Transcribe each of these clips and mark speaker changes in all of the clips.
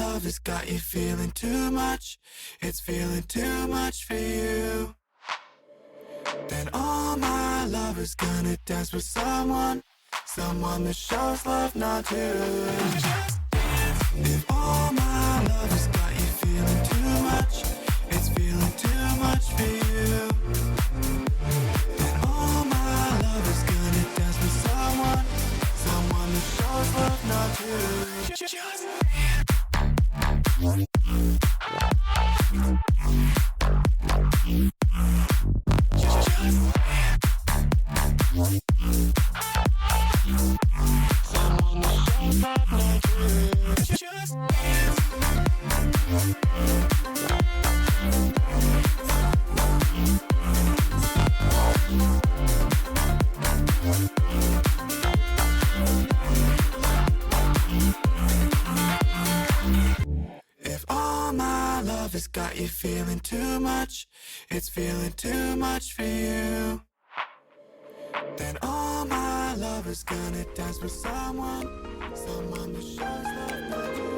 Speaker 1: love has got you feeling too much, it's feeling too much for you, then all my love is gonna dance with someone that shows love, not you. If all my love has got you feeling too much, it's feeling too much for you, then all my love is gonna dance with someone that shows love, not you. Just if all my love has got you feeling too much, it's feeling too much for you, then all my love is gonna dance with someone that shows love, not you.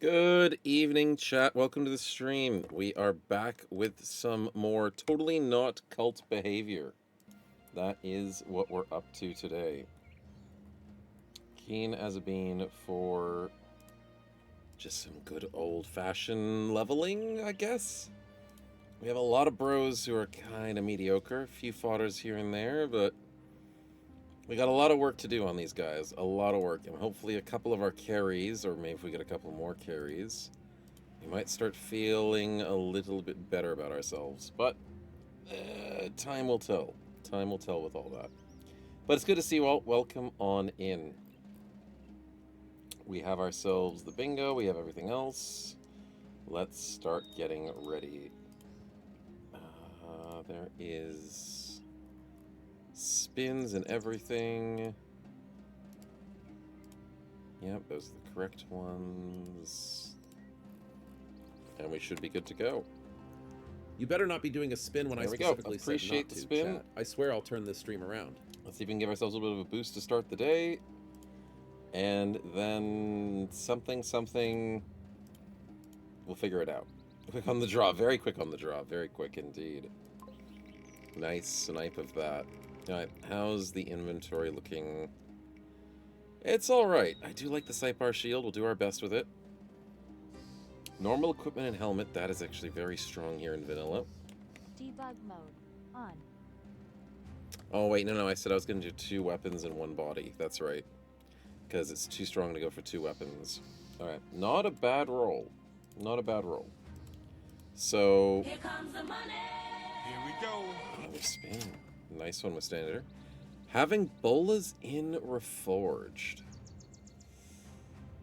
Speaker 2: Good evening, chat. Welcome to the stream. We are back with some more totally not cult behavior. That is what we're up to today. Keen as a bean for just some good old-fashioned leveling, I guess. We have a lot of bros who are kind of mediocre, a few fodders here and there, but we got a lot of work to do on these guys. A lot of work, and hopefully a couple of our carries, or maybe if we get a couple more carries, we might start feeling a little bit better about ourselves, but time will tell. Time will tell with all that. But it's good to see you all. Welcome on in. We have ourselves the bingo. We have everything else. Let's start getting ready. There is spins and everything. Yep, those are the correct ones. And we should be good to go.
Speaker 3: You better not be doing a spin when
Speaker 2: There
Speaker 3: I
Speaker 2: we go.
Speaker 3: specifically
Speaker 2: Appreciate
Speaker 3: said not
Speaker 2: the
Speaker 3: to,
Speaker 2: spin.
Speaker 3: chat. I swear I'll turn this stream around.
Speaker 2: Let's see if we can give ourselves a little bit of a boost to start the day. And then something. We'll figure it out. Quick on the draw. Very quick on the draw. Very quick indeed. Nice snipe of that. Alright, how's the inventory looking? It's alright. I do like the sidebar shield. We'll do our best with it. Normal equipment and helmet. That is actually very strong here in vanilla.
Speaker 4: Debug mode on.
Speaker 2: Oh, wait. No. I said I was going to do 2 weapons in 1 body. That's right. Because it's too strong to go for 2 weapons. Alright. Not a bad roll. Not a bad roll. So...
Speaker 5: Here comes the money. Here we go.
Speaker 2: Another spin. Nice one with Standard. Having bolas in Reforged.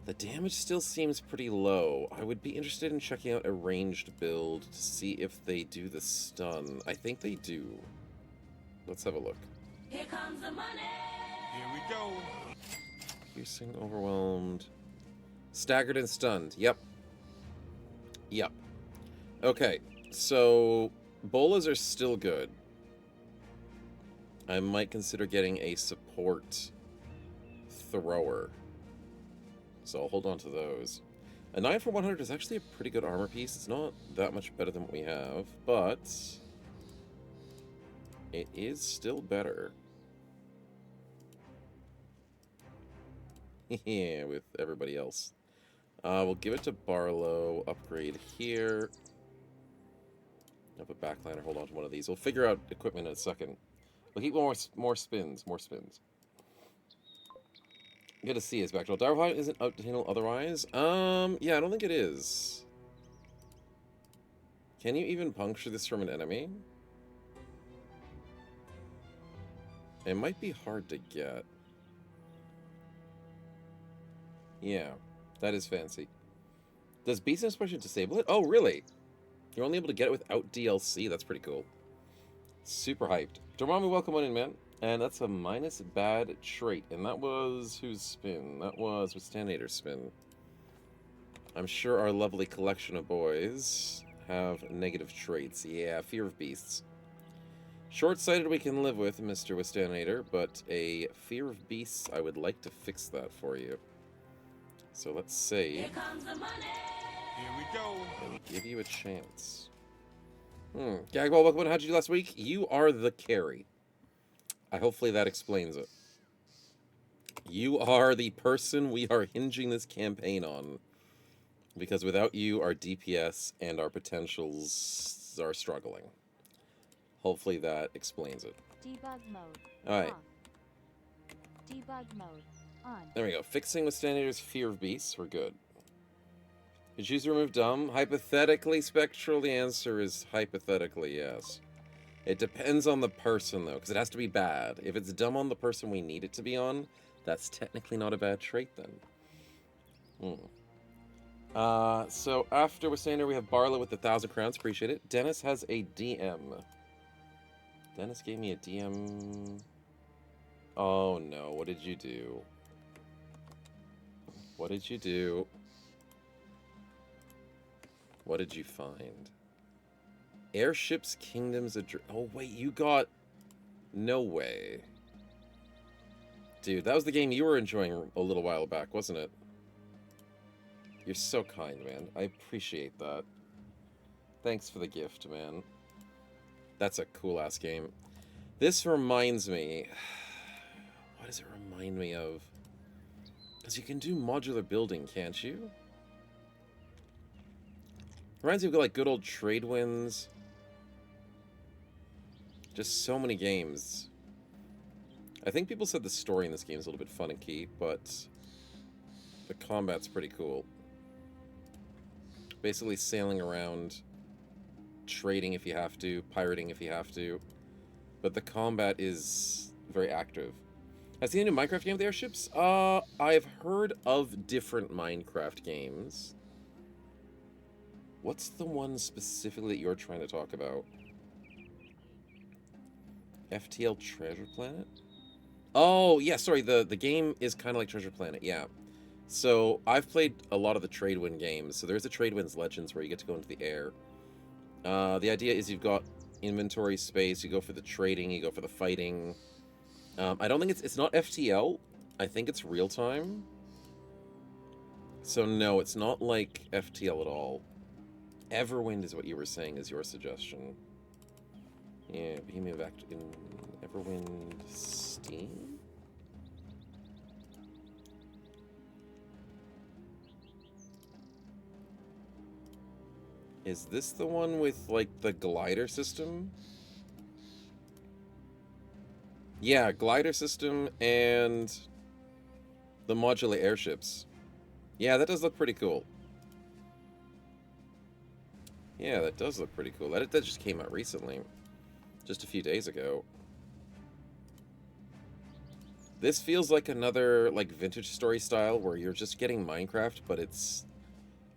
Speaker 2: The damage still seems pretty low. I would be interested in checking out a ranged build to see if they do the stun. I think they do. Let's have a look.
Speaker 5: Here comes the money. Here we go.
Speaker 2: Piercing, overwhelmed. Staggered and stunned. Yep. Okay, so bolas are still good. I might consider getting a support thrower. So I'll hold on to those. A 9 for 100 is actually a pretty good armor piece. It's not that much better than what we have, but it is still better. Yeah, with everybody else. We'll give it to Barlow. Upgrade here. Up a backliner. Hold on to one of these. We'll figure out equipment in a second. We'll keep more spins. More spins. Good to see us back. Direwhite isn't out to handle otherwise. Yeah, I don't think it is. Can you even puncture this from an enemy? It might be hard to get. Yeah, that is fancy. Does Beast Inspection disable it? Oh, really? You're only able to get it without DLC? That's pretty cool. Super hyped. Dormammu, welcome on in, man. And that's a minus bad trait. And that was whose spin? That was Withstandinator's spin. I'm sure our lovely collection of boys have negative traits. Yeah, fear of beasts. Short-sighted we can live with, Mr. Withstandinator, but a fear of beasts, I would like to fix that for you. So let's save.
Speaker 5: Here comes the money. Here we go.
Speaker 2: And give you a chance. Gagball, welcome on. How'd you do last week? You are the carry. Hopefully that explains it. You are the person we are hinging this campaign on. Because without you, our DPS and our potentials are struggling. Hopefully that explains it.
Speaker 4: Debug mode.
Speaker 2: Alright.
Speaker 4: Off. Debug mode on.
Speaker 2: There we go. Fixing Withstandator's fear of beasts. We're good. Did you choose to remove dumb? Hypothetically, Spectral, the answer is hypothetically yes. It depends on the person, though, because it has to be bad. If it's dumb on the person we need it to be on, that's technically not a bad trait, then. So after Withstander, we have Barlow with the 1,000 crowns. Appreciate it. Dennis has a DM. Dennis gave me a DM. Oh, no. What did you do? What did you do? What did you find? Airships, Kingdoms, oh, wait, you got... No way. Dude, that was the game you were enjoying a little while back, wasn't it? You're so kind, man. I appreciate that. Thanks for the gift, man. That's a cool-ass game. This reminds me... What does it remind me of? Because you can do modular building, can't you? Reminds me of, like, good old trade winds. Just so many games. I think people said the story in this game is a little bit finicky, but the combat's pretty cool. Basically sailing around, trading if you have to, pirating if you have to, but the combat is very active. Have you seen a new Minecraft game with airships? I've heard of different Minecraft games. What's the one specifically that you're trying to talk about? FTL Treasure Planet? Oh, yeah, sorry, the game is kind of like Treasure Planet, yeah. So, I've played a lot of the Tradewin games. So there's a Tradewinds Legends where you get to go into the air. The idea is you've got inventory space, you go for the trading, you go for the fighting. I don't think it's not FTL. I think it's real time. So no, it's not like FTL at all. Everwind is what you were saying is your suggestion. Yeah, Bohemian Back in Everwind Steam? Is this the one with, like, the glider system? Yeah, glider system and the modular airships. Yeah, that does look pretty cool. Yeah, that does look pretty cool. That just came out recently. Just a few days ago. This feels like another, like, vintage story style where you're just getting Minecraft, but it's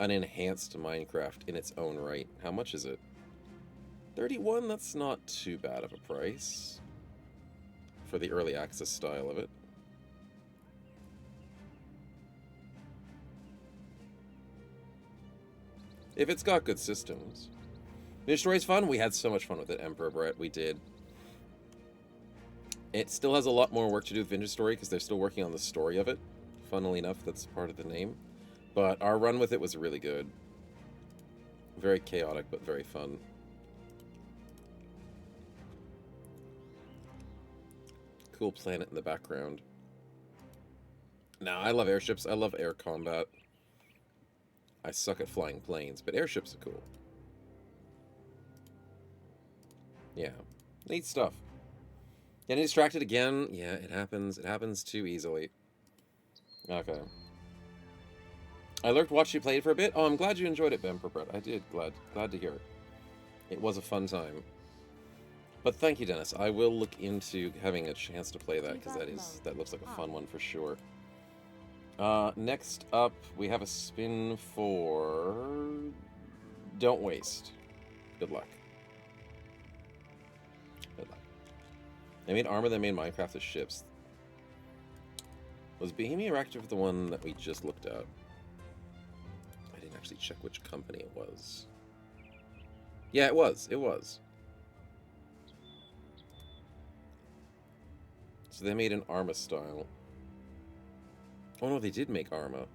Speaker 2: an enhanced Minecraft in its own right. How much is it? 31? That's not too bad of a price for the early access style of it. If it's got good systems. Vintage Story's fun. We had so much fun with it, Emperor Brett. We did. It still has a lot more work to do with Vintage Story because they're still working on the story of it. Funnily enough, that's part of the name. But our run with it was really good. Very chaotic, but very fun. Cool planet in the background. Now, I love airships. I love air combat. I suck at flying planes, but airships are cool. Yeah. Neat stuff. Getting distracted again? Yeah, it happens. It happens too easily. Okay. I lurked, watched you play it for a bit. Oh, I'm glad you enjoyed it, Ben Brett. I did. Glad to hear it. It was a fun time. But thank you, Dennis. I will look into having a chance to play that because that looks like a fun one for sure. Next up, we have a spin for Don't Waste. Good luck. Good luck. They made armor, they made Minecraft as ships. Was Bohemia Interactive the one that we just looked at? I didn't actually check which company it was. Yeah, it was. It was. So they made an Arma style. Oh no, they did make Arma.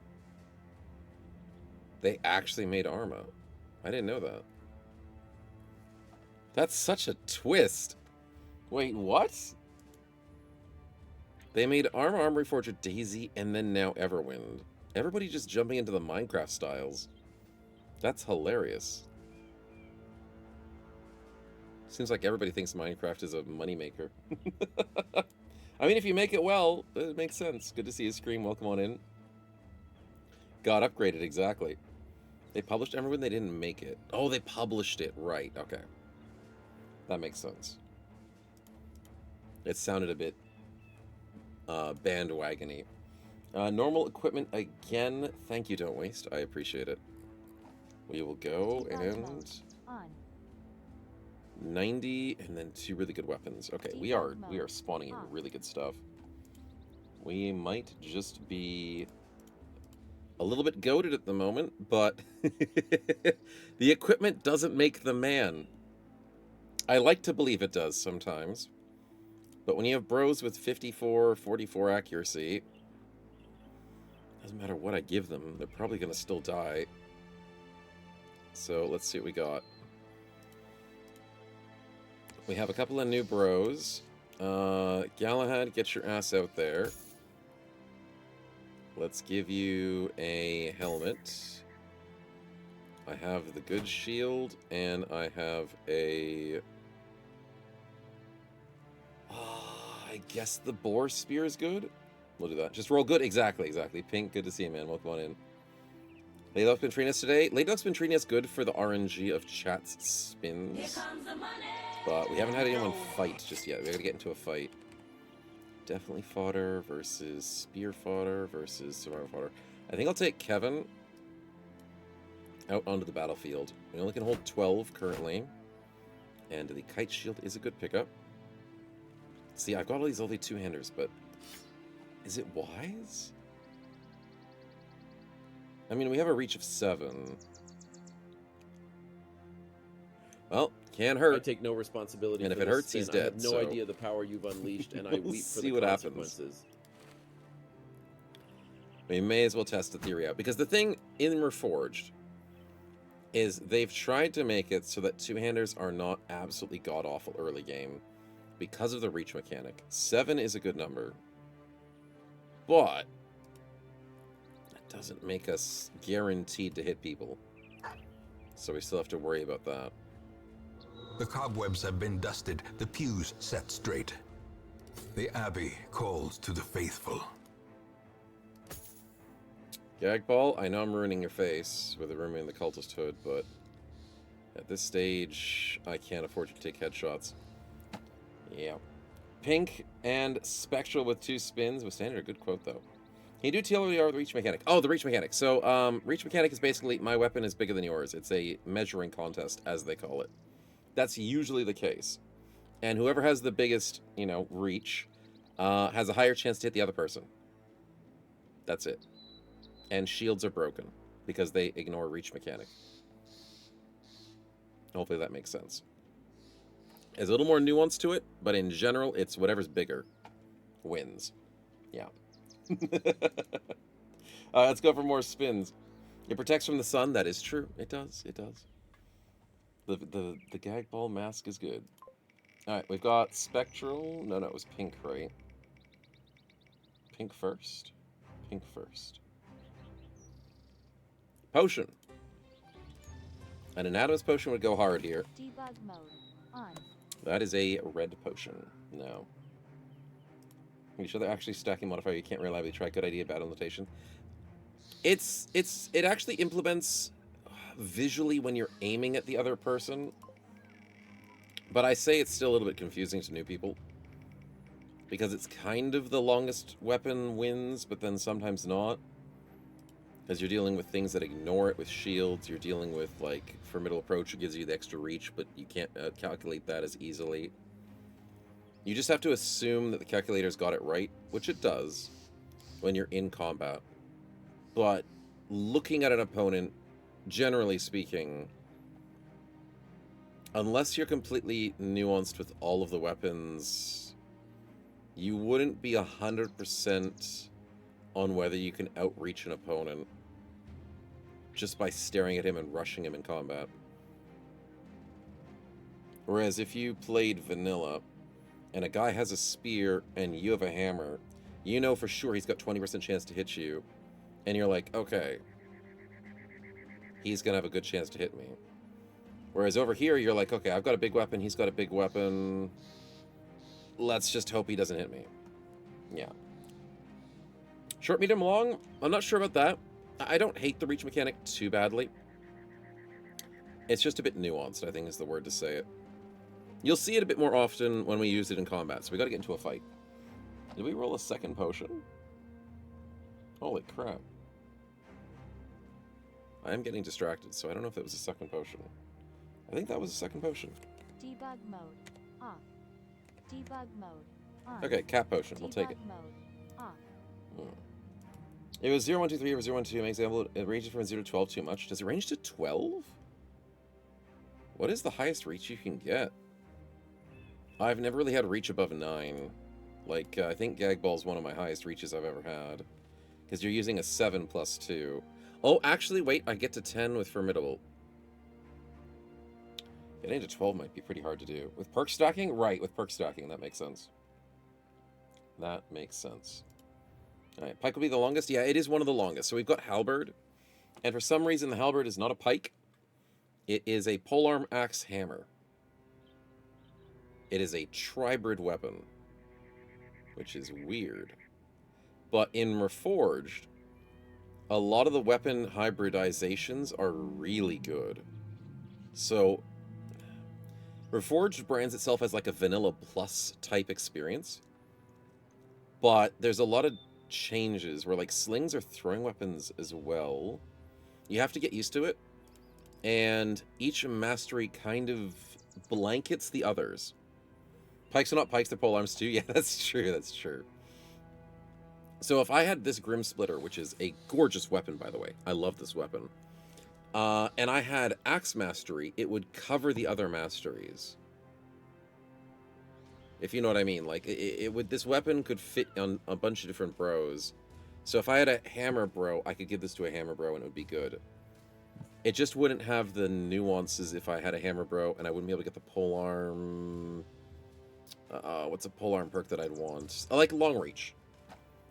Speaker 2: They actually made Arma. I didn't know that. That's such a twist. Wait, what? They made Arma, Arma Reforged, Daisy, and then now Everwind. Everybody just jumping into the Minecraft styles. That's hilarious. Seems like everybody thinks Minecraft is a moneymaker. I mean, if you make it well, it makes sense. Good to see you, Scream. Welcome on in. Got upgraded, exactly. They published Everwind, they didn't make it. Oh, they published it, right. Okay. That makes sense. It sounded a bit bandwagony. Normal equipment again. Thank you, Don't Waste. I appreciate it. We will go and...
Speaker 4: On.
Speaker 2: 90 and then 2 really good weapons. Okay, we are spawning in really good stuff. We might just be a little bit goated at the moment, but the equipment doesn't make the man. I like to believe it does sometimes. But when you have bros with 54 or 44 accuracy, Doesn't matter what I give them, they're probably going to still die. So let's see what we got. We have a couple of new bros. Galahad, get your ass out there. Let's give you a helmet. I have the good shield, and I have a... I guess the boar spear is good? We'll do that. Just roll good. Exactly. Pink, good to see you, man. Welcome on in. Lady Luck's been treating us today. Lady Luck's been treating us good for the RNG of chat's spins. But we haven't had anyone fight just yet. We gotta get into a fight. Definitely fodder versus spear fodder versus survivor fodder. I think I'll take Kevin out onto the battlefield. We only can hold 12 currently. And the kite shield is a good pickup. See, I've got all these lovely two-handers, but is it wise? I mean, we have a reach of 7. Well, can't
Speaker 3: I
Speaker 2: hurt.
Speaker 3: take no responsibility.
Speaker 2: And
Speaker 3: for
Speaker 2: if it
Speaker 3: this
Speaker 2: hurts, he's
Speaker 3: spin. I have
Speaker 2: dead,
Speaker 3: no
Speaker 2: so-
Speaker 3: idea the power you've unleashed, and I
Speaker 2: We'll
Speaker 3: weep for
Speaker 2: see
Speaker 3: the
Speaker 2: what happens.
Speaker 3: consequences.
Speaker 2: We may as well test the theory out. Because the thing in Reforged is they've tried to make it so that two-handers are not absolutely god-awful early game because of the reach mechanic. 7 is a good number. But that doesn't make us guaranteed to hit people. So we still have to worry about that.
Speaker 6: The cobwebs have been dusted, the pews set straight. The Abbey calls to the faithful.
Speaker 2: Gagball, I know I'm ruining your face with removing the cultist hood, but at this stage, I can't afford to take headshots. Yeah. Pink and Spectral with 2 spins. With standard, a good quote, though. Can you do TLDR with reach mechanic? Oh, the reach mechanic. So, reach mechanic is basically, my weapon is bigger than yours. It's a measuring contest, as they call it. That's usually the case. And whoever has the biggest, reach, has a higher chance to hit the other person. That's it. And shields are broken, because they ignore reach mechanic. Hopefully that makes sense. There's a little more nuance to it, but in general, it's whatever's bigger wins. Yeah. Let's go for more spins. It protects from the sun. That is true. It does. It does. The gag ball mask is good. All right, we've got spectral. No, it was pink, right? Pink first. Pink first. Potion. An anatomist potion would go hard here.
Speaker 4: Debug mode on.
Speaker 2: That is a red potion. No. Are you sure they're actually stacking modifier? You can't reliably try. Good idea, bad notation. It actually implements visually when you're aiming at the other person. But I say it's still a little bit confusing to new people. Because it's kind of the longest weapon wins, but then sometimes not. Because you're dealing with things that ignore it with shields. You're dealing with, like, formidable approach, it gives you the extra reach, but you can't calculate that as easily. You just have to assume that the calculator's got it right, which it does, when you're in combat. But looking at an opponent, generally speaking, unless you're completely nuanced with all of the weapons, you wouldn't be 100% on whether you can outreach an opponent just by staring at him and rushing him in combat. Whereas if you played vanilla and a guy has a spear and you have a hammer, you know for sure he's got 20% chance to hit you, and you're like, okay, he's gonna have a good chance to hit me. Whereas over here, you're like, okay, I've got a big weapon, he's got a big weapon, let's just hope he doesn't hit me. Yeah. Short, medium, long? I'm not sure about that. I don't hate the reach mechanic too badly. It's just a bit nuanced, I think is the word to say it. You'll see it a bit more often when we use it in combat, so we gotta get into a fight. Did we roll a second potion? Holy crap. I am getting distracted, so I don't know if it was a second potion. I think that was a second potion.
Speaker 4: Debug mode off. Debug mode on.
Speaker 2: Okay, cat potion, we'll take it.
Speaker 4: Debug mode off.
Speaker 2: It was 0, 1, 2, 3 over 0, 1, 2. Example, it ranges from 0 to 12 too much. Does it range to 12? What is the highest reach you can get? I've never really had reach above 9. Like, I think Gag Ball is one of my highest reaches I've ever had. Because you're using a 7 plus 2. Oh, actually, wait, I get to 10 with Formidable. Getting to 12 might be pretty hard to do. With perk stacking? Right, with perk stacking, that makes sense. That makes sense. Alright, pike will be the longest? Yeah, it is one of the longest. So we've got halberd. And for some reason, the halberd is not a pike. It is a polearm axe hammer. It is a tribrid weapon. Which is weird. But in Reforged, a lot of the weapon hybridizations are really good. So, Reforged brands itself as like a vanilla plus type experience. But there's a lot of changes where like slings are throwing weapons as well. You have to get used to it. And each mastery kind of blankets the others. Pikes are not pikes, they're polearms too. Yeah, that's true, that's true. So if I had this Grim Splitter, which is a gorgeous weapon, by the way. I love this weapon. And I had Axe Mastery, it would cover the other masteries. If you know what I mean. Like, it would. This weapon could fit on a bunch of different bros. So if I had a Hammer Bro, I could give this to a Hammer Bro and it would be good. It just wouldn't have the nuances if I had a Hammer Bro, and I wouldn't be able to get the polearm... what's a polearm perk that I'd want? I like Long Reach.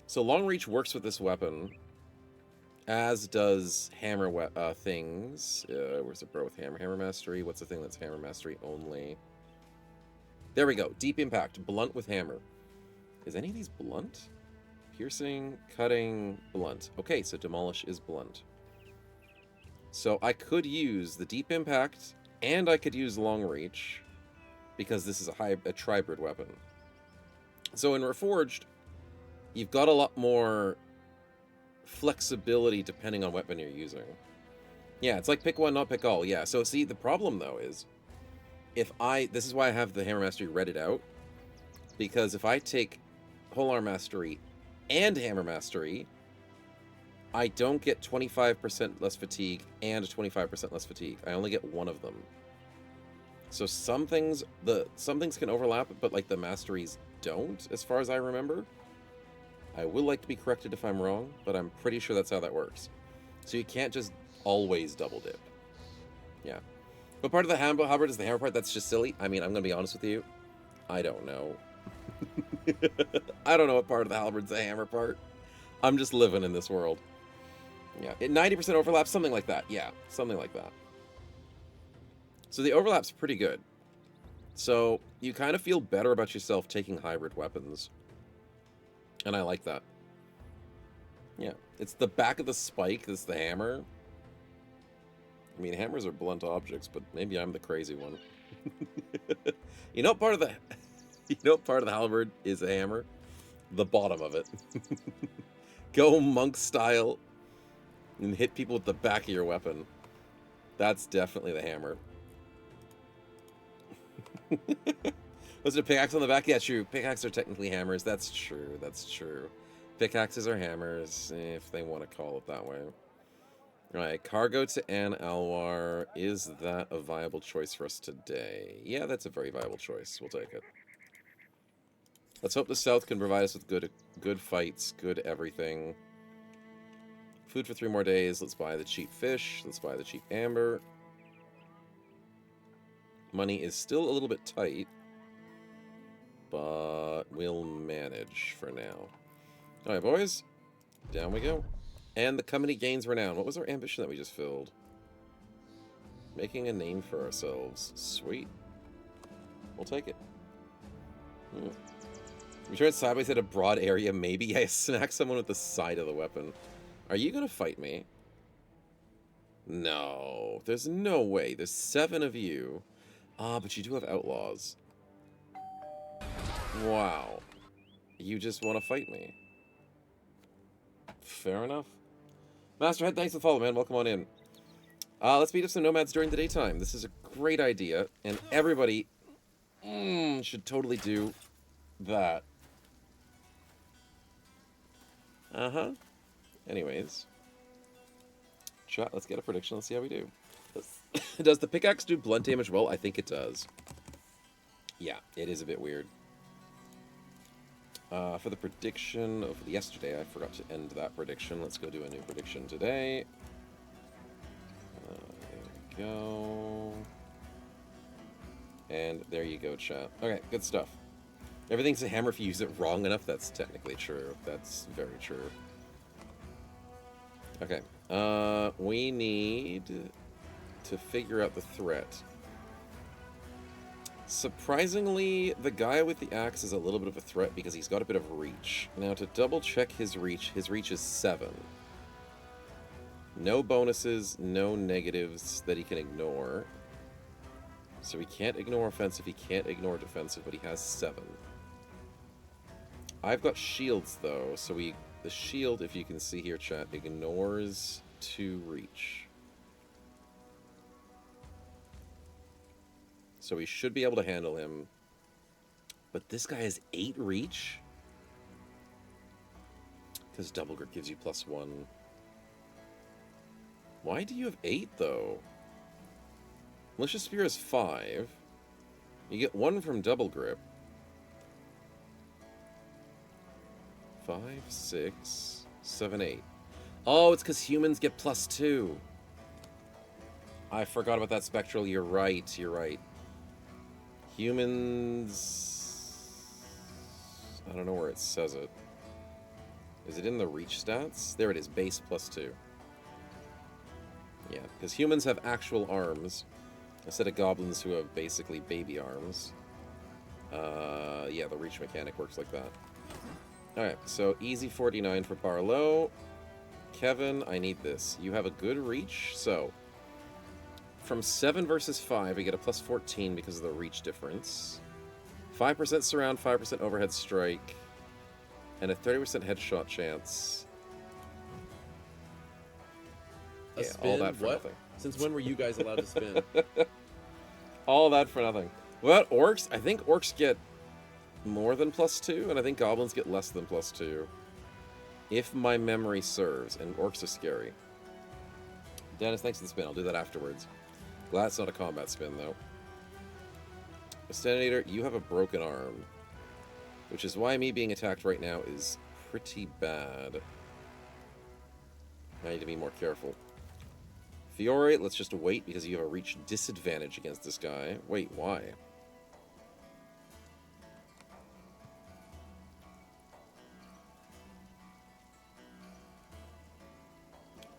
Speaker 2: So Long Reach works with this weapon, as does Hammer things. Where's the bro with Hammer? Hammer Mastery. What's the thing that's Hammer Mastery only? There we go. Deep Impact. Blunt with Hammer. Is any of these blunt? Piercing, cutting, blunt. Okay, so Demolish is blunt. So I could use the Deep Impact, and I could use Long Reach, because this is a tribrid weapon. So in Reforged, you've got a lot more flexibility depending on weapon you're using. Yeah, it's like pick one, not pick all. Yeah, so see, the problem though is, this is why I have the Hammer Mastery redded out, because if I take Polearm Mastery and Hammer Mastery, I don't get 25% less fatigue and 25% less fatigue. I only get one of them. So some things can overlap, but like the masteries don't, as far as I remember. I would like to be corrected if I'm wrong, but I'm pretty sure that's how that works. So you can't just always double dip. Yeah. But part of the halberd is the hammer part. That's just silly. I mean, I'm going to be honest with you. I don't know. I don't know what part of the halberd's the hammer part. I'm just living in this world. Yeah. 90% overlap, something like that. Yeah, something like that. So the overlap's pretty good. So you kind of feel better about yourself taking hybrid weapons. And I like that. Yeah. It's the back of the spike that's the hammer. I mean, hammers are blunt objects, but maybe I'm the crazy one. You know what part of the halberd is a hammer? The bottom of it. Go monk style and hit people with the back of your weapon. That's definitely the hammer. Was it a pickaxe on the back? Yeah, true. Pickaxes are technically hammers. That's true. That's true. Pickaxes are hammers, if they want to call it that way. Alright, cargo to Ann Alwar. Is that a viable choice for us today? Yeah, that's a very viable choice. We'll take it. Let's hope the South can provide us with good fights, good everything. Food for 3 more days. Let's buy the cheap fish. Let's buy the cheap amber. Money is still a little bit tight, but we'll manage for now. Alright, boys. Down we go. And the company gains renown. What was our ambition that we just filled? Making a name for ourselves. Sweet. We'll take it. We turn sideways at a broad area, maybe. I snack someone with the side of the weapon. Are you gonna fight me? No. There's no way. There's 7 of you. Ah, but you do have outlaws. Wow. You just want to fight me. Fair enough. Masterhead, thanks for the follow, man. Welcome on in. Let's beat up some nomads during the daytime. This is a great idea, and everybody should totally do that. Uh-huh. Anyways. Chat, let's get a prediction. Let's see how we do. Does the pickaxe do blunt damage well? I think it does. Yeah, it is a bit weird. For the prediction of yesterday, I forgot to end that prediction. Let's go do a new prediction today. There we go. And there you go, chat. Okay, good stuff. Everything's a hammer if you use it wrong enough. That's technically true. That's very true. Okay. We need to figure out the threat. Surprisingly, the guy with the axe is a little bit of a threat because he's got a bit of reach. Now, to double check his reach is 7. No bonuses, no negatives that he can ignore. So he can't ignore offensive, he can't ignore defensive, but he has 7. I've got shields, though, so the shield, if you can see here, chat, ignores 2 reach. So we should be able to handle him. But this guy has 8 reach? Because double grip gives you +1. Why do you have 8, though? Malicious Spear is 5. You get 1 from double grip. 5, 6, 7, 8. Oh, it's because humans get +2. I forgot about that, Spectral. You're right, you're right. Humans... I don't know where it says it. Is it in the reach stats? There it is, base +2. Yeah, because humans have actual arms, instead of goblins who have basically baby arms. Yeah, the reach mechanic works like that. Alright, so easy 49 for Barlow. Kevin, I need this. You have a good reach, so... From 7 versus 5, we get a +14 because of the reach difference. 5% surround, 5% overhead strike, and a 30% headshot chance.
Speaker 3: A
Speaker 2: Yeah,
Speaker 3: spin?
Speaker 2: all that for
Speaker 3: What?
Speaker 2: nothing.
Speaker 3: Since when were you guys allowed to spin?
Speaker 2: All that for nothing. What about orcs? I think orcs get more than +2, and I think goblins get less than +2. If my memory serves, and orcs are scary. Dennis, thanks for the spin. I'll do that afterwards. Glad it's not a combat spin, though. Exterminator, you have a broken arm, which is why me being attacked right now is pretty bad. I need to be more careful. Fiore, let's just wait because you have a reach disadvantage against this guy. Wait, why?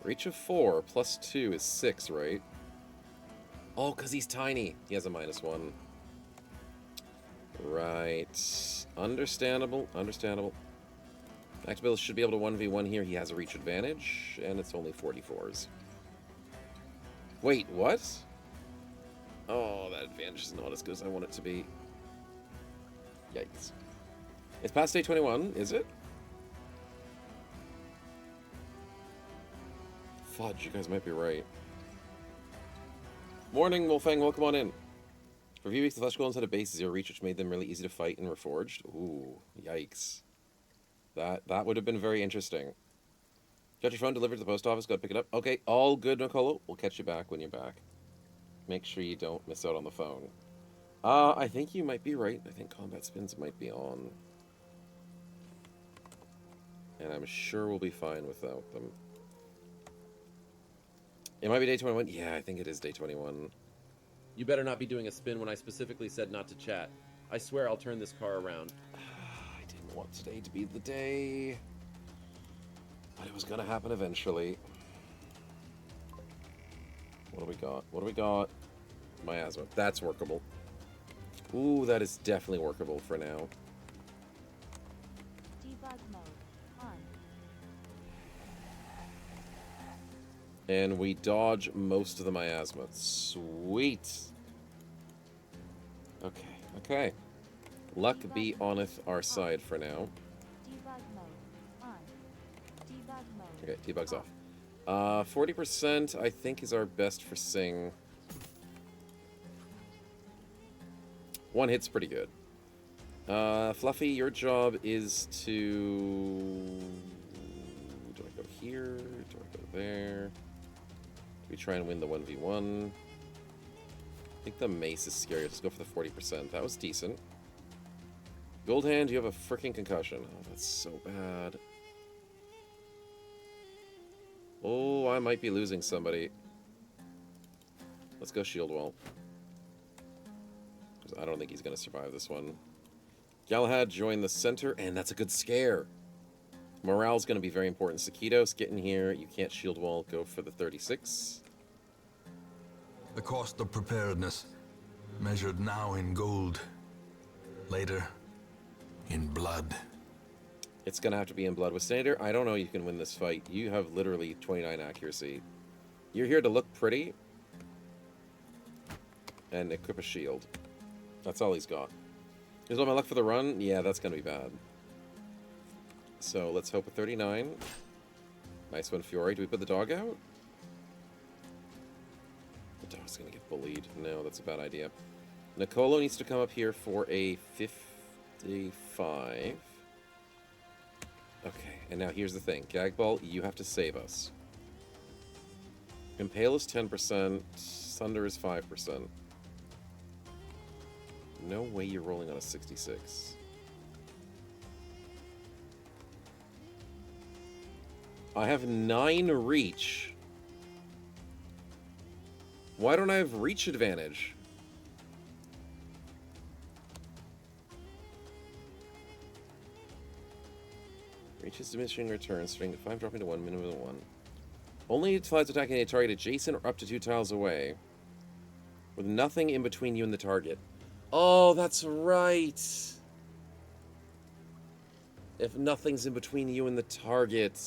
Speaker 2: Reach of 4 +2 is 6, right? Oh, because he's tiny. He has a -1. Right. Understandable. Understandable. Actabil should be able to 1v1 here. He has a reach advantage, and it's only 44s. Wait, what? Oh, that advantage is not as good as I want it to be. Yikes. It's past day 21, is it? Fudge, you guys might be right. Morning, Wolfang, welcome on in. For a few weeks, the Flesh Golems had a base 0 reach, which made them really easy to fight in Reforged. Ooh, yikes. That would have been very interesting. Got your phone delivered to the post office, got to pick it up. Okay, all good, Nicolo. We'll catch you back when you're back. Make sure you don't miss out on the phone. I think you might be right. I think combat spins might be on. And I'm sure we'll be fine without them. It might be day 21. Yeah, I think it is day 21.
Speaker 3: You better not be doing a spin when I specifically said not to chat. I swear I'll turn this car around.
Speaker 2: I didn't want today to be the day. But it was going to happen eventually. What do we got? What do we got? Miasma. That's workable. Ooh, that is definitely workable for now.
Speaker 4: Debug mode on.
Speaker 2: And we dodge most of the miasma. Sweet. Okay, okay. Luck be oneth our side for now.
Speaker 4: Debug mode on. Debug mode.
Speaker 2: Okay, debug's off. 40% I think is our best for Sing. 1 hit's pretty good. Fluffy, your job is to... Do I go here? Do I go there? Do we try and win the 1v1? I think the mace is scary. Let's go for the 40%. That was decent. Gold Hand, you have a freaking concussion. Oh, that's so bad. Oh, I might be losing somebody. Let's go Shield Wall. Because I don't think he's going to survive this one. Galahad, join the center, and that's a good scare. Morale's going to be very important. Sakitos, get in here. You can't Shield Wall. Go for the 36.
Speaker 6: The cost of preparedness, measured now in gold, later in blood.
Speaker 2: It's going to have to be in blood. With Senator, I don't know you can win this fight. You have literally 29 accuracy. You're here to look pretty and equip a shield. That's all he's got. Here's all my luck for the run. Yeah, that's going to be bad. So let's hope a 39. Nice one, Fiore. Do we put the dog out? The dog's going to get bullied. No, that's a bad idea. Nicolo needs to come up here for a 55. Okay, and now here's the thing. Gagball, you have to save us. Impale is 10%. Thunder is 5%. No way you're rolling on a 66. I have 9 reach. Why don't I have reach advantage? Reach is diminishing return, starting at 5, dropping to 1, minimum of 1. Only tiles attacking a target adjacent or up to 2 tiles away, with nothing in between you and the target. Oh, that's right. If nothing's in between you and the target.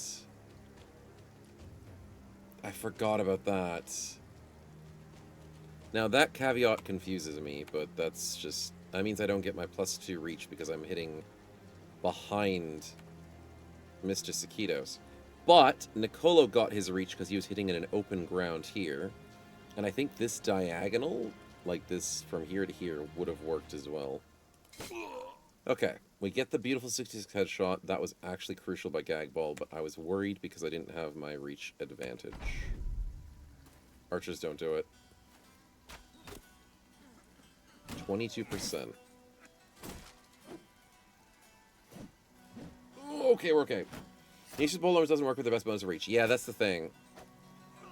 Speaker 2: I forgot about that. Now that caveat confuses me, but that's just... That means I don't get my +2 reach because I'm hitting behind Mr. Sakitos. But Nicolo got his reach because he was hitting in an open ground here. And I think this diagonal, like this from here to here, would have worked as well. Okay, we get the beautiful 66 headshot. That was actually crucial by Gagball, but I was worried because I didn't have my reach advantage. Archers don't do it. 22%. Okay, we're okay. Niche's polearms doesn't work with the best bonus of reach. Yeah, that's the thing.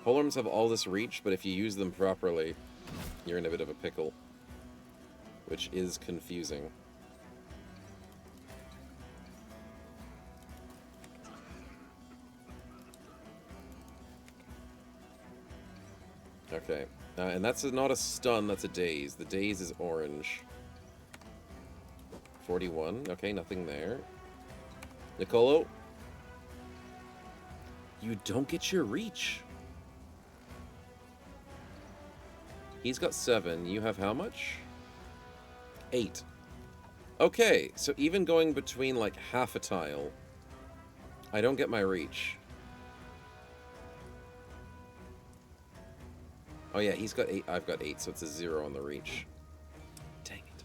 Speaker 2: Polearms have all this reach, but if you use them properly, you're in a bit of a pickle. Which is confusing. Okay. And that's not a stun, that's a daze. The daze is orange. 41. Okay, nothing there. Nicolo. You don't get your reach. He's got 7. You have how much? 8. Okay, so even going between like half a tile, I don't get my reach. Oh yeah, he's got 8. I've got 8, so it's a 0 on the reach. Dang it.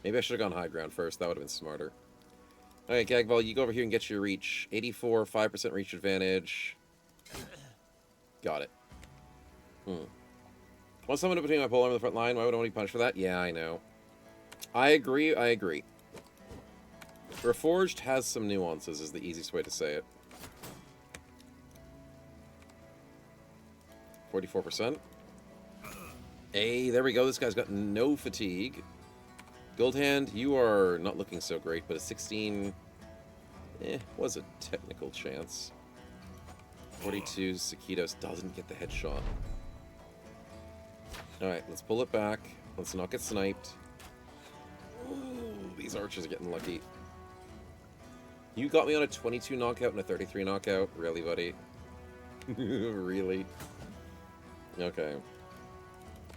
Speaker 2: Maybe I should have gone high ground first. That would have been smarter. Alright, Gagball, you go over here and get your reach. 84, 5% reach advantage. Got it. Want someone in between my polearm and the front line? Why would I want to be punished for that? Yeah, I know. I agree, I agree. Reforged has some nuances, is the easiest way to say it. 44%. Hey, there we go. This guy's got no fatigue. Goldhand, you are not looking so great, but a 16... was a technical chance. 42, Sakitos doesn't get the headshot. Alright, let's pull it back. Let's not get sniped. Ooh, these archers are getting lucky. You got me on a 22 knockout and a 33 knockout? Really, buddy? Really? Okay.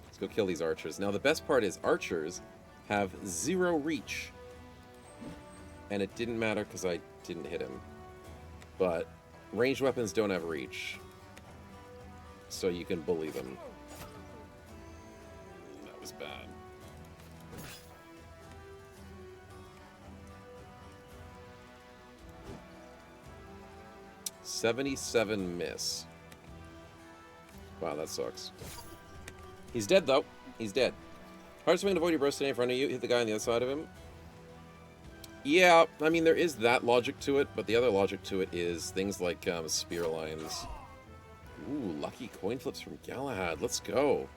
Speaker 2: Let's go kill these archers. Now, the best part is archers have 0 reach. And it didn't matter because I didn't hit him. But ranged weapons don't have reach. So you can bully them. That was bad. $77 miss. Wow, that sucks. He's dead, though. He's dead. Hardest way to avoid your bro standing in front of you. Hit the guy on the other side of him. Yeah, I mean, there is that logic to it, but the other logic to it is things like spear lines. Ooh, lucky coin flips from Galahad. Let's go.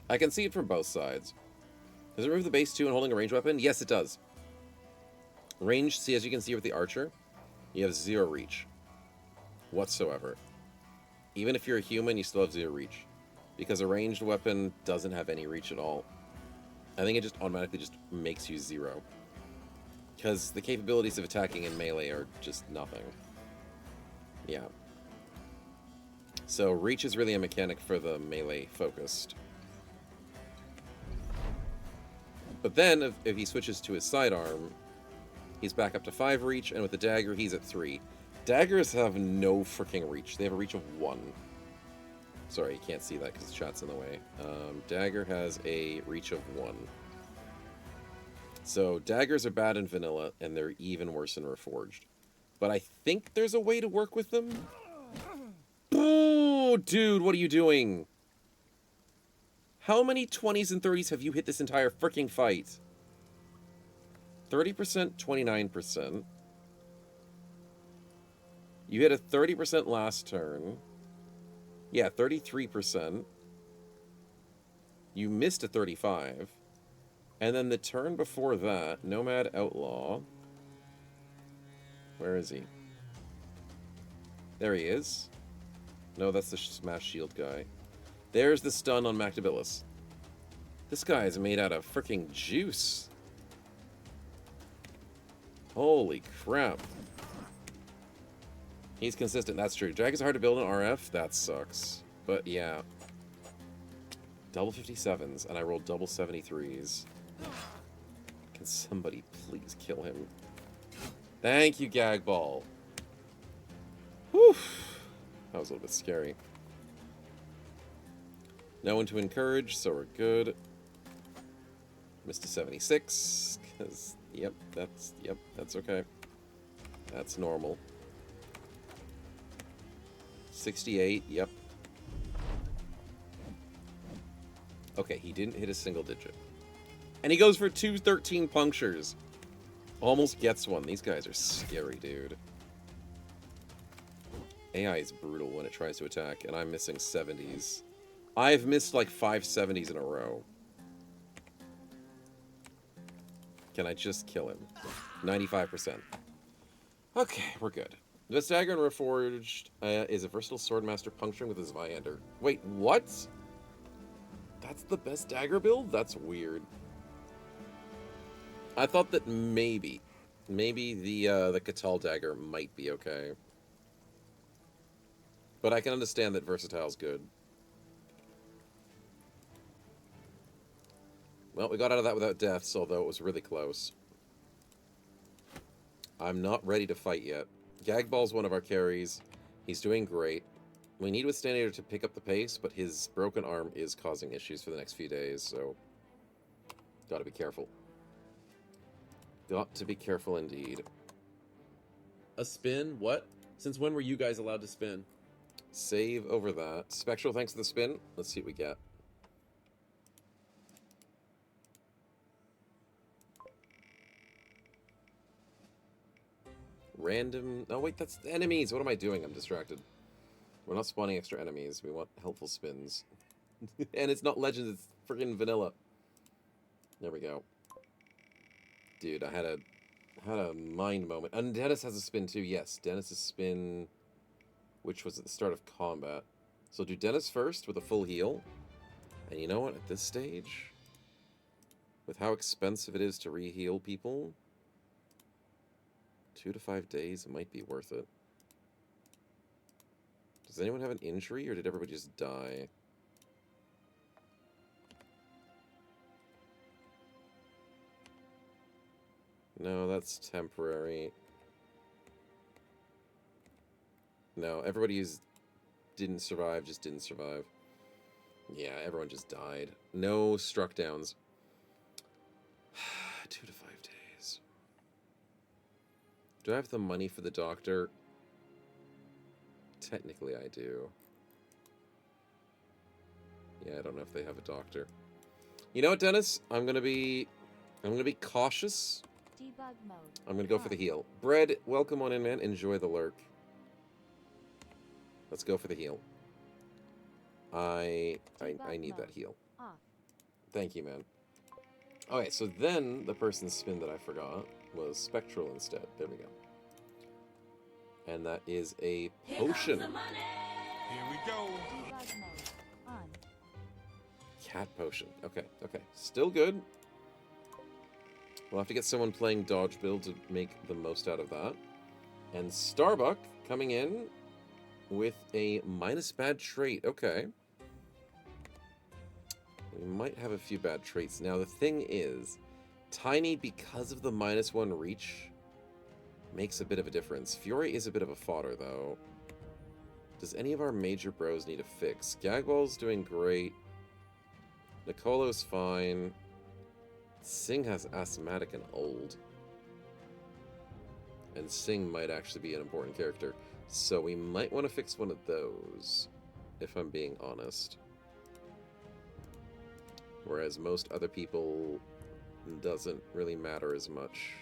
Speaker 2: I can see it from both sides. Does it remove the base 2 and holding a ranged weapon? Yes, it does. Range, see, as you can see with the archer, you have 0 reach whatsoever. Even if you're a human, you still have 0 reach. Because a ranged weapon doesn't have any reach at all. I think it just automatically just makes you 0. Because the capabilities of attacking in melee are just nothing. Yeah. So reach is really a mechanic for the melee focused. But then, if he switches to his sidearm, he's back up to 5 reach, and with the dagger, he's at 3. Daggers have no freaking reach. They have a reach of 1. Sorry, you can't see that because the chat's in the way. Dagger has a reach of 1. So, daggers are bad in vanilla, and they're even worse in Reforged. But I think there's a way to work with them. Oh, dude, what are you doing? How many 20s and 30s have you hit this entire freaking fight? 30%, 29%. You hit a 30% last turn. Yeah, 33%. You missed a 35. And then the turn before that, Nomad Outlaw. Where is he? There he is. No, that's the Smash Shield guy. There's the stun on Mactabilis. This guy is made out of freaking juice. Holy crap. He's consistent, that's true. Dragons are hard to build in RF, that sucks. But yeah. Double 57s, and I rolled double 73s. Can somebody please kill him? Thank you, Gag Ball. Whew. That was a little bit scary. No one to encourage, so we're good. Missed a 76, because, yep, that's okay. That's normal. 68, yep. Okay, he didn't hit a single digit. And he goes for 213 punctures. Almost gets one. These guys are scary, dude. AI is brutal when it tries to attack, and I'm missing 70s. I've missed like 5 70s in a row. Can I just kill him? 95%. Okay, we're good. This dagger in Reforged is a versatile swordmaster puncturing with his Viander. Wait, what? That's the best dagger build? That's weird. I thought that maybe the Catal dagger might be okay. But I can understand that versatile's good. Well, we got out of that without deaths, although it was really close. I'm not ready to fight yet. Gagball's one of our carries. He's doing great. We need Withstandier to pick up the pace, but his broken arm is causing issues for the next few days, so... Gotta be careful. Got to be careful indeed.
Speaker 3: A spin? What? Since when were you guys allowed to spin?
Speaker 2: Save over that. Spectral, thanks for the spin. Let's see what we get. Random... Oh, wait, that's enemies. What am I doing? I'm distracted. We're not spawning extra enemies. We want helpful spins. And it's not Legends, it's freaking vanilla. There we go. Dude, I had a mind moment. And Dennis has a spin too. Yes, Dennis's spin, which was at the start of combat. So do Dennis first with a full heal. And you know what? At this stage, with how expensive it is to re-heal people, 2 to 5 days, it might be worth it. Does anyone have an injury, or did everybody just die? No, that's temporary. No, everybody who didn't survive just didn't survive. Yeah, everyone just died. No struck downs. 2 to 5 days. Do I have the money for the doctor? Technically, I do. Yeah, I don't know if they have a doctor. You know what, Dennis? I'm gonna be cautious.
Speaker 4: Debug mode.
Speaker 2: I'm gonna go for the
Speaker 4: on.
Speaker 2: heal. Bread, welcome on in, man. Enjoy the lurk. Let's go for the heal. I need that heal.
Speaker 4: Off.
Speaker 2: Thank you, man. Okay, so then the person's spin that I forgot was spectral instead. There we go. And that is a potion.
Speaker 5: Here we go.
Speaker 4: Debug mode. On.
Speaker 2: Cat potion. Okay, okay. Still good. We'll have to get someone playing dodge build to make the most out of that. And Starbuck coming in with a minus bad trait. Okay. We might have a few bad traits. Now, the thing is, Tiny, because of the -1 reach, makes a bit of a difference. Fury is a bit of a fodder, though. Does any of our major bros need a fix? Gagball's doing great. Nicolo's fine. Sing has asthmatic and old. And Sing might actually be an important character. So we might want to fix one of those, if I'm being honest. Whereas most other people doesn't really matter as much.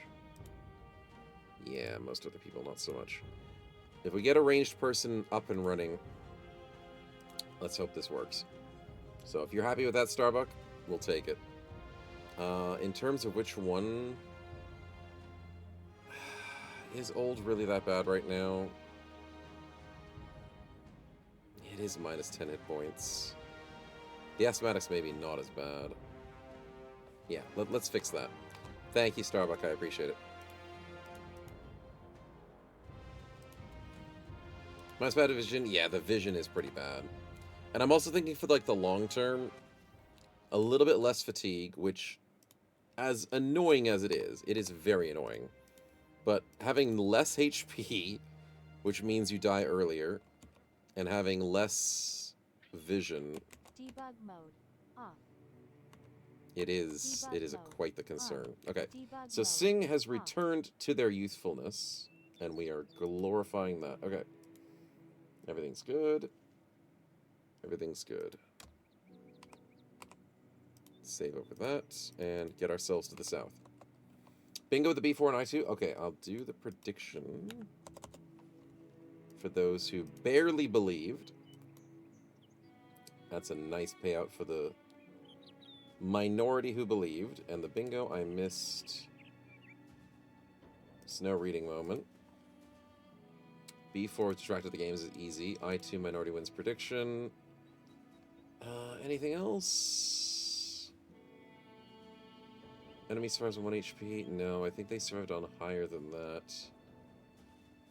Speaker 2: Yeah, most other people not so much. If we get a ranged person up and running, let's hope this works. So if you're happy with that, Starbuck, we'll take it. In terms of which one... Is old really that bad right now? It is -10 hit points. The asthmatics maybe not as bad. Yeah, let's fix that. Thank you, Starbuck. I appreciate it. Minus bad vision? Yeah, the vision is pretty bad. And I'm also thinking for like the long term, a little bit less fatigue, which, as annoying as it is very annoying. But having less HP, which means you die earlier, and having less vision,
Speaker 4: Debug mode. Off.
Speaker 2: it is
Speaker 4: Debug mode.
Speaker 2: quite the concern. Okay,
Speaker 4: Debug
Speaker 2: so
Speaker 4: mode.
Speaker 2: Sing has
Speaker 4: Off.
Speaker 2: returned to their youthfulness, and we are glorifying that. Okay, everything's good. Everything's good. Save over that, and get ourselves to the south. Bingo with the B4 and I2? Okay, I'll do the prediction for those who barely believed. That's a nice payout for the minority who believed. And the bingo, I missed. Snow reading moment. B4 distracted the games is easy. I2 minority wins prediction. Anything else? Enemy survives on 1 HP? No, I think they survived on higher than that.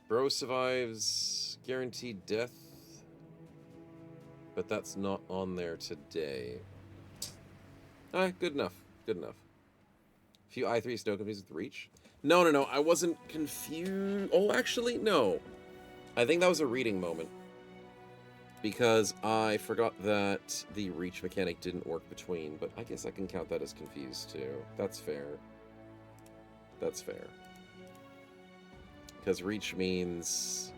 Speaker 2: Bro survives guaranteed death. But that's not on there today. Alright, good enough. Good enough. A few I3 snow companies with reach. No, I wasn't confused. Oh, actually, no. I think that was a reading moment. Because I forgot that the reach mechanic didn't work between, but I guess I can count that as confused too. That's fair. That's fair. Because reach means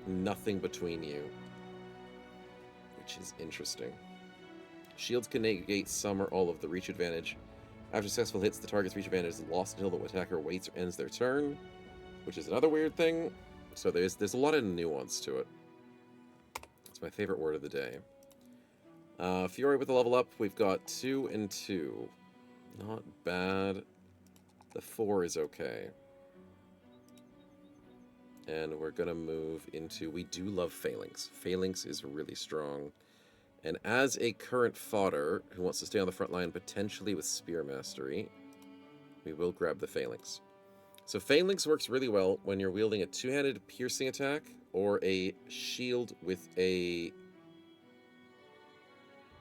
Speaker 2: nothing between you. Which is interesting. Shields can negate some or all of the reach advantage. After successful hits, the target's reach advantage is lost until the attacker waits or ends their turn, which is another weird thing. So there's a lot of nuance to it. It's my favorite word of the day. Fury with the level up, we've got 2 and 2. Not bad. The 4 is okay. And we're gonna move into, we do love Phalanx. Phalanx is really strong. And as a current fodder who wants to stay on the front line, potentially with Spear Mastery, we will grab the Phalanx. So Phalanx works really well when you're wielding a two-handed piercing attack or a shield with a...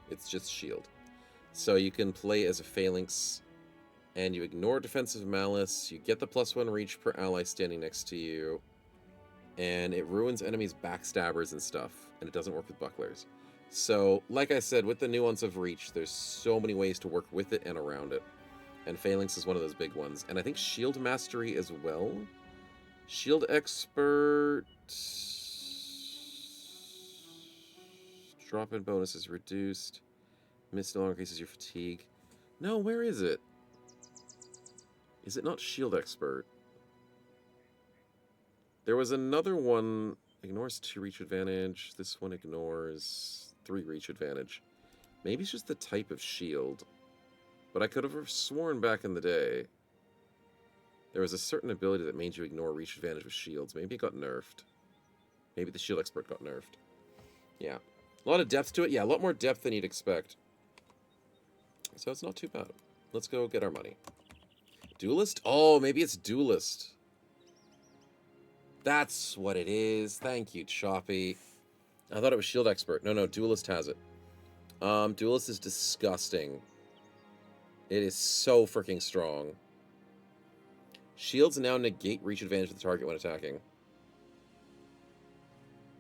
Speaker 2: It's just shield. So you can play as a Phalanx and you ignore defensive malice, you get the +1 reach per ally standing next to you, and it ruins enemies' backstabbers and stuff, and it doesn't work with bucklers. So, like I said, with the nuance of reach, there's so many ways to work with it and around it. And Phalanx is one of those big ones. And I think Shield Mastery as well. Shield Expert... Drop-in bonus is reduced. Miss no longer increases your fatigue. No, where is it? Is it not shield expert? There was another one. Ignores 2 reach advantage. This one ignores 3 reach advantage. Maybe it's just the type of shield. But I could have sworn back in the day there was a certain ability that made you ignore reach advantage with shields. Maybe it got nerfed. Maybe the shield expert got nerfed. Yeah. A lot of depth to it. Yeah, a lot more depth than you'd expect. So it's not too bad. Let's go get our money. Duelist? Oh, maybe it's Duelist. That's what it is. Thank you, Choppy. I thought it was Shield Expert. No, Duelist has it. Duelist is disgusting. It is so freaking strong. Shields now negate reach advantage of the target when attacking.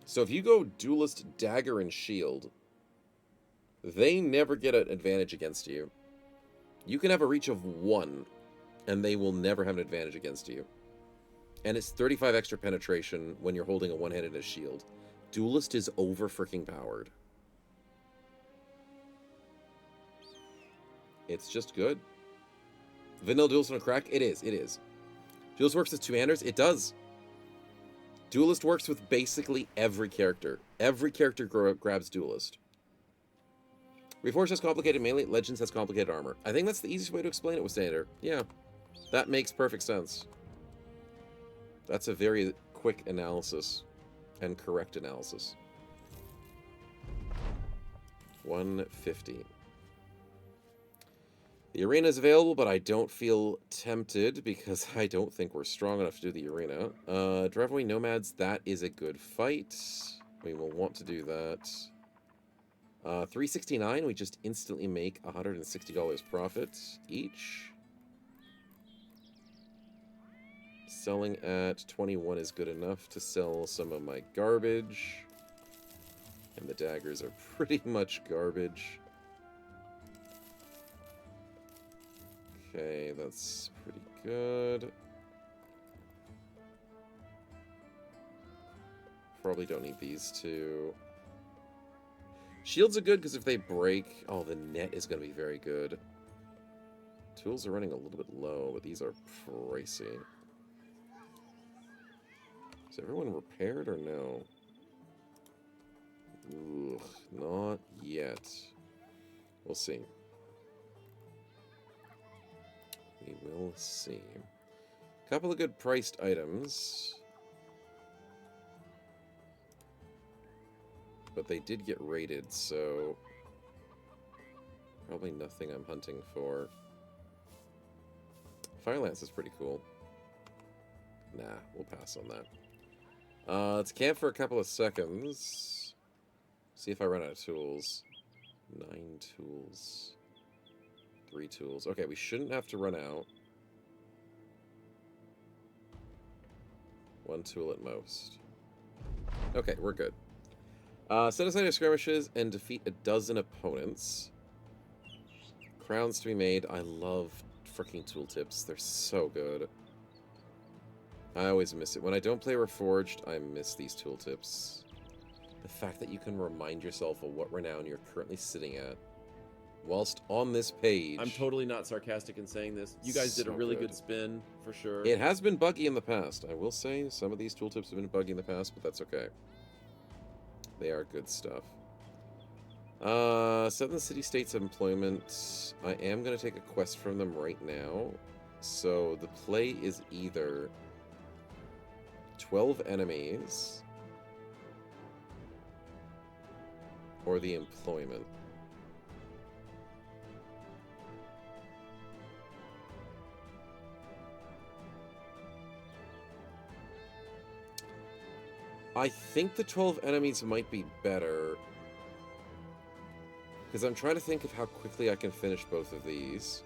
Speaker 2: So if you go Duelist, Dagger, and Shield, they never get an advantage against you. You can have a reach of 1, and they will never have an advantage against you. And it's 35 extra penetration when you're holding a one-handed and a shield. Duelist is over freaking powered. It's just good. Vanilla Duelist on a crack? It is. Duelist works with 2-handers? It does. Duelist works with basically every character. Every character grabs Duelist. Reforged has complicated melee, Legends has complicated armor. I think that's the easiest way to explain it with Standard. Yeah, that makes perfect sense. That's a very quick analysis and correct analysis. 150. The arena is available, but I don't feel tempted because I don't think we're strong enough to do the arena. Driveway Nomads, that is a good fight. We will want to do that. 369, we just instantly make $160 profit each. Selling at 21 is good enough to sell some of my garbage. And the daggers are pretty much garbage. Okay, that's pretty good. Probably don't need these two. Shields are good because if they break... Oh, the net is going to be very good. Tools are running a little bit low, but these are pricey. Is everyone repaired or no? Ugh, not yet. We'll see. We will see. Couple of good priced items. But they did get raided, so... Probably nothing I'm hunting for. Firelance is pretty cool. Nah, we'll pass on that. Let's camp for a couple of seconds. See if I run out of tools. 9 tools. 3 tools. Okay, we shouldn't have to run out. 1 tool at most. Okay, we're good. Set aside your skirmishes and defeat a dozen opponents. Crowns to be made. I love freaking tooltips. They're so good. I always miss it. When I don't play Reforged, I miss these tooltips. The fact that you can remind yourself of what renown you're currently sitting at whilst on this page.
Speaker 3: I'm totally not sarcastic in saying this. You guys did a really good spin, for sure.
Speaker 2: It has been buggy in the past. I will say some of these tooltips have been buggy in the past, but that's okay. They are good stuff. 7 city-states of employment. I am going to take a quest from them right now. So the play is either 12 enemies or the employment. I think the 12 enemies might be better. Because I'm trying to think of how quickly I can finish both of these.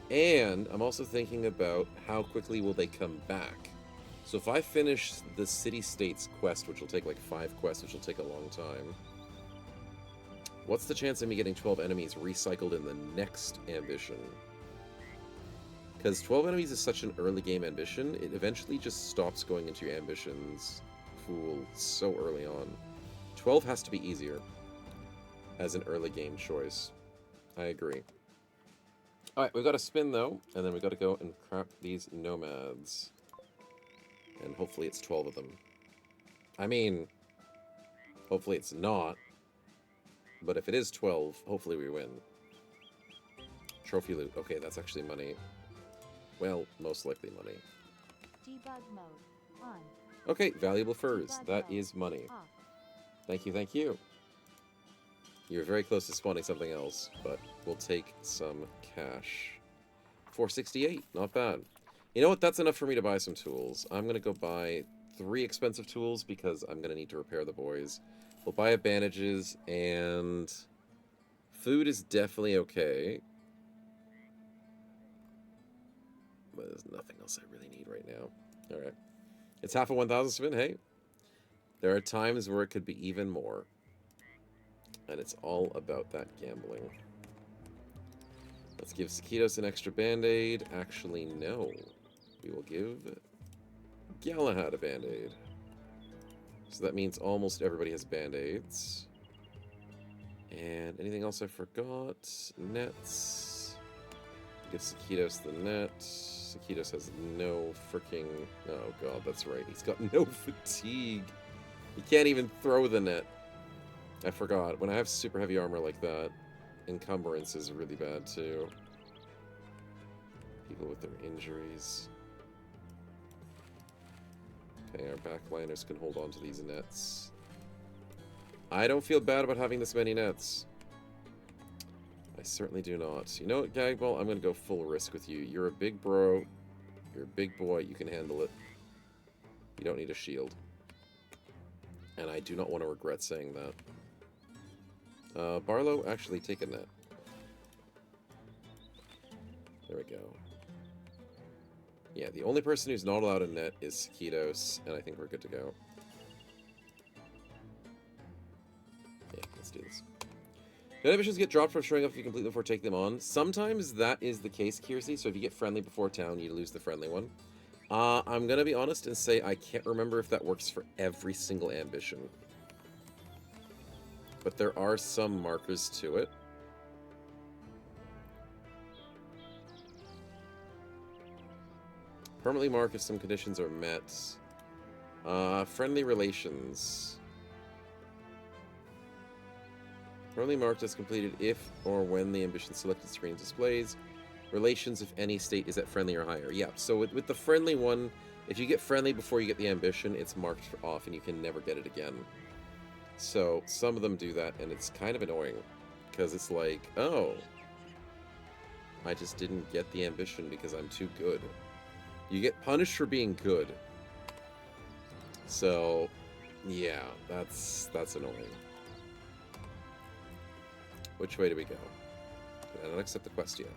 Speaker 2: And I'm also thinking about how quickly will they come back. So if I finish the city-states quest, which will take like 5 quests, which will take a long time, what's the chance of me getting 12 enemies recycled in the next ambition? Because 12 enemies is such an early game ambition, it eventually just stops going into your ambitions pool so early on. 12 has to be easier as an early game choice. I agree. Alright, we've got to spin, though, and then we've got to go and crap these nomads. And hopefully it's 12 of them. I mean, hopefully it's not. But if it is 12, hopefully we win. Trophy loot. Okay, that's actually money. Well, most likely money.
Speaker 4: Debug mode on.
Speaker 2: Okay, valuable furs.
Speaker 4: Debug
Speaker 2: That
Speaker 4: mode
Speaker 2: is money.
Speaker 4: off.
Speaker 2: Thank you, thank you. You're very close to spawning something else, but we'll take some cash. 468, not bad. You know what? That's enough for me to buy some tools. I'm going to go buy 3 expensive tools because I'm going to need to repair the boys. We'll buy bandages, and food is definitely okay. But there's nothing else I really need right now. Alright. It's half a 1,000 spin, hey. There are times where it could be even more. And it's all about that gambling. Let's give Sakitos an extra band-aid. Actually, no. We will give Galahad a band-aid. So that means almost everybody has band-aids. And anything else I forgot? Nets. Give Sakitos the net. Sakitos has no freaking... Oh god, that's right. He's got no fatigue. He can't even throw the net. I forgot. When I have super heavy armor like that, encumbrance is really bad too. People with their injuries. Okay, our backliners can hold on to these nets. I don't feel bad about having this many nets. I certainly do not. You know what, Gagball? I'm going to go full risk with you. You're a big bro. You're a big boy. You can handle it. You don't need a shield. And I do not want to regret saying that. Barlow, actually take a net. There we go. Yeah, the only person who's not allowed a net is Sakitos, and I think we're good to go. Yeah, let's do this. Net ambitions get dropped from showing up if you complete them before taking them on. Sometimes that is the case, Kiersey, so if you get friendly before town, you lose the friendly one. I'm gonna be honest and say I can't remember if that works for every single ambition. But there are some markers to it. Permanently mark if some conditions are met. Friendly relations. Permanently marked as completed if or when the ambition selected screen displays. Relations if any state is at friendly or higher. Yeah, so with the friendly one, if you get friendly before you get the ambition, it's marked off and you can never get it again. So some of them do that, and it's kind of annoying. Because it's like, oh, I just didn't get the ambition because I'm too good. You get punished for being good. So, yeah, that's annoying. Which way do we go? I don't accept the quest yet.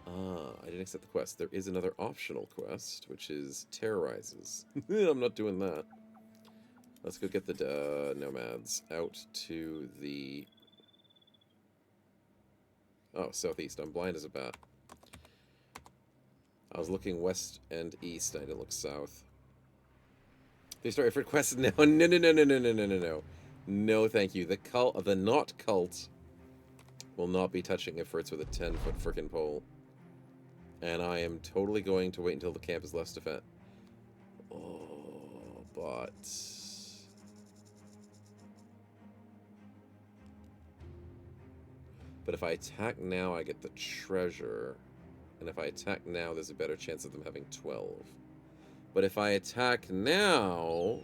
Speaker 2: I didn't accept the quest. There is another optional quest, which is terrorizes. I'm not doing that. Let's go get the nomads out to the... Oh, southeast. I'm blind as a bat. I was looking west and east. I didn't look south. They start for quests now. No. No, thank you. The cult, the not cult, will not be touching efforts with a 10-foot frickin' pole. And I am totally going to wait until the camp is less defense. Oh, but... But if I attack now, I get the treasure. And if I attack now, there's a better chance of them having 12. But if I attack now...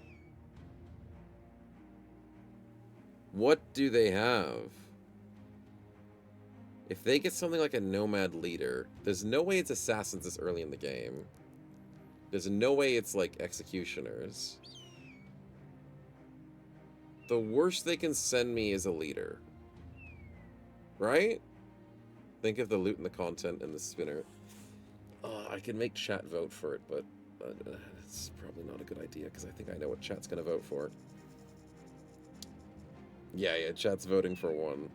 Speaker 2: What do they have? If they get something like a nomad leader, there's no way it's assassins this early in the game. There's no way it's like executioners. The worst they can send me is a leader. Right? Think of the loot and the content and the spinner. I can make chat vote for it, but it's probably not a good idea because I think I know what chat's going to vote for. Yeah, chat's voting for one.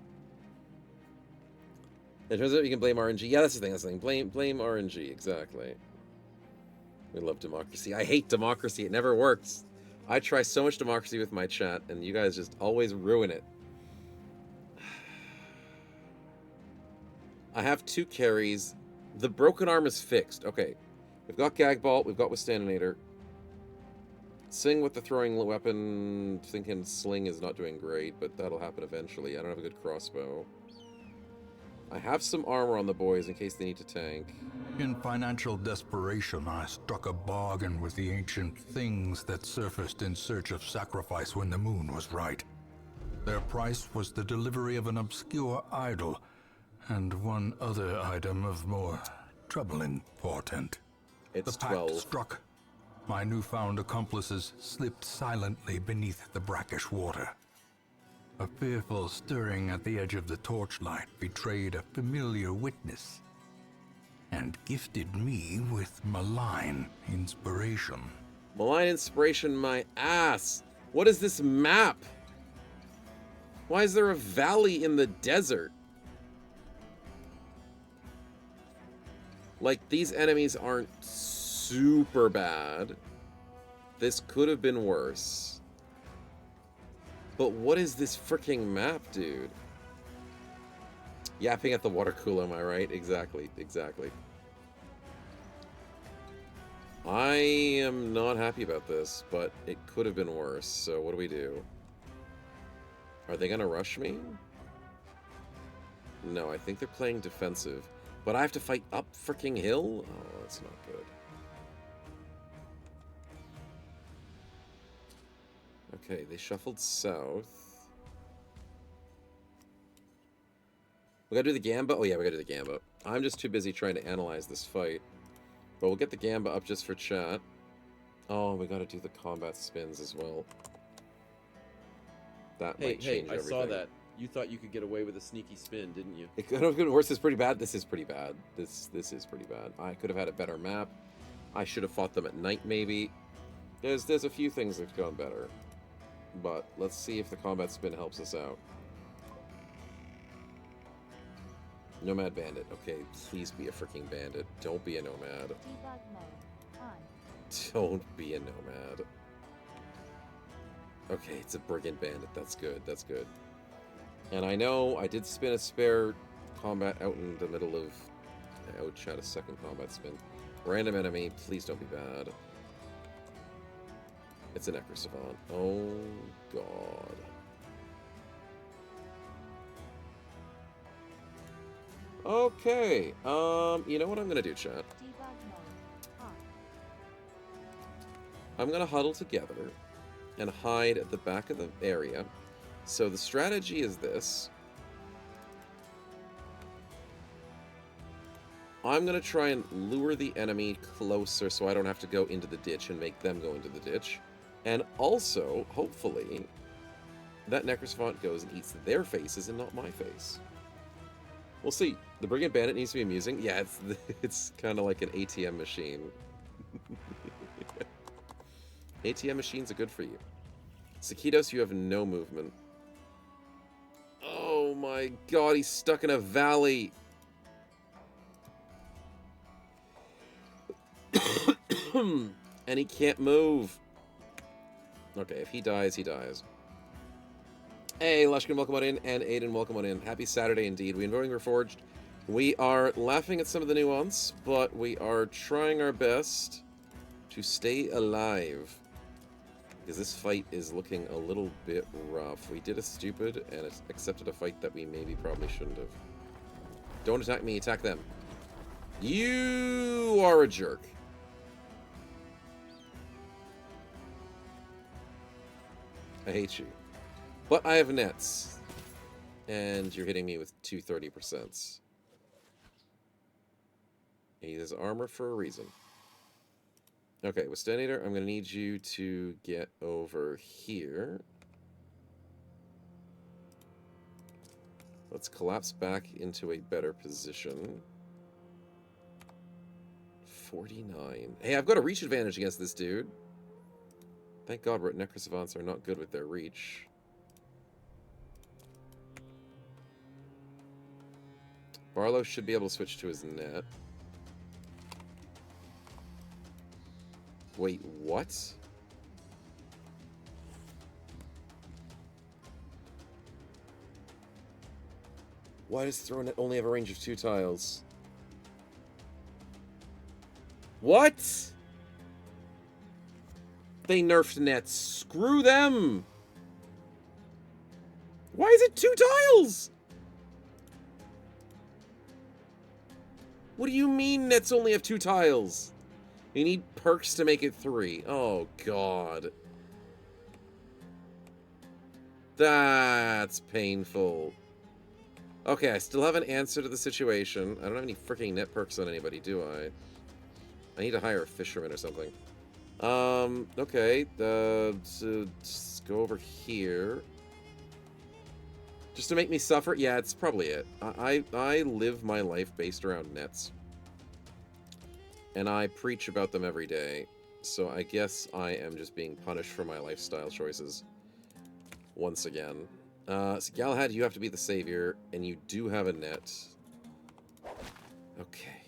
Speaker 2: It turns out you can blame RNG. Yeah, that's the thing. Blame RNG, exactly. We love democracy. I hate democracy. It never works. I try so much democracy with my chat, and you guys just always ruin it. I have 2 carries. The broken arm is fixed. Okay. We've got Gag Ball. We've got Withstandinator. Sing with the throwing weapon. Thinking Sling is not doing great, but that'll happen eventually. I don't have a good crossbow. I have some armor on the boys in case they need to tank.
Speaker 6: In financial desperation, I struck a bargain with the ancient things that surfaced in search of sacrifice when the moon was right. Their price was the delivery of an obscure idol, and one other item of more troubling portent.
Speaker 2: It's
Speaker 6: The pact
Speaker 2: 12.
Speaker 6: struck. My newfound accomplices slipped silently beneath the brackish water. A fearful stirring at the edge of the torchlight betrayed a familiar witness, and gifted me with malign inspiration.
Speaker 2: Malign inspiration, my ass. What is this map? Why is there a valley in the desert? Like, these enemies aren't super bad. This could have been worse. But what is this freaking map, dude? Yapping at the water cooler, am I right? Exactly, exactly. I am not happy about this, but it could have been worse. So what do we do? Are they gonna rush me? No, I think they're playing defensive. But I have to fight up freaking hill? Oh, that's not good. Okay, they shuffled south. We gotta do the Gamba? Oh yeah, we gotta do the Gamba. I'm just too busy trying to analyze this fight. But we'll get the Gamba up just for chat. Oh, we gotta do the combat spins as well. That might change everything.
Speaker 3: I saw that. You thought you could get away with a sneaky spin, didn't you?
Speaker 2: It could have been worse. It's pretty bad. This is pretty bad. This is pretty bad. I could have had a better map. I should have fought them at night, maybe. There's a few things that have gone better. But let's see if the combat spin helps us out. Nomad Bandit. Okay, please be a freaking bandit. Don't be a nomad.
Speaker 4: Debug mode on.
Speaker 2: Don't be a nomad. Okay, it's a brigand bandit. That's good. That's good. And I know I did spin a spare combat out in the middle of... I would chat a second combat spin. Random enemy. Please don't be bad. It's an Necro Savant. Oh, God. Okay. You know what I'm gonna do, chat?
Speaker 4: Debug mode on.
Speaker 2: I'm gonna huddle together and hide at the back of the area. So the strategy is this. I'm gonna try and lure the enemy closer so I don't have to go into the ditch and make them go into the ditch. And also, hopefully, that Necrosavant goes and eats their faces and not my face. We'll see. The Brigand Bandit needs to be amusing. Yeah, it's kind of like an ATM machine. ATM machines are good for you. Sakitos, you have no movement. Oh my god, he's stuck in a valley. And he can't move. Okay, if he dies, he dies. Hey, Lushkin, welcome on in, and Aiden, welcome on in. Happy Saturday indeed. We enjoying Reforged. We are laughing at some of the nuance, but we are trying our best to stay alive. Because this fight is looking a little bit rough. We did a stupid and accepted a fight that we maybe probably shouldn't have. Don't attack me, attack them. You are a jerk. I hate you. But I have nets. And you're hitting me with 230%. He has armor for a reason. Okay, Withstandinator, I'm going to need you to get over here. Let's collapse back into a better position. 49. Hey, I've got a reach advantage against this dude. Thank God Necrosavants are not good with their reach. Barlow should be able to switch to his net. Wait, what? Why does throw net only have a range of 2 tiles? What? They nerfed nets. Screw them! Why is it 2 tiles? What do you mean nets only have 2 tiles? You need perks to make it 3. Oh, God. That's painful. Okay, I still have an answer to the situation. I don't have any freaking net perks on anybody, do I? I need to hire a fisherman or something. Okay. So just go over here. Just to make me suffer? Yeah, it's probably it. I live my life based around nets. And I preach about them every day. So I guess I am just being punished for my lifestyle choices. Once again. So Galahad, you have to be the savior, and you do have a net. Okay.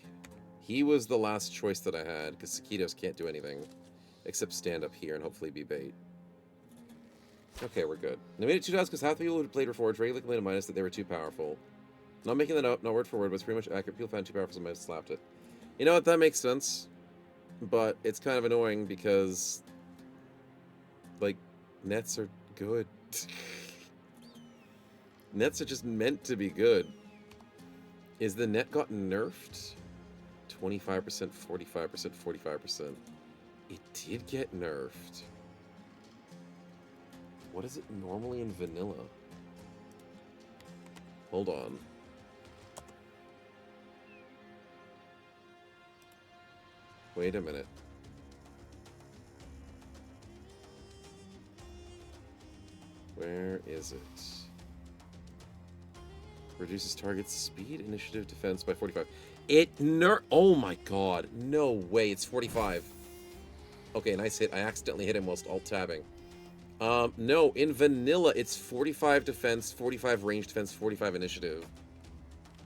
Speaker 2: He was the last choice that I had, because Sakitos can't do anything. Except stand up here and hopefully be bait. Okay, we're good. And I made it 2 tiles because half the people who played Reforged regularly complained to Minus that they were too powerful. Not making that up, not word for word, but it's pretty much accurate. People found too powerful, so Minus slapped it. You know what, that makes sense. But it's kind of annoying because, like, nets are good. Nets are just meant to be good. Is the net got nerfed? 25%, 45%, 45%. It did get nerfed. What is it normally in vanilla? Hold on. Wait a minute. Where is it? Reduces target's speed, initiative, defense by 45. Oh my god. No way. It's 45. Okay, nice hit. I accidentally hit him whilst alt-tabbing. No, in vanilla, it's 45 defense, 45 range defense, 45 initiative.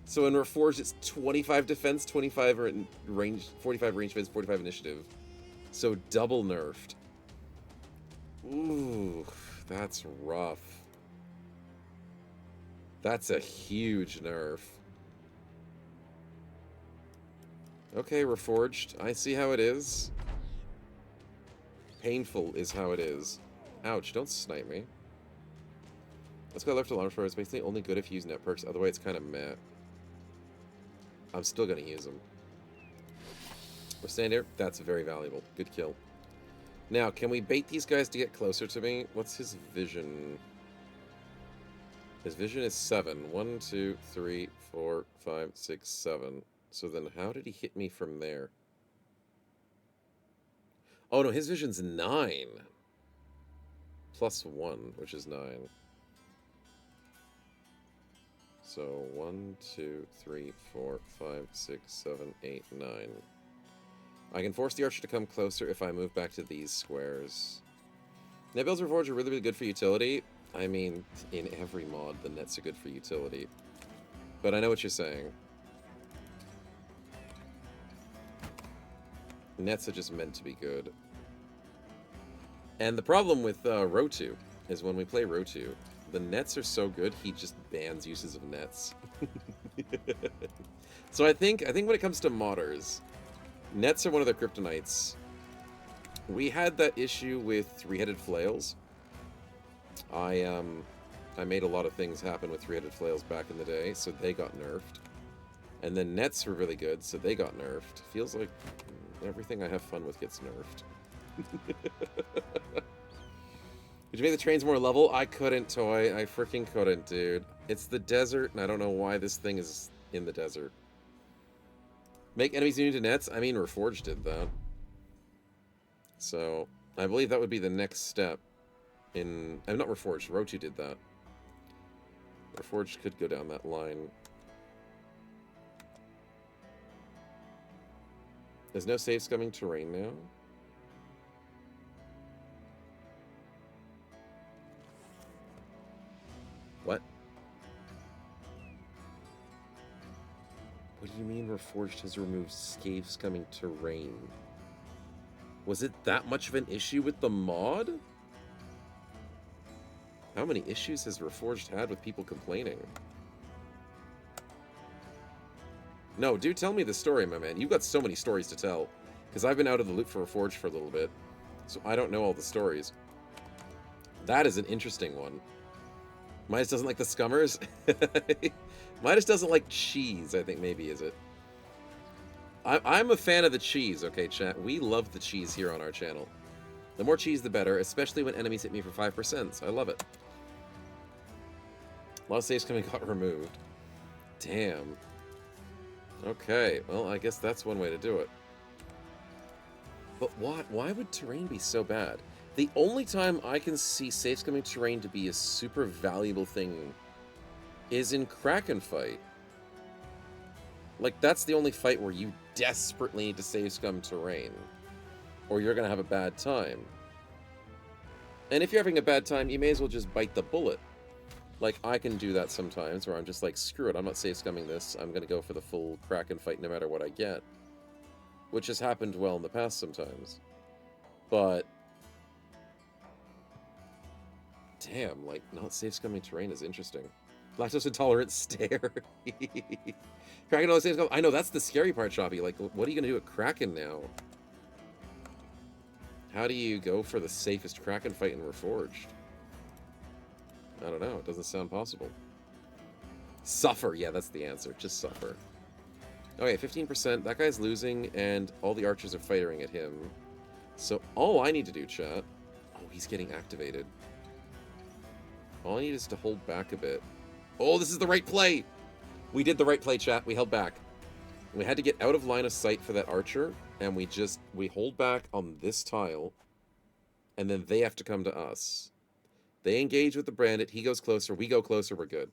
Speaker 2: So in Reforged, it's 25 defense, 25 range, 45 range defense, 45 initiative. So double nerfed. Ooh, that's rough. That's a huge nerf. Okay, Reforged. I see how it is. Painful is how it is. Ouch, don't snipe me. Let's go left alarm for it's basically only good if you use net perks, otherwise it's kind of meh. I'm still gonna use them. We're standing here. That's very valuable. Good kill. Now, can we bait these guys to get closer to me? What's his vision? His vision is 7. 1, 2, 3, 4, 5, 6, 7. So then how did he hit me from there? Oh no, his vision's 9. Plus 1, which is 9. So 1, 2, 3, 4, 5, 6, 7, 8, 9. I can force the archer to come closer if I move back to these squares. Net builds Reforged are really, really good for utility. I mean, in every mod, the nets are good for utility. But I know what you're saying. Nets are just meant to be good. And the problem with Rotu is when we play Rotu, the nets are so good, he just bans uses of nets. So I think when it comes to modders, nets are one of the kryptonites. We had that issue with three-headed flails. I made a lot of things happen with three-headed flails back in the day, so they got nerfed. And then nets were really good, so they got nerfed. Feels like everything I have fun with gets nerfed. Did you make the trains more level? I couldn't, Toy. I freaking couldn't, dude. It's the desert, and I don't know why this thing is in the desert. Make enemies immune to nets? I mean, Reforged did that. So, I believe that would be the next step in... I'm not Reforged. Rotu did that. Reforged could go down that line. There's no safe scumming terrain now. What? What do you mean Reforged has removed scave scumming terrain? Was it that much of an issue with the mod? How many issues has Reforged had with people complaining? No, do tell me the story, my man. You've got so many stories to tell. Because I've been out of the loop for Reforged for a little bit. So I don't know all the stories. That is an interesting one. Midas doesn't like the scummers? Midas doesn't like cheese, I think maybe, is it? I'm a fan of the cheese, okay, chat? We love the cheese here on our channel. The more cheese, the better, especially when enemies hit me for 5%. So I love it. A lot of saves coming got removed. Damn. Okay, well, I guess that's one way to do it. But why would terrain be so bad? The only time I can see saves coming terrain to be a super valuable thing is in Kraken fight. Like, that's the only fight where you desperately need to save scum terrain, or you're gonna have a bad time. And if you're having a bad time, you may as well just bite the bullet. Like, I can do that sometimes, where I'm just like, screw it, I'm not save scumming this, I'm gonna go for the full Kraken fight no matter what I get. Which has happened well in the past sometimes. But damn, like, not safe scumming terrain is interesting. Lactose intolerant stare. Kraken always saves scum. I know, that's the scary part, Shoppy. Like, what are you gonna do at Kraken now? How do you go for the safest Kraken fight in Reforged? I don't know, it doesn't sound possible. Suffer, yeah, that's the answer. Just suffer. Okay, 15%. That guy's losing, and all the archers are firing at him. So all I need to do, chat... Oh, he's getting activated. All I need is to hold back a bit. Oh, this is the right play! We did the right play, chat. We held back. We had to get out of line of sight for that archer, and we hold back on this tile, and then they have to come to us. They engage with the bandit, he goes closer, we go closer, we're good.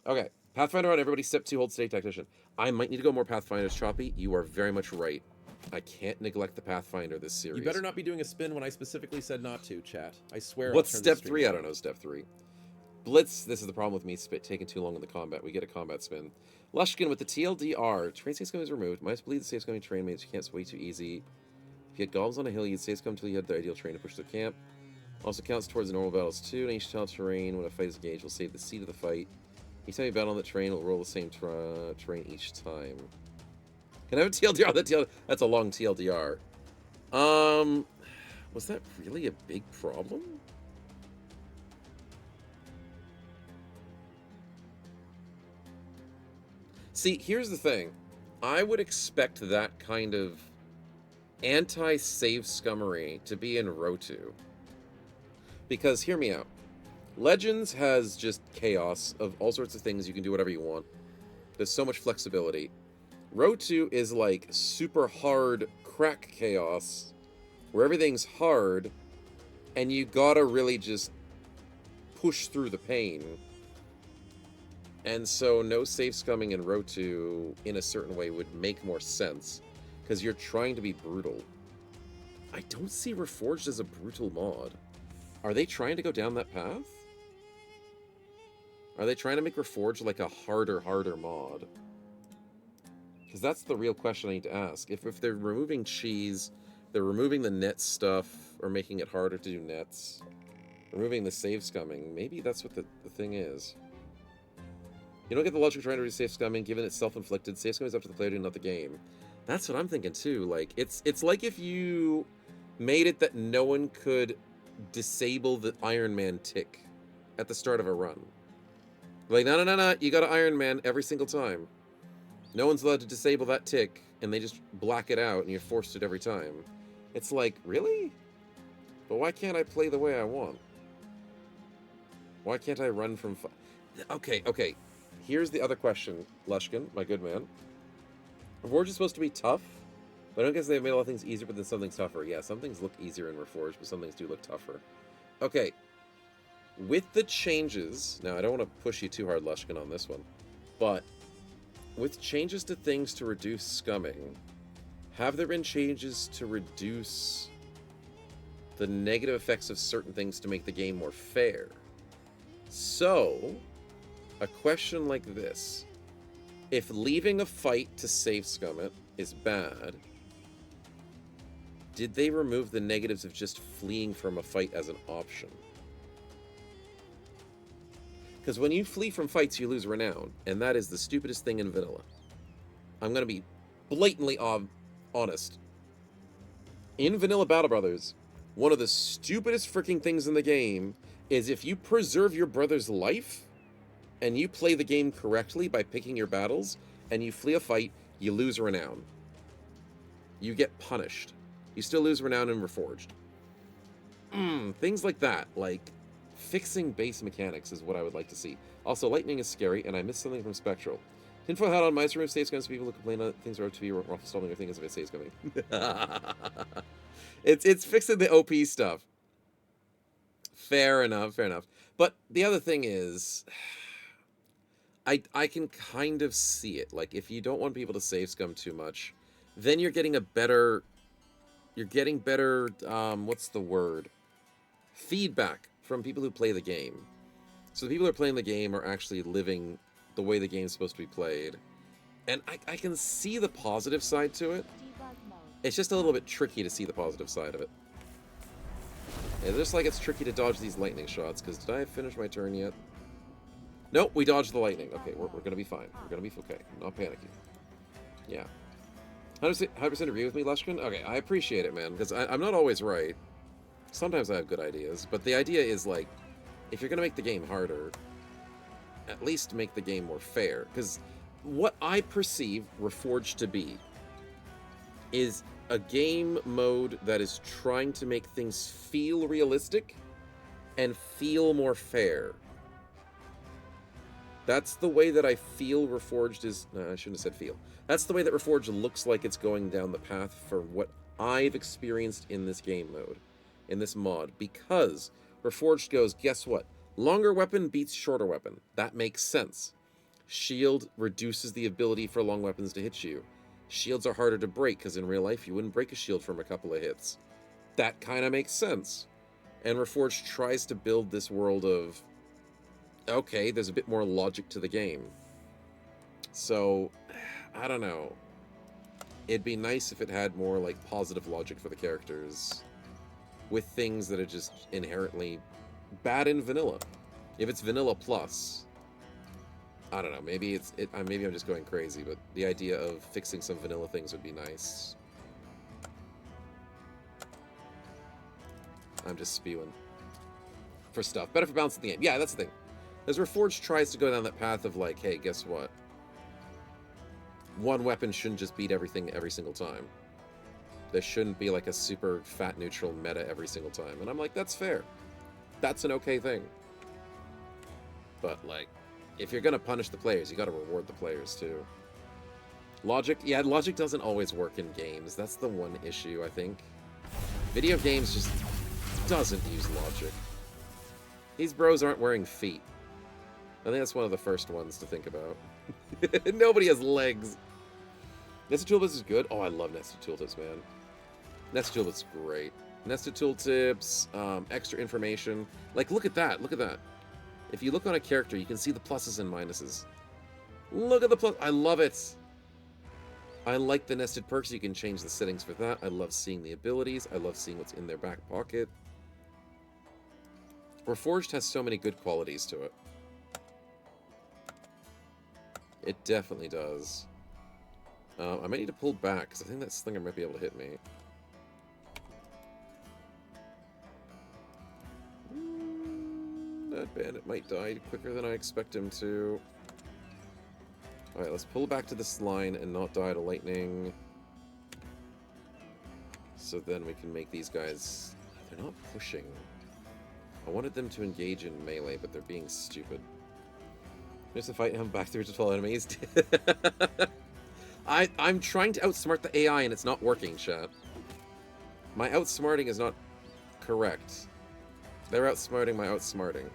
Speaker 2: Okay, Pathfinder on everybody, step 2, hold state tactician. I might need to go more Pathfinders, Choppy. You are very much right. I can't neglect the Pathfinder this series.
Speaker 3: You better not be doing a spin when I specifically said not to, chat. I swear.
Speaker 2: What's step 3? I don't know step 3. Blitz, this is the problem with me taking too long in the combat. We get a combat spin. Lushkin with the TLDR. Train safe scum is removed. Might believe the safe scumming train mates. You can't sway too easy. If you had goblins on a hill, you'd safe scum until you had the ideal train to push to camp. Also counts towards the normal battles too. And each tile terrain, when a fight is engaged, will save the seat of the fight. Each time you battle on the train, will roll the same terrain each time. Can I have a TLDR? That's a long TLDR. Was that really a big problem? See, here's the thing. I would expect that kind of anti-save scummery to be in Rotu. Because, hear me out. Legends has just chaos of all sorts of things. You can do whatever you want. There's so much flexibility. Rotu is like super hard crack chaos, where everything's hard, and you gotta really just push through the pain. And so no safe scumming in Rotu in a certain way would make more sense, because you're trying to be brutal. I don't see Reforged as a brutal mod. Are they trying to go down that path? Are they trying to make Reforged like a harder mod? Because that's the real question I need to ask. If they're removing cheese, they're removing the net stuff, or making it harder to do nets, removing the save scumming, maybe that's what the thing is. You don't get the logic of trying to do safe scumming, given it's self-inflicted. Safe scumming is up to the player, not the game. That's what I'm thinking too. Like, it's like if you made it that no one could disable the Iron Man tick at the start of a run. Like, no, you got to Iron Man every single time. No one's allowed to disable that tick, and they just black it out, and you're forced it every time. It's like, really? But why can't I play the way I want? Why can't I run from... Okay. Here's the other question, Lushkin, my good man. Reforged is supposed to be tough, but I don't guess they've made a lot of things easier, but then some things tougher. Yeah, some things look easier in Reforged, but some things do look tougher. Okay. With the changes... Now, I don't want to push you too hard, Lushkin, on this one, but... With changes to things to reduce scumming, have there been changes to reduce the negative effects of certain things to make the game more fair? So, a question like this. If leaving a fight to save scum it is bad, did they remove the negatives of just fleeing from a fight as an option? Because when you flee from fights, you lose renown, and that is the stupidest thing in vanilla. I'm gonna be blatantly honest. In Vanilla Battle Brothers, one of the stupidest freaking things in the game is if you preserve your brother's life and you play the game correctly by picking your battles and you flee a fight, you lose renown. You get punished. You still lose renown in Reforged. Things like that, like fixing base mechanics is what I would like to see. Also, lightning is scary, and I missed something from Spectral. Tinfoil hat on my room saves guns. People who complain that things are to be rough stalling their things if it saves coming. It's fixing the OP stuff. Fair enough, fair enough. But the other thing is, I can kind of see it. Like, if you don't want people to save scum too much, then you're getting a better... You're getting better, what's the word? Feedback from people who play the game. So the people who are playing the game are actually living the way the game's supposed to be played. And I can see the positive side to it.
Speaker 4: Debug mode.
Speaker 2: It's just a little bit tricky to see the positive side of it. Yeah, just like it's tricky to dodge these lightning shots, because did I finish my turn yet? Nope, we dodged the lightning. Okay, we're going to be fine. We're going to be okay. Not panicking. Yeah. 100% agree with me, Lushkin? Okay, I appreciate it, man, because I'm not always right. Sometimes I have good ideas, but the idea is, like, if you're going to make the game harder, at least make the game more fair. Because what I perceive Reforged to be is a game mode that is trying to make things feel realistic and feel more fair. That's the way that I feel Reforged is... No, I shouldn't have said feel. That's the way that Reforged looks like it's going down the path for what I've experienced in this game mode, in this mod. Because Reforged goes, guess what? Longer weapon beats shorter weapon. That makes sense. Shield reduces the ability for long weapons to hit you. Shields are harder to break, because in real life you wouldn't break a shield from a couple of hits. That kind of makes sense. And Reforged tries to build this world of... Okay, there's a bit more logic to the game. So, I don't know. It'd be nice if it had more, like, positive logic for the characters with things that are just inherently bad in vanilla. If it's vanilla plus, I don't know, maybe maybe I'm just going crazy, but the idea of fixing some vanilla things would be nice. I'm just spewing for stuff. Better for balance in the game. Yeah, that's the thing. As Reforged tries to go down that path of, like, hey, guess what? One weapon shouldn't just beat everything every single time. There shouldn't be, like, a super fat neutral meta every single time. And I'm like, that's fair. That's an okay thing. But, like, if you're gonna punish the players, you gotta reward the players, too. Logic? Yeah, logic doesn't always work in games. That's the one issue, I think. Video games just doesn't use logic. These bros aren't wearing feet. I think that's one of the first ones to think about. Nobody has legs. Nested tooltips is good. Oh, I love nested tooltips, man. Nested tooltips is great. Nested tooltips, extra information. Like, look at that. Look at that. If you look on a character, you can see the pluses and minuses. Look at the plus. I love it. I like the nested perks. You can change the settings for that. I love seeing the abilities. I love seeing what's in their back pocket. Reforged has so many good qualities to it. It definitely does. I might need to pull back, because I think that slinger might be able to hit me. That bandit might die quicker than I expect him to. Alright, let's pull back to this line and not die to lightning. So then we can make these guys... They're not pushing. I wanted them to engage in melee, but they're being stupid. There's a fight, and I'm back through to 12 enemies. I'm trying to outsmart the AI, and it's not working, chat. My outsmarting is not correct. They're outsmarting my outsmarting.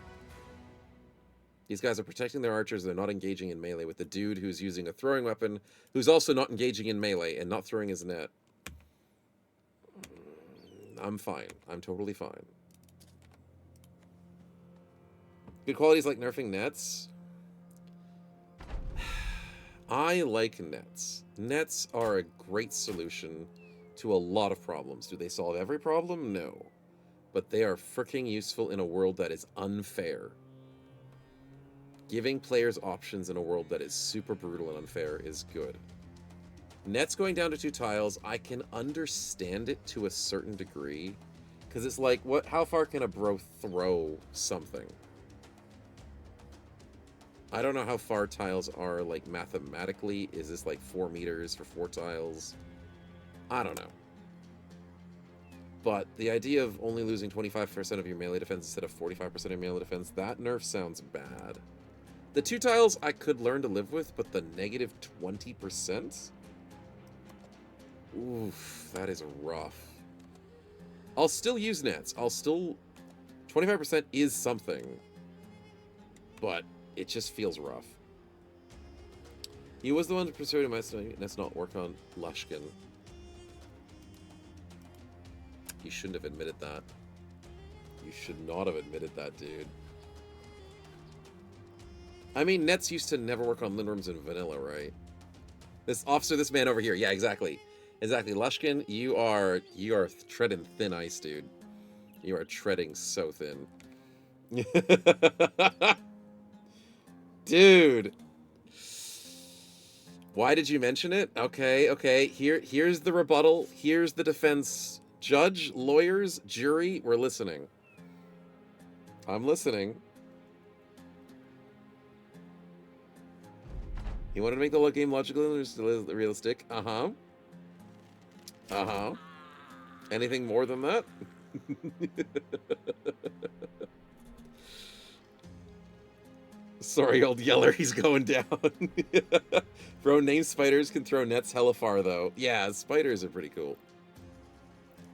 Speaker 2: These guys are protecting their archers, they're not engaging in melee with the dude who's using a throwing weapon, who's also not engaging in melee and not throwing his net. I'm fine. I'm totally fine. Good qualities like nerfing nets. I like nets. Nets are a great solution to a lot of problems. Do they solve every problem? No. But they are freaking useful in a world that is unfair. Giving players options in a world that is super brutal and unfair is good. Nets going down to 2 tiles, I can understand it to a certain degree. Because it's like, what? How far can a bro throw something? I don't know how far tiles are, like, mathematically. Is this, like, 4 meters for 4 tiles? I don't know. But the idea of only losing 25% of your melee defense instead of 45% of your melee defense, that nerf sounds bad. The 2 tiles I could learn to live with, but the negative 20%? Oof, that is rough. I'll still use nets. 25% is something. But it just feels rough. He was the one to persuade him. Let's not work on Lushkin. You shouldn't have admitted that. You should not have admitted that, dude. I mean, nets used to never work on Lindworms in vanilla, right? This officer, this man over here. Yeah, exactly. Exactly. Lushkin, you are treading thin ice, dude. You are treading so thin. Dude. Why did you mention it? Okay. Here's the rebuttal. Here's the defense. Judge, lawyers, jury, we're listening. I'm listening. You wanted to make the game logical and realistic? Uh-huh. Uh-huh. Anything more than that? Sorry, old Yeller, he's going down. Bro, name spiders can throw nets hella far, though. Yeah, spiders are pretty cool.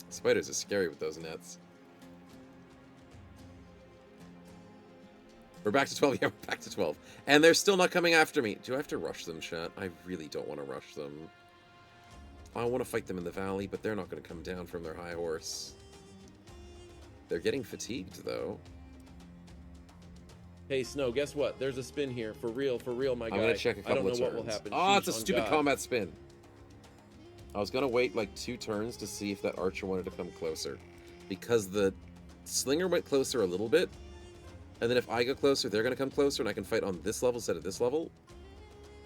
Speaker 2: Spiders are scary with those nets. We're back to 12. Yeah, we're back to 12. And they're still not coming after me. Do I have to rush them, chat? I really don't want to rush them. I want to fight them in the valley, but they're not going to come down from their high horse. They're getting fatigued, though.
Speaker 3: Hey, Snow, guess what? There's a spin here. For real, my guy.
Speaker 2: I'm going to check a couple of turns.
Speaker 3: I don't know what will happen.
Speaker 2: Oh, it's a
Speaker 3: Sheesh, on
Speaker 2: stupid
Speaker 3: God.
Speaker 2: combat spin. I was going to wait like 2 turns to see if that archer wanted to come closer. Because the slinger went closer a little bit. And then if I go closer, they're going to come closer, and I can fight on this level instead of this level.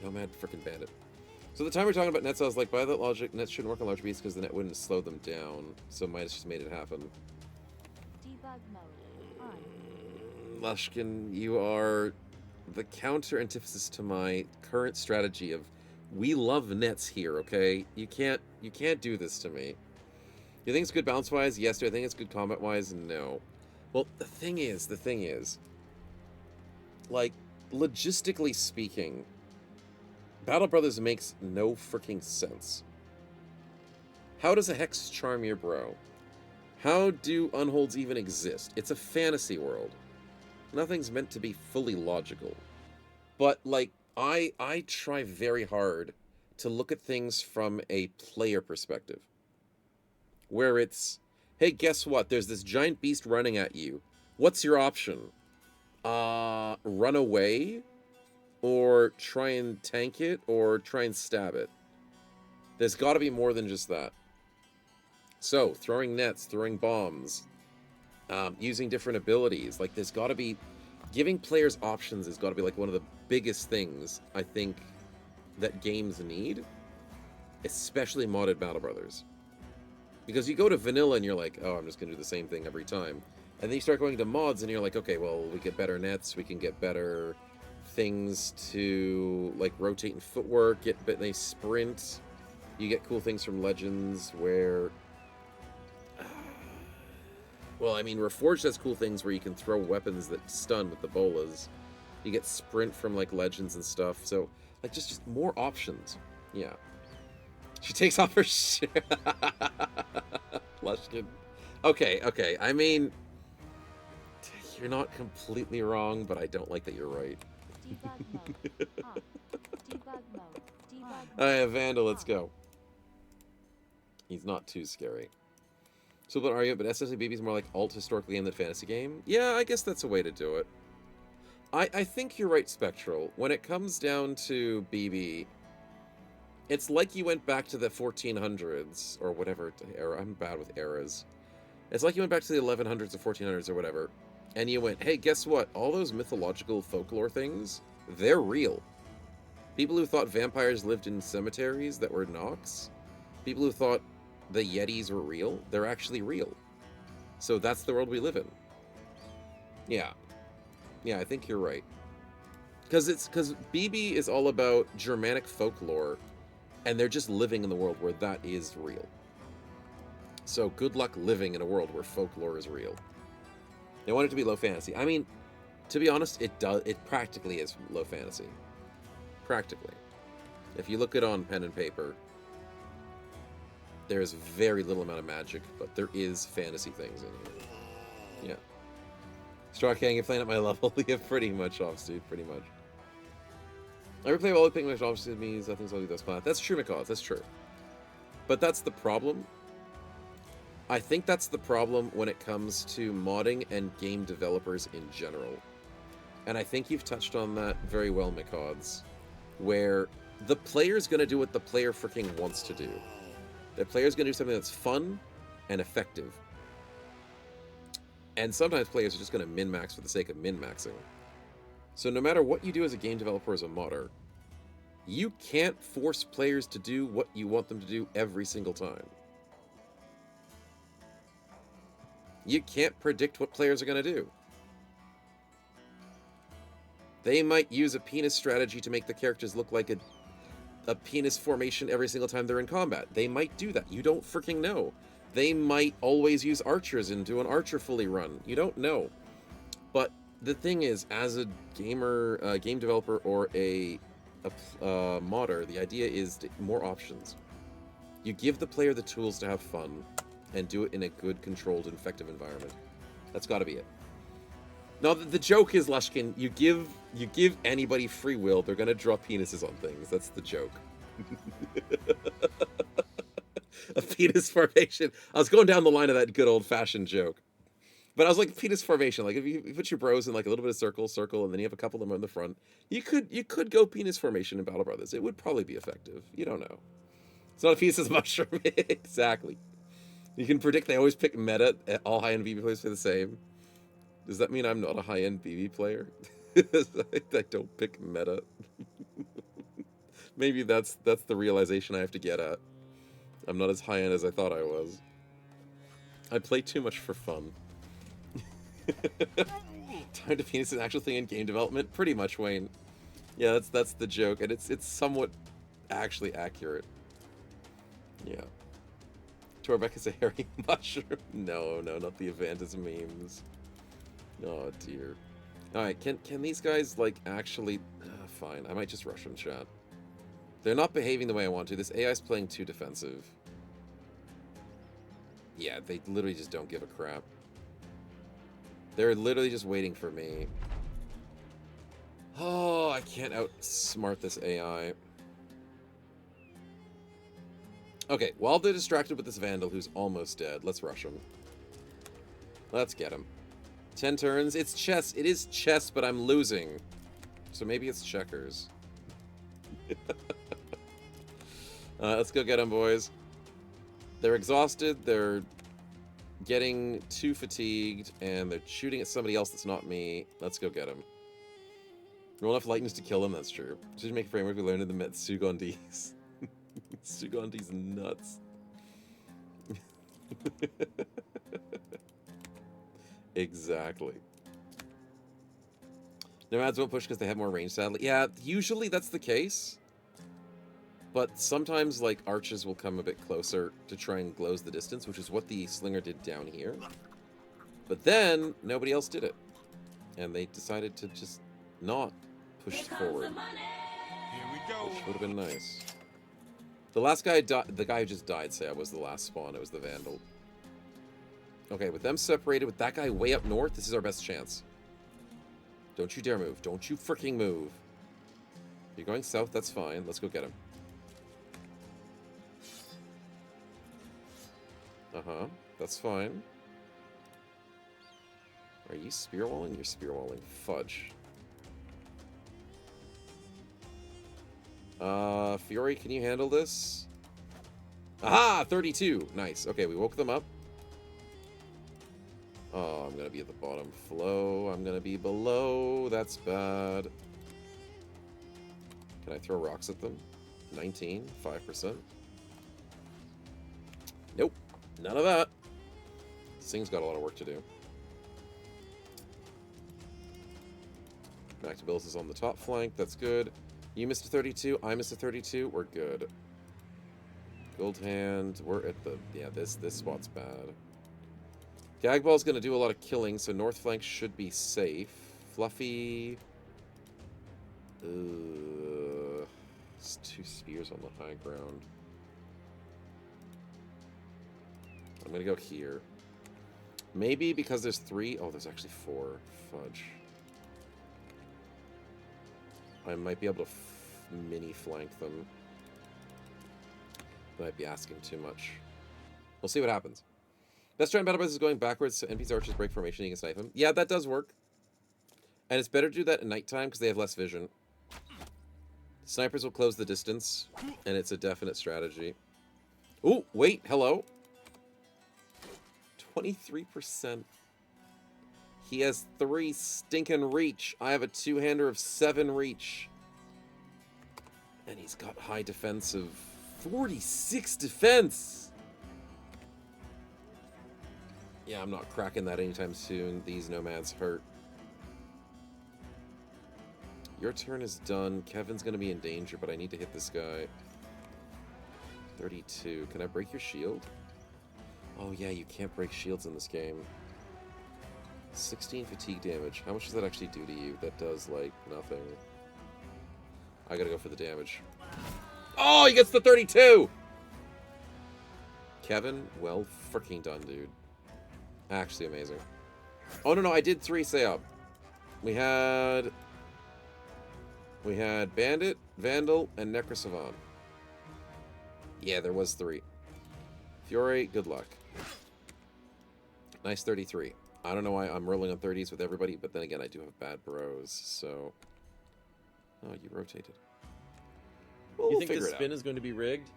Speaker 2: Nomad freaking bandit. So the time we're talking about nets, I was like, by that logic, nets shouldn't work on large beasts because the net wouldn't slow them down. So Midas just made it happen.
Speaker 4: Debug mode on.
Speaker 2: Lushkin, you are the counter antithesis to my current strategy of we love nets here, okay? You can't do this to me. You think it's good balance wise? Yes. Do I think it's good combat wise? No. Well, the thing is, like, logistically speaking, Battle Brothers makes no freaking sense. How does a hex charm your bro? How do unholds even exist? It's a fantasy world. Nothing's meant to be fully logical. But, like, I try very hard to look at things from a player perspective. Where it's, hey, guess what? There's this giant beast running at you. What's your option? Run away? Or try and tank it? Or try and stab it? There's got to be more than just that. So, throwing nets, throwing bombs, using different abilities. Like, there's got to be... Giving players options has got to be, like, one of the biggest things, I think, that games need. Especially modded Battle Brothers. Because you go to vanilla and you're like, oh, I'm just going to do the same thing every time. And then you start going to mods and you're like, okay, well, we get better nets, we can get better things to, like, rotate in footwork, they sprint. You get cool things from Legends where... well, I mean, Reforged has cool things where you can throw weapons that stun with the bolas. You get sprint from, like, Legends and stuff. So, like, just more options. Yeah. She takes off her shit. Lushkin. Okay. I mean, you're not completely wrong, but I don't like that you're right.
Speaker 4: Debug mode on. Debug mode. Debug
Speaker 2: Alright, Vandal, let's go. He's not too scary. So, but are you? But SSABB is more like alt historical game than fantasy game? Yeah, I guess that's a way to do it. I think you're right, Spectral. When it comes down to BB, it's like you went back to the 1400s, or whatever era. I'm bad with eras. It's like you went back to the 1100s or 1400s or whatever, and you went, hey, guess what? All those mythological folklore things, they're real. People who thought vampires lived in cemeteries that were Nox, people who thought the Yetis were real, they're actually real. So that's the world we live in. Yeah. Yeah, I think you're right. Because BB is all about Germanic folklore, and they're just living in the world where that is real. So good luck living in a world where folklore is real. They want it to be low fantasy. I mean, to be honest, it practically is low fantasy. Practically. If you look at it on pen and paper, there's very little amount of magic, but there is fantasy things in here. Yeah. Straw King, you're playing at my level. Yeah, pretty much off, dude. Pretty much. I replay all the picking off means nothing's only those planet. That's true, McCall. That's true. But that's the problem. I think that's the problem when it comes to modding and game developers in general. And I think you've touched on that very well, McCods, where the player's going to do what the player freaking wants to do. The player's going to do something that's fun and effective. And sometimes players are just going to min-max for the sake of min-maxing. So no matter what you do as a game developer or as a modder, you can't force players to do what you want them to do every single time. You can't predict what players are going to do. They might use a penis strategy to make the characters look like a penis formation every single time they're in combat. They might do that. You don't freaking know. They might always use archers and do an archer fully run. You don't know. But the thing is, as a gamer, game developer, or a modder, the idea is more options. You give the player the tools to have fun and do it in a good, controlled, and effective environment. That's got to be it. Now, the joke is, Lushkin, you give anybody free will, they're going to draw penises on things. That's the joke. A penis formation. I was going down the line of that good old-fashioned joke. But I was like, penis formation. Like, if you put your bros in like a little bit of circle, and then you have a couple of them in the front, you could go penis formation in Battle Brothers. It would probably be effective. You don't know. It's not a penis, it's a mushroom. Exactly. You can predict they always pick meta. All high-end BB players play the same. Does that mean I'm not a high-end BB player? I don't pick meta. Maybe that's the realization I have to get at. I'm not as high-end as I thought I was. I play too much for fun. Time to penis is an actual thing in game development? Pretty much, Wayne. Yeah, that's the joke, and it's somewhat actually accurate. Yeah. Torbeck is a hairy mushroom. No, not the Avantis memes. Oh dear. Alright, can these guys, like, actually... fine, I might just rush them, chat. They're not behaving the way I want to. This AI's playing too defensive. Yeah, they literally just don't give a crap. They're literally just waiting for me. Oh, I can't outsmart this AI. Okay, while they're distracted with this Vandal who's almost dead, let's rush him. Let's get him. 10 turns. It's chess. It is chess, but I'm losing. So maybe it's checkers. Let's go get them, boys. They're exhausted. They're getting too fatigued, and they're shooting at somebody else that's not me. Let's go get them. Roll enough lightnings to kill them. That's true. Just make a framework we learned in the Metsugondis. Sugondi's nuts. Exactly. Nomads won't push because they have more range, sadly. Yeah, usually that's the case. But sometimes, like, archers will come a bit closer to try and close the distance, which is what the slinger did down here. But then, nobody else did it. And they decided to just not push forward.
Speaker 5: Here we go.
Speaker 2: Which would have been nice. The last guy, the guy who just died, say I was the last spawn. It was the Vandal. Okay, with them separated, with that guy way up north, this is our best chance. Don't you dare move. Don't you freaking move. You're going south, that's fine. Let's go get him. Uh-huh, that's fine. Are you spearwalling? You're spearwalling. Fudge. Fury, can you handle this? Aha! 32! Nice. Okay, we woke them up. Oh, I'm gonna be at the bottom flow. I'm gonna be below. That's bad. Can I throw rocks at them? 19, 5%. Nope, none of that. This thing's got a lot of work to do. Back to Bills is on the top flank. That's good. You missed a 32. I missed a 32. We're good. Gold hand. We're at the... Yeah, this spot's bad. Gagball's going to do a lot of killing, so north flank should be safe. Fluffy... It's 2 spears on the high ground. I'm going to go here. Maybe because there's 3... Oh, there's actually 4. Fudge. I might be able to mini flank them. Might be asking too much. We'll see what happens. Best try in battle is going backwards so NPC archers break formation, you can snipe them. Yeah, that does work. And it's better to do that at nighttime because they have less vision. Snipers will close the distance, and it's a definite strategy. Ooh, wait, hello. 23%. He has 3 stinking reach. I have a 2-hander of 7 reach. And he's got high defense of 46 defense. Yeah, I'm not cracking that anytime soon. These nomads hurt. Your turn is done. Kevin's going to be in danger, but I need to hit this guy. 32. Can I break your shield? Oh, yeah, you can't break shields in this game. 16 fatigue damage. How much does that actually do to you? That does, like, nothing. I gotta go for the damage. Oh, he gets the 32! Kevin, well freaking done, dude. Actually amazing. Oh, no, I did 3 say up. We had Bandit, Vandal, and Necrosavant. Yeah, there was 3. Fiore, good luck. Nice 33. I don't know why I'm rolling on 30s with everybody, but then again, I do have bad bros, so... Oh, you rotated. Well,
Speaker 3: You
Speaker 2: we'll
Speaker 3: think the
Speaker 2: figure it
Speaker 3: spin
Speaker 2: out.
Speaker 3: is going to be rigged?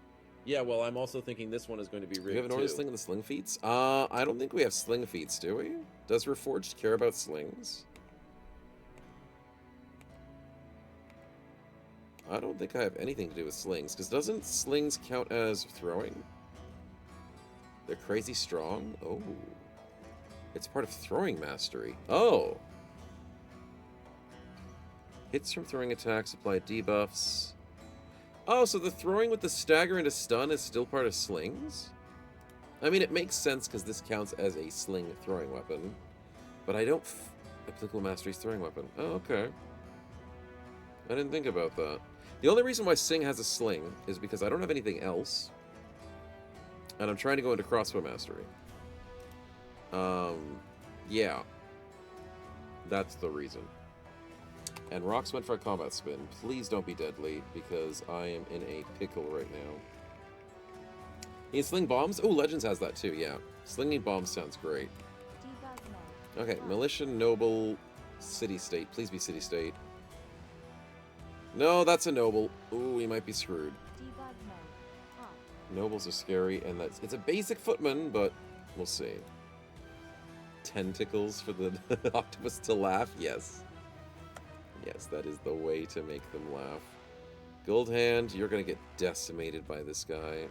Speaker 3: Yeah, well, I'm also thinking this one is going to be rigged,
Speaker 2: Do we have an
Speaker 3: too.
Speaker 2: order sling in the sling feats? I don't think we have sling feats, do we? Does Reforged care about slings? I don't think I have anything to do with slings, because doesn't slings count as throwing? They're crazy strong? Oh. It's part of throwing mastery. Oh. Hits from throwing attacks apply debuffs. Oh, so the throwing with the stagger into stun is still part of slings? I mean, it makes sense because this counts as a sling throwing weapon. But I don't... Applicable mastery's throwing weapon. Oh, okay. I didn't think about that. The only reason why Sing has a sling is because I don't have anything else. And I'm trying to go into crossbow mastery. Yeah. That's the reason. And Rox went for a combat spin. Please don't be deadly, because I am in a pickle right now. You can sling bombs? Oh, Legends has that too, yeah. Slinging bombs sounds great.
Speaker 4: Debug mode.
Speaker 2: Okay, Militia, Noble, City-State. Please be City-State. No, that's a Noble. Ooh, we might be screwed.
Speaker 4: Debug mode. Off.
Speaker 2: Nobles are scary, and it's a basic footman, but we'll see. Tentacles for the octopus to laugh? Yes. Yes, that is the way to make them laugh. Gold Hand, you're gonna get decimated by this guy.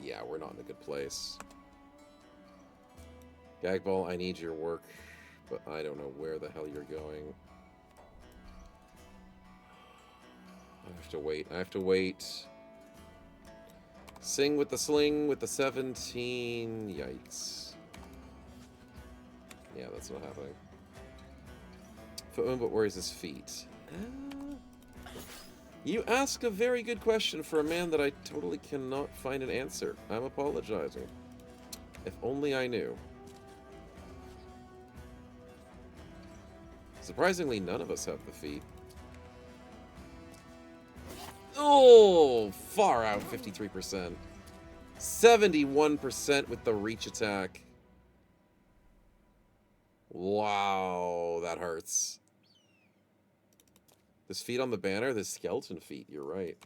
Speaker 2: Yeah, we're not in a good place. Gagball, I need your work, but I don't know where the hell you're going. I have to wait. I have to wait. Sing with the sling with the 17. Yikes. Yeah, that's not happening. Footman, but where is his feet? You ask a very good question for a man that I totally cannot find an answer. I'm apologizing. If only I knew. Surprisingly, none of us have the feet. Oh, far out, 53%. 71% with the reach attack. Wow, that hurts. This feet on the banner, this skeleton feet, you're right.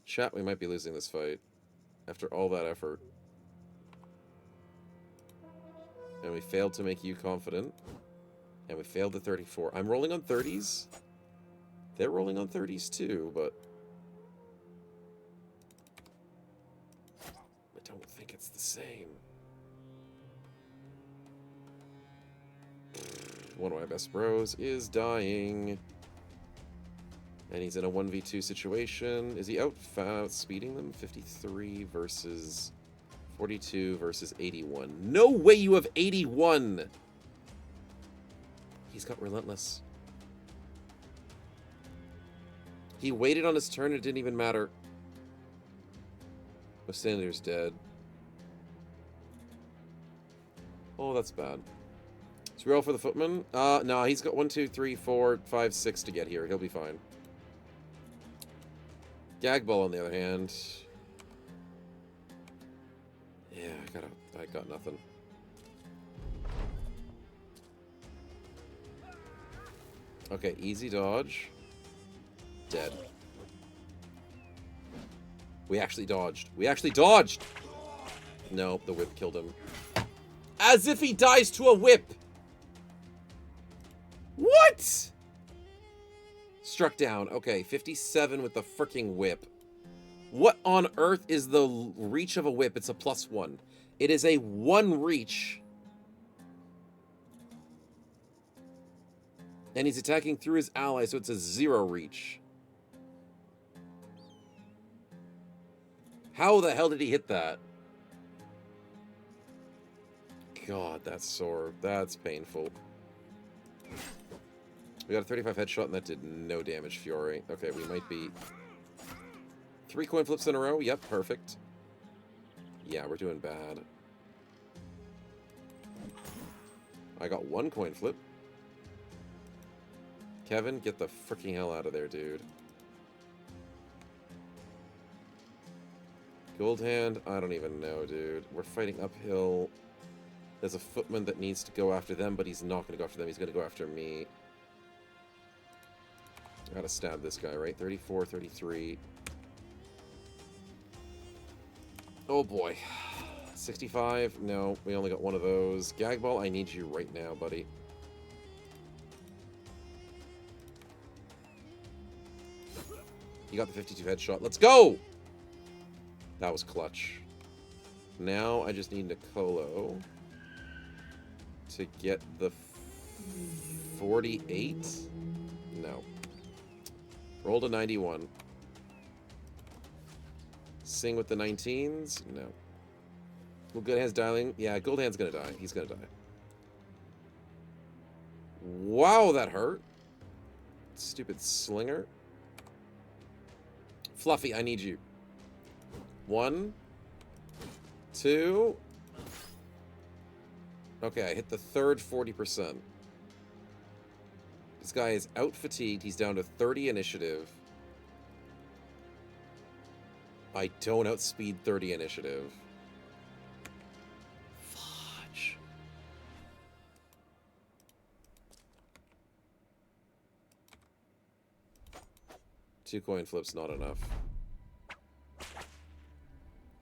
Speaker 2: Chat, we might be losing this fight. After all that effort. And we failed to make you confident. And we failed the 34. I'm rolling on 30s. They're rolling on 30s too, but I don't think it's the same. One of my best bros is dying. And he's in a 1v2 situation. Is he out speeding them? 53 versus 42 versus 81. No way you have 81! He's got relentless. He waited on his turn, it didn't even matter. Sanders dead. Oh, that's bad. Should we roll for the footman? No, he's got 1, 2, 3, 4, 5, 6 to get here. He'll be fine. Gagball, on the other hand. Yeah, I got nothing. Okay, easy dodge. Dead. We actually dodged. We actually dodged! No, the whip killed him. As if he dies to a whip! What? Struck down. Okay, 57 with the freaking whip. What on earth is the reach of a whip? It's a +1. It is a 1 reach. And he's attacking through his ally, so it's a 0 reach. How the hell did he hit that? God, that's sore. That's painful. We got a 35 headshot, and that did no damage, Fiore. Okay, we might be... 3 coin flips in a row? Yep, perfect. Yeah, we're doing bad. I got 1 coin flip. Kevin, get the freaking hell out of there, dude. Gold hand? I don't even know, dude. We're fighting uphill. There's a footman that needs to go after them, but he's not going to go after them. He's going to go after me. I gotta stab this guy, right? 34, 33. Oh boy. 65? No, we only got 1 of those. Gagball, I need you right now, buddy. You got the 52 headshot. Let's go! That was clutch. Now I just need Nicolo to get the 48? No. Rolled a 91. Sing with the 19s? No. Well, Good Hand's dialing. Yeah, Gold Hand's gonna die. He's gonna die. Wow, that hurt. Stupid slinger. Fluffy, I need you. 1, 2. Okay, I hit the third 40%. This guy is out fatigued. He's down to 30 initiative. I don't outspeed 30 initiative. Fudge. Two coin flips, not enough.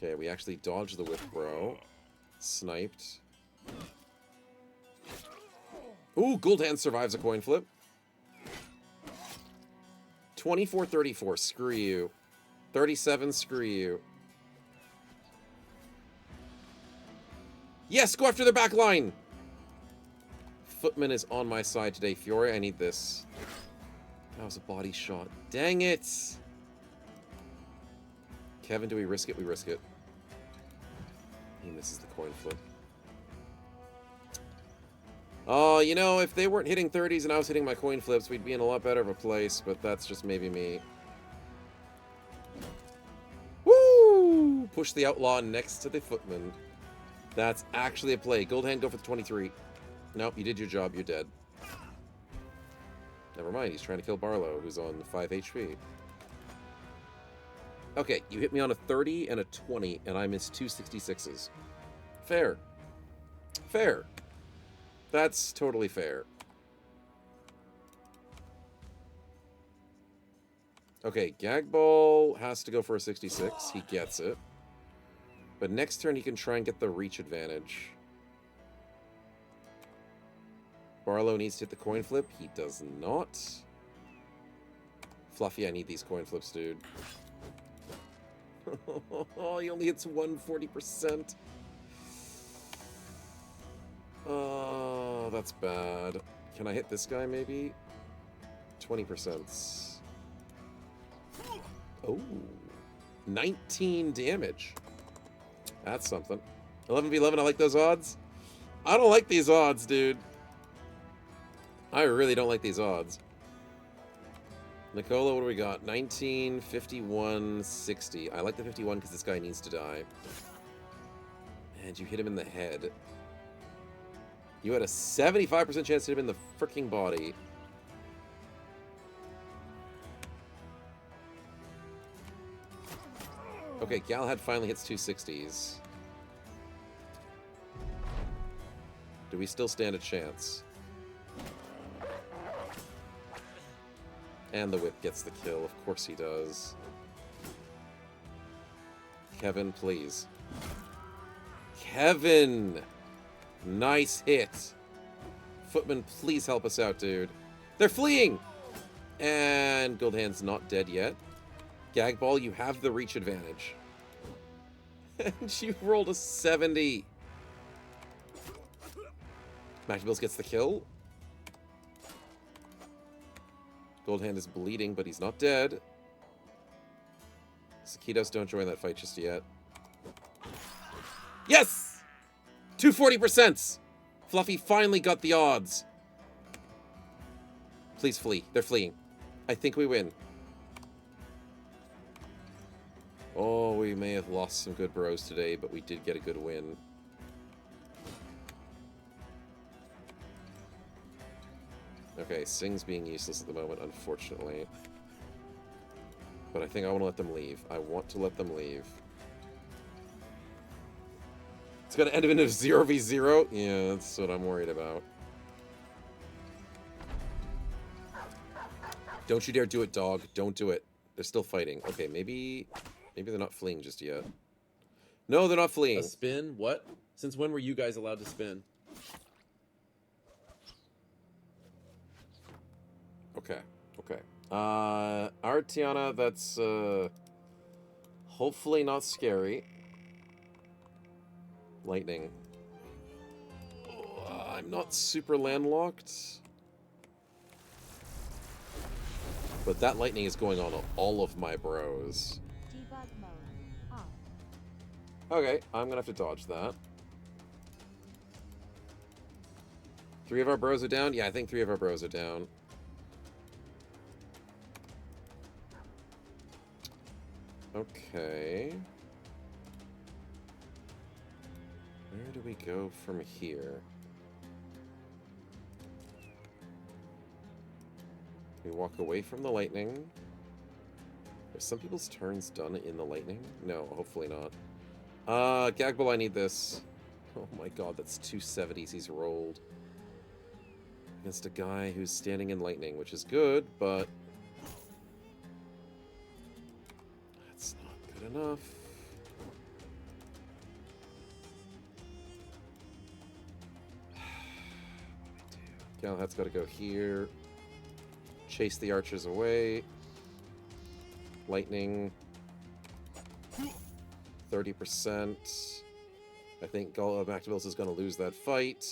Speaker 2: Okay, we actually dodged the whip, bro. Sniped. Ooh, Gold Hand survives a coin flip. 24-34, screw you. 37, screw you. Yes, go after their back line! Footman is on my side today. Fiore, I need this. That was a body shot. Dang it! Kevin, do we risk it? We risk it. He misses the coin flip. Oh, you know, if they weren't hitting 30s and I was hitting my coin flips, we'd be in a lot better of a place, but that's just maybe me. Woo! Push the outlaw next to the footman. That's actually a play. Gold Hand, go for the 23. Nope, you did your job. You're dead. Never mind, he's trying to kill Barlow, who's on 5 HP. Okay, you hit me on a 30 and a 20, and I missed 2 66s. Fair. Fair. That's totally fair. Okay, Gagball has to go for a 66. He gets it. But next turn he can try and get the reach advantage. Barlow needs to hit the coin flip. He does not. Fluffy, I need these coin flips, dude. Oh, he only hits 140%. Oh, that's bad. Can I hit this guy, maybe? 20%. Oh. 19 damage. That's something. 11v11, I like those odds. I don't like these odds, dude. I really don't like these odds. Nicola, what do we got? 19, 51, 60. I like the 51 because this guy needs to die. And you hit him in the head. You had a 75% chance to hit him in the freaking body. Okay, Galahad finally hits 260s. Do we still stand a chance? And the whip gets the kill. Of course he does. Kevin, please. Kevin! Nice hit. Footman, please help us out, dude. They're fleeing! And Goldhand's not dead yet. Gagball, you have the reach advantage. And you rolled a 70. Mactabills gets the kill. Goldhand is bleeding, but he's not dead. Sakitos, don't join that fight just yet. Yes! 240%! Fluffy finally got the odds. Please flee. They're fleeing. I think we win. Oh, we may have lost some good bros today, but we did get a good win. Okay, Sing's being useless at the moment, unfortunately. But I think I want to let them leave. I want to let them leave. It's going to end up in a 0v0? Yeah, that's what I'm worried about. Don't you dare do it, dog. Don't do it. They're still fighting. Okay, maybe they're not fleeing just yet. No, they're not fleeing.
Speaker 3: A spin? What? Since when were you guys allowed to spin?
Speaker 2: Okay, okay. Artiana, that's, hopefully not scary. Lightning. Oh, I'm not super landlocked. But that lightning is going on all of my bros.
Speaker 4: Debug mode off.
Speaker 2: Okay, I'm gonna have to dodge that. 3 of our bros are down? Yeah, I think 3 of our bros are down. Okay. Where do we go from here? We walk away from the lightning. Are some people's turns done in the lightning? No, hopefully not. Gagball, I need this. Oh my god, that's 270s he's rolled. Against a guy who's standing in lightning, which is good, but... that's not good enough. Galahad's got to go here. Chase the archers away. Lightning. 30%. I think Mactabills is going to lose that fight.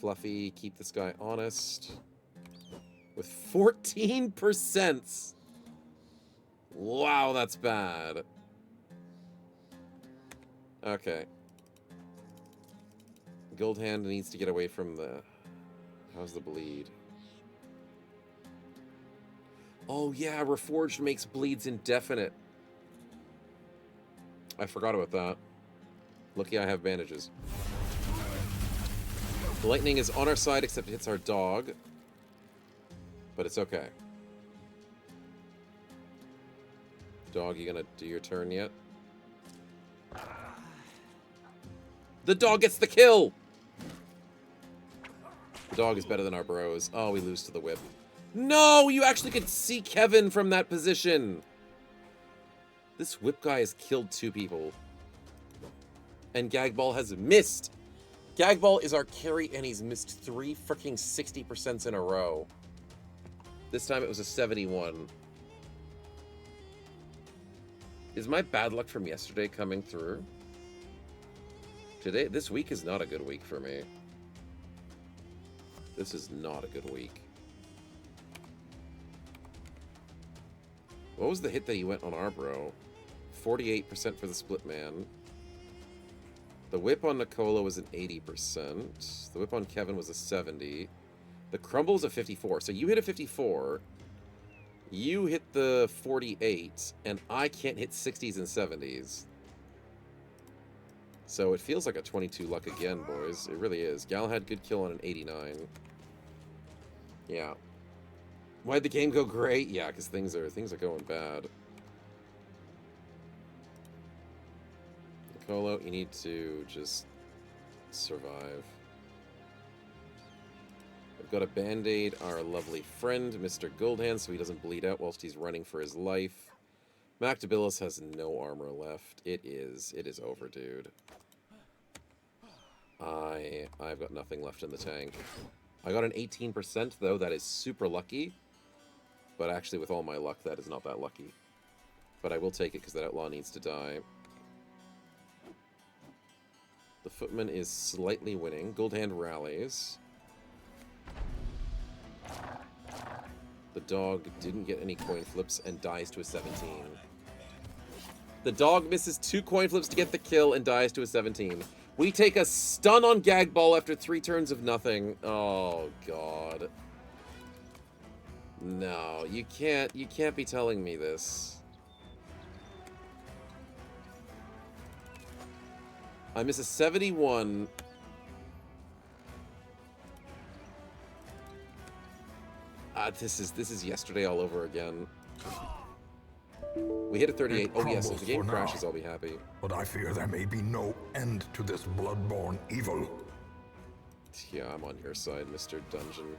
Speaker 2: Fluffy, keep this guy honest. With 14%. Wow, that's bad. Okay. Goldhand needs to get away from the... how's the bleed? Oh yeah, Reforged makes bleeds indefinite. I forgot about that. Lucky I have bandages. The lightning is on our side, except it hits our dog. But it's okay. Dog, you gonna do your turn yet? The dog gets the kill! The dog is better than our bros. Oh, we lose to the whip. No, you actually could see Kevin from that position. This whip guy has killed 2 people. And Gagball has missed. Gagball is our carry, and he's missed 3 freaking 60% in a row. This time it was a 71. Is my bad luck from yesterday coming through? This week is not a good week for me. This is not a good week. What was the hit that he went on our bro? 48% for the split man. The whip on Nicola was an 80%. The whip on Kevin was a 70. The crumble was a 54. So you hit a 54. You hit the 48, and I can't hit 60s and 70s. So it feels like a 22 luck again, boys. It really is. Gal had good kill on an 89. Yeah. Why'd the game go great? Yeah, because things are going bad. Nicolo, you need to just survive. We've got to band-aid our lovely friend, Mr. Goldhand, so he doesn't bleed out whilst he's running for his life. Mactabilis has no armor left. It is over, dude. I've got nothing left in the tank. I got an 18%, though. That is super lucky. But actually, with all my luck, that is not that lucky. But I will take it, because that outlaw needs to die. The footman is slightly winning. Goldhand rallies. The dog didn't get any coin flips and dies to a 17. The dog misses 2 coin flips to get the kill and dies to a 17. We take a stun on Gagball after 3 turns of nothing. Oh, God. No, you can't be telling me this. I miss a 71. This is yesterday all over again. We hit a 38. Oh yes, if the game crashes, I'll be happy.
Speaker 6: But I fear there may be no end to this bloodborne evil.
Speaker 2: Yeah, I'm on your side, Mr. Dungeon.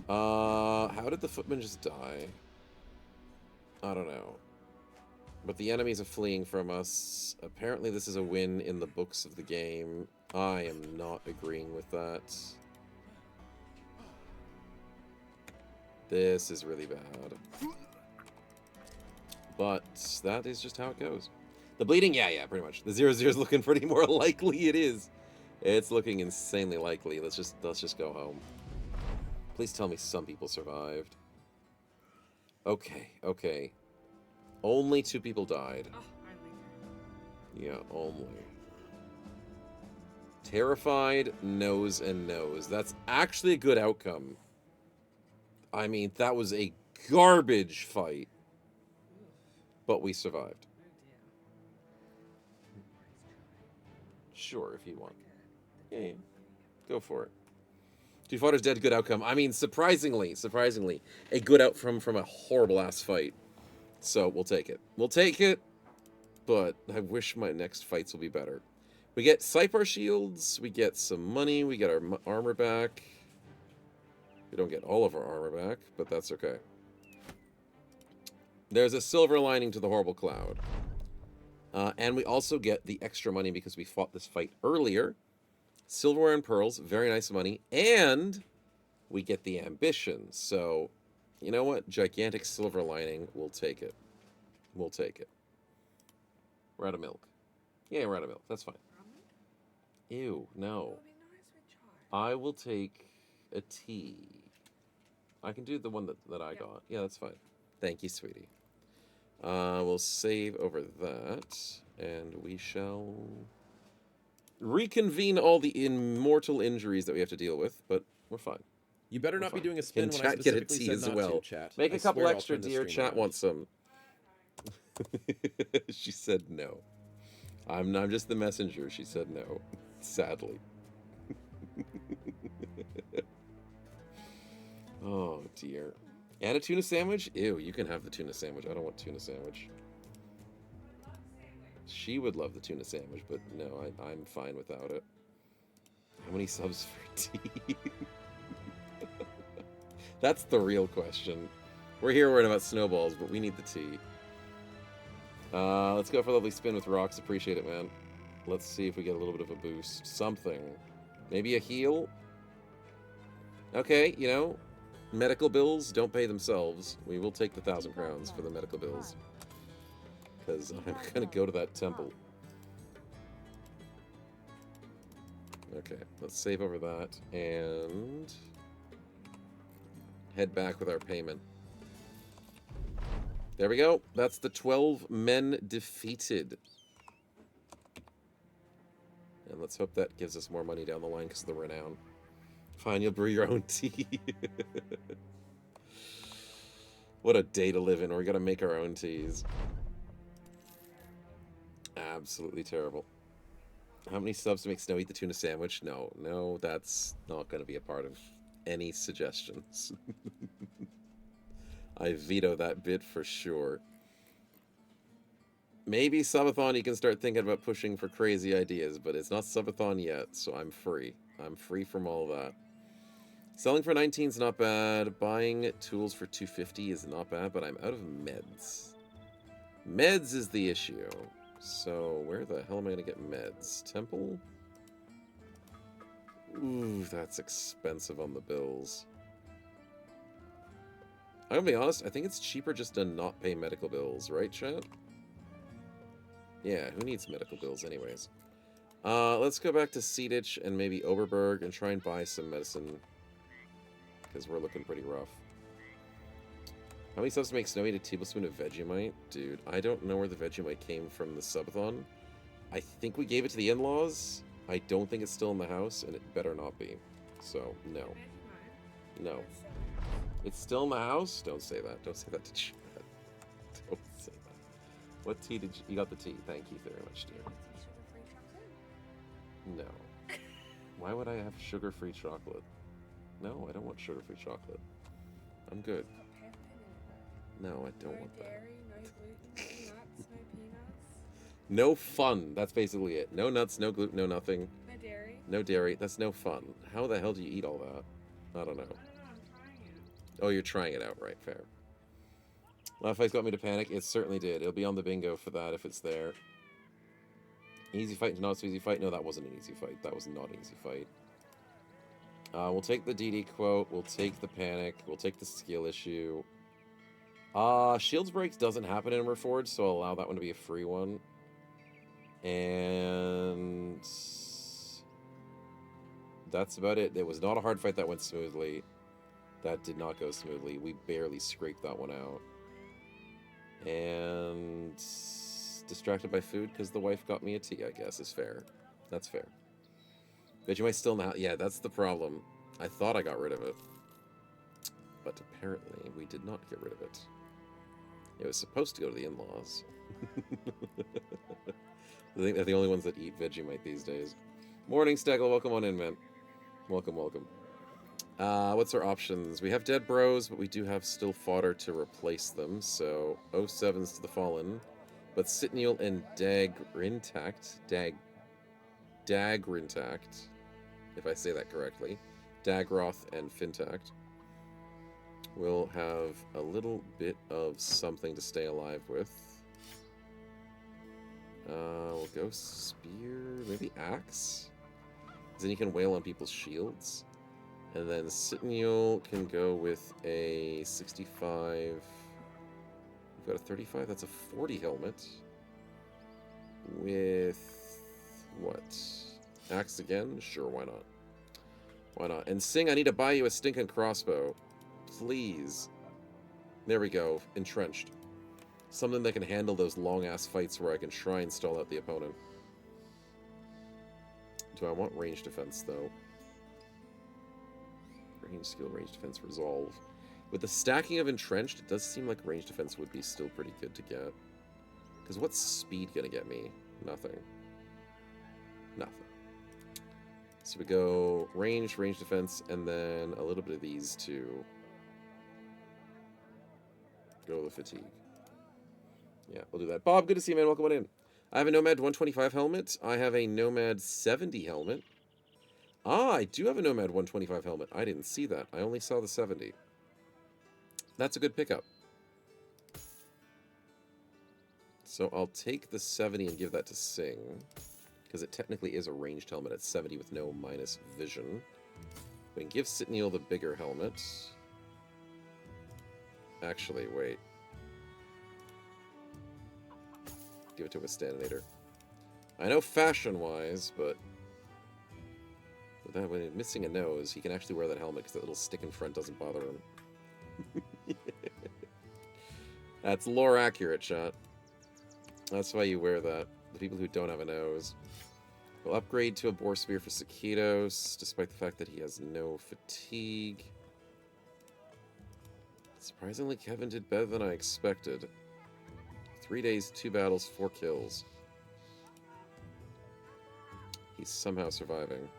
Speaker 2: How did the footman just die? I don't know. But the enemies are fleeing from us. Apparently this is a win in the books of the game. I am not agreeing with that. This is really bad. But that is just how it goes. The bleeding, yeah, pretty much. The 0-0 is looking pretty more likely. It is. It's looking insanely likely. Let's just go home. Please tell me some people survived. Okay. Only 2 people died. Yeah, only. Terrified, nose and nose. That's actually a good outcome. I mean, that was a garbage fight. But we survived. Sure, if you want. Yeah. Go for it. Two fighters dead, good outcome. I mean, surprisingly, a good outcome from a horrible-ass fight. So, we'll take it. We'll take it, but I wish my next fights will be better. We get Cypher shields, we get some money, we get our armor back. We don't get all of our armor back, but that's okay. There's a silver lining to the horrible cloud. And we also get the extra money because we fought this fight earlier. Silverware and pearls, very nice money. And we get the ambition. So, you know what? Gigantic silver lining. We'll take it. We'll take it. We're out of milk. Yeah, we're out of milk. That's fine. Ew, no. I will take a tea. I can do the one that I got. Yeah, that's fine. Thank you, sweetie. We'll save over that, and we shall reconvene all the immortal injuries that we have to deal with, but we're fine.
Speaker 3: You better not be doing a spin
Speaker 2: Can
Speaker 3: when I
Speaker 2: chat get a
Speaker 3: specifically
Speaker 2: tea
Speaker 3: said
Speaker 2: as
Speaker 3: not
Speaker 2: well?
Speaker 3: to, chat.
Speaker 2: Make
Speaker 3: I
Speaker 2: a couple
Speaker 3: swear I'll
Speaker 2: extra,
Speaker 3: turn the
Speaker 2: dear.
Speaker 3: stream
Speaker 2: Chat
Speaker 3: around.
Speaker 2: wants some. She said no. I'm just the messenger. She said no. Sadly. Oh, dear. And a tuna sandwich? Ew, you can have the tuna sandwich. I don't want tuna sandwich. She would love the tuna sandwich, but no, I'm fine without it. How many subs for tea? That's the real question. We're here worrying about snowballs, but we need the tea. Let's go for a lovely spin with rocks. Appreciate it, man. Let's see if we get a little bit of a boost. Something. Maybe a heal? Okay, you know, medical bills don't pay themselves. We will take the 1,000 crowns for the medical bills. Because I'm going to go to that temple. Okay, let's save over that and head back with our payment. There we go. That's the 12 men defeated. And let's hope that gives us more money down the line because of the renown. Fine, you'll brew your own tea. What a day to live in. We're going to make our own teas. Absolutely terrible. How many subs to make Snow eat the tuna sandwich? No, that's not going to be a part of any suggestions. I veto that bit for sure. Maybe subathon you can start thinking about pushing for crazy ideas, but it's not subathon yet, so I'm free. I'm free from all that. Selling for 19 is not bad. Buying tools for 250 is not bad, but I'm out of meds. Meds is the issue. So where the hell am I going to get meds? Temple? Ooh, that's expensive on the bills. I'm going to be honest, I think it's cheaper just to not pay medical bills, right, chat? Yeah, who needs medical bills anyways? Let's go back to Seeditch and maybe Oberberg and try and buy some medicine. Because we're looking pretty rough. How many subs to make Snowy a tablespoon of Vegemite? Dude, I don't know where the Vegemite came from the subathon. I think we gave it to the in-laws. I don't think it's still in the house, and it better not be. So, no. No. It's still in the house? Don't say that. Don't say that to chat. Don't say that. What tea did you got the tea? Thank you very much, dear. No. Why would I have sugar-free chocolate? No, I don't want sugar-free chocolate. I'm good. No, I don't want that.
Speaker 7: Dairy, no gluten, no nuts, no peanuts.
Speaker 2: No fun. That's basically it. No nuts, no gluten, no nothing.
Speaker 7: No dairy.
Speaker 2: No dairy. That's no fun. How the hell do you eat all that? I don't know.
Speaker 7: I don't know, I'm trying it.
Speaker 2: Oh, you're trying it out, right? Fair. Last Fight's got me to panic. It certainly did. It'll be on the bingo for that if it's there. Easy fight to not so easy fight. No, that wasn't an easy fight. That was not an easy fight. We'll take the DD quote. We'll take the panic. We'll take the skill issue. Shields Breaks doesn't happen in Reforged, so I'll allow that one to be a free one. And that's about it. It was not a hard fight that went smoothly. That did not go smoothly. We barely scraped that one out. And distracted by food because the wife got me a tea, I guess, is fair. That's fair. Vegemite still in the house. Yeah, that's the problem. I thought I got rid of it. But apparently we did not get rid of it. It was supposed to go to the in-laws. I think they're the only ones that eat Vegemite these days. Morning, Steggle. Welcome on in, man. Welcome, welcome. What's our options? We have Dead Bros, but we do have still fodder to replace them. So 07s to the Fallen. But Sitniel and Dagrintact. Dagrintact. If I say that correctly. Dagroth and Fintact. We'll have a little bit of something to stay alive with. We'll go Spear, maybe Axe? Then you can wail on people's shields. And then Sitniel can go with a 65. We've got a 35, that's a 40 helmet. With what? Axe again? Sure, why not? Why not? And Sing, I need to buy you a stinking crossbow. Please. There we go. Entrenched. Something that can handle those long-ass fights where I can try and stall out the opponent. Do I want range defense, though? Range skill, range defense, resolve. With the stacking of entrenched, it does seem like range defense would be still pretty good to get. Because what's speed gonna get me? Nothing. Nothing. So we go range, range defense, and then a little bit of these two. Go with fatigue. Yeah, we'll do that. Bob, good to see you, man. Welcome on in. I have a Nomad 125 helmet. I have a Nomad 70 helmet. Ah, I do have a Nomad 125 helmet. I didn't see that. I only saw the 70. That's a good pickup. So I'll take the 70 and give that to Sing. because it technically is a ranged helmet at 70 with no minus vision. We can give Sitneil the bigger helmet. Actually, wait. Give it to Wistanator. I know fashion-wise, but without when he's missing a nose, he can actually wear that helmet because that little stick in front doesn't bother him. That's lore accurate, chat. That's why you wear that. The people who don't have a nose. We'll upgrade to a Boar Spear for Sakitos, despite the fact that he has no fatigue. Surprisingly, Kevin did better than I expected. 3 days, 2 battles, 4 kills. He's somehow surviving.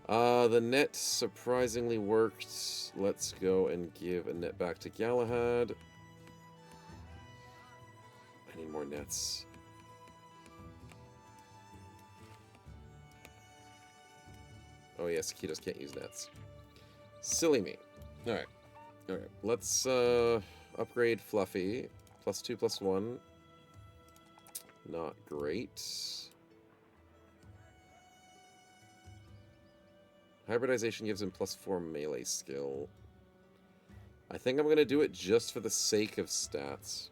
Speaker 2: The net surprisingly worked. Let's go and give a net back to Galahad. I need more nets. Oh yes, Sakitos can't use nets. Silly me. Alright. Alright. Let's upgrade Fluffy. +2, +1. Not great. Hybridization gives him +4 melee skill. I think I'm going to do it just for the sake of stats.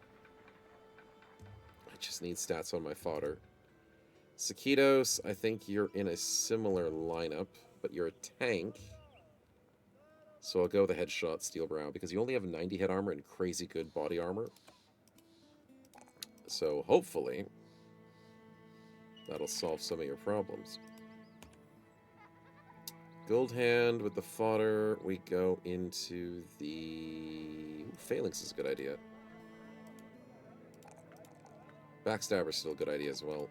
Speaker 2: I just need stats on my fodder. Sakitos, I think you're in a similar lineup, but you're a tank. So I'll go with a headshot Steel Brow, because you only have 90 head armor and crazy good body armor. So hopefully, that'll solve some of your problems. Gold Hand with the fodder, we go into the... Phalanx is a good idea. Backstabber's still a good idea as well.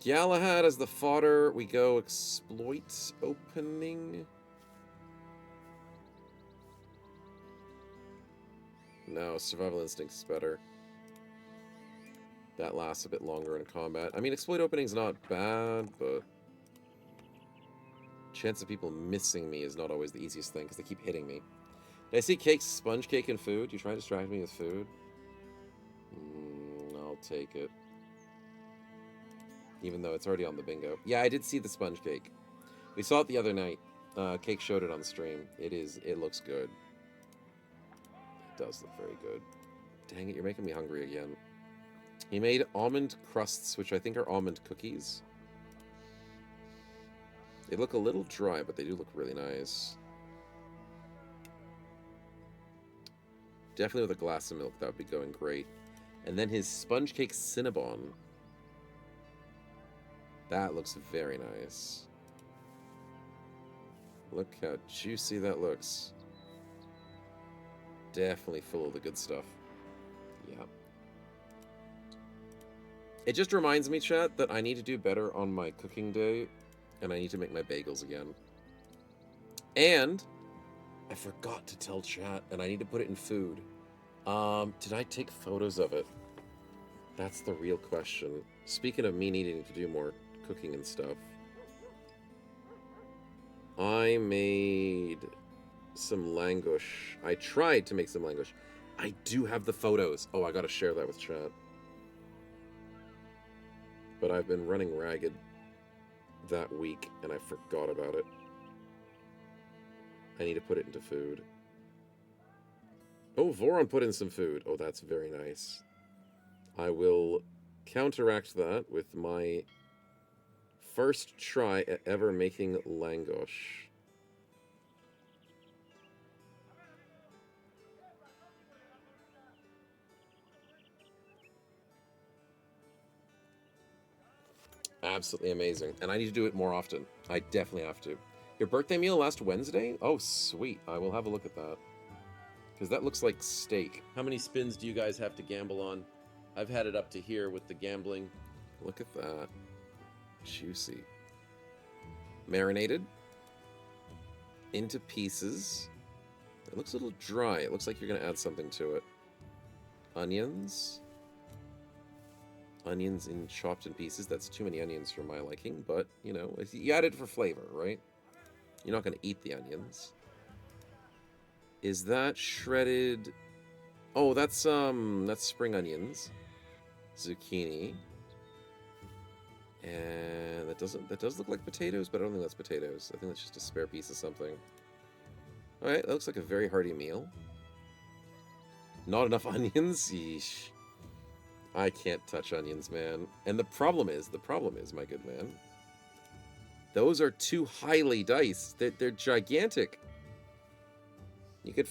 Speaker 2: Galahad as the fodder, we go Exploit Opening. No, Survival Instinct is better. That lasts a bit longer in combat. I mean, Exploit Opening's not bad, but... chance of people missing me is not always the easiest thing, because they keep hitting me. Did I see cake, sponge cake, and food? You trying to distract me with food? I'll take it. Even though it's already on the bingo. Yeah, I did see the sponge cake. We saw it the other night. Cake showed it on the stream. It looks good. It does look very good. Dang it, you're making me hungry again. He made almond crusts, which I think are almond cookies. They look a little dry, but they do look really nice. Definitely with a glass of milk, that would be going great. And then his sponge cake Cinnabon. That looks very nice. Look how juicy that looks. Definitely full of the good stuff. Yeah. It just reminds me, chat, that I need to do better on my cooking day. And I need to make my bagels again. And I forgot to tell chat, and I need to put it in food. Did I take photos of it? That's the real question. Speaking of me needing to do more cooking and stuff, I made some langosh. I tried to make some langosh. I do have the photos. Oh, I gotta share that with chat. But I've been running ragged that week, and I forgot about it. I need to put it into food. Oh, Voron put in some food. Oh, that's very nice. I will counteract that with my first try at ever making langosh. Absolutely amazing. And I need to do it more often. I definitely have to. Your birthday meal last Wednesday? Oh, sweet. I will have a look at that. Because that looks like steak.
Speaker 3: How many spins do you guys have to gamble on? I've had it up to here with the gambling.
Speaker 2: Look at that. Juicy. Marinated. Into pieces. It looks a little dry. It looks like you're going to add something to it. Onions. Onions chopped in pieces. That's too many onions for my liking, but, you know, you add it for flavor, right? You're not going to eat the onions. Is that shredded? Oh, that's spring onions. Zucchini. And that does look like potatoes, but I don't think that's potatoes. I think that's just a spare piece of something. Alright, that looks like a very hearty meal. Not enough onions? Yeesh. I can't touch onions, man. And the problem is, my good man, those are too highly diced. They're gigantic. You could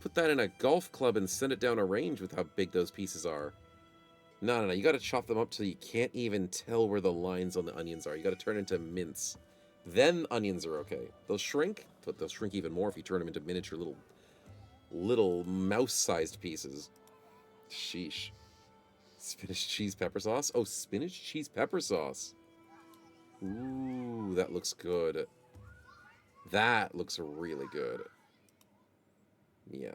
Speaker 2: put that in a golf club and send it down a range with how big those pieces are. No. You gotta chop them up till you can't even tell where the lines on the onions are. You gotta turn into mince. Then onions are okay. They'll shrink, but they'll shrink even more if you turn them into miniature little mouse-sized pieces. Sheesh. Spinach cheese pepper sauce? Oh, spinach cheese pepper sauce. Ooh, that looks good. That looks really good. Yeah.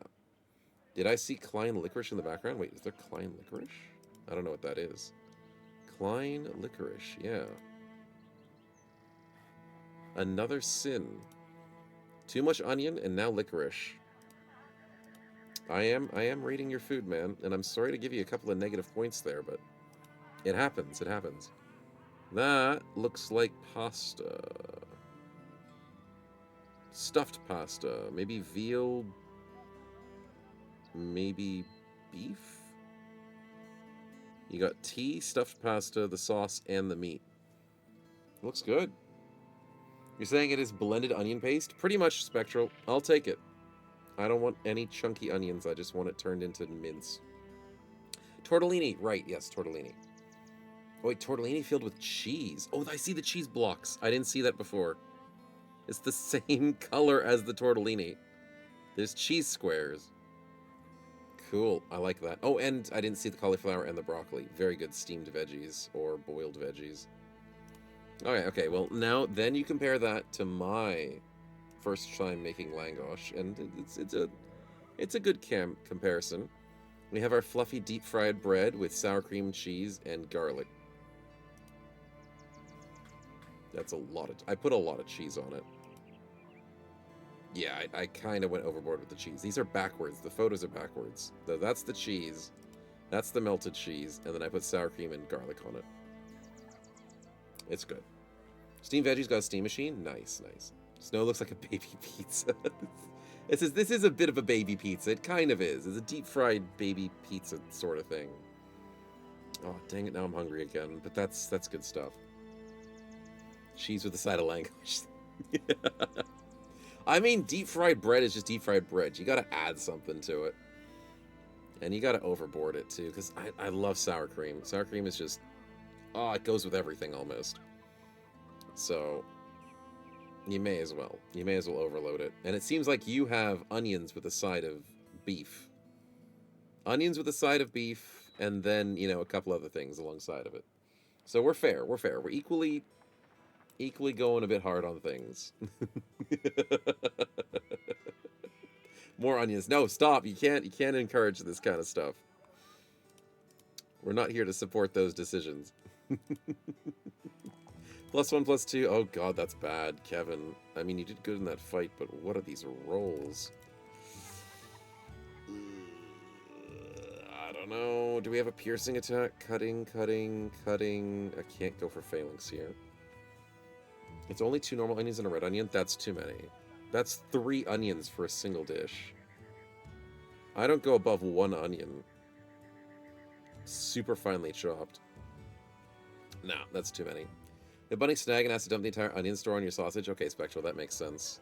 Speaker 2: Did I see Klein licorice in the background? Wait, is there Klein licorice? I don't know what that is. Klein licorice, yeah. Another sin. Too much onion and now licorice. I am rating your food, man, and I'm sorry to give you a couple of negative points there, but it happens, it happens. That looks like pasta. Stuffed pasta. Maybe veal. Maybe beef? You got tea, stuffed pasta, the sauce, and the meat. Looks good. You're saying it is blended onion paste? Pretty much, Spectral. I'll take it. I don't want any chunky onions. I just want it turned into mince. Tortellini. Right, yes, tortellini. Oh, wait, tortellini filled with cheese. Oh, I see the cheese blocks. I didn't see that before. It's the same color as the tortellini. There's cheese squares. Cool, I like that. Oh, and I didn't see the cauliflower and the broccoli. Very good steamed veggies or boiled veggies. Okay, well, now, then you compare that to my first time making langosh, and it's a good comparison. We have our fluffy deep-fried bread with sour cream, cheese, and garlic. That's a lot of... I put a lot of cheese on it. Yeah, I kind of went overboard with the cheese. These are backwards. The photos are backwards. That's the cheese. That's the melted cheese. And then I put sour cream and garlic on it. It's good. Steamed veggies got a steam machine? Nice, nice. Snow looks like a baby pizza. This is a bit of a baby pizza. It kind of is. It's a deep-fried baby pizza sort of thing. Oh, dang it. Now I'm hungry again. But that's good stuff. Cheese with a side of langosh. I mean, deep-fried bread is just deep-fried bread. You gotta add something to it. And you gotta overboard it, too, because I love sour cream. Sour cream is just... Oh, it goes with everything, almost. So, you may as well. You may as well overload it. And it seems like you have onions with a side of beef. Onions with a side of beef, and then, you know, a couple other things alongside of it. So we're fair. We're fair. We're equally going a bit hard on things. More onions. No, stop. You can't encourage this kind of stuff. We're not here to support those decisions. +1, +2. Oh god, that's bad, Kevin. I mean, you did good in that fight, but what are these rolls? I don't know. Do we have a piercing attack? Cutting. I can't go for phalanx here. It's only 2 normal onions and a red onion? That's too many. That's 3 onions for a single dish. I don't go above 1 onion. Super finely chopped. Nah, that's too many. The bunny snag and has to dump the entire onion store on your sausage? Okay, Spectral, that makes sense.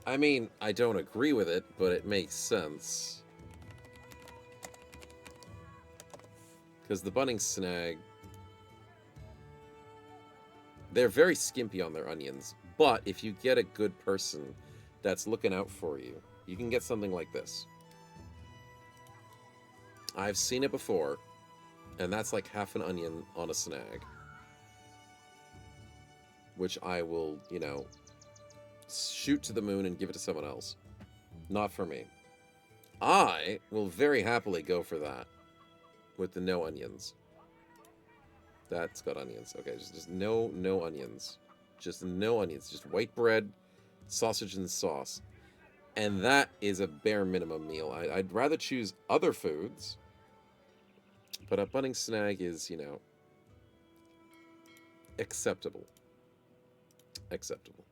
Speaker 2: I mean, I don't agree with it, but it makes sense. Because the bunny snag... They're very skimpy on their onions, but if you get a good person that's looking out for you, you can get something like this. I've seen it before, and that's like half an onion on a snag. Which I will, you know, shoot to the moon and give it to someone else. Not for me. I will very happily go for that with the no onions. That's got onions. Okay, just no onions. Just no onions. Just white bread, sausage, and sauce. And that is a bare minimum meal. I'd rather choose other foods. But a bunning snag is, you know, Acceptable. Acceptable.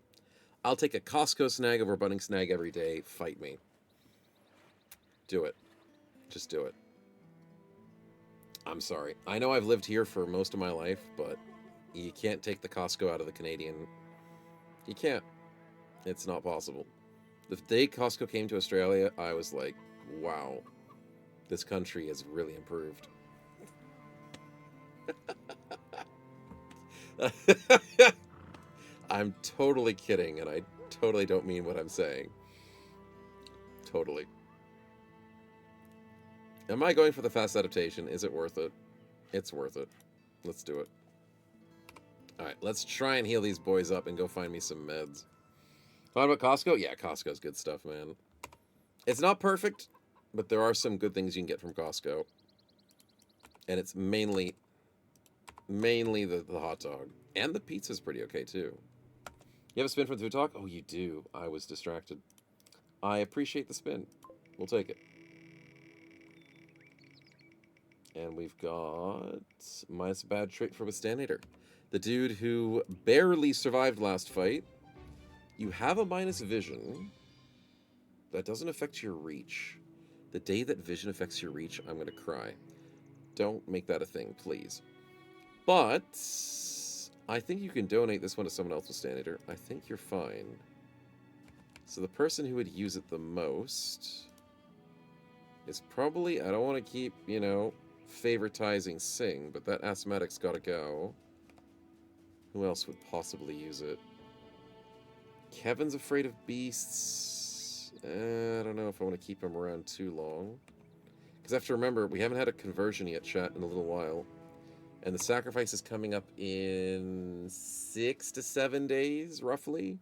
Speaker 2: I'll take a Costco snag over a Bunnings snag every day. Fight me. Do it. Just do it. I'm sorry. I know I've lived here for most of my life, but you can't take the Costco out of the Canadian. You can't. It's not possible. The day Costco came to Australia, I was like, wow, this country has really improved. I'm totally kidding, and I totally don't mean what I'm saying. Totally. Am I going for the fast adaptation? Is it worth it? It's worth it. Let's do it. Alright, let's try and heal these boys up and go find me some meds. Thought about Costco? Yeah, Costco's good stuff, man. It's not perfect, but there are some good things you can get from Costco. And it's mainly the hot dog. And the pizza's pretty okay, too. You have a spin from the food talk? Oh, you do. I was distracted. I appreciate the spin. We'll take it. And we've got minus a bad trait for Withstandinator. The dude who barely survived last fight. You have a minus vision. That doesn't affect your reach. The day that vision affects your reach, I'm going to cry. Don't make that a thing, please. But I think you can donate this one to someone else with Withstandinator. I think you're fine. So the person who would use it the most is probably, I don't want to keep, you know, favoritizing Sing, but that asthmatic's got to go. Who else would possibly use it? Kevin's afraid of beasts. I don't know if I want to keep him around too long. Because I have to remember, we haven't had a conversion yet, chat, in a little while. And the sacrifice is coming up in 6 to 7 days, roughly.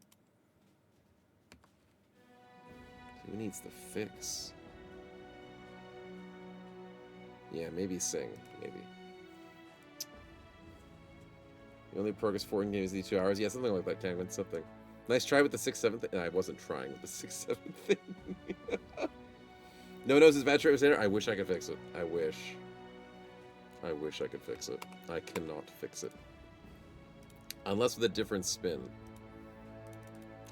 Speaker 2: Who needs the fix? Yeah, maybe Sing. Maybe. The only progress 14 games is 2 hours. Yeah, something like that, Kangman. Something. Nice try with the 6-7 thing. I wasn't trying with the 6-7 thing. No one knows his bad trait was there. I wish I could fix it. I wish. I wish I could fix it. I cannot fix it. Unless with a different spin.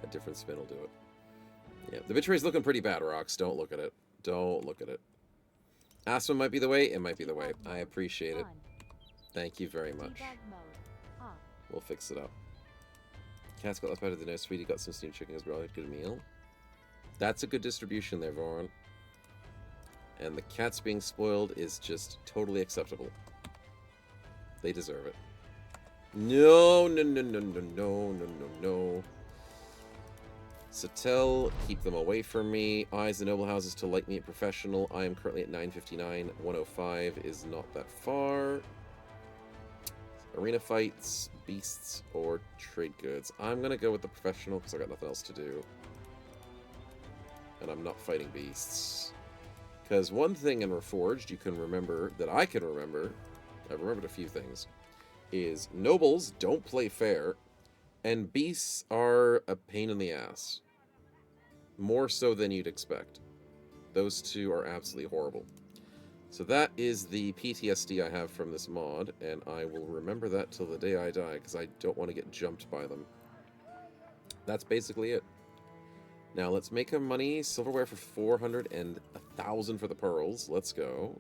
Speaker 2: A different spin will do it. Yeah, the bit rate's looking pretty bad, Rocks. Don't look at it. Don't look at it. Aspen might be the way. It might be the way. I appreciate it. Thank you very much. We'll fix it up. Cat's got left out of the nose. Sweetie got some steamed chicken as well. Good meal. That's a good distribution there, Vaughn. And the cats being spoiled is just totally acceptable. They deserve it. No, no, no, no, no, no, no, no, no. Satel, keep them away from me. Eyes the noble houses to like me at professional. I am currently at 959. 105 is not that far. Arena fights, beasts, or trade goods. I'm going to go with the professional because I got nothing else to do. And I'm not fighting beasts. Because one thing in Reforged you can remember, that I can remember, I've remembered a few things, is nobles don't play fair, and beasts are a pain in the ass. More so than you'd expect. Those two are absolutely horrible. So that is the PTSD I have from this mod, and I will remember that till the day I die, because I don't want to get jumped by them. That's basically it. Now let's make a money. Silverware for 400 and 1,000 for the pearls. Let's go.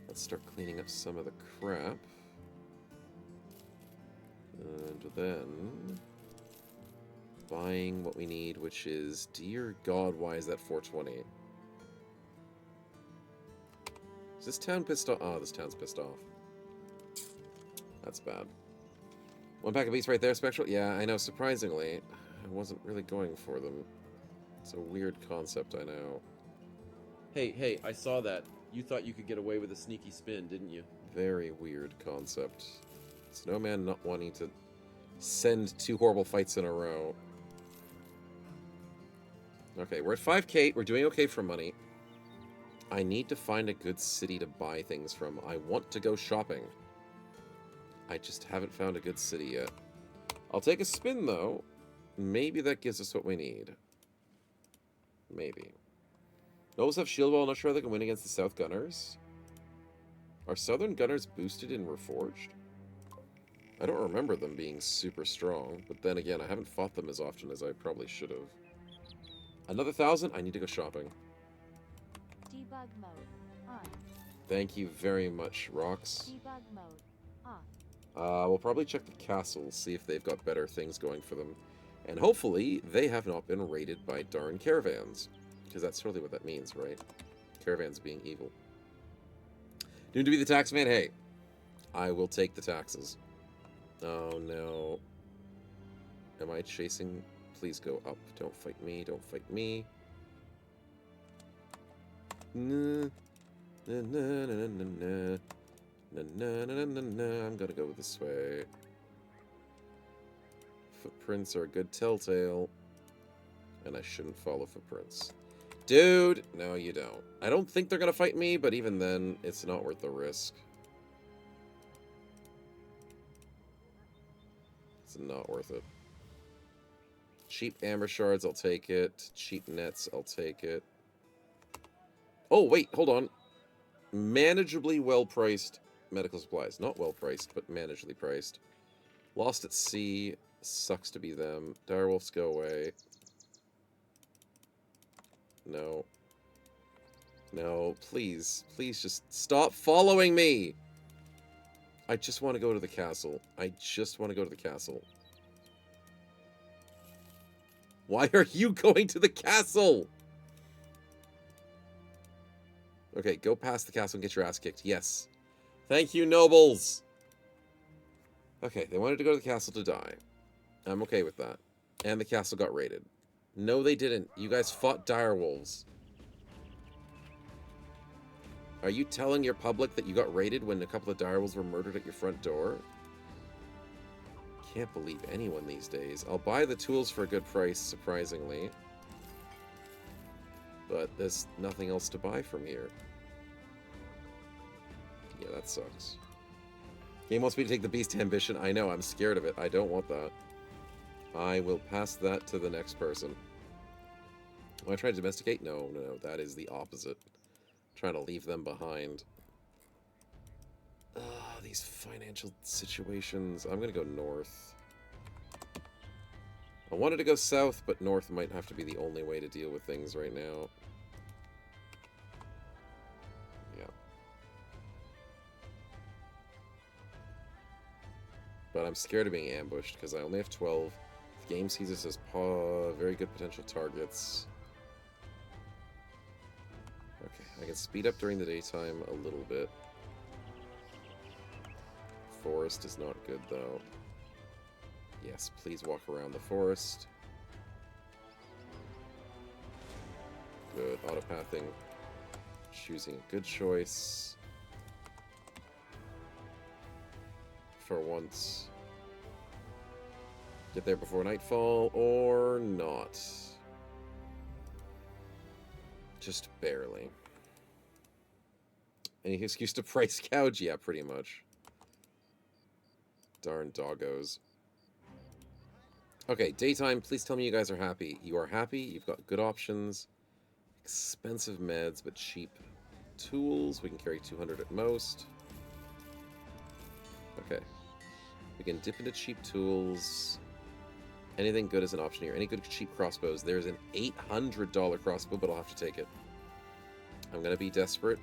Speaker 2: Let's start cleaning up some of the crap. And then buying what we need, which is, dear God, why is that 420? Is this town pissed off? Oh, this town's pissed off. That's bad. One pack of beats right there, Spectral. Yeah, I know, surprisingly. I wasn't really going for them. It's a weird concept, I know.
Speaker 3: Hey, I saw that. You thought you could get away with a sneaky spin, didn't you?
Speaker 2: Very weird concept. Snowman not wanting to send 2 horrible fights in a row. Okay, we're at 5k. We're doing okay for money. I need to find a good city to buy things from. I want to go shopping. I just haven't found a good city yet. I'll take a spin, though. Maybe that gives us what we need. Maybe. Nobles have shield wall. Not sure how they can win against the South Gunners. Are Southern Gunners boosted in Reforged? I don't remember them being super strong, but then again, I haven't fought them as often as I probably should have. Another 1,000? I need to go shopping.
Speaker 4: Debug mode on.
Speaker 2: Thank you very much, Rox.
Speaker 4: Debug mode off.
Speaker 2: We'll probably check the castles, see if they've got better things going for them. And hopefully, they have not been raided by darn caravans. Because that's really what that means, right? Caravans being evil. Doomed to be the tax man? Hey, I will take the taxes. Oh, no. Am I chasing? Please go up. Don't fight me. Don't fight me. Nah. Na, na, na, na, na. Na, na, na, na, na. I'm gonna go this way. Footprints are a good telltale. And I shouldn't follow footprints. Dude! No, you don't. I don't think they're gonna fight me, but even then, it's not worth the risk. It's not worth it. Cheap amber shards, I'll take it. Cheap nets, I'll take it. Oh, wait, hold on. Manageably well-priced medical supplies. Not well-priced, but manageably priced. Lost at sea. Sucks to be them. Direwolves, go away. No. No, please. Please just stop following me! I just want to go to the castle. I just want to go to the castle. Why are you going to the castle? Okay, go past the castle and get your ass kicked. Yes. Thank you, nobles! Okay, they wanted to go to the castle to die. I'm okay with that. And the castle got raided. No, they didn't. You guys fought direwolves. Are you telling your public that you got raided when a couple of direwolves were murdered at your front door? Can't believe anyone these days. I'll buy the tools for a good price, surprisingly. But there's nothing else to buy from here. Yeah, that sucks. Game wants me to take the beast ambition. I know, I'm scared of it. I don't want that. I will pass that to the next person. Am I trying to domesticate? No, no, no. That is the opposite. Trying to leave them behind. These financial situations. I'm going to go north. I wanted to go south, but north might have to be the only way to deal with things right now. Yeah. But I'm scared of being ambushed because I only have 12. The game sees us as very good potential targets. Okay, I can speed up during the daytime a little bit. Forest is not good, though. Yes, please walk around the forest. Good. Autopathing. Choosing a good choice. For once. Get there before nightfall, or not. Just barely. Any excuse to price gouge? Yeah, pretty much. Darn doggos. Okay, daytime, please tell me you guys are happy. You are happy, you've got good options. Expensive meds, but cheap tools. We can carry 200 at most. Okay. We can dip into cheap tools. Anything good is an option here. Any good cheap crossbows. There's an $800 crossbow, but I'll have to take it. I'm going to be desperate.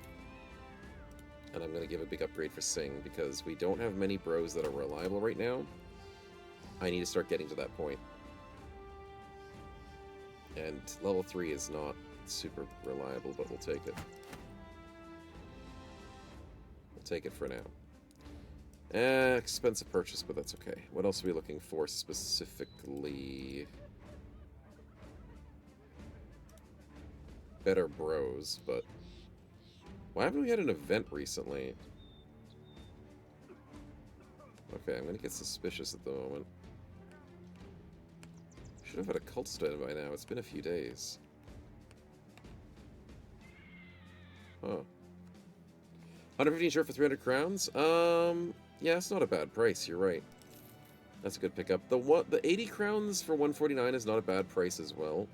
Speaker 2: And I'm going to give a big upgrade for Sing, because we don't have many bros that are reliable right now. I need to start getting to that point. And level 3 is not super reliable, but we'll take it. We'll take it for now. Expensive purchase, but that's okay. What else are we looking for specifically? Better bros, but... Why haven't we had an event recently? Okay, I'm gonna get suspicious at the moment. Should have had a cultist item by now. It's been a few days. Huh. 115 shirt for 300 crowns? Yeah, it's not a bad price. You're right. That's a good pickup. The 80 crowns for 149 is not a bad price as well.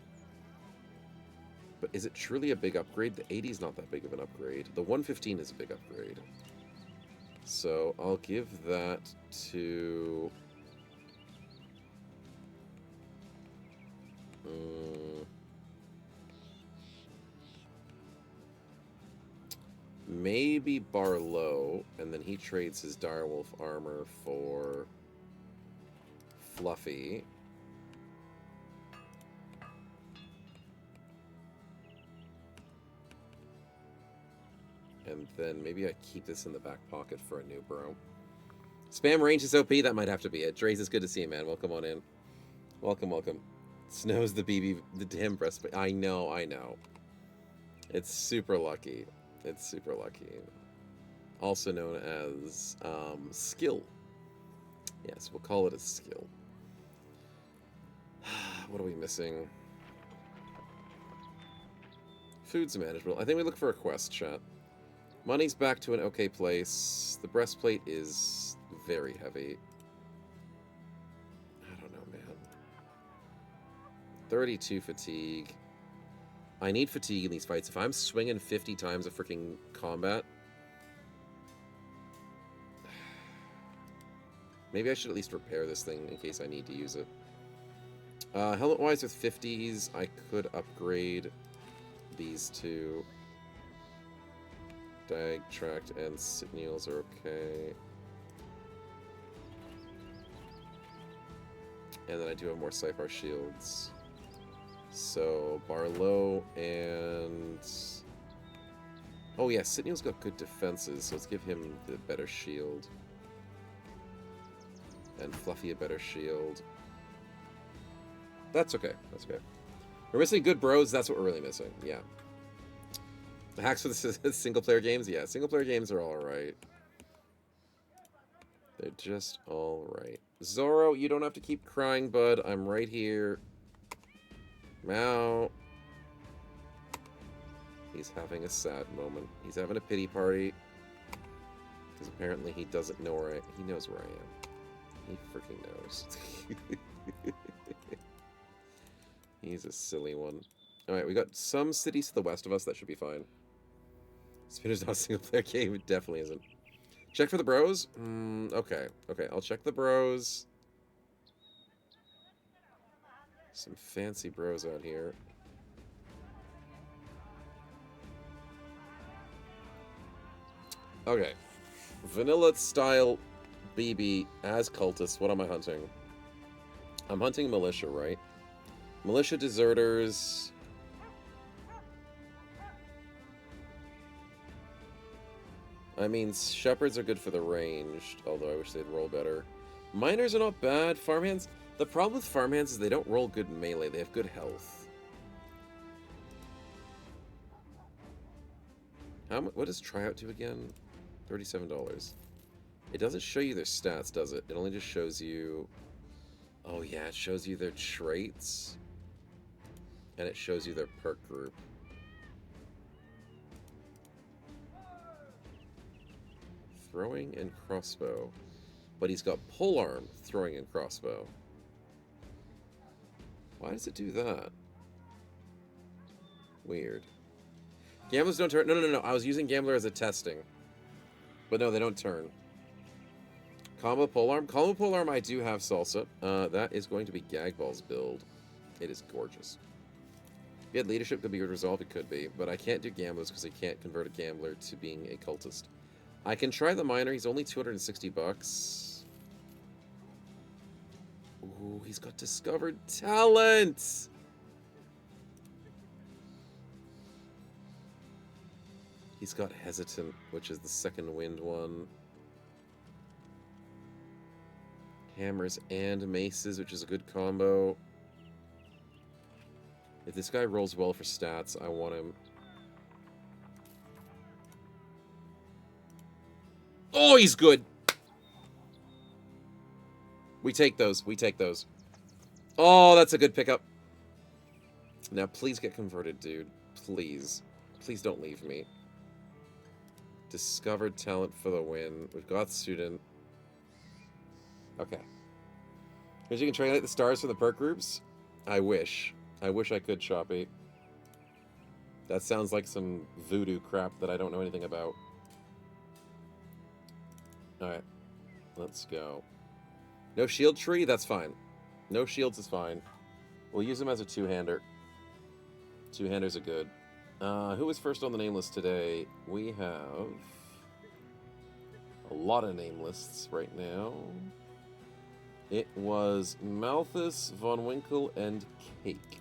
Speaker 2: But is it truly a big upgrade? The 80 is not that big of an upgrade. The 115 is a big upgrade. So I'll give that to... maybe Barlow, and then he trades his direwolf armor for Fluffy. And then maybe I keep this in the back pocket for a new bro. Spam range is OP, that might have to be it. Draze, it's good to see you, man. Welcome on in. Welcome, welcome. Snow's the BB, the damn breastplate. I know, I know. It's super lucky. It's super lucky. Also known as skill. Yes, we'll call it a skill. What are we missing? Food's manageable. I think we look for a quest, chat. Money's back to an okay place. The breastplate is very heavy. I don't know, man. 32 fatigue. I need fatigue in these fights. If I'm swinging 50 times a freaking combat... maybe I should at least repair this thing in case I need to use it. Helmet-wise with 50s, I could upgrade these two. Dag, Tract, and Signals are okay. And then I do have more Cypher shields. So, Barlow and... oh yeah, Signal's got good defenses, so let's give him the better shield. And Fluffy a better shield. That's okay, that's okay. We're missing good bros, that's what we're really missing, yeah. The hacks for the single-player games? Yeah, single-player games are alright. They're just alright. Zoro, you don't have to keep crying, bud. I'm right here. Mao. He's having a sad moment. He's having a pity party. Because apparently he doesn't know where he knows where I am. He freaking knows. He's a silly one. Alright, we got some cities to the west of us. That should be fine. Spinner's not a single-player game. It definitely isn't. Check for the bros? Okay. Okay, I'll check the bros. Some fancy bros out here. Okay. Vanilla style BB as cultists. What am I hunting? I'm hunting militia, right? Militia deserters. I mean, shepherds are good for the ranged, although I wish they'd roll better. Miners are not bad. Farmhands, the problem with farmhands is they don't roll good melee. They have good health. What does tryout do again? $37. It doesn't show you their stats, does it? It only just shows you... oh yeah, it shows you their traits. And it shows you their perk group. Throwing and crossbow. But he's got polearm, throwing and crossbow. Why does it do that? Weird. Gamblers don't turn... No. I was using Gambler as a testing. But no, they don't turn. Combo polearm. Combo polearm, I do have Salsa. That is going to be Gagball's build. It is gorgeous. If he had leadership, could be good resolve. It could be. But I can't do Gamblers because I can't convert a Gambler to being a cultist. I can try the miner. He's only 260 bucks. Ooh, he's got discovered talent. He's got hesitant, which is the second wind one. Hammers and maces, which is a good combo. If this guy rolls well for stats, I want him. Oh, he's good. We take those. We take those. Oh, that's a good pickup. Now, please get converted, dude. Please. Please don't leave me. Discovered talent for the win. We've got student. Okay. Because you can translate the stars from the perk groups? I wish. I wish I could, Shoppy. That sounds like some voodoo crap that I don't know anything about. Alright, let's go. No shield tree? That's fine. No shields is fine. We'll use them as a two-hander. Two-handers are good. Who was first on the name list today? We have a lot of name lists right now. It was Malthus, Von Winkle, and Cake.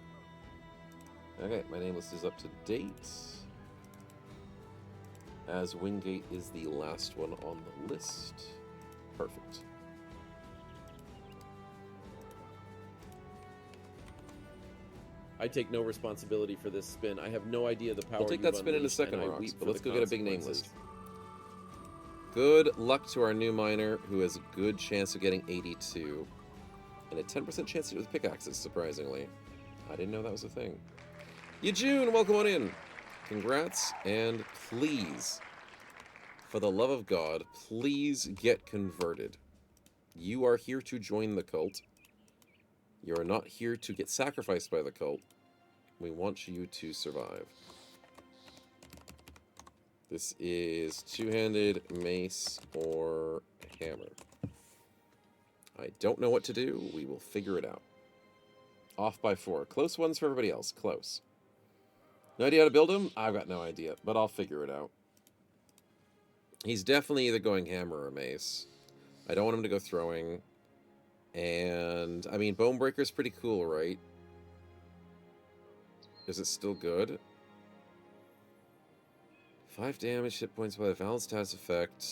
Speaker 2: Okay, my name list is up to date. As Wingate is the last one on the list. Perfect.
Speaker 3: I take no responsibility for this spin. I have no idea the power.
Speaker 2: We'll take that
Speaker 3: you've
Speaker 2: spin in a
Speaker 3: unleashed,
Speaker 2: second,
Speaker 3: and I
Speaker 2: Rox,
Speaker 3: weep
Speaker 2: but
Speaker 3: for
Speaker 2: let's
Speaker 3: the
Speaker 2: go get a big name
Speaker 3: consequences.
Speaker 2: list. Good luck to our new miner, who has a good chance of getting 82. And a 10% chance to do it with pickaxes, surprisingly. I didn't know that was a thing. Yejun, welcome on in. Congrats, and please, for the love of God, please get converted. You are here to join the cult. You are not here to get sacrificed by the cult. We want you to survive. This is two-handed, mace, or hammer. I don't know what to do. We will figure it out. Off by 4. Close ones for everybody else. Close. No idea how to build him? I've got no idea, but I'll figure it out. He's definitely either going hammer or mace. I don't want him to go throwing. And, I mean, Bonebreaker's pretty cool, right? Is it still good? 5 damage, hit points by a valid status effect.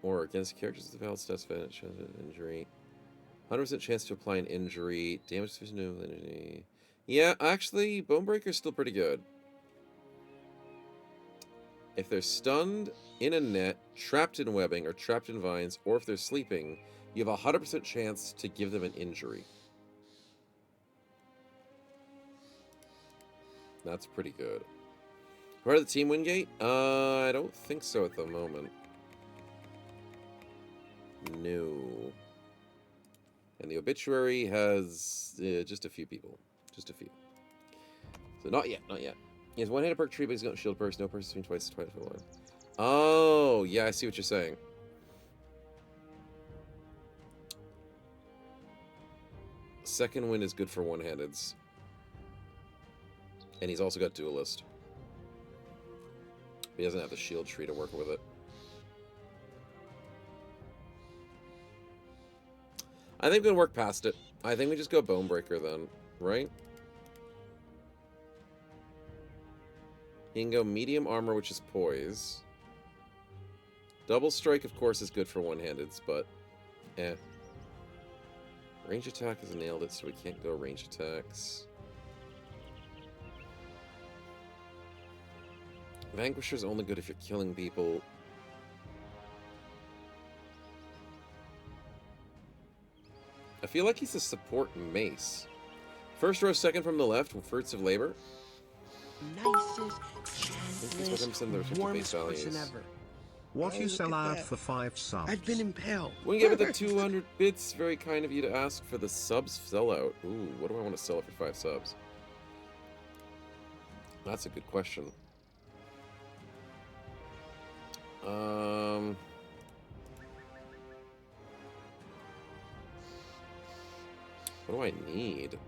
Speaker 2: Or against characters with a valid status effect, injury. 100% chance to apply an injury. Damage to injury. Yeah, actually, Bonebreaker's still pretty good. If they're stunned, in a net, trapped in webbing, or trapped in vines, or if they're sleeping, you have a 100% chance to give them an injury. That's pretty good. Part of the team, Wingate? I don't think so at the moment. No. And the obituary has just a few people. Just a few. So not yet, not yet. He has one-handed perk tree, but he's got shield perks. No perks between twice for one. Oh, yeah, I see what you're saying. Second wind is good for one-handeds. And he's also got duelist. He doesn't have the shield tree to work with it. I think we can work past it. I think we just go Bonebreaker then, right? He can go medium armor, which is poise. Double strike, of course, is good for one-handeds, but eh. Range attack has nailed it, so we can't go range attacks. Vanquisher's only good if you're killing people. I feel like he's a support mace. First row, second from the left, with Fruits of Labor.
Speaker 8: Nicest,
Speaker 2: Increase
Speaker 8: gentlest,
Speaker 2: 1% of their effective base
Speaker 8: warmest
Speaker 2: values.
Speaker 8: person ever.
Speaker 9: What
Speaker 8: Oh,
Speaker 9: you
Speaker 8: look
Speaker 9: sell
Speaker 8: at
Speaker 9: out
Speaker 8: that.
Speaker 9: for 5 subs?
Speaker 8: I've been impaled.
Speaker 2: We can give it the 200 bits. Very kind of you to ask for the subs sellout. Ooh, what do I want to sell it for 5 subs? That's a good question. What do I need?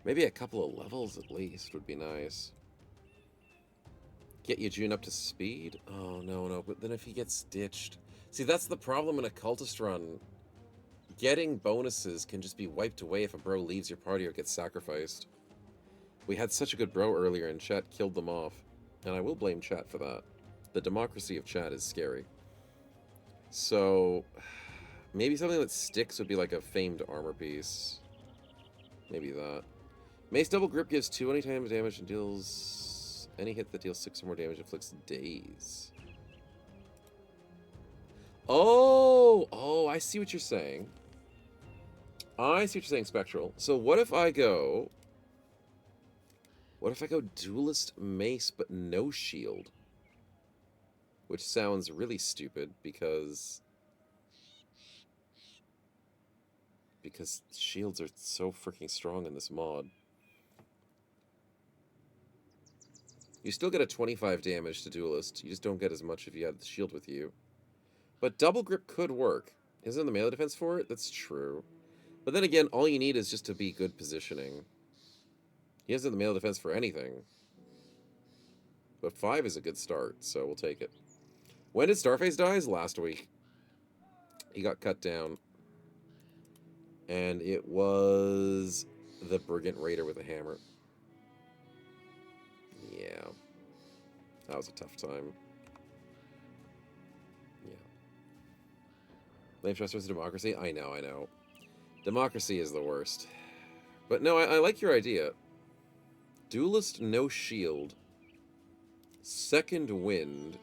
Speaker 2: Maybe a couple of levels at least would be nice. Get Yejun up to speed? Oh, no, but then if he gets ditched... See, that's the problem in a cultist run. Getting bonuses can just be wiped away if a bro leaves your party or gets sacrificed. We had such a good bro earlier and chat killed them off. And I will blame chat for that. The democracy of chat is scary. So, maybe something that sticks would be like a famed armor piece. Maybe that. Mace double grip gives 2 anytime damage and deals... Any hit that deals 6 or more damage inflicts daze. Oh, I see what you're saying. I see what you're saying, Spectral. So what if I go... What if I go Duelist Mace but no shield? Which sounds really stupid because shields are so freaking strong in this mod. You still get a 25 damage to Duelist. You just don't get as much if you had the shield with you. But double grip could work. Isn't the melee defense for it? That's true. But then again, all you need is just to be good positioning. He hasn't the melee defense for anything. But 5 is a good start, so we'll take it. When did Starface die? Last week. He got cut down. And it was the Brigand Raider with a hammer. Yeah. That was a tough time. Yeah. Blame trust versus democracy? I know. Democracy is the worst. But no, I like your idea. Duelist, no shield. Second wind.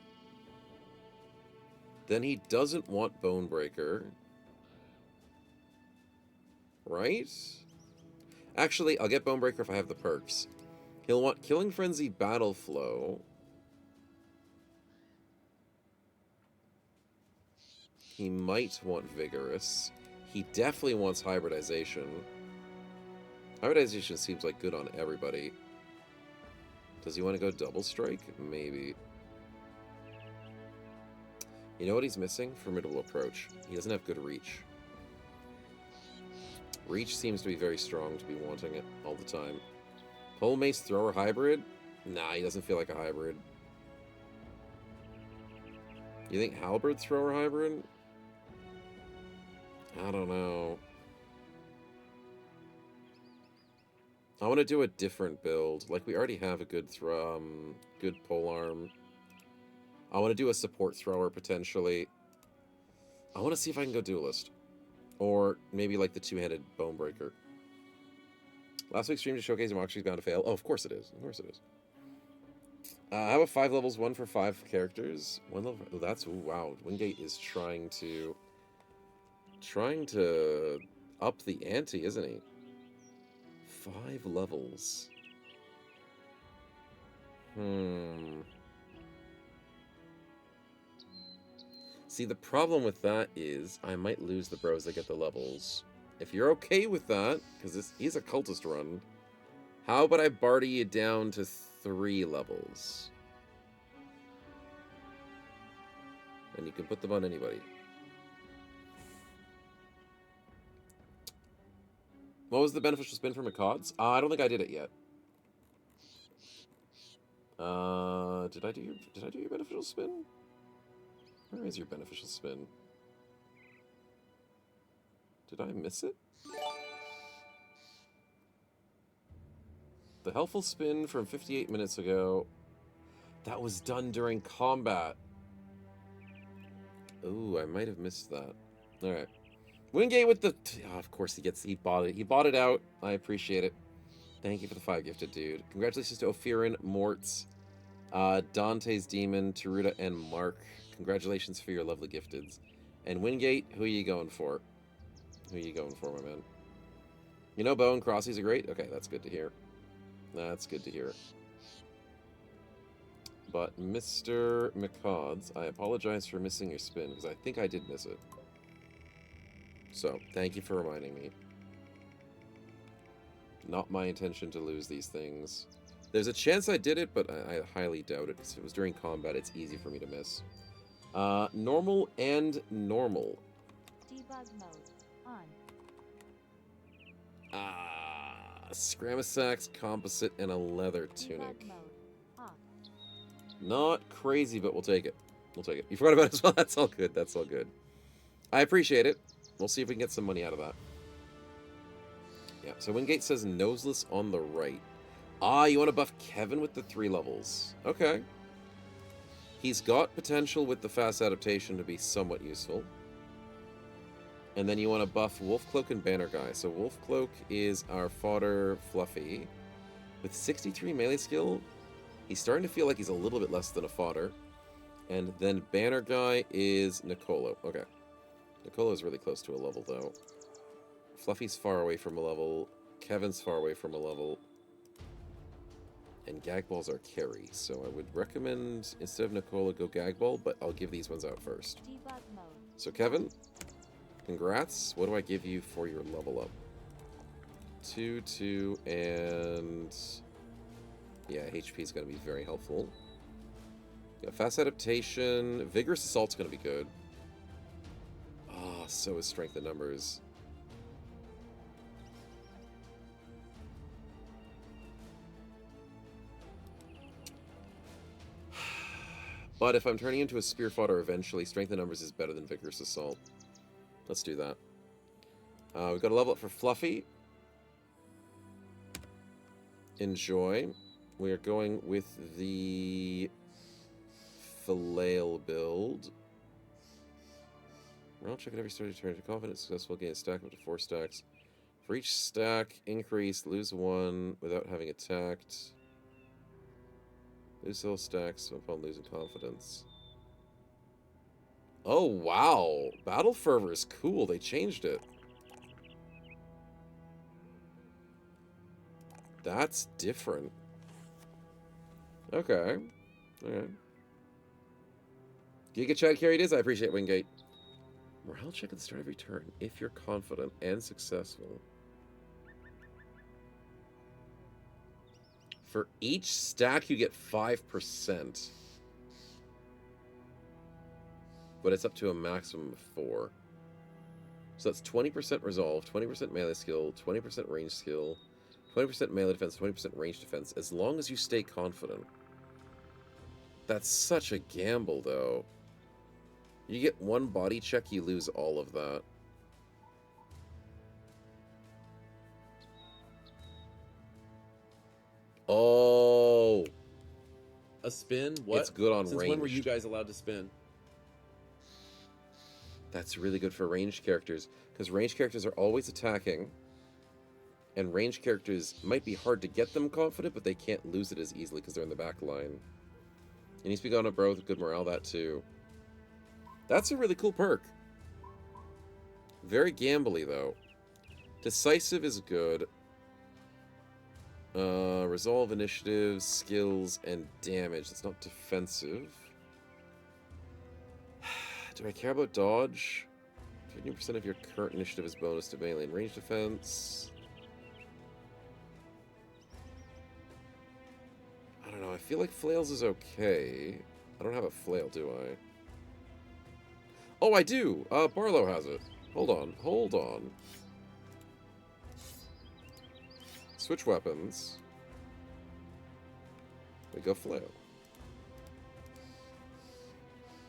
Speaker 2: Then he doesn't want Bonebreaker. Right? Actually, I'll get Bonebreaker if I have the perks. He'll want Killing Frenzy, Battle Flow. He might want Vigorous. He definitely wants Hybridization. Hybridization seems like good on everybody. Does he want to go Double Strike? Maybe. You know what he's missing? Formidable Approach. He doesn't have good reach. Reach seems to be very strong to be wanting it all the time. Pole Mace Thrower Hybrid? Nah, he doesn't feel like a hybrid. You think Halberd Thrower Hybrid? I don't know. I want to do a different build. Like, we already have a good good polearm. I want to do a support thrower, potentially. I want to see if I can go Duelist. Or maybe, like, the two-handed Bonebreaker. Last week's stream to showcase Democracy is bound to fail. Oh, of course it is. Of course it is. I have a 5 levels, 1 for 5 characters. 1 level... Oh, that's... Ooh, wow. Wingate is trying to up the ante, isn't he? 5 levels. See, the problem with that is I might lose the bros that get the levels. If you're okay with that, because he's a cultist run, how about I barter you down to 3 levels? And you can put them on anybody. What was the beneficial spin for McCods? I don't think I did it yet. Did I do your beneficial spin? Where is your beneficial spin? Did I miss it? The helpful spin from 58 minutes ago. That was done during combat. Ooh, I might have missed that. Alright. Wingate with the... Oh, of course he bought it. He bought it out. I appreciate it. Thank you for the 5 gifted, dude. Congratulations to Ophirin, Mortz, Dante's Demon, Taruta, and Mark. Congratulations for your lovely gifteds. And Wingate, who are you going for? Who are you going for, my man? You know Bow and Crossies are great? Okay, that's good to hear. That's good to hear. But Mr. McCods, I apologize for missing your spin, because I think I did miss it. So, thank you for reminding me. Not my intention to lose these things. There's a chance I did it, but I highly doubt it, because if it was during combat, it's easy for me to miss. Normal and normal.
Speaker 4: Debug mode on.
Speaker 2: Scramasax, composite, and a leather tunic.
Speaker 4: Debug mode off.
Speaker 2: Not crazy, but we'll take it. We'll take it. You forgot about it as well? That's all good. That's all good. I appreciate it. We'll see if we can get some money out of that. Yeah, so Wingate says noseless on the right. You want to buff Kevin with the 3 levels. Okay. He's got potential with the fast adaptation to be somewhat useful. And then you want to buff Wolfcloak and Banner Guy. So Wolfcloak is our fodder Fluffy. With 63 melee skill, he's starting to feel like he's a little bit less than a fodder. And then Banner Guy is Nicolo. Okay. Nicolo is really close to a level, though. Fluffy's far away from a level. Kevin's far away from a level. And Gag Balls are carry, so I would recommend, instead of Nicolo, go Gag Ball, but I'll give these ones out first.
Speaker 4: Debug mode.
Speaker 2: So Kevin, congrats. What do I give you for your level up? 2, 2, and Yeah, HP is going to be very helpful. Yeah, fast adaptation. Vigorous assault's going to be good. Ah, so is strength in numbers. But if I'm turning into a spear fodder eventually, strength in numbers is better than vigorous assault. Let's do that. We've got a level up for Fluffy. Enjoy. We are going with the Flail build. Morale check at every start of turn. Confidence successful, gain a stack up to 4 stacks. For each stack increase, lose 1 without having attacked. Lose all stacks upon losing confidence. Oh, wow. Battle Fervor is cool. They changed it. That's different. Okay. Alright. Giga Chat carried is. I appreciate Wingate. Morale check at the start of every turn. If you're confident and successful. For each stack, you get 5%. But it's up to a maximum of 4. So that's 20% resolve, 20% melee skill, 20% range skill, 20% melee defense, 20% range defense, as long as you stay confident. That's such a gamble, though. You get 1 body check, you lose all of that. Oh,
Speaker 3: A spin? What?
Speaker 2: it's good on
Speaker 3: Since
Speaker 2: range.
Speaker 3: when were you guys allowed to spin?
Speaker 2: That's really good for ranged characters, because ranged characters are always attacking, and ranged characters might be hard to get them confident, but they can't lose it as easily because they're in the back line. It needs to be gone up, bro, with good morale, that too. That's a really cool perk. Very gambly, though. Decisive is good. Resolve, initiative, skills, and damage. That's not defensive. Do I care about dodge? 15% of your current initiative is bonus to melee and range defense. I don't know. I feel like flails is okay. I don't have a flail, do I? Oh, I do! Barlow has it. Hold on. Hold on. Switch weapons. We go flail.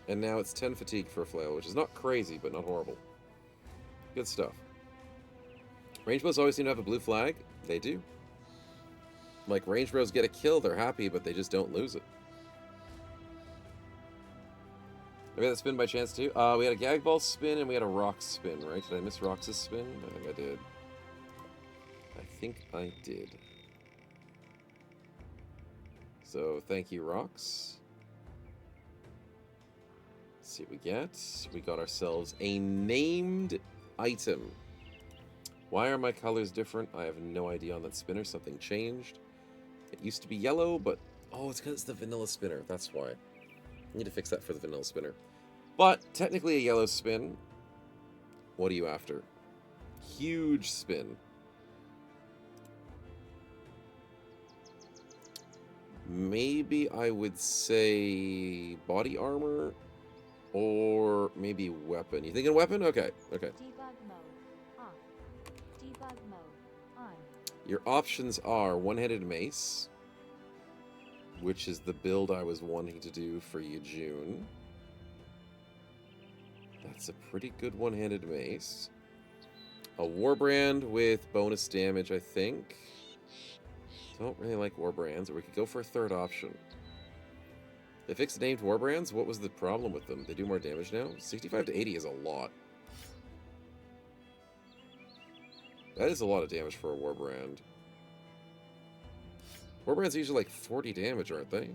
Speaker 2: And now it's 10 fatigue for a flail, which is not crazy, but not horrible. Good stuff. Range bros always seem to have a blue flag. They do. Like, range bros get a kill, they're happy, but they just don't lose it. We had that spin by chance, too. We had a gag ball spin, and we had a rock spin, right? Did I miss Rox's spin? I think I did. I think I did. So, thank you, Rox. Let's see what we get. We got ourselves a named item. Why are my colors different? I have no idea on that spinner. Something changed. It used to be yellow, but... Oh, it's because it's the vanilla spinner. That's why. I need to fix that for the vanilla spinner. But, technically a yellow spin. What are you after? Huge spin. Maybe I would say body armor or maybe weapon. You thinking weapon? Okay, okay.
Speaker 4: Debug mode off. Debug mode on.
Speaker 2: Your options are one-handed mace, which is the build I was wanting to do for you, June. That's a pretty good one-handed mace. A warband with bonus damage, I think. Don't really like warbrands, or we could go for a third option. They fixed named warbrands? What was the problem with them? They do more damage now? 65 to 80 is a lot. That is a lot of damage for a warband. Warbrands are usually like 40 damage, aren't they?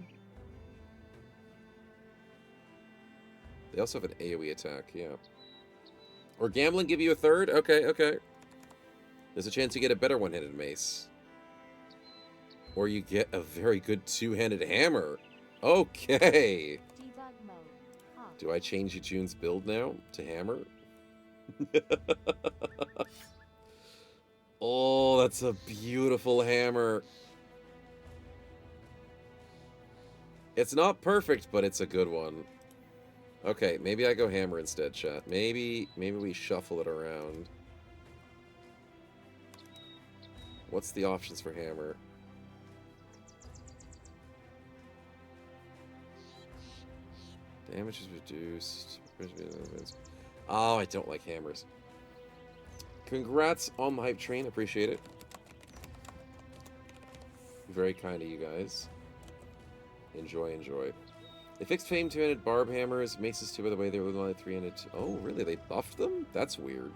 Speaker 2: They also have an AoE attack, yeah. Or gambling give you a third? Okay, okay. There's a chance you get a better one-handed mace. Or you get a very good two-handed hammer. Okay.
Speaker 4: Debug mode off.
Speaker 2: Do I change you June's build now to hammer? Oh, that's a beautiful hammer. It's not perfect, but it's a good one. Okay, maybe I go hammer instead, chat. Maybe we shuffle it around. What's the options for hammer? Damage is reduced. Oh, I don't like hammers. Congrats on the hype train. Appreciate it. Very kind of you guys. Enjoy, enjoy. They fixed Fame 2-handed barb hammers. Maces too, by the way. They were only 3-handed. Oh, really? They buffed them? That's weird.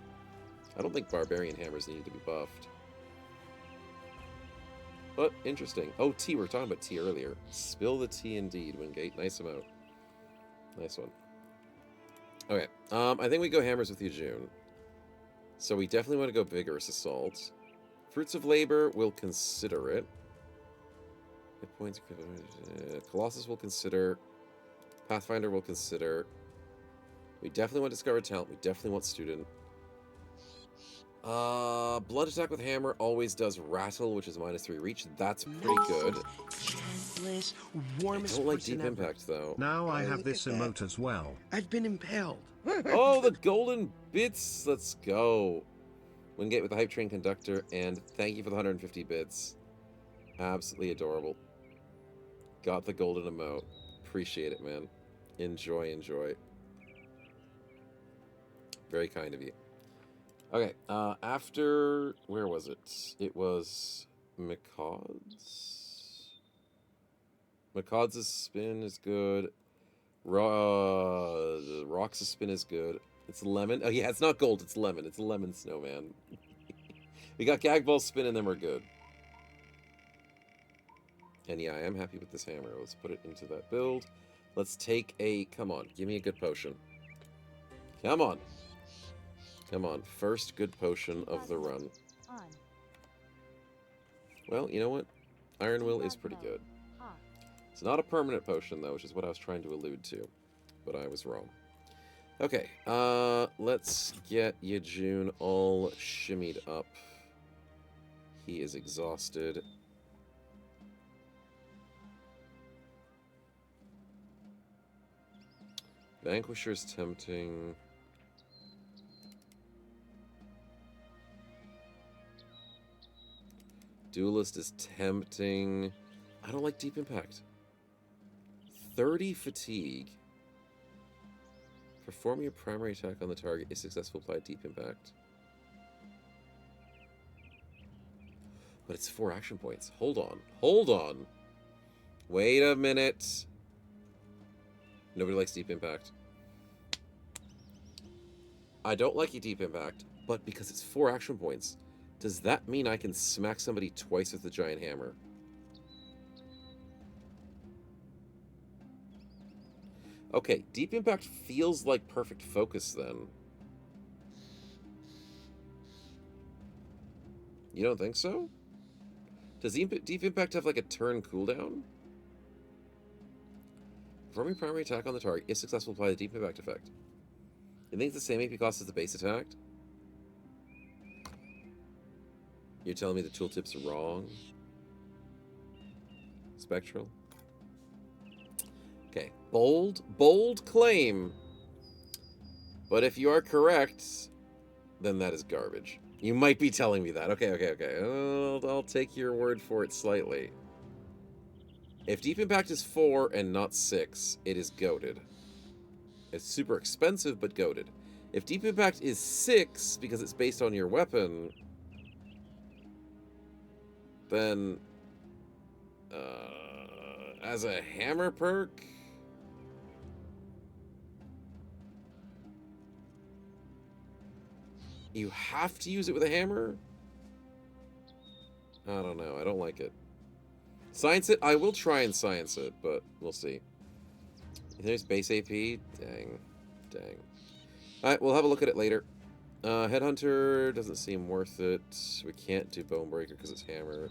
Speaker 2: I don't think barbarian hammers need to be buffed. But interesting. Oh, tea. We were talking about tea earlier. Spill the tea indeed, Wingate. Nice amount. Nice one. Okay. I think we go hammers with you, June. So we definitely want to go vigorous assault. Fruits of labor, we'll consider it. Hit points. Colossus will consider. Pathfinder will consider. We definitely want Discover Talent. We definitely want Student. Blunt attack with hammer always does rattle, which is -3 reach. That's pretty good.
Speaker 8: Gentlest,
Speaker 2: I
Speaker 8: warmest
Speaker 2: don't like
Speaker 8: person
Speaker 2: deep
Speaker 8: ever.
Speaker 2: impact though.
Speaker 9: Now I have
Speaker 8: Look
Speaker 9: this
Speaker 8: at that.
Speaker 9: emote as well.
Speaker 8: I've been impaled.
Speaker 2: Oh, the golden bits! Let's go. Wingate with the hype train conductor, and thank you for the 150 bits. Absolutely adorable. Got the golden emote. Appreciate it, man. Enjoy, enjoy. Very kind of you. Okay, after... Where was it? It was... McCod's? McCod's spin is good. Rock's spin is good. It's lemon. Oh, yeah, it's not gold. It's lemon. It's lemon snowman. We got Gagball spin, and then we're good. And yeah, I am happy with this hammer. Let's put it into that build. Let's take a... Come on, give me a good potion. Come on. Come on, first good potion of the run.
Speaker 4: On.
Speaker 2: Well, you know what? Iron Will is pretty good.
Speaker 4: Off.
Speaker 2: It's not a permanent potion, though, which is what I was trying to allude to. But I was wrong. Okay, let's get Yejun all shimmied up. He is exhausted. Vanquisher's tempting. Duelist is tempting. I don't like Deep Impact. 30 fatigue. Perform your primary attack on the target. If successful, apply Deep Impact. But it's 4 action points. Hold on. Hold on. Wait a minute. Nobody likes Deep Impact. I don't like a Deep Impact, but because it's 4 action points, does that mean I can smack somebody twice with the giant hammer? Okay, Deep Impact feels like perfect focus then. You don't think so? Does Deep Impact have like a turn cooldown? Perform your primary attack on the target. If successful, apply the Deep Impact effect. You think it's the same AP cost as the base attack? You're telling me the tooltip's wrong? Spectral? Okay, bold claim. But if you are correct, then that is garbage. You might be telling me that. Okay. I'll take your word for it slightly. If Deep Impact is 4 and not 6, it is goated. It's super expensive, but goated. If Deep Impact is 6, because it's based on your weapon, then as a hammer perk, you have to use it with a hammer? I don't know. I don't like it. Science it? I will try and science it, but we'll see. There's base AP? Dang. Alright, we'll have a look at it later. Headhunter doesn't seem worth it. We can't do Bonebreaker because it's hammer.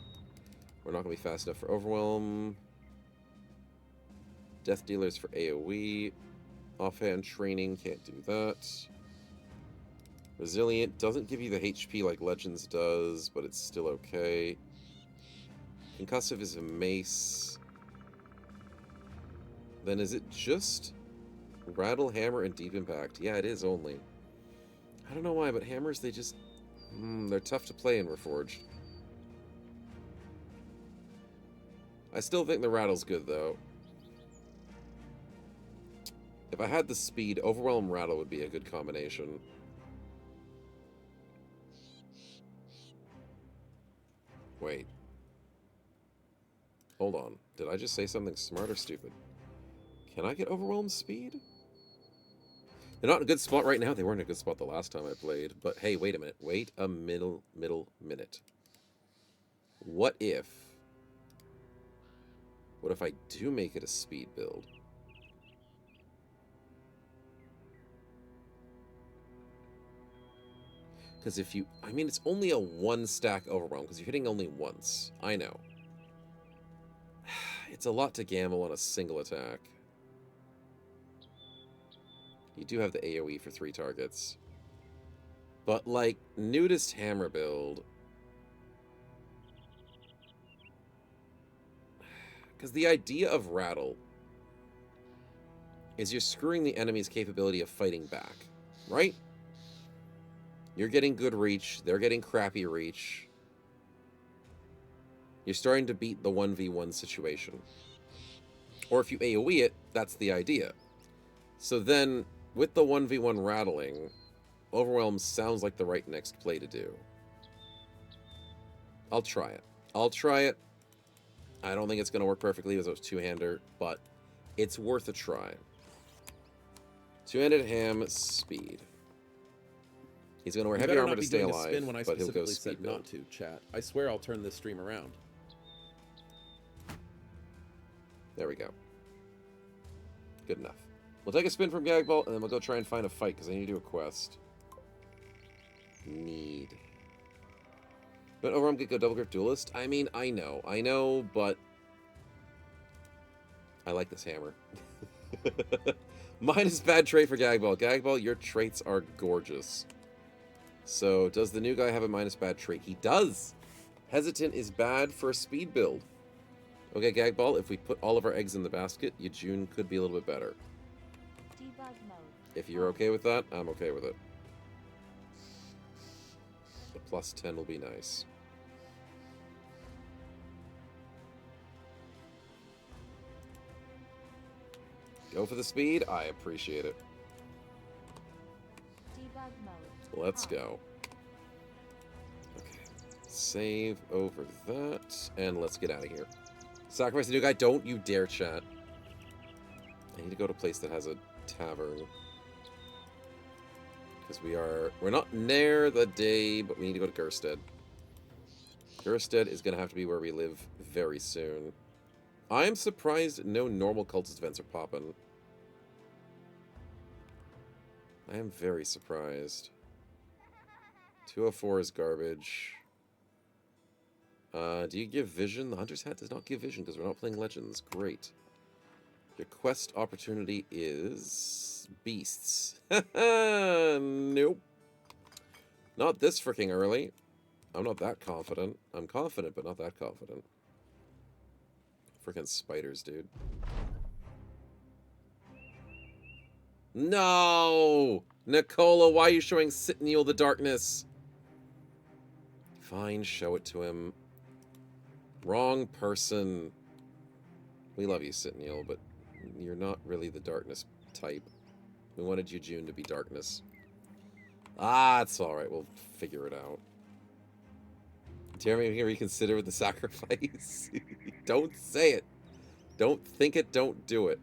Speaker 2: We're not going to be fast enough for Overwhelm. Death Dealers for AoE. Offhand Training, can't do that. Resilient doesn't give you the HP like Legends does, but it's still okay. Concussive is a mace. Then is it just rattle, hammer, and deep impact? Yeah, it is only. I don't know why, but hammers, they just... they're tough to play in Reforged. I still think the rattle's good, though. If I had the speed, Overwhelm Rattle would be a good combination. Wait. Hold on. Did I just say something smart or stupid? Can I get Overwhelm Speed? They're not in a good spot right now. They weren't in a good spot the last time I played. But hey, wait a minute. Wait a middle minute. What if I do make it a speed build? Because if you... I mean, it's only a 1-stack Overwhelm, because you're hitting only once. I know. It's a lot to gamble on a single attack. You do have the AoE for 3 targets. But, like, Nudist Hammer build... Because the idea of Rattle is you're screwing the enemy's capability of fighting back, right? You're getting good reach, they're getting crappy reach. You're starting to beat the 1v1 situation. Or if you AoE it, that's the idea. So then, with the 1v1 rattling, Overwhelm sounds like the right next play to do. I'll try it. I don't think it's going to work perfectly with those two-hander, but it's worth a try. Two-handed ham, speed. He's going to wear heavy armor to stay alive,
Speaker 3: spin when I
Speaker 2: but he'll go
Speaker 3: specifically
Speaker 2: speed
Speaker 3: said
Speaker 2: build.
Speaker 3: not to, chat. I swear I'll turn this stream around.
Speaker 2: There we go. Good enough. We'll take a spin from Gagball, and then we'll go try and find a fight, because I need to do a quest. But Overarm could go Double Grip Duelist? I mean, I know, but... I like this hammer. Minus bad trait for Gagball. Gagball, your traits are gorgeous. So, does the new guy have a minus bad trait? He does! Hesitant is bad for a speed build. Okay, Gagball, if we put all of our eggs in the basket, Yejun could be a little bit better.
Speaker 4: Debug mode.
Speaker 2: If you're okay with that, I'm okay with it. The plus 10 will be nice. Go for the speed? I appreciate it.
Speaker 4: Debug mode.
Speaker 2: Let's go. Okay. Save over that, and let's get out of here. Sacrifice the new guy. Don't you dare, chat. I need to go to a place that has a tavern. Because we're not near the day, but we need to go to Gerstead. Gerstead is going to have to be where we live very soon. I'm surprised no normal cultist events are popping. I am very surprised. 204 is garbage. Do you give vision? The Hunter's Hat does not give vision because we're not playing Legends. Great. Your quest opportunity is... beasts. Nope. Not this freaking early. I'm not that confident. I'm confident, but not that confident. Freaking spiders, dude. No! Nicola, why are you showing Sitniel the darkness? Fine, show it to him. Wrong person. We love you, Sitniel, but you're not really the darkness type. We wanted Yejun to be darkness. Ah, it's alright. We'll figure it out. Jeremy, can reconsider with the sacrifice? Don't say it. Don't think it, don't do it.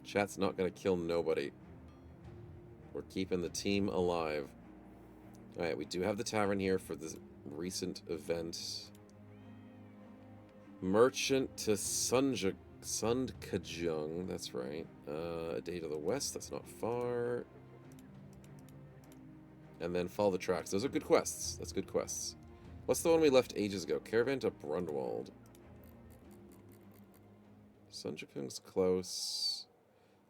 Speaker 2: Chat's not gonna kill nobody. We're keeping the team alive. Alright, we do have the tavern here for this recent event. Merchant to Sundkajung, that's right. A day to the west, that's not far. And then follow the tracks. Those are good quests. That's good quests. What's the one we left ages ago? Caravan to Brundwald. Sundkajung's close.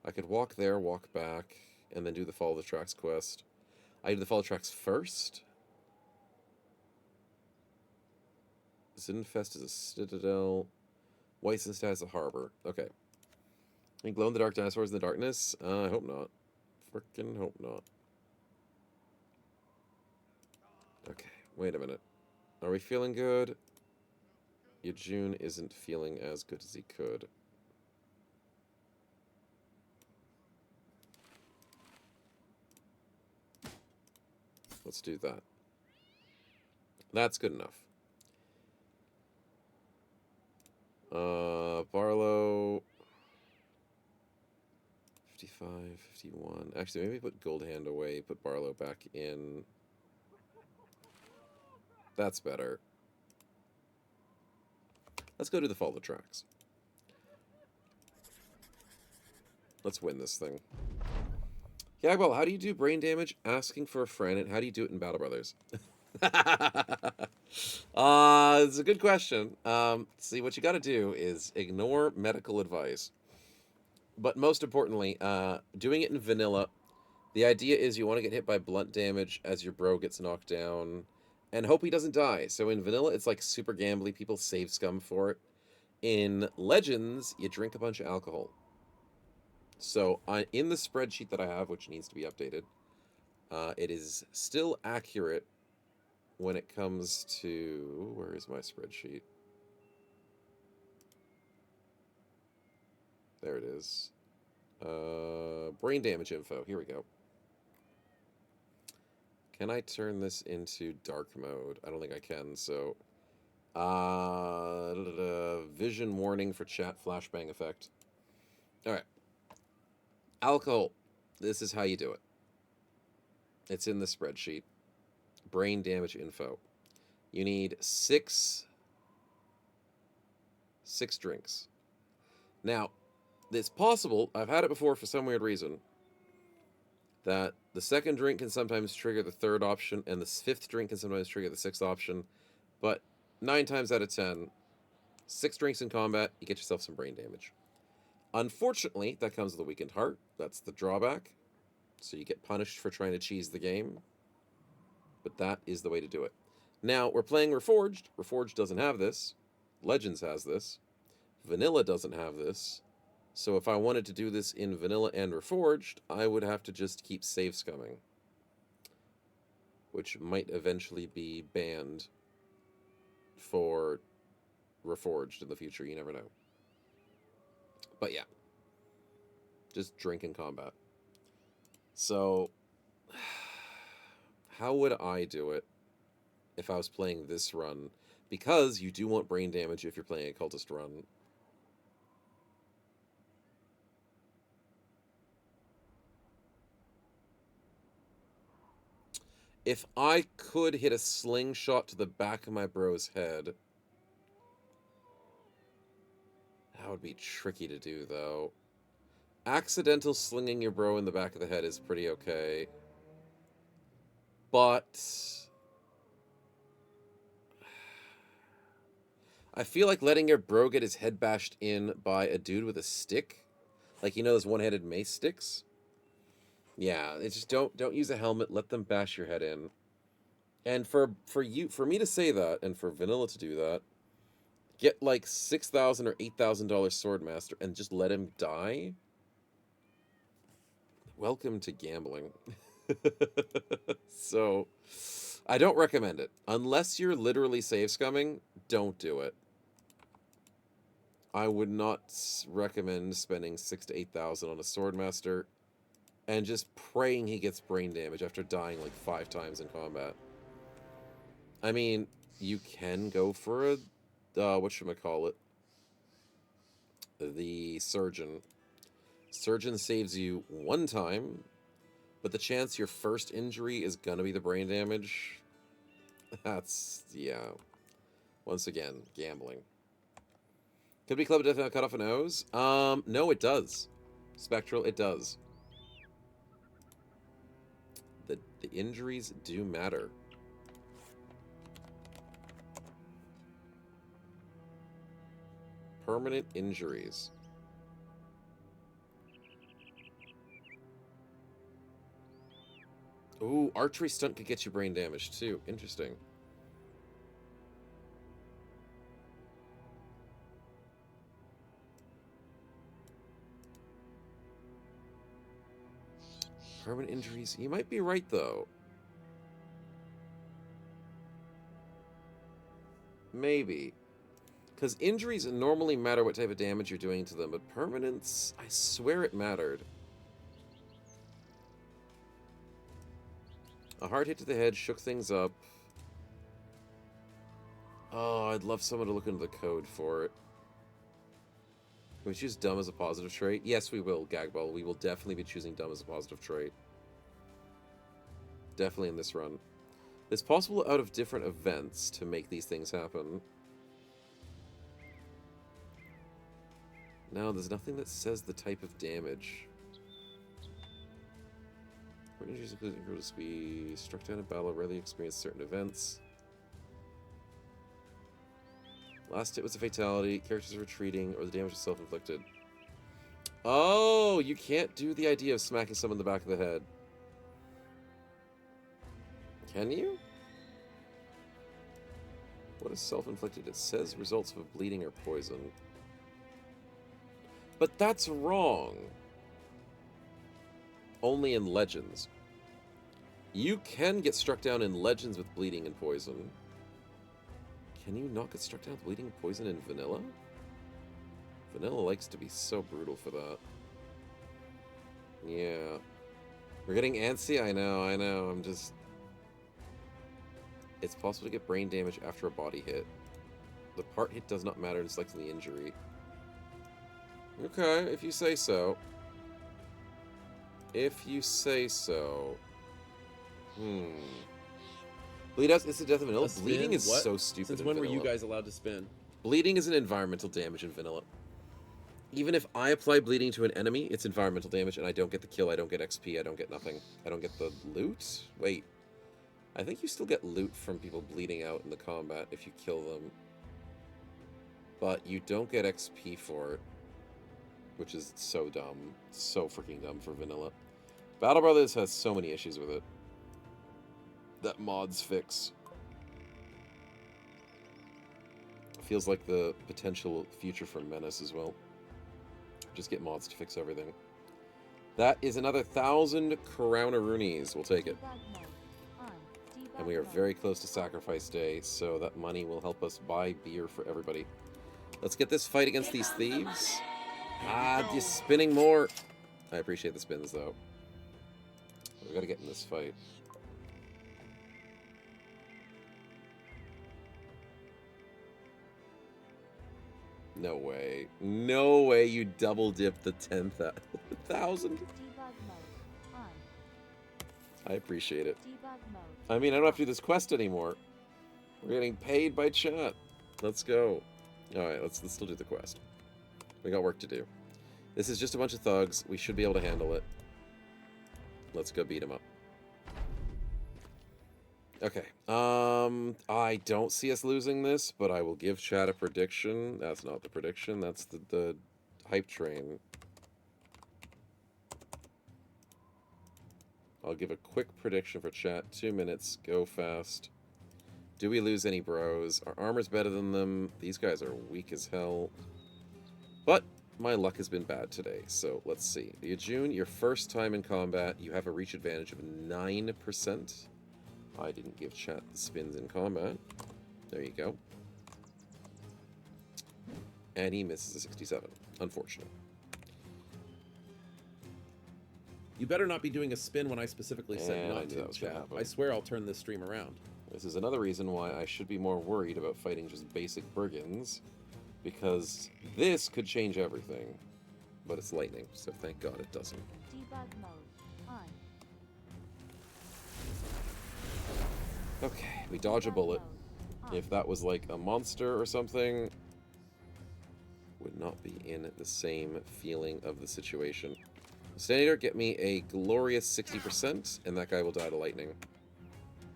Speaker 2: I could walk there, walk back, and then do the follow the tracks quest. I do the follow tracks first. Zinfest is a citadel. Weissenstadt is a harbor. Okay. Any glow-in-the-dark dinosaurs in the darkness? I hope not. Frickin' hope not. Okay, wait a minute. Are we feeling good? Yajun isn't feeling as good as he could. Let's do that. That's good enough. Barlow... 55, 51. Actually, maybe put Gold Hand away, put Barlow back in. That's better. Let's go to the follow tracks. Let's win this thing. Yagbal, how do you do brain damage? Asking for a friend, and how do you do it in Battle Brothers? It's a good question. See, what you got to do is ignore medical advice. But most importantly, doing it in vanilla, the idea is you want to get hit by blunt damage as your bro gets knocked down, and hope he doesn't die. So in vanilla, it's like super gambly. People save scum for it. In Legends, you drink a bunch of alcohol. So in the spreadsheet that I have, which needs to be updated, it is still accurate when it comes to... Where is my spreadsheet? There it is. Brain damage info. Here we go. Can I turn this into dark mode? I don't think I can, so... vision warning for chat flashbang effect. Alright. Alcohol. This is how you do it. It's in the spreadsheet. Brain damage info. You need six drinks. Now, it's possible, I've had it before for some weird reason, that the second drink can sometimes trigger the third option, and the fifth drink can sometimes trigger the sixth option, but 9 times out of 10, 6 drinks in combat, you get yourself some brain damage. Unfortunately, that comes with a weakened heart. That's the drawback. So you get punished for trying to cheese the game. But that is the way to do it. Now, we're playing Reforged. Reforged doesn't have this. Legends has this. Vanilla doesn't have this. So if I wanted to do this in Vanilla and Reforged, I would have to just keep save scumming. Which might eventually be banned for Reforged in the future. You never know. But yeah. Just drink in combat. So, how would I do it if I was playing this run? Because you do want brain damage if you're playing a cultist run. If I could hit a slingshot to the back of my bro's head, that would be tricky to do, though. Accidental slinging your bro in the back of the head is pretty okay. But I feel like letting your bro get his head bashed in by a dude with a stick, like, you know, those one-handed mace sticks. Yeah, it's just don't use a helmet. Let them bash your head in. And for me to say that, and for Vanilla to do that, get like $6,000 or $8,000 Swordmaster and just let him die. Welcome to gambling. So, I don't recommend it. Unless you're literally save scumming, don't do it. I would not recommend spending $6,000 to $8,000 on a Swordmaster and just praying he gets brain damage after dying like 5 times in combat. I mean, you can go for a, whatchamacallit, the Surgeon. Surgeon saves you 1 time, but the chance your first injury is gonna be the brain damage, that's, yeah. Once again, gambling. Could be Club Death cut off a nose? No, it does. Spectral, it does. The injuries do matter. Permanent injuries. Ooh, archery stunt could get you brain damage too. Interesting. Permanent injuries. You might be right, though. Maybe. Because injuries normally matter what type of damage you're doing to them, but permanence, I swear it mattered. A hard hit to the head shook things up. Oh, I'd love someone to look into the code for it. Can we choose dumb as a positive trait? Yes, we will, Gagball. We will definitely be choosing dumb as a positive trait. Definitely in this run. It's possible out of different events to make these things happen. No, there's nothing that says the type of damage. Injuries including to be struck down in battle, rarely experience certain events. Last hit was a fatality, characters are retreating, or the damage is self-inflicted. Oh, you can't do the idea of smacking someone in the back of the head. Can you? What is self-inflicted? It says results of bleeding or poison. But that's wrong. Only in Legends. You can get struck down in Legends with bleeding and poison. Can you not get struck down with bleeding and poison in Vanilla? Vanilla likes to be so brutal for that. Yeah. We're getting antsy? I know. I'm just... It's possible to get brain damage after a body hit. The part hit does not matter in selecting the injury. Okay, if you say so. If you say so. Bleed out instant death in Vanilla? Bleeding is so stupid.
Speaker 3: Since
Speaker 2: in
Speaker 3: when were
Speaker 2: Vanilla.
Speaker 3: you guys allowed to spin?
Speaker 2: Bleeding is an environmental damage in Vanilla. Even if I apply bleeding to an enemy, it's environmental damage, and I don't get the kill, I don't get XP, I don't get nothing. I don't get the loot? Wait. I think you still get loot from people bleeding out in the combat if you kill them. But you don't get XP for it. Which is so dumb. So freaking dumb for Vanilla. Battle Brothers has so many issues with it. That mods fix. Feels like the potential future for Menace as well. Just get mods to fix everything. That is another 1,000 Crownaroonies. We'll take it. And we are very close to Sacrifice Day, so that money will help us buy beer for everybody. Let's get this fight against these thieves. Ah, just spinning more. I appreciate the spins, though. We gotta get in this fight. No way. No way you double dip the 10,000. I appreciate it. I mean, I don't have to do this quest anymore. We're getting paid by chat. Let's go. Alright, let's still do the quest. We got work to do. This is just a bunch of thugs. We should be able to handle it. Let's go beat them up. Okay. I don't see us losing this, but I will give chat a prediction. That's not the prediction. That's the hype train. I'll give a quick prediction for chat. 2 minutes. Go fast. Do we lose any bros? Our armor's better than them. These guys are weak as hell. But my luck has been bad today, so let's see. June, your first time in combat, you have a reach advantage of 9%. I didn't give chat the spins in combat. There you go. And he misses a 67. Unfortunate.
Speaker 3: You better not be doing a spin when I specifically said
Speaker 2: And I
Speaker 3: not
Speaker 2: knew
Speaker 3: to,
Speaker 2: that was gonna
Speaker 3: chat.
Speaker 2: happen.
Speaker 3: I swear I'll turn this stream around.
Speaker 2: This is another reason why I should be more worried about fighting just basic brigands, because this could change everything. But it's lightning, so thank God it doesn't.
Speaker 4: Debug mode on.
Speaker 2: Okay, we dodge a bullet. If that was like a monster or something, would not be in the same feeling of the situation. Senator, get me a glorious 60%, and that guy will die to lightning.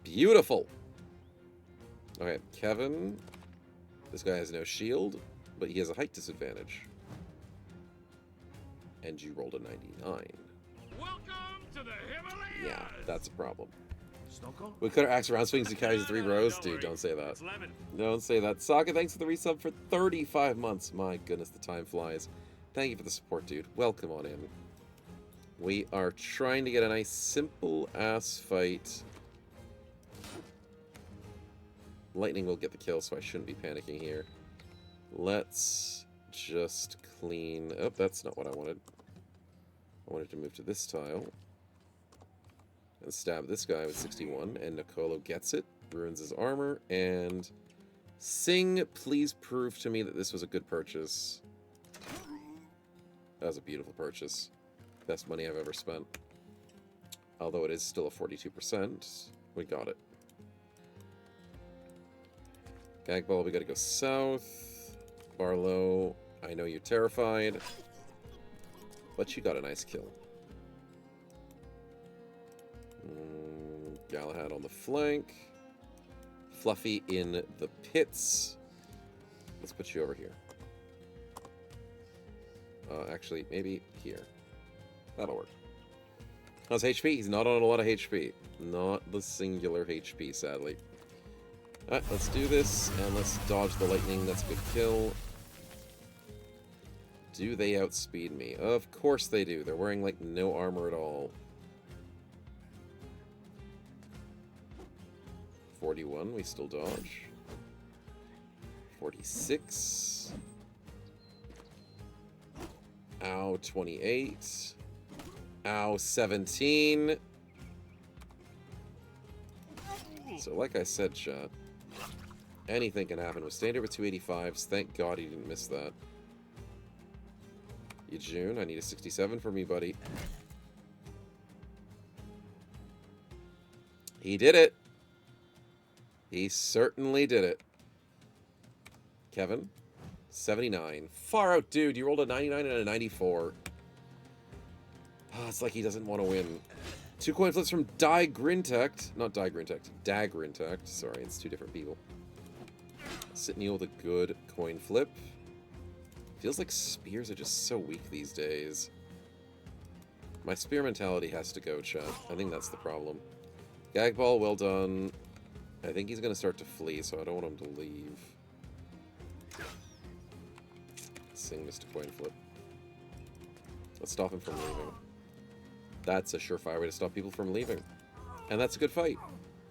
Speaker 2: Beautiful! Okay, Kevin. This guy has no shield, but he has a height disadvantage. And you rolled a 99.
Speaker 5: Welcome to the Himalayas.
Speaker 2: Yeah, that's a problem. We could have axed around swings and carries 3 rows. Dude, don't say that. Don't say that. Saga, thanks for the resub for 35 months. My goodness, the time flies. Thank you for the support, dude. Welcome on in. We are trying to get a nice simple ass fight. Lightning will get the kill, so I shouldn't be panicking here. Let's just clean... Oh, that's not what I wanted. I wanted to move to this tile. And stab this guy with 61, and Nicolo gets it. Ruins his armor, and... Sing, please prove to me that this was a good purchase. That was a beautiful purchase. Best money I've ever spent. Although it is still a 42%. We got it. Gag ball, we gotta go south. Barlow, I know you're terrified. But you got a nice kill. Galahad on the flank. Fluffy in the pits. Let's put you over here. Actually, maybe here. That'll work. How's HP? He's not on a lot of HP. Not the singular HP, sadly. Alright, let's do this, and let's dodge the lightning. That's a good kill. Do they outspeed me? Of course they do. They're wearing, like, no armor at all. 41, we still dodge. 46. Ow, 28. Ow, 17. So like I said, chat, anything can happen. With standard with 285s, thank God he didn't miss that. June, I need a 67 for me, buddy. He did it. He certainly did it. Kevin, 79. Far out, dude. You rolled a 99 and a 94. Oh, it's like he doesn't want to win. 2 coin flips from Die Grintect. Not Die Grintect. Dag Grintect. Sorry, it's two different people. Sitney with a good coin flip. Feels like spears are just so weak these days. My spear mentality has to go, chat. I think that's the problem. Gag ball, well done. I think he's going to start to flee, so I don't want him to leave. Sing Mr. Coin Flip. Let's stop him from leaving. That's a surefire way to stop people from leaving. And that's a good fight.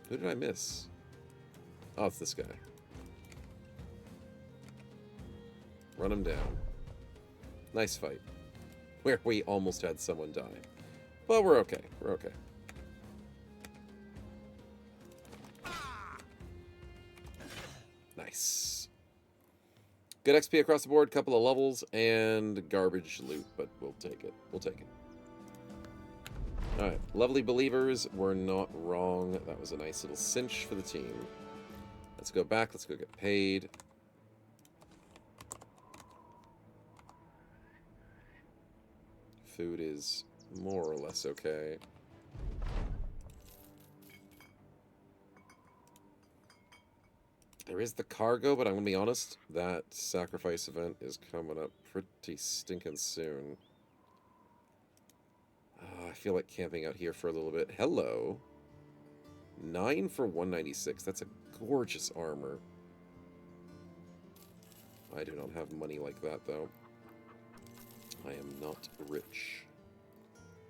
Speaker 2: Who did I miss? Oh, it's this guy. Run him down. Nice fight. Where we almost had someone die. But we're okay. We're okay. Nice. Good XP across the board, couple of levels, and garbage loot, but we'll take it. We'll take it. Alright, lovely believers, we're not wrong. That was a nice little cinch for the team. Let's go back, let's go get paid. Food is more or less okay. There is the cargo, but I'm going to be honest, that sacrifice event is coming up pretty stinking soon. I feel like camping out here for a little bit. Hello. 9 for 196. That's a gorgeous armor. I do not have money like that, though. I am not rich.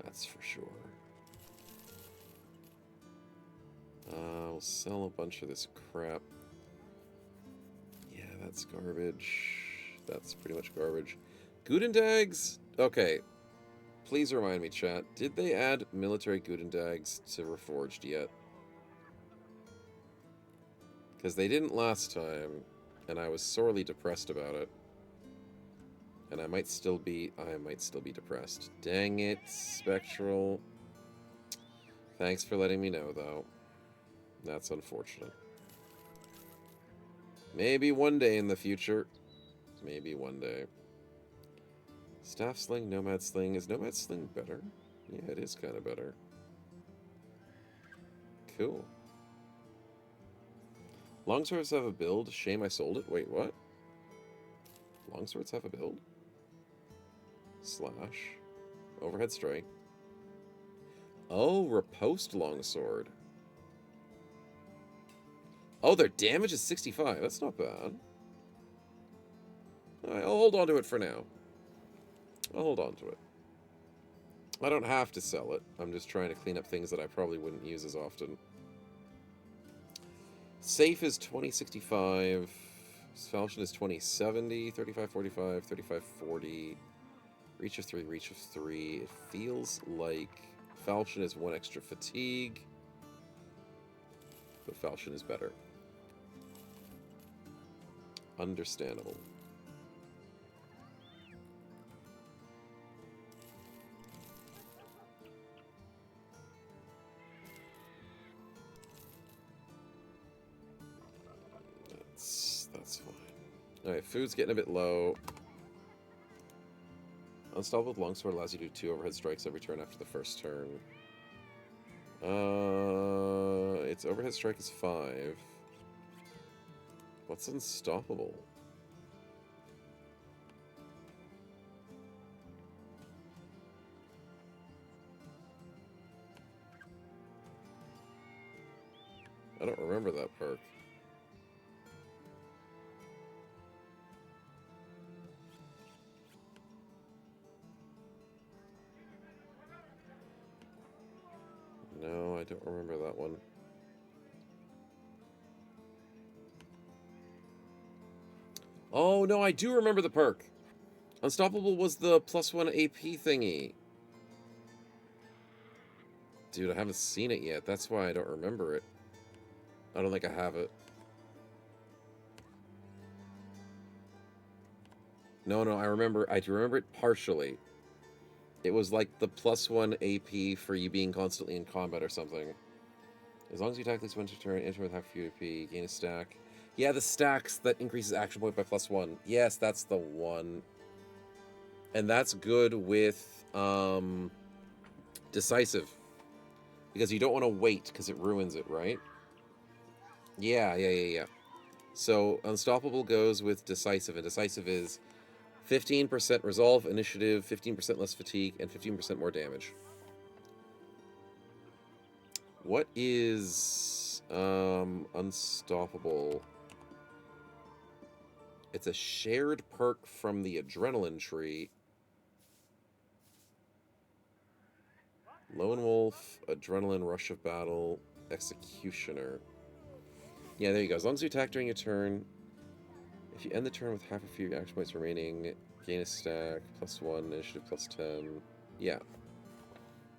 Speaker 2: That's for sure. I'll sell a bunch of this crap. Yeah, that's garbage. That's pretty much garbage. Gudendags? Okay. Please remind me, chat. Did they add military Gudendags to Reforged yet? Because they didn't last time, and I was sorely depressed about it. And I might still be depressed. Dang it, Spectral. Thanks for letting me know, though. That's unfortunate. Maybe one day in the future. Maybe one day. Staff Sling, Nomad Sling. Is Nomad Sling better? Yeah, it is kind of better. Cool. Longswords have a build. Shame I sold it. Wait, what? Longswords have a build? Slash. Overhead strike. Oh, riposte longsword. Oh, their damage is 65. That's not bad. Alright, I'll hold on to it for now. I'll hold on to it. I don't have to sell it. I'm just trying to clean up things that I probably wouldn't use as often. Safe is 2065. Falchion is 2070. 3545. 3540. Reach of 3. Reach of 3. It feels like Falchion is 1 extra fatigue. But Falchion is better. Understandable. That's fine. Alright, food's getting a bit low. Unstoppable with longsword allows you to do 2 overhead strikes every turn after the first turn. Its overhead strike is 5. What's unstoppable? I don't remember that perk. No, I don't remember that one. Oh, no, I do remember the perk. Unstoppable was the +1 AP thingy. Dude, I haven't seen it yet. That's why I don't remember it. I don't think I have it. No, I remember. I do remember it partially. It was like the +1 AP for you being constantly in combat or something. As long as you attack at least once per turn, enter with half your AP, gain a stack. Yeah, the stacks that increases action point by +1. Yes, that's the one. And that's good with decisive. Because you don't want to wait because it ruins it, right? Yeah. So unstoppable goes with decisive, and decisive is 15% resolve, initiative, 15% less fatigue, and 15% more damage. What is unstoppable? It's a shared perk from the adrenaline tree. Lone Wolf, Adrenaline, Rush of Battle, Executioner. Yeah, there you go. As long as you attack during your turn, if you end the turn with half of your action points remaining, gain a stack, +1, initiative +10. Yeah.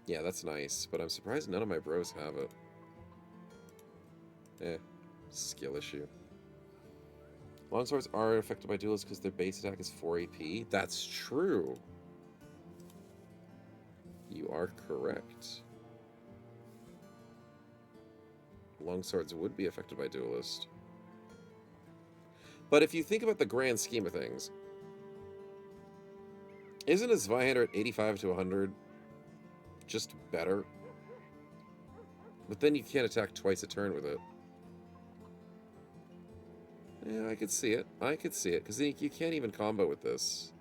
Speaker 2: Yeah, that's nice, but I'm surprised none of my bros have it. Skill issue. Longswords are affected by duelists because their base attack is 4 AP. That's true. You are correct. Longswords would be affected by duelist. But if you think about the grand scheme of things, isn't a Zweihander at 85 to 100 just better? But then you can't attack twice a turn with it. Yeah, I could see it. Because you can't even combo with this.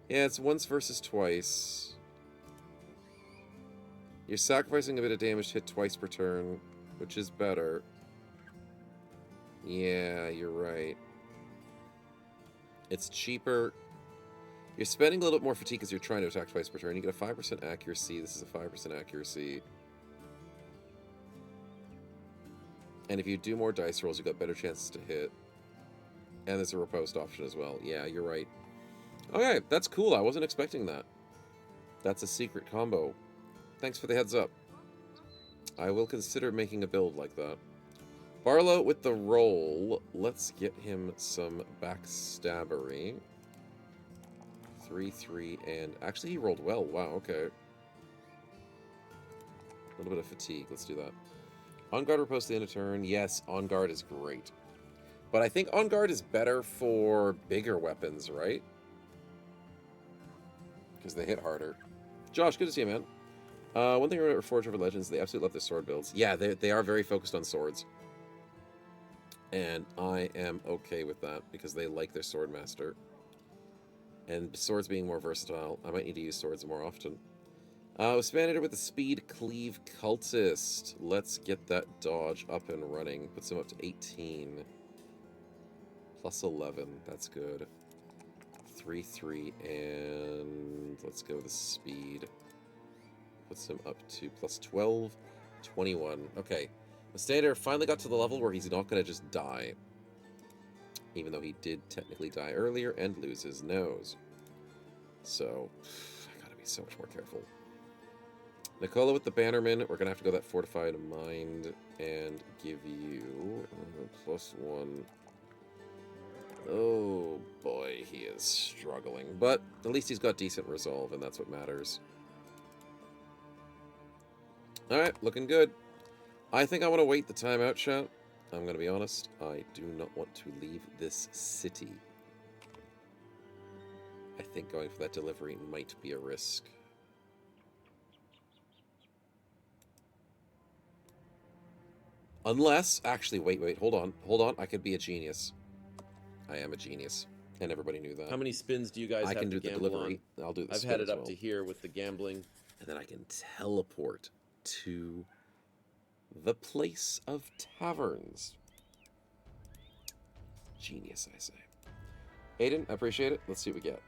Speaker 2: Yeah, it's once versus twice. You're sacrificing a bit of damage to hit twice per turn, which is better. Yeah, you're right. It's cheaper. You're spending a little bit more fatigue because you're trying to attack twice per turn. You get a 5% accuracy. This is a 5% accuracy. And if you do more dice rolls, you've got better chances to hit. And there's a riposte option as well. Yeah, you're right. Okay, that's cool. I wasn't expecting that. That's a secret combo. Thanks for the heads up. I will consider making a build like that. Barlow with the roll. Let's get him some backstabbery. 3, 3, and... Actually, he rolled well. Wow, okay. A little bit of fatigue. Let's do that. On guard riposte at the end of turn. Yes, on guard is great. But I think on guard is better for bigger weapons, right? Because they hit harder. Josh, good to see you, man. One thing about Reforged over Legends, they absolutely love their sword builds. Yeah, they are very focused on swords. And I am okay with that, because they like their sword master. And swords being more versatile, I might need to use swords more often. Spanator with the Speed Cleave Cultist. Let's get that dodge up and running. Puts him up to 18. Plus 11, that's good. 3, 3, and let's go with the speed. puts him up to plus 12, 21. Okay. Mustander finally got to the level where he's not going to just die. Even though he did technically die earlier and lose his nose. So, I gotta be so much more careful. Nicola with the Bannerman, we're gonna have to go that Fortified Mind and give you +1. Oh boy, he is struggling. But at least he's got decent resolve, and that's what matters. Alright, looking good. I think I want to wait the time out, chat. I'm going to be honest. I do not want to leave this city. I think going for that delivery might be a risk. Unless, actually, wait, hold on. I could be a genius. I am a genius, and everybody knew that.
Speaker 3: How many spins do you guys
Speaker 2: I
Speaker 3: have
Speaker 2: can
Speaker 3: to
Speaker 2: do the
Speaker 3: gamble
Speaker 2: delivery.
Speaker 3: on?
Speaker 2: I'll do the
Speaker 3: I've
Speaker 2: spin
Speaker 3: had it
Speaker 2: as
Speaker 3: up
Speaker 2: well.
Speaker 3: to here with the gambling.
Speaker 2: And then I can teleport to the place of taverns. Genius, I say. Aiden, I appreciate it. Let's see what we get.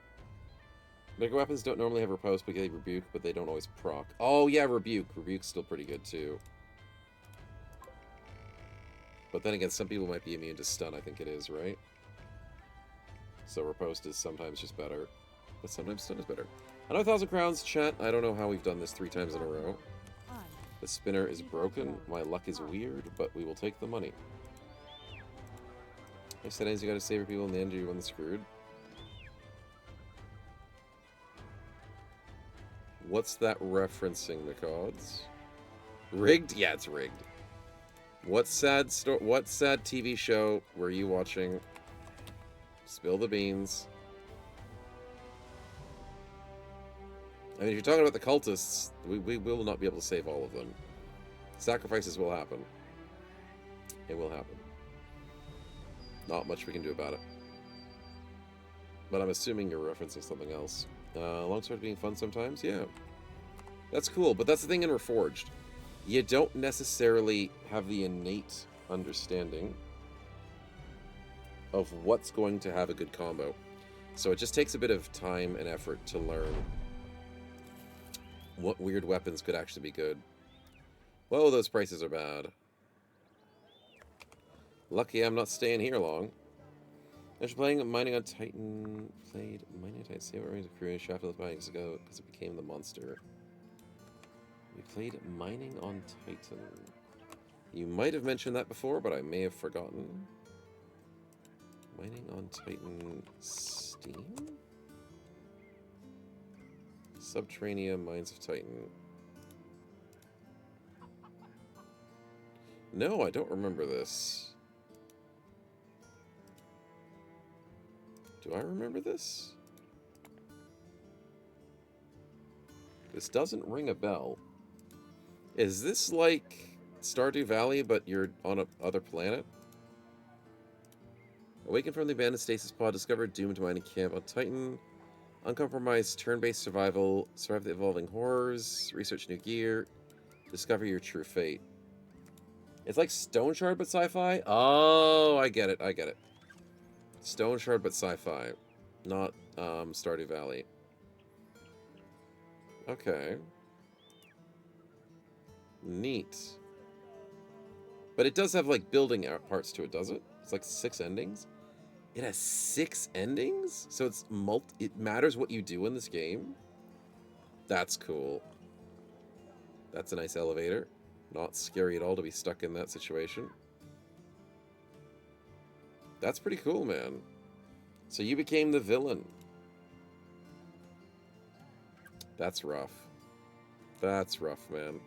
Speaker 2: Mega weapons don't normally have riposte, but they rebuke, but they don't always proc. Oh yeah, rebuke. Rebuke's still pretty good too. But then again, some people might be immune to stun, I think it is, right? So riposte is sometimes just better. But sometimes stun is better. Another 1,000 crowns, chat. I don't know how we've done this 3 times in a row.
Speaker 4: On.
Speaker 2: The spinner is broken. My luck is weird, but we will take the money. I said, you gotta save your people in the end, you win screwed. What's that referencing, Macods? Rigged? Yeah, it's rigged. What sad TV show were you watching? Spill the beans. I mean, if you're talking about the cultists, we will not be able to save all of them. Sacrifices will happen. It will happen. Not much we can do about it. But I'm assuming you're referencing something else. Longsword being fun sometimes? Yeah. That's cool, but that's the thing in Reforged. You don't necessarily have the innate understanding of what's going to have a good combo. So it just takes a bit of time and effort to learn what weird weapons could actually be good. Whoa, those prices are bad. Lucky I'm not staying here long. After playing Mining on Titan, played Mining on Titan, see what rings of crew shaft of years ago because it became the monster. We played Mining on Titan. You might have mentioned that before, but I may have forgotten. Mining on Titan Steam? Subterranean Mines of Titan. No, I don't remember this. Do I remember this? This doesn't ring a bell. Is this like Stardew Valley, but you're on a other planet? Awakened from the abandoned stasis pod, discovered doomed mining camp on Titan. Uncompromised turn-based survival, survive the evolving horrors, research new gear, discover your true fate. It's like Stone Shard but sci-fi? Oh, I get it, I get it. Stone Shard but sci-fi, not Stardew Valley. Okay. Neat. But it does have like building parts to it, does it? It's like 6 endings? It has 6 endings? So it's it matters what you do in this game? That's cool. That's a nice elevator. Not scary at all to be stuck in that situation. That's pretty cool, man. So you became the villain. That's rough. That's rough, man.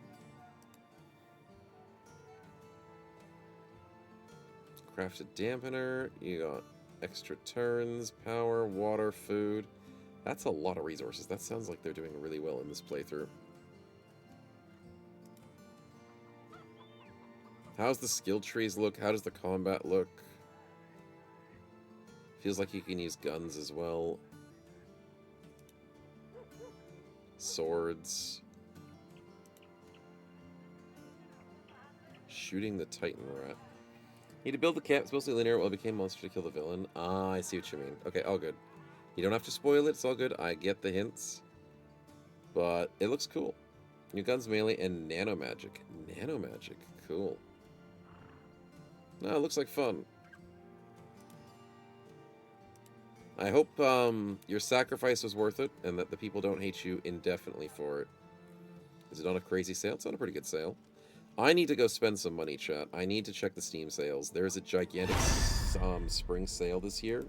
Speaker 2: Crafted dampener. You got extra turns, power, water, food. That's a lot of resources. That sounds like they're doing really well in this playthrough. How's the skill trees look? How does the combat look? Feels like you can use guns as well. Swords. Shooting the Titan rat. Need to build the camp. It's mostly linear. Well, it became monster to kill the villain. Ah, I see what you mean. Okay, all good. You don't have to spoil it. It's all good. I get the hints. But it looks cool. New guns, melee, and nano magic. Nano magic, cool. No, it looks like fun. I hope your sacrifice was worth it, and that the people don't hate you indefinitely for it. Is it on a crazy sale? It's on a pretty good sale. I need to go spend some money, chat. I need to check the Steam sales. There's a gigantic spring sale this year,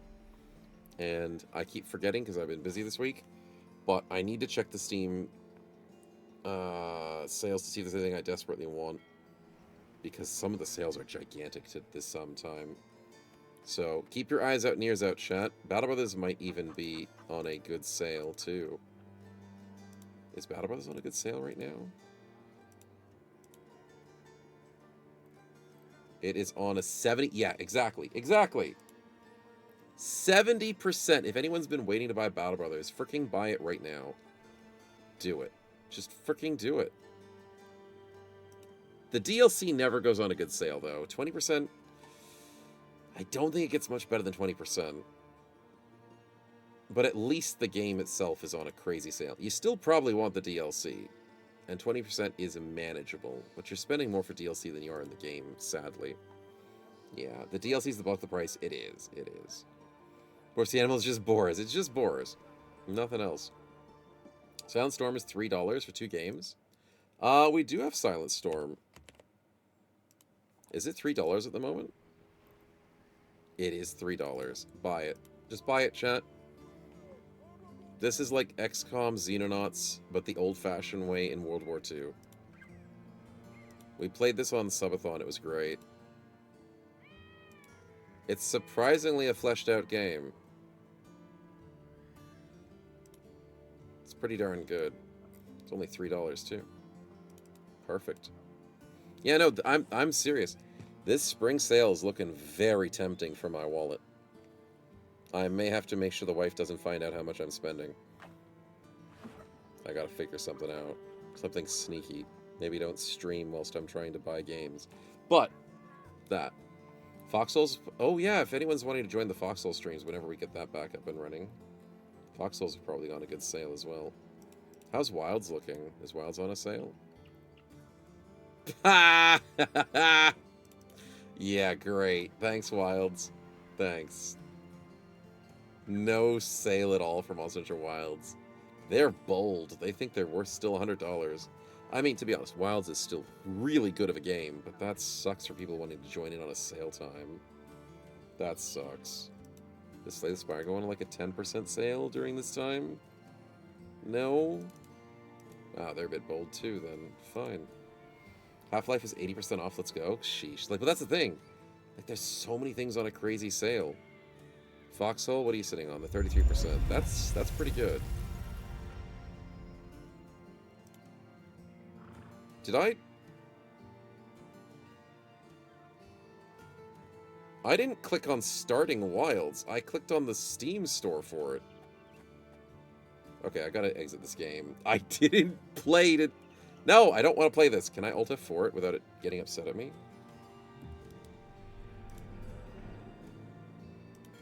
Speaker 2: and I keep forgetting because I've been busy this week. But I need to check the Steam sales to see if there's anything I desperately want, because some of the sales are gigantic to this time. So keep your eyes out and ears out, chat. Battle Brothers might even be on a good sale too. Is Battle Brothers on a good sale right now? It is on a 70. Yeah, exactly. 70%. If anyone's been waiting to buy Battle Brothers, freaking buy it right now. Do it. Just freaking do it. The DLC never goes on a good sale, though. 20%. I don't think it gets much better than 20%. But at least the game itself is on a crazy sale. You still probably want the DLC. And 20% is manageable. But you're spending more for DLC than you are in the game, sadly. Yeah, the DLC is above the price. It is. Of the Animal is just Boars. It's just Boars. Nothing else. Silent Storm is $3 for 2 games. We do have Silent Storm. Is it $3 at the moment? It is $3. Buy it. Just buy it, chat. This is like XCOM Xenonauts, but the old-fashioned way in World War II. We played this on Subathon. It was great. It's surprisingly a fleshed-out game. It's pretty darn good. It's only $3 too. Perfect. Yeah, no, I'm serious. This spring sale is looking very tempting for my wallet. I may have to make sure the wife doesn't find out how much I'm spending. I gotta figure something out. Something sneaky. Maybe don't stream whilst I'm trying to buy games. But, that. Foxholes, oh yeah, if anyone's wanting to join the Foxhole streams whenever we get that back up and running. Foxholes have probably gone a good sale as well. How's Wilds looking? Is Wilds on a sale? Yeah, great. Thanks, Wilds. Thanks. No sale at all for Monster Hunter Wilds. They're bold. They think they're worth still $100. I mean, to be honest, Wilds is still really good of a game, but that sucks for people wanting to join in on a sale time. That sucks. Does Slay the Spire go on like a 10% sale during this time? No? Ah, they're a bit bold too, then. Fine. Half-Life is 80% off, let's go. Sheesh. Like, but that's the thing. Like, there's so many things on a crazy sale. Foxhole, what are you sitting on? The 33%. That's pretty good. Did I didn't click on starting Wilds. I clicked on the Steam store for it. Okay, I gotta exit this game. I didn't play it. No, I don't want to play this. Can I Alt F4 it without it getting upset at me?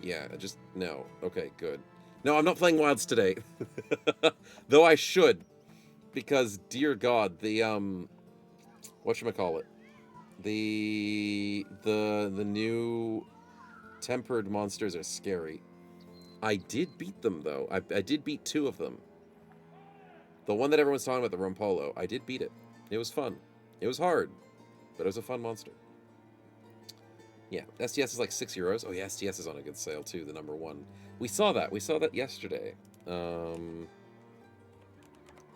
Speaker 2: Yeah, just, no. Okay, good. No, I'm not playing Wilds today. Though I should. Because, dear God, the, whatchamacallit? The new tempered monsters are scary. I did beat them, though. I did beat 2 of them. The one that everyone's talking about, the Rompolo, I did beat it. It was fun. It was hard, but it was a fun monster. Yeah, STS is like €6. Oh yeah, STS is on a good sale too, the number 1. We saw that yesterday.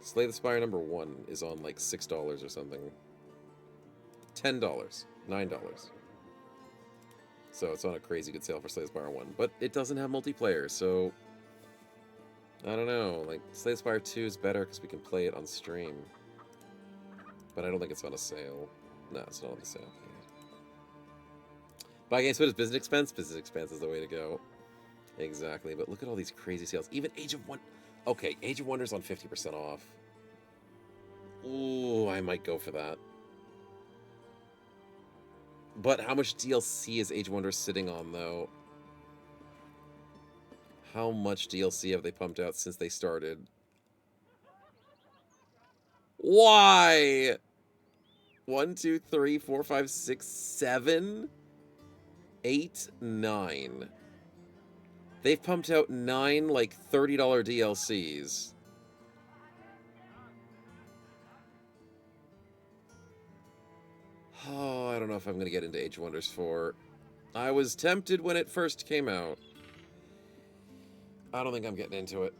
Speaker 2: Slay the Spire number 1 is on like $6 or something. $10, $9. So it's on a crazy good sale for Slay the Spire 1. But it doesn't have multiplayer, so I don't know. Like, Slay the Spire 2 is better because we can play it on stream. But I don't think it's on a sale. No, it's not on the sale. Buy games, but it's business expense. Business expense is the way to go. Exactly. But look at all these crazy sales. Even Age of Wonder. Okay, Age of Wonder's on 50% off. Ooh, I might go for that. But how much DLC is Age of Wonder sitting on, though? How much DLC have they pumped out since they started? Why? 1, 2, 3, 4, 5, 6, 7, 8, 9. They've pumped out 9, like, $30 DLCs. Oh, I don't know if I'm going to get into Age of Wonders 4. I was tempted when it first came out. I don't think I'm getting into it.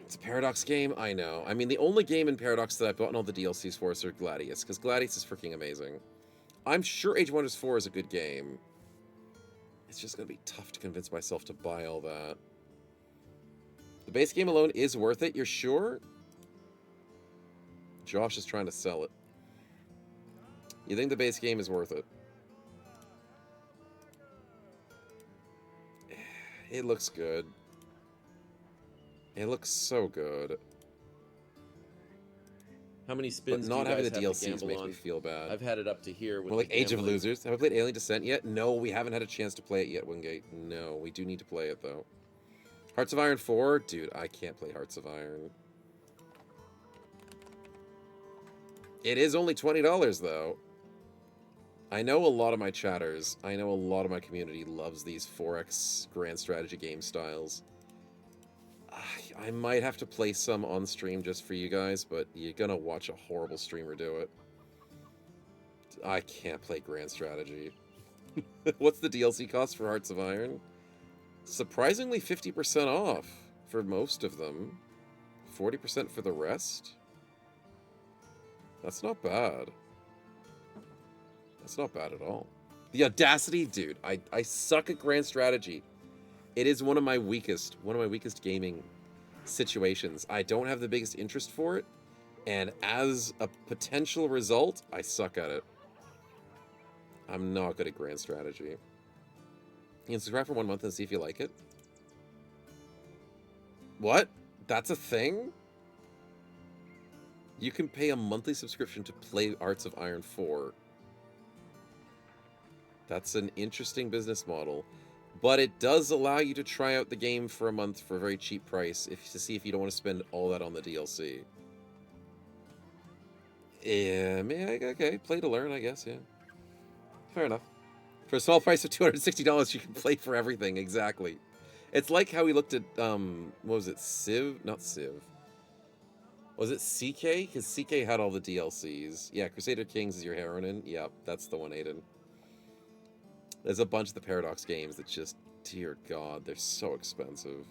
Speaker 2: It's a Paradox game? I know. I mean, the only game in Paradox that I've gotten all the DLCs for is Gladius, because Gladius is freaking amazing. I'm sure Age of Wonders 4 is a good game. It's just going to be tough to convince myself to buy all that. The base game alone is worth it, you're sure? Josh is trying to sell it. You think the base game is worth it? It looks good. It looks so good.
Speaker 3: How many spins
Speaker 2: But not
Speaker 3: do you
Speaker 2: having
Speaker 3: guys
Speaker 2: the
Speaker 3: have to
Speaker 2: DLCs
Speaker 3: gamble
Speaker 2: makes
Speaker 3: on?
Speaker 2: me feel bad.
Speaker 3: I've had it up to here with
Speaker 2: Well, like
Speaker 3: the
Speaker 2: Age of
Speaker 3: gambling.
Speaker 2: Losers. Have I played Alien Descent yet? No, we haven't had a chance to play it yet, Wingate. No, we do need to play it, though. Hearts of Iron 4? Dude, I can't play Hearts of Iron. It is only $20, though. I know a lot of my chatters, I know a lot of my community loves these 4X grand strategy game styles. I might have to play some on stream just for you guys, but you're gonna watch a horrible streamer do it. I can't play grand strategy. What's the DLC cost for Hearts of Iron? Surprisingly 50% off for most of them. 40% for the rest? That's not bad. That's not bad at all. The audacity, dude. I suck at grand strategy. It is one of my weakest gaming situations. I don't have the biggest interest for it, and as a potential result, I suck at it. I'm not good at grand strategy. You can subscribe for 1 month and see if you like it. What? That's a thing? You can pay a monthly subscription to play Hearts of Iron 4. That's an interesting business model. But it does allow you to try out the game for a month for a very cheap price to see if you don't want to spend all that on the DLC. Yeah, okay. Play to learn, I guess, yeah. Fair enough. For a small price of $260, you can play for everything, exactly. It's like how we looked at, what was it, Civ? Not Civ. Was it CK? Because CK had all the DLCs. Yeah, Crusader Kings is your heroine. Yep, that's the one, Aiden. There's a bunch of the Paradox games that just, dear God, they're so expensive.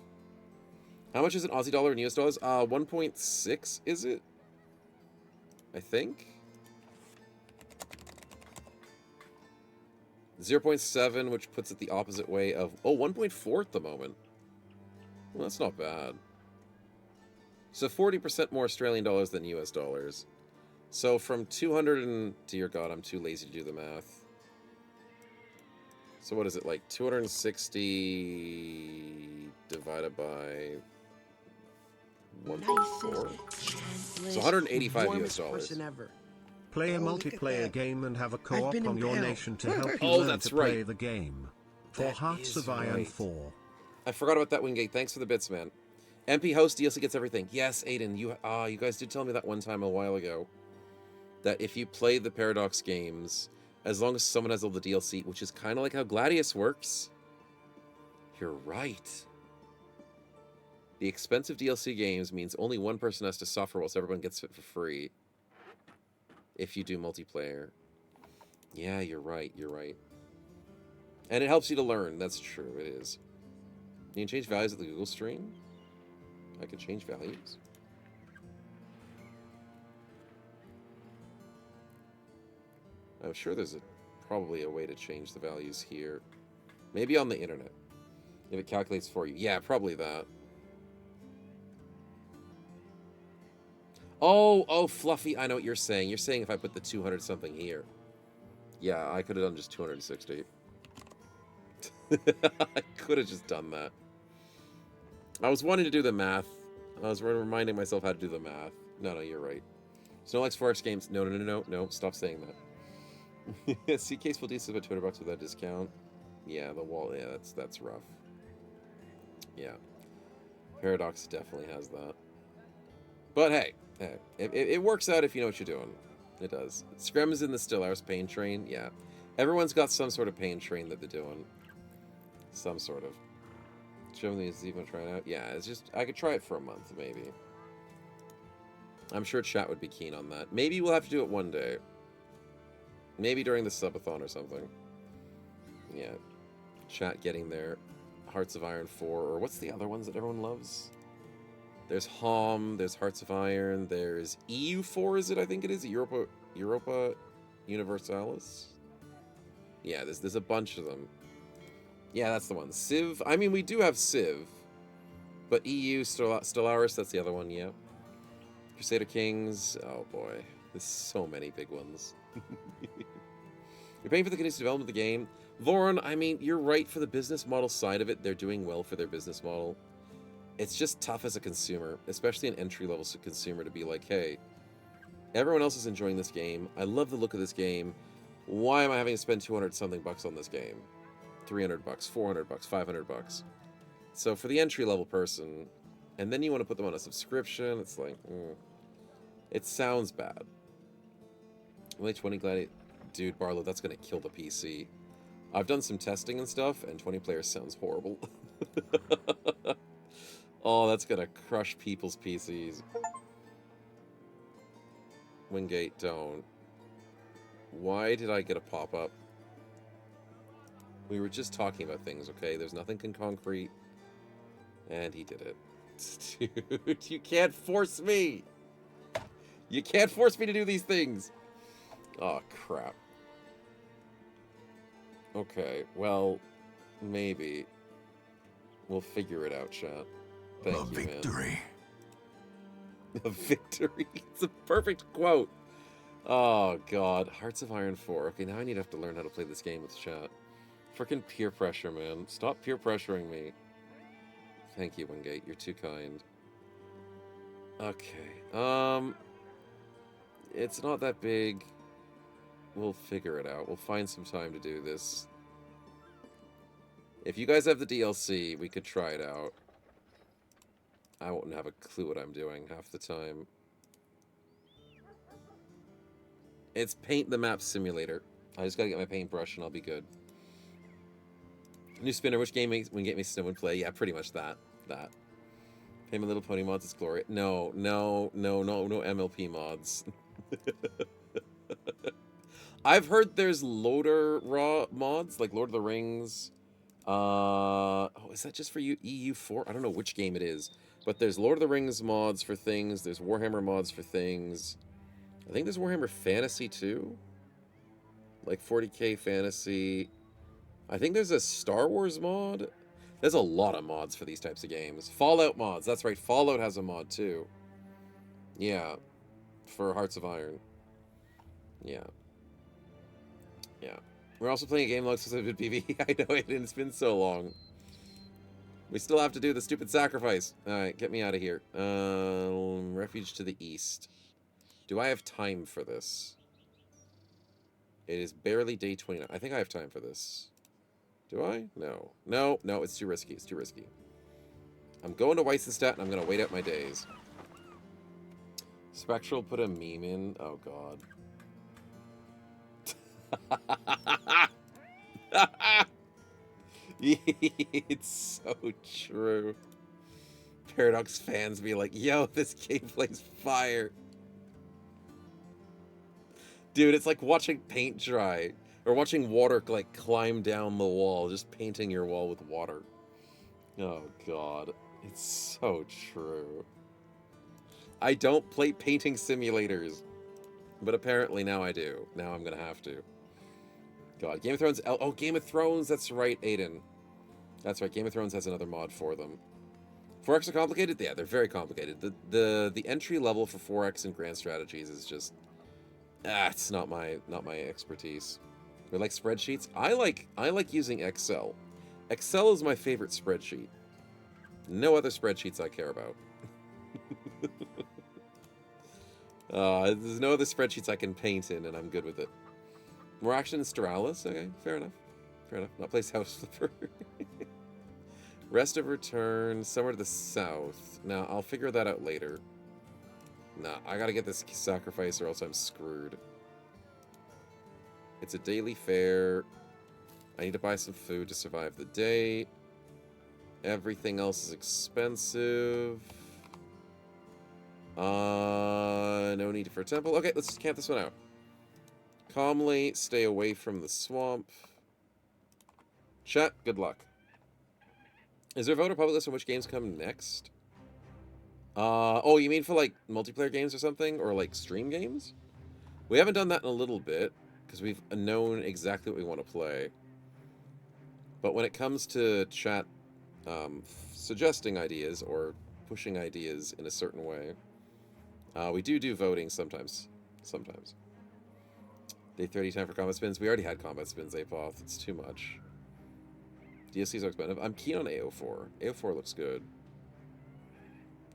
Speaker 2: How much is an Aussie dollar in US dollars? 1.6, is it? I think? 0.7, which puts it the opposite way of... Oh, 1.4 at the moment. Well, that's not bad. So 40% more Australian dollars than US dollars. So from 200 and... Dear God, I'm too lazy to do the math. So what is it, like 260 divided by 1.4? So 185 US dollars.
Speaker 8: Ever.
Speaker 9: Play a
Speaker 8: Oh, look at
Speaker 9: multiplayer
Speaker 8: that.
Speaker 9: game and have a
Speaker 8: I've
Speaker 9: co-op
Speaker 8: been
Speaker 9: on your
Speaker 8: impaled.
Speaker 9: nation to help you
Speaker 2: Oh,
Speaker 9: learn
Speaker 2: that's
Speaker 9: to play
Speaker 2: right.
Speaker 9: the game. For
Speaker 2: That
Speaker 9: Hearts
Speaker 2: is
Speaker 9: of Iron
Speaker 2: right.
Speaker 9: 4.
Speaker 2: I forgot about that, Wingate. Thanks for the bits, man. MP host DLC gets everything. Yes, Aiden, you guys did tell me that one time a while ago. That if you play the Paradox games, as long as someone has all the DLC, which is kind of like how Gladius works. You're right. The expensive DLC games means only one person has to suffer whilst everyone gets it for free. If you do multiplayer. Yeah, you're right, you're right. And it helps you to learn, that's true, it is. You can change values at the Google stream? I can change values? I'm sure there's probably a way to change the values here. Maybe on the internet. If it calculates for you. Yeah, probably that. Oh, Fluffy, I know what you're saying. You're saying if I put the 200 something here. Yeah, I could have done just 260. I could have just done that. I was wanting to do the math. I was reminding myself how to do the math. No, you're right. Snow likes 4X games. No, stop saying that. CK's full decent about $200 without discount. Yeah, the wall, yeah, that's rough. Yeah. Paradox definitely has that. But hey, it works out if you know what you're doing. It does. Screm's in the Stellaris pain train. Yeah. Everyone's got some sort of pain train that they're doing. Some sort of. Show me these even trying out. Yeah, it's just I could try it for a month, maybe. I'm sure chat would be keen on that. Maybe we'll have to do it one day. Maybe during the subathon or something. Yeah. Chat getting their Hearts of Iron 4, or what's the other ones that everyone loves? There's HOM, there's Hearts of Iron, there's EU4, is it? I think it is Europa Universalis. Yeah, there's a bunch of them. Yeah, that's the one. Civ. I mean, we do have Civ, but EU Stellaris. That's the other one. Yeah. Crusader Kings. Oh boy, there's so many big ones. You're paying for the continuous development of the game, Voron. I mean, you're right for the business model side of it. They're doing well for their business model. It's just tough as a consumer, especially an entry-level consumer, to be like, hey, everyone else is enjoying this game. I love the look of this game. Why am I having to spend 200-something bucks on this game? 300 bucks, 400 bucks, 500 bucks. So for the entry-level person, and then you want to put them on a subscription, it's like, it sounds bad. Only 20 Gladiator. Dude, Barlow, that's going to kill the PC. I've done some testing and stuff, and 20 players sounds horrible. Oh, that's going to crush people's PCs. Wingate, don't. Why did I get a pop-up? We were just talking about things, okay? There's nothing concrete. And he did it. Dude, you can't force me! You can't force me to do these things! Oh, crap. Okay, maybe. We'll figure it out, chat. Thank you,
Speaker 6: victory.
Speaker 2: Man. A victory? It's a perfect quote. Oh, God. Hearts of Iron 4. Okay, now I need to have to learn how to play this game with chat. Freaking peer pressure, man. Stop peer pressuring me. Thank you, Wingate. You're too kind. Okay. It's not that big. We'll figure it out. We'll find some time to do this. If you guys have the DLC, we could try it out. I won't have a clue what I'm doing half the time. It's Paint the Map Simulator. I just gotta get my paintbrush and I'll be good. New spinner, which game makes Snow and play? Yeah, pretty much that. Pay My Little Pony mods is glory. No MLP mods. I've heard there's loader raw mods, like Lord of the Rings. Oh, is that just for you EU4? I don't know which game it is. But there's Lord of the Rings mods for things. There's Warhammer mods for things. I think there's Warhammer Fantasy too. Like 40k Fantasy. I think there's a Star Wars mod. There's a lot of mods for these types of games. Fallout mods. That's right. Fallout has a mod too. Yeah. For Hearts of Iron. Yeah. We're also playing a game like specific PvE. I know it, and it's been so long. We still have to do the stupid sacrifice. Alright, get me out of here. Refuge to the east. Do I have time for this? It is barely day 29. I think I have time for this. Do I? No. No, it's too risky. It's too risky. I'm going to Weissenstadt, and I'm going to wait out my days. Spectral put a meme in. Oh, God. It's so true. Paradox fans be like, yo, this gameplay's fire. Dude, it's like watching paint dry. Or watching water, like, climb down the wall. Just painting your wall with water. Oh, God. It's so true. I don't play painting simulators. But apparently now I do. Now I'm gonna have to. God, Game of Thrones... Oh, Game of Thrones! That's right, Aiden. That's right, Game of Thrones has another mod for them. 4X are complicated? Yeah, they're very complicated. The entry level for 4X and Grand Strategies is just... it's not my expertise. We like spreadsheets? I like using Excel. Excel is my favorite spreadsheet. No other spreadsheets I care about. There's no other spreadsheets I can paint in, and I'm good with it. More action in Stellaris? Okay, fair enough. Not play South Flipper. Rest of Return, somewhere to the south. Now, I'll figure that out later. Nah, I gotta get this sacrifice or else I'm screwed. It's a daily fare. I need to buy some food to survive the day. Everything else is expensive. No need for a temple. Okay, let's just camp this one out. Calmly stay away from the swamp. Chat, good luck. Is there a voter public list on which games come next? Oh, you mean for like multiplayer games or something? Or like stream games? We haven't done that in a little bit because we've known exactly what we want to play. But when it comes to chat suggesting ideas or pushing ideas in a certain way, we do voting sometimes. Sometimes. Day 30 time for combat spins. We already had combat spins, Apoth. It's too much. DLCs are expensive. I'm keen on AO4. AO4 looks good.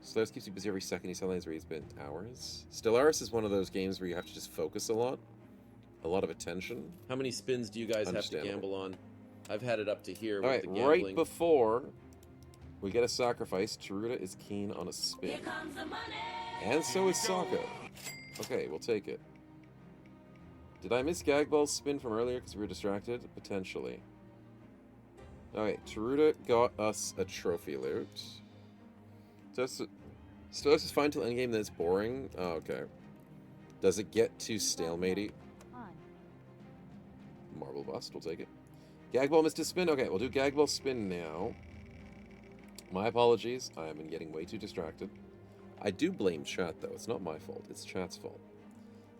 Speaker 2: Stellaris keeps you busy every second you sometimes where you spend hours. Stellaris is one of those games where you have to just focus a lot of attention.
Speaker 3: How many spins do you guys have to gamble on? I've had it up to here with the gambling.
Speaker 2: Right before we get a sacrifice, Taruta is keen on a spin.
Speaker 10: Here comes the money.
Speaker 2: And so is Sokka. Okay, we'll take it. Did I miss Gagball's spin from earlier because we were distracted? Potentially. Alright, Taruta got us a trophy loot. Stellaris is fine till endgame, then it's boring? Oh, okay. Does it get too stalematey? Marble bust, we'll take it. Gagball missed his spin? Okay, we'll do Gagball spin now. My apologies, I have been getting way too distracted. I do blame chat, though. It's not my fault. It's chat's fault.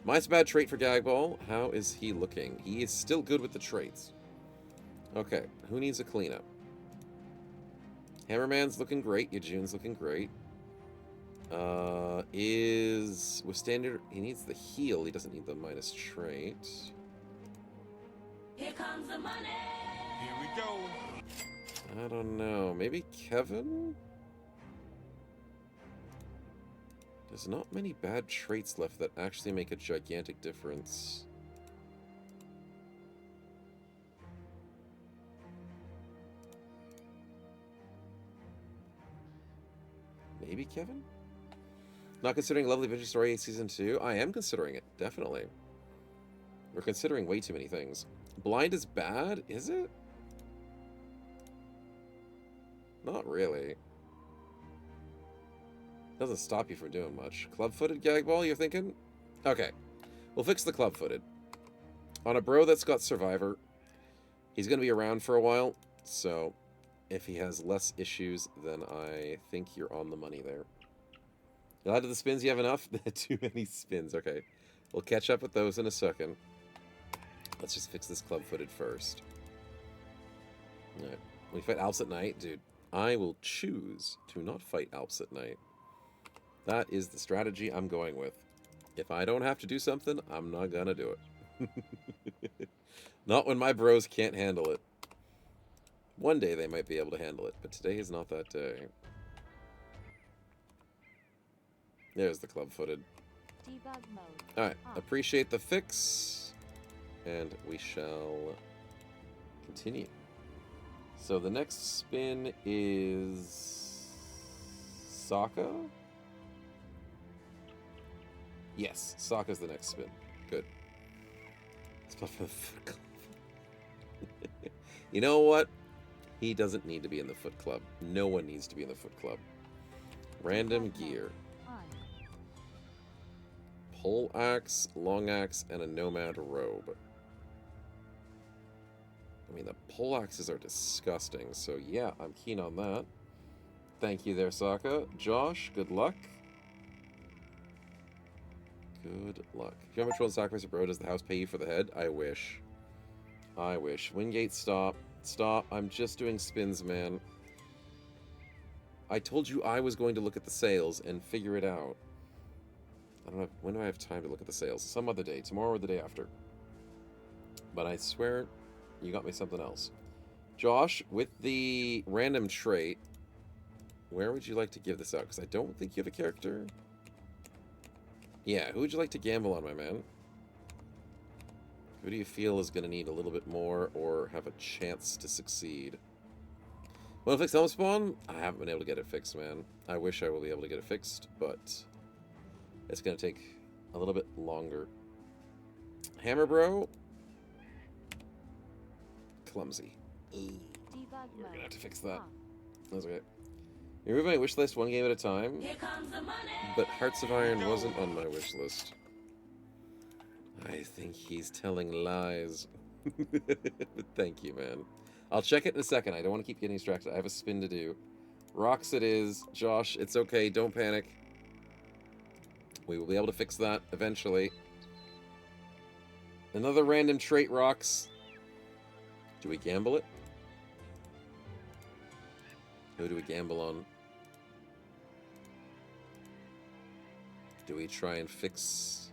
Speaker 2: Mine's a bad trait for Gagball. How is he looking? He is still good with the traits. Okay, who needs a cleanup? Hammerman's looking great. Yajune's looking great. With standard... He needs the heal. He doesn't need the minus trait.
Speaker 10: Here comes the money.
Speaker 5: Here we go.
Speaker 2: I don't know. Maybe Kevin? There's not many bad traits left that actually make a gigantic difference. Maybe Kevin? Not considering Lovely Adventure Story Season 2? I am considering it, definitely. We're considering way too many things. Blind is bad, is it? Not really. Doesn't stop you from doing much. Club-footed Gagball, you're thinking? Okay. We'll fix the club-footed. On a bro that's got Survivor, he's going to be around for a while, so if he has less issues, then I think you're on the money there. You'll add to the spins, you have enough? Too many spins, okay. We'll catch up with those in a second. Let's just fix this club-footed first. Alright. When we fight Alps at night, dude, I will choose to not fight Alps at night. That is the strategy I'm going with. If I don't have to do something, I'm not gonna do it. Not when my bros can't handle it. One day they might be able to handle it, but today is not that day. There's the club-footed.
Speaker 4: Debug mode.
Speaker 2: Alright, appreciate the fix. And we shall continue. So the next spin is... Sokka? Yes, Sokka's the next spin. Good. It's for the Foot Club. You know what? He doesn't need to be in the Foot Club. No one needs to be in the Foot Club. Random gear. Pole axe, long axe, and a nomad robe. I mean, the pole axes are disgusting, so yeah, I'm keen on that. Thank you there, Sokka. Josh, good luck. Good luck. If you have much roll sacrifice a bro, does the house pay you for the head? I wish. I wish. Wingate, stop. Stop. I'm just doing spins, man. I told you I was going to look at the sales and figure it out. I don't know. When do I have time to look at the sales? Some other day. Tomorrow or the day after. But I swear, you got me something else. Josh, with the random trait, where would you like to give this out? Because I don't think you have a character. Yeah, who would you like to gamble on, my man? Who do you feel is going to need a little bit more or have a chance to succeed? Want to fix helm spawn? I haven't been able to get it fixed, man. I wish I will be able to get it fixed, but It's going to take a little bit longer. Hammer Bro. Clumsy.
Speaker 4: Debug
Speaker 2: We're going to have to fix that.
Speaker 4: Huh.
Speaker 2: That's okay. You remove my wish list one game at a time. But Hearts of Iron wasn't on my wish list. I think he's telling lies. But thank you, man. I'll check it in a second. I don't want to keep getting distracted. I have a spin to do. Rocks it is. Josh, it's okay. Don't panic. We will be able to fix that eventually. Another random trait, Rocks. Do we gamble it? Who do we gamble on? Do we try and fix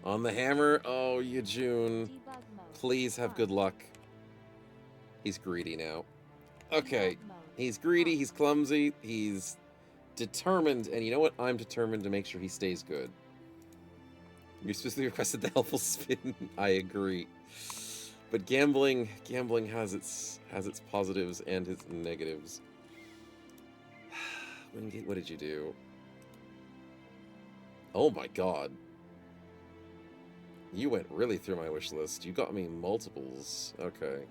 Speaker 2: on the hammer? Oh, Yejun.
Speaker 4: Debug mode.
Speaker 2: Please have good luck. He's greedy now. Okay.
Speaker 4: Debug mode.
Speaker 2: He's greedy, he's clumsy, he's determined, and you know what? I'm determined to make sure he stays good. You specifically requested the helpful spin. I agree. But gambling has its positives and its negatives. What did you do? Oh my god. You went really through my wish list. You got me multiples. Okay.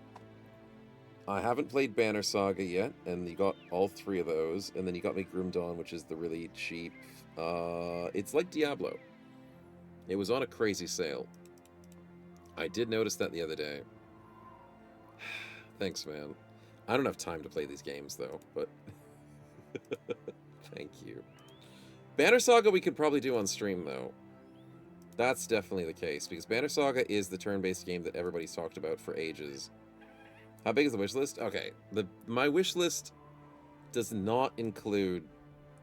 Speaker 2: I haven't played Banner Saga yet, and you got all 3 of those, and then you got me Grim Dawn, which is the really cheap. It's like Diablo. It was on a crazy sale. I did notice that the other day. Thanks, man. I don't have time to play these games, though, but... Thank you. Banner Saga we could probably do on stream, though. That's definitely the case, because Banner Saga is the turn-based game that everybody's talked about for ages. How big is the wish list? Okay, my wish list does not include,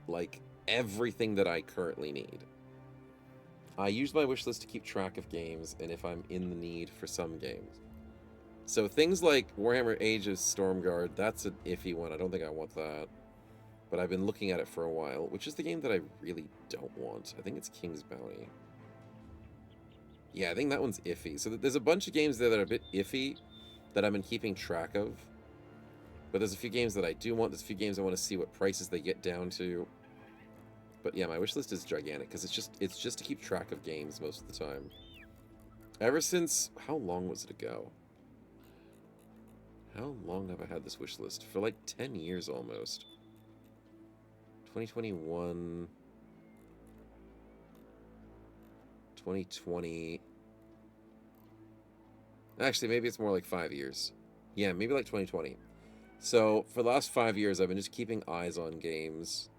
Speaker 2: like, everything that I currently need. I use my wish list to keep track of games, and if I'm in the need for some games. So things like Warhammer Age of Stormguard, that's an iffy one. I don't think I want that. But I've been looking at it for a while, which is the game that I really don't want. I think it's King's Bounty. Yeah, I think that one's iffy. So there's a bunch of games there that are a bit iffy that I've been keeping track of. But there's a few games that I do want. There's a few games I want to see what prices they get down to. But yeah, my wish list is gigantic because it's just to keep track of games most of the time. Ever since, how long was it ago? How long have I had this wish list? For like 10 years almost. 2021, 2020. Actually, maybe it's more like 5 years. Yeah, maybe like 2020. So for the last 5 years, I've been just keeping eyes on games.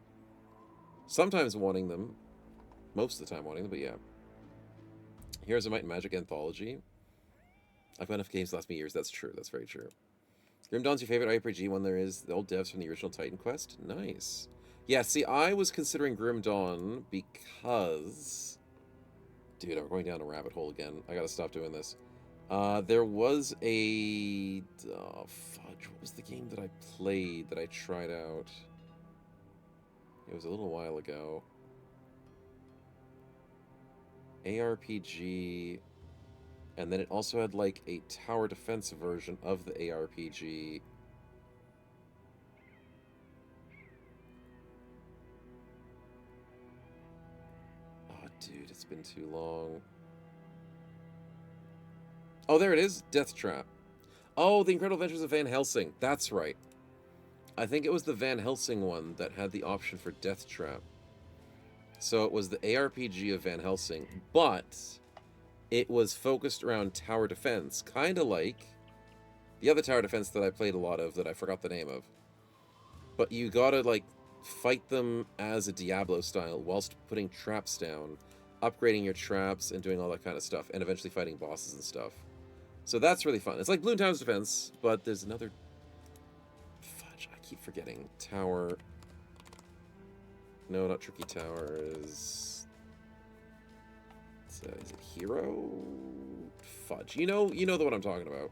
Speaker 2: Sometimes wanting them. Most of the time wanting them, but yeah. Heroes of Might and Magic Anthology. I've got enough games to last me years. That's true. That's very true. Grim Dawn's your favorite RPG one there is. The old devs from the original Titan Quest. Nice. Yeah, see, I was considering Grim Dawn because... Dude, I'm going down a rabbit hole again. I gotta stop doing this. There was a... Oh, fudge. What was the game that I played that I tried out? It was a little while ago. ARPG... And then it also had, like, a tower defense version of the ARPG... Dude, it's been too long. Oh, there it is. Death Trap. Oh, The Incredible Adventures of Van Helsing. That's right. I think it was the Van Helsing one that had the option for Death Trap. So it was the ARPG of Van Helsing, but it was focused around tower defense, kind of like the other tower defense that I played a lot of that I forgot the name of. But you gotta, like, fight them as a Diablo style whilst putting traps down, upgrading your traps and doing all that kind of stuff, and eventually fighting bosses and stuff. So that's really fun. It's like Bloon Town's Defense, but there's another... Fudge, I keep forgetting. Tower... No, not Tricky Tower. Is it Hero? Fudge. You know the one I'm talking about.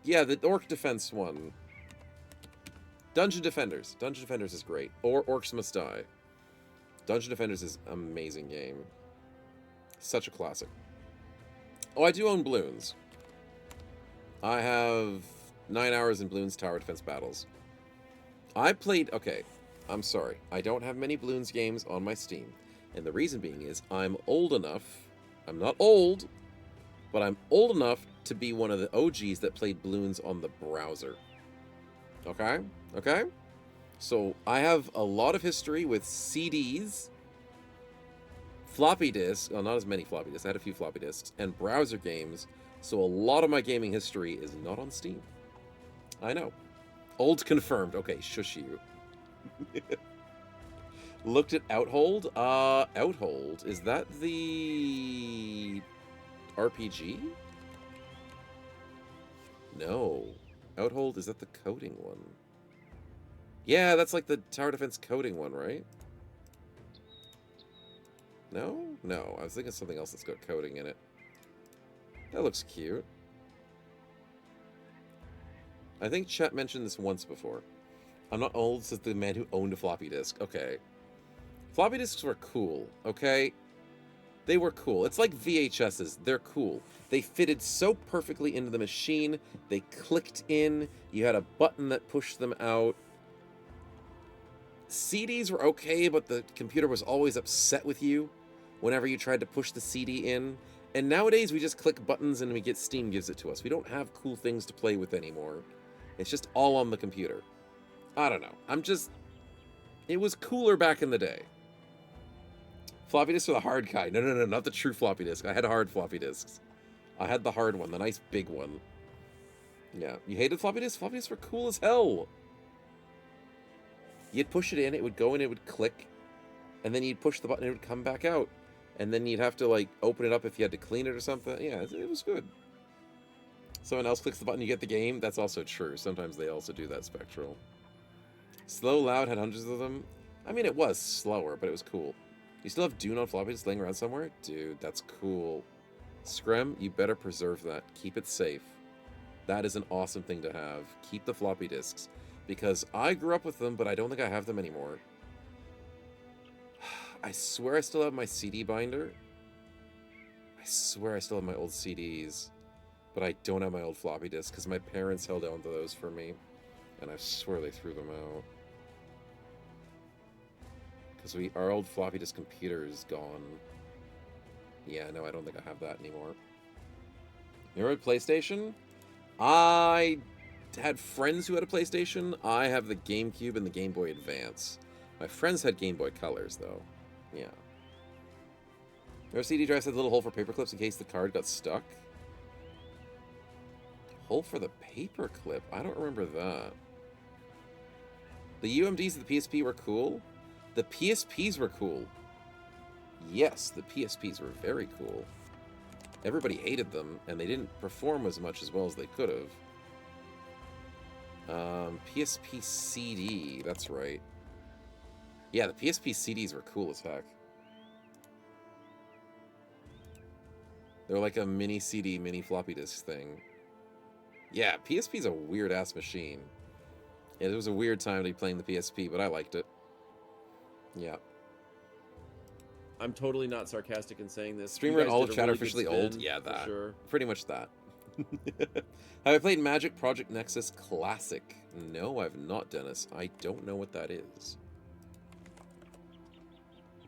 Speaker 2: Yeah, the Orc Defense one. Dungeon Defenders. Dungeon Defenders is great. Or Orcs Must Die. Dungeon Defenders is an amazing game. Such a classic. Oh, I do own Bloons. I have 9 hours in Bloons Tower Defense Battles. I played... Okay, I'm sorry. I don't have many Bloons games on my Steam. And the reason being is I'm old enough. I'm not old, but I'm old enough to be one of the OGs that played balloons on the browser. Okay? Okay? So I have a lot of history with CDs, floppy disks, well, not as many floppy disks, I had a few floppy disks, and browser games, so a lot of my gaming history is not on Steam. I know. Old confirmed. Okay, shush you. Looked at Outhold. Outhold, is that the RPG? No. Outhold, is that the coding one? Yeah, that's like the tower defense coding one, right? No? No, I was thinking something else that's got coding in it. That looks cute. I think chat mentioned this once before. I'm not old, says the man who owned a floppy disk. Okay. Floppy disks were cool, okay? They were cool. It's like VHSs. They're cool. They fitted so perfectly into the machine. They clicked in. You had a button that pushed them out. CDs were okay, but the computer was always upset with you whenever you tried to push the CD in. And nowadays, we just click buttons and we get Steam gives it to us. We don't have cool things to play with anymore. It's just all on the computer. I don't know. It was cooler back in the day. Floppy disks were the hard kind. No, not the true floppy disk. I had hard floppy disks. I had the hard one, the nice big one. Yeah. You hated floppy disks? Floppy disks were cool as hell. You'd push it in, it would go in, it would click, and then you'd push the button, it would come back out. And then you'd have to, like, open it up if you had to clean it or something. Yeah, it was good. Someone else clicks the button, you get the game. That's also true. Sometimes they also do that, Spectral. Slow Loud had hundreds of them. I mean, it was slower, but it was cool. You still have Dune on floppy disk laying around somewhere? Dude, that's cool. Screm, you better preserve that. Keep it safe. That is an awesome thing to have. Keep the floppy disks. Because I grew up with them, but I don't think I have them anymore. I swear I still have my CD binder. I swear I still have my old CDs. But I don't have my old floppy disks because my parents held on to those for me. And I swear they threw them out. Because our old floppy disk computer is gone. Yeah, no, I don't think I have that anymore. You remember PlayStation? I had friends who had a PlayStation. I have the GameCube and the Game Boy Advance. My friends had Game Boy Colors, though. Yeah. Our CD drive had a little hole for paper clips in case the card got stuck. Hole for the paper clip? I don't remember that. The UMDs of the PSP were cool. The PSPs were cool. Yes, the PSPs were very cool. Everybody hated them, and they didn't perform as much as well as they could have. PSP CD, that's right. Yeah, the PSP CDs were cool as heck. They're like a mini CD, mini floppy disk thing. Yeah, PSP's a weird-ass machine. Yeah, it was a weird time to be playing the PSP, but I liked it. Yeah.
Speaker 3: I'm totally not sarcastic in saying this.
Speaker 2: Streamer and all of
Speaker 3: did a
Speaker 2: chat are
Speaker 3: really good
Speaker 2: officially
Speaker 3: spin,
Speaker 2: old? Yeah,
Speaker 3: for
Speaker 2: that.
Speaker 3: sure.
Speaker 2: Pretty much that. Have I played Magic Project Nexus Classic? No, I've not, Dennis. I don't know what that is.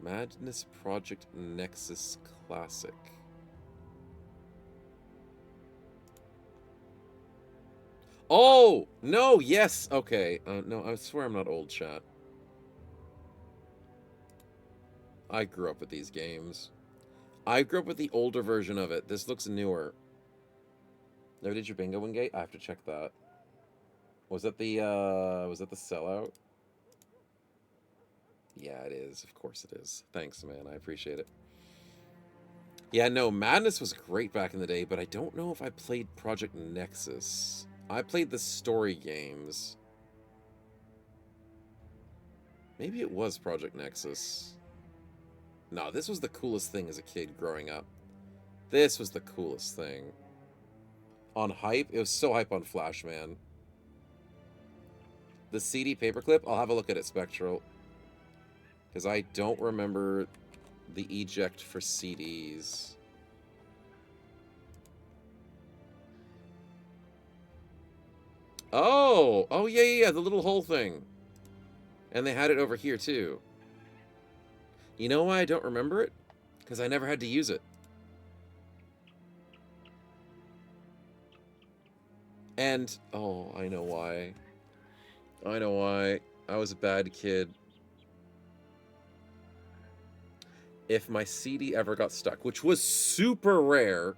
Speaker 2: Madness Project Nexus Classic. Oh! No, yes! Okay. No, I swear I'm not old, chat. I grew up with these games. I grew up with the older version of it. This looks newer. Never did your bingo Wingate? I have to check that. Was that the sellout? Yeah, it is. Of course it is. Thanks, man. I appreciate it. Yeah, no, Madness was great back in the day, but I don't know if I played Project Nexus. I played the story games. Maybe it was Project Nexus. No, this was the coolest thing as a kid growing up. This was the coolest thing. On hype? It was so hype on Flash, man. The CD paperclip? I'll have a look at it, Spectral. Because I don't remember the eject for CDs. Oh! Oh, yeah, the little hole thing. And they had it over here, too. You know why I don't remember it? Because I never had to use it. And, oh, I know why. I know why. I was a bad kid. If my CD ever got stuck, which was super rare.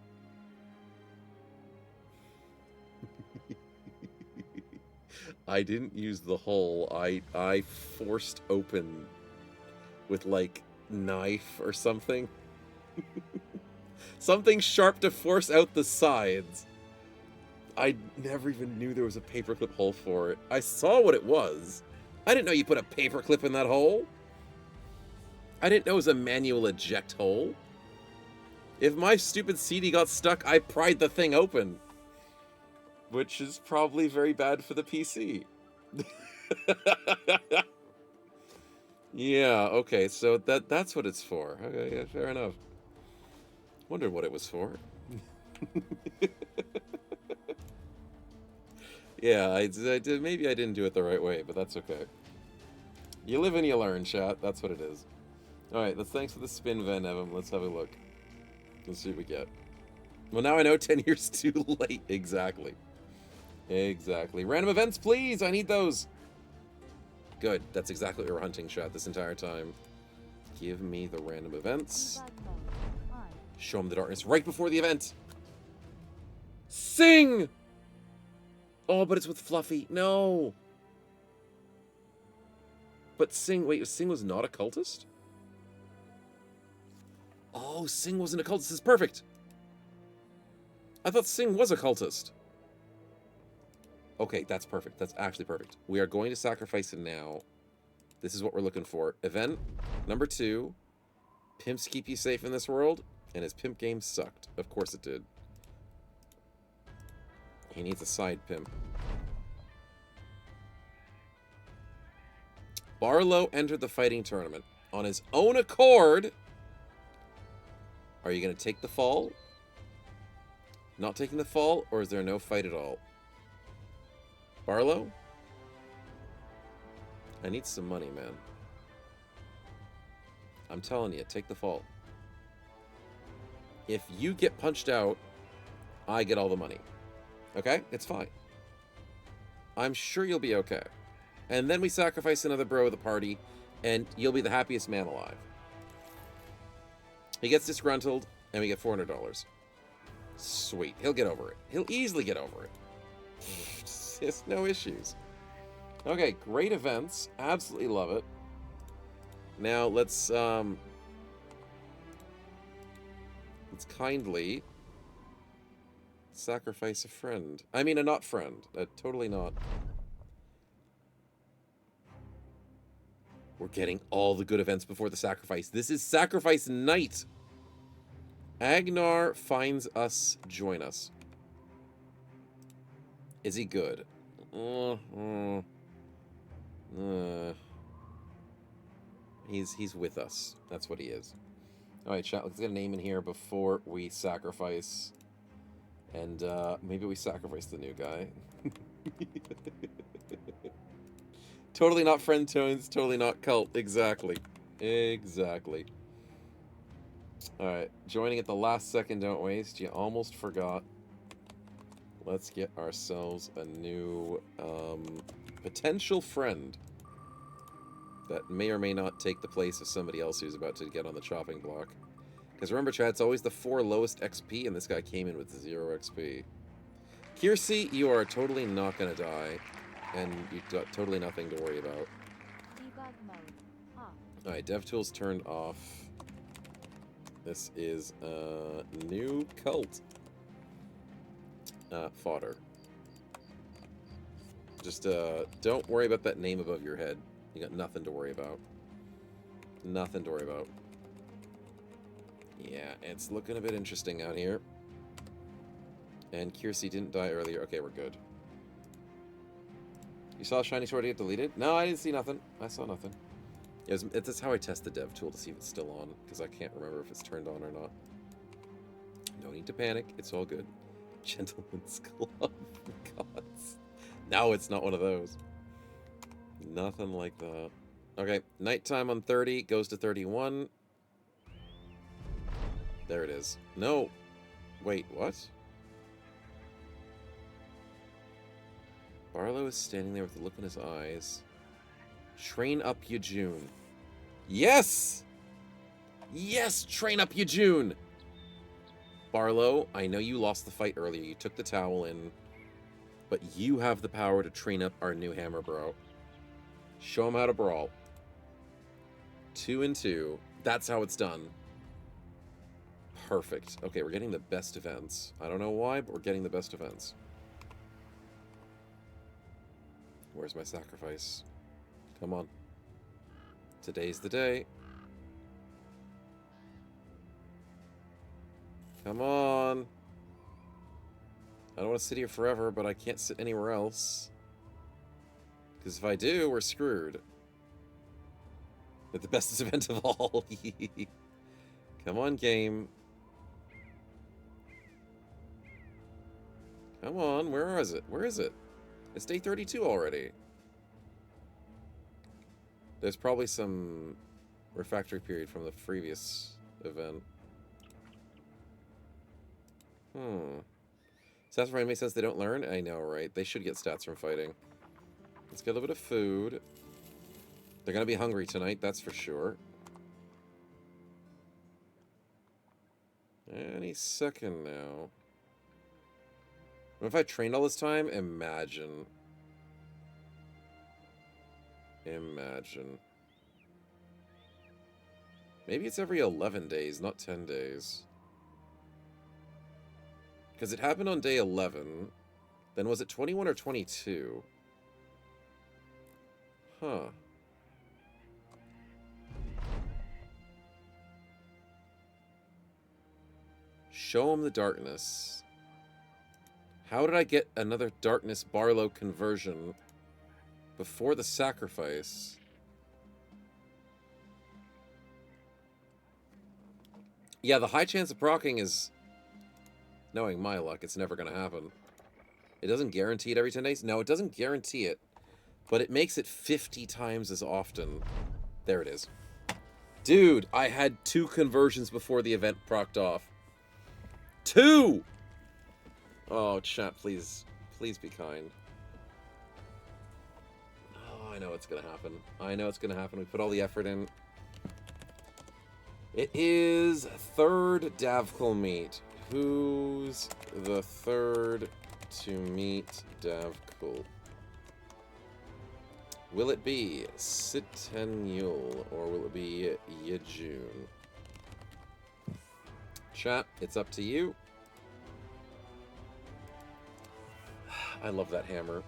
Speaker 2: I didn't use the hole. I forced open with like knife or something. Something sharp to force out the sides. I never even knew there was a paperclip hole for it. I saw what it was. I didn't know you put a paperclip in that hole. I didn't know it was a manual eject hole. If my stupid CD got stuck, I pried the thing open. Which is probably very bad for the PC. Yeah, okay, so that's what it's for. Okay, yeah, fair enough. Wondered what it was for. Yeah, I did. Maybe I didn't do it the right way, but that's okay. You live and you learn, chat. That's what it is. Alright, thanks for the spin, Van Evan. Let's have a look. Let's see what we get. Well, now I know 10 years too late. Exactly. Exactly. Random events, please! I need those! Good. That's exactly what we were hunting, chat, this entire time. Give me the random events.
Speaker 4: Debug mode on.
Speaker 2: Show them the darkness right before the event. Sing! Oh, but it's with Fluffy. No! But Sing... Wait, Sing was not a cultist? Oh, Sing wasn't a cultist. This is perfect! I thought Sing was a cultist. Okay, that's perfect. That's actually perfect. We are going to sacrifice him now. This is what we're looking for. Event number 2. Pimps keep you safe in this world. And his pimp game sucked. Of course it did. He needs a side pimp. Barlow entered the fighting tournament on his own accord. Are you going to take the fall? Not taking the fall, or is there no fight at all? Barlow? I need some money, man. I'm telling you, take the fall. If you get punched out, I get all the money. Okay? It's fine. I'm sure you'll be okay. And then we sacrifice another bro of the party, and you'll be the happiest man alive. He gets disgruntled, and we get $400. Sweet. He'll get over it. He'll easily get over it. It's no issues. Okay, great events. Absolutely love it. Now, let's kindly sacrifice a friend. I mean, a not friend. Totally not. We're getting all the good events before the sacrifice. This is sacrifice night. Agnar finds us, join us. Is he good? He's with us. That's what he is. All right, chat. Let's get a name in here before we sacrifice. And maybe we sacrifice the new guy. Totally not friend tones. Totally not cult. Exactly. Exactly. All right, joining at the last second. Don't waste. You almost forgot. Let's get ourselves a new potential friend that may or may not take the place of somebody else who's about to get on the chopping block. Because remember, chat, it's always the 4 lowest XP, and this guy came in with 0 XP. Kiersey, you are totally not going to die, and you've got totally nothing to worry about.
Speaker 4: Debug mode off.
Speaker 2: Alright, DevTools turned off. This is a new cult. Fodder. Just, don't worry about that name above your head. You got nothing to worry about. Nothing to worry about. Yeah, it's looking a bit interesting out here. And Kiersey didn't die earlier. Okay, we're good. You saw Shiny Sword get deleted? No, I didn't see nothing. I saw nothing. Yeah, it's how I test the dev tool to see if it's still on, because I can't remember if it's turned on or not. No need to panic. It's all good. Gentleman's Club. Gods. No, it's not one of those. Nothing like that. Okay, nighttime on 30 goes to 31. There it is. No. Wait, what? Barlow is standing there with a look in his eyes. Train up Yejun. Yes! Yes, train up Yejun! Barlow, I know you lost the fight earlier. You took the towel in. But you have the power to train up our new hammer, bro. Show him how to brawl. 2 and 2. That's how it's done. Perfect. Okay, we're getting the best events. I don't know why, but we're getting the best events. Where's my sacrifice? Come on. Today's the day. Come on. I don't want to sit here forever, but I can't sit anywhere else. Because if I do, we're screwed. With the bestest event of all. Come on, game. Come on, where is it? Where is it? It's day 32 already. There's probably some refractory period from the previous event. Stats from enemy says they don't learn? I know, right? They should get stats from fighting. Let's get a little bit of food. They're gonna be hungry tonight, that's for sure. Any second now. What if I trained all this time? Imagine. Imagine. Maybe it's every 11 days, not 10 days. Because it happened on day 11. Then was it 21 or 22? Huh. Show him the darkness. How did I get another darkness Barlow conversion before the sacrifice? Yeah, the high chance of proccing is, knowing my luck, it's never going to happen. It doesn't guarantee it every 10 days. No, it doesn't guarantee it, but it makes it 50 times as often. There it is. Dude, I had 2 conversions before the event procced off. 2! Oh, chat, please. Please be kind. Oh, I know it's gonna happen. I know it's gonna happen. We put all the effort in. It is 3rd Davkul meet. Who's the 3rd to meet Davkul? Will it be Sitenul or will it be Yejun? Chat, it's up to you. I love that hammer.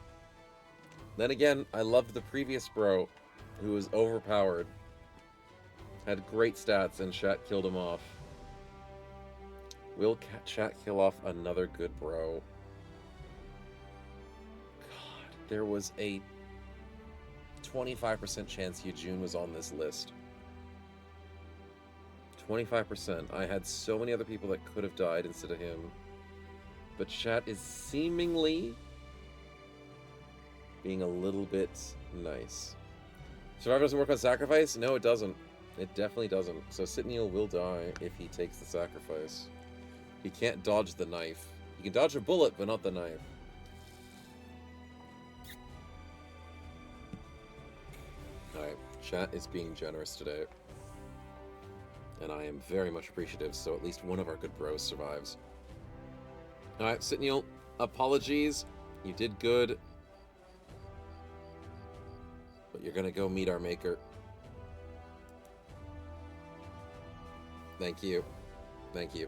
Speaker 2: Then again, I loved the previous bro who was overpowered. Had great stats and chat killed him off. Will chat kill off another good bro? God, there was a 25% chance Yejun was on this list. 25%. I had so many other people that could have died instead of him. But chat is seemingly being a little bit nice. Survivor doesn't work on sacrifice? No, it doesn't. It definitely doesn't. So Sitneil will die if he takes the sacrifice. He can't dodge the knife. He can dodge a bullet, but not the knife. Alright, chat is being generous today. And I am very much appreciative, so at least one of our good bros survives. Alright, Sitneil, apologies. You did good. But you're gonna go meet our maker. Thank you. Thank you.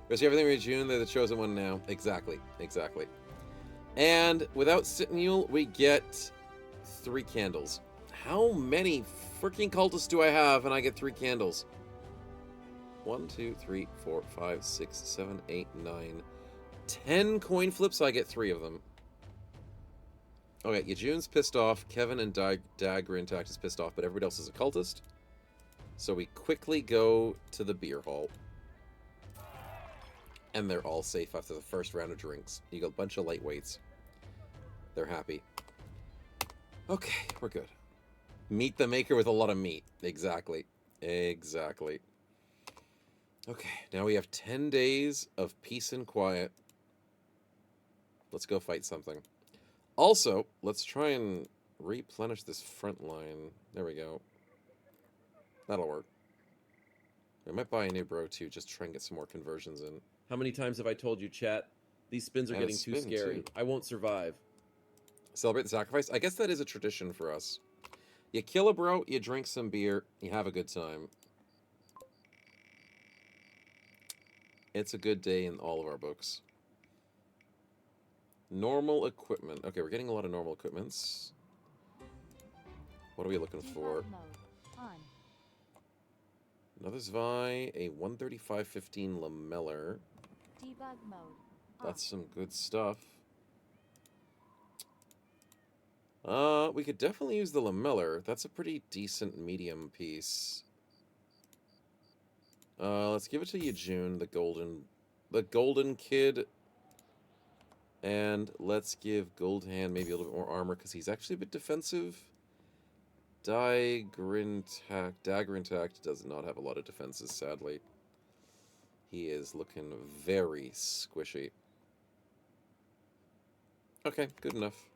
Speaker 2: We see everything in June, they're the chosen one now. Exactly. Exactly. And without Sitneil, we get 3 candles. How many freaking cultists do I have and I get 3 candles? 1, 2, 3, 4, 5, 6, 7, 8, 9, 10 coin flips, so I get 3 of them. Okay, Yejun's pissed off. Kevin and Dagger Intact is pissed off, but everybody else is a cultist. So we quickly go to the beer hall. And they're all safe after the first round of drinks. You got a bunch of lightweights. They're happy. Okay, we're good. Meet the maker with a lot of meat. Exactly. Exactly. Okay, now we have 10 days of peace and quiet. Let's go fight something. Also, let's try and replenish this front line. There we go. That'll work. We might buy a new bro too, just try and get some more conversions in.
Speaker 3: How many times have I told you, chat? These spins are
Speaker 2: And a
Speaker 3: getting too
Speaker 2: spin,
Speaker 3: scary.
Speaker 2: too.
Speaker 3: I won't survive.
Speaker 2: Celebrate the sacrifice? I guess that is a tradition for us. You kill a bro, you drink some beer, you have a good time. It's a good day in all of our books. Normal equipment. Okay, we're getting a lot of normal equipments. What are we looking for?
Speaker 4: Debug mode on.
Speaker 2: Another Zwei, a 135-15 lameller.
Speaker 4: Debug mode off.
Speaker 2: That's some good stuff. We could definitely use the lameller. That's a pretty decent medium piece. Let's give it to Yejun, the golden kid. And let's give Goldhand maybe a little bit more armor, because he's actually a bit defensive. Dagger Intact does not have a lot of defenses, sadly. He is looking very squishy. Okay, good enough.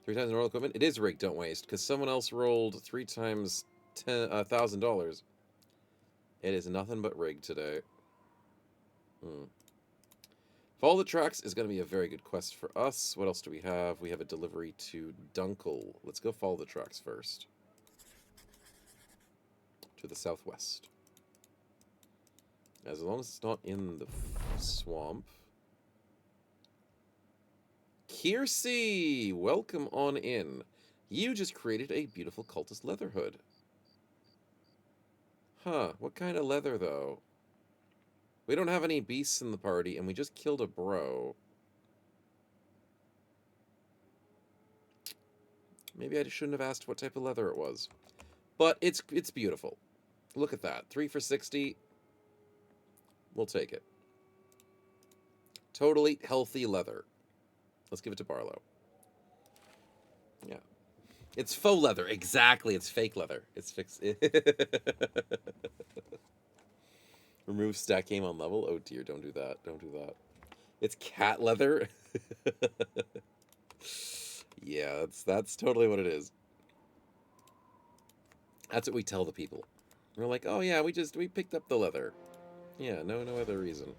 Speaker 2: 3 times normal equipment. It is rigged, don't waste, because someone else rolled 3 times $1,000. It is nothing but rigged today. Follow the tracks is going to be a very good quest for us. What else do we have? We have a delivery to Dunkel. Let's go follow the tracks first. To the southwest. As long as it's not in the swamp. Kiersey! Welcome on in. You just created a beautiful cultist leather hood. Huh, what kind of leather, though? We don't have any beasts in the party, and we just killed a bro. Maybe I shouldn't have asked what type of leather it was. But it's beautiful. Look at that. 3 for 60. We'll take it. Totally healthy leather. Let's give it to Barlow. Yeah. It's faux leather. Exactly. It's fake leather. It's fixed. Remove stack game on level. Oh dear, don't do that. Don't do that. It's cat leather. Yeah, that's totally what it is. That's what we tell the people. We're like, oh yeah, we picked up the leather. Yeah, no other reason.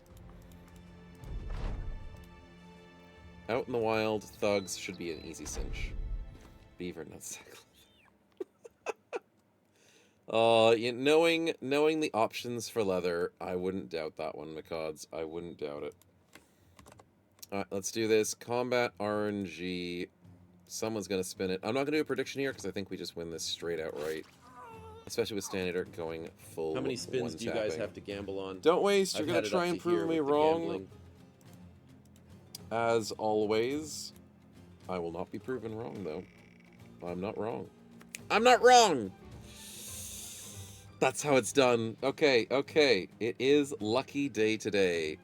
Speaker 2: Out in the wild, thugs should be an easy cinch. Beaver nutsack. Knowing the options for leather, I wouldn't doubt that one, McCods. I wouldn't doubt it. Alright, let's do this. Combat RNG. Someone's gonna spin it. I'm not gonna do a prediction here because I think we just win this straight outright. Especially with Standard going full.
Speaker 3: How many spins do you guys
Speaker 2: one-tapping.
Speaker 3: have to gamble on?
Speaker 2: Don't waste. You're
Speaker 3: I've
Speaker 2: gonna
Speaker 3: had it
Speaker 2: try
Speaker 3: up
Speaker 2: and
Speaker 3: to
Speaker 2: prove
Speaker 3: here
Speaker 2: me
Speaker 3: with the
Speaker 2: wrong.
Speaker 3: gambling.
Speaker 2: As always, I will not be proven wrong, though. I'm not wrong. I'm not wrong! That's how it's done. Okay. It is lucky day today.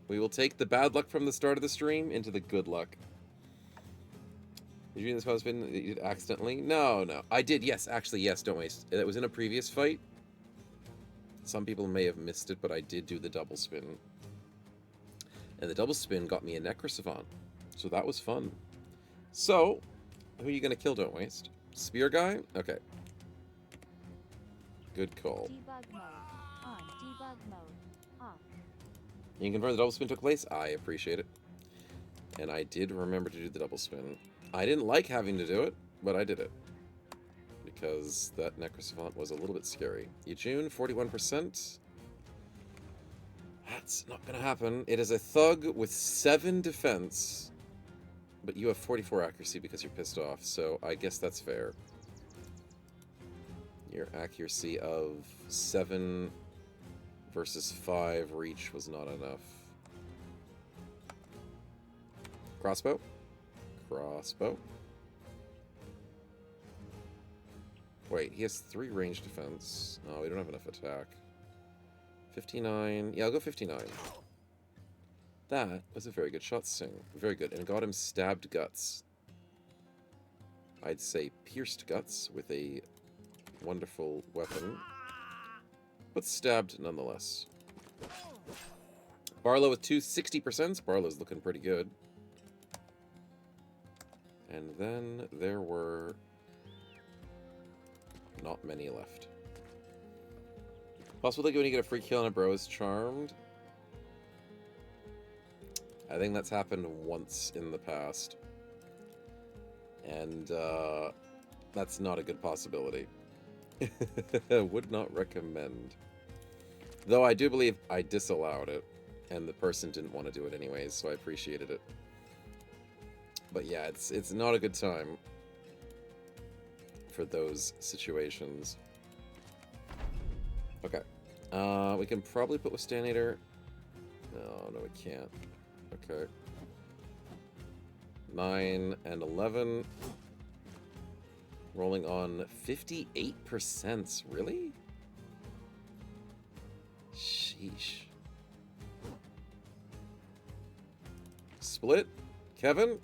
Speaker 2: We will take the bad luck from the start of the stream into the good luck. Did you do this spin that you did accidentally? No. I did, yes. Actually, yes, don't waste. It was in a previous fight. Some people may have missed it, but I did do the double spin. And the double spin got me a Necrosavant. So that was fun. So, who are you going to kill, don't waste? Spear guy? Okay. Good call.
Speaker 4: Debug mode on. Debug mode off.
Speaker 2: You can confirm the double spin took place? I appreciate it. And I did remember to do the double spin. I didn't like having to do it, but I did it. Because that Necrosavant was a little bit scary. Yejun, 41%. That's not gonna happen. It is a thug with 7 defense. But you have 44 accuracy because you're pissed off, so I guess that's fair. Your accuracy of 7 versus 5 reach was not enough. Crossbow? Crossbow. Wait, he has 3 range defense. No, we don't have enough attack. 59. Yeah, I'll go 59. That was a very good shot, Sting. Very good. And it got him stabbed guts. I'd say pierced guts with a wonderful weapon, but stabbed nonetheless. Barlow with 260%. Barlow's looking pretty good. And then there were not many left. Possible that when you get a free kill on a bro is charmed. I think that's happened once in the past. And that's not a good possibility. Would not recommend. Though I do believe I disallowed it, and the person didn't want to do it anyways, so I appreciated it. But yeah, it's not a good time for those situations. Okay. We can probably put Withstanator. No, we can't. Okay. 9 and 11. Rolling on 58%. Really? Sheesh. Split. Kevin.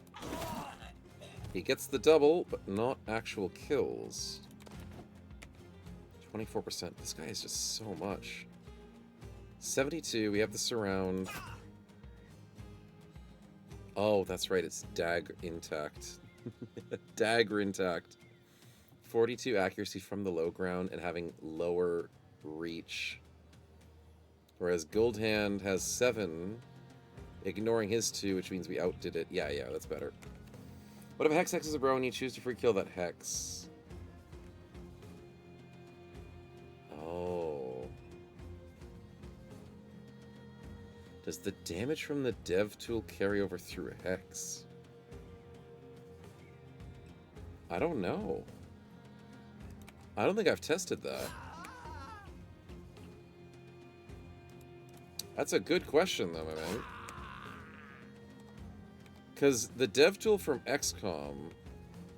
Speaker 2: He gets the double, but not actual kills. 24%. This guy is just so much. 72. We have the surround. Oh, that's right. It's dagger intact. Dagger intact. 42 accuracy from the low ground and having lower reach. Whereas Gold Hand has 7, ignoring his 2, which means we outdid it. Yeah, that's better. What if a Hex hexes a bro and you choose to free kill that Hex? Oh. Does the damage from the dev tool carry over through a Hex? I don't know. I don't think I've tested that. That's a good question, though, my man. Because the dev tool from XCOM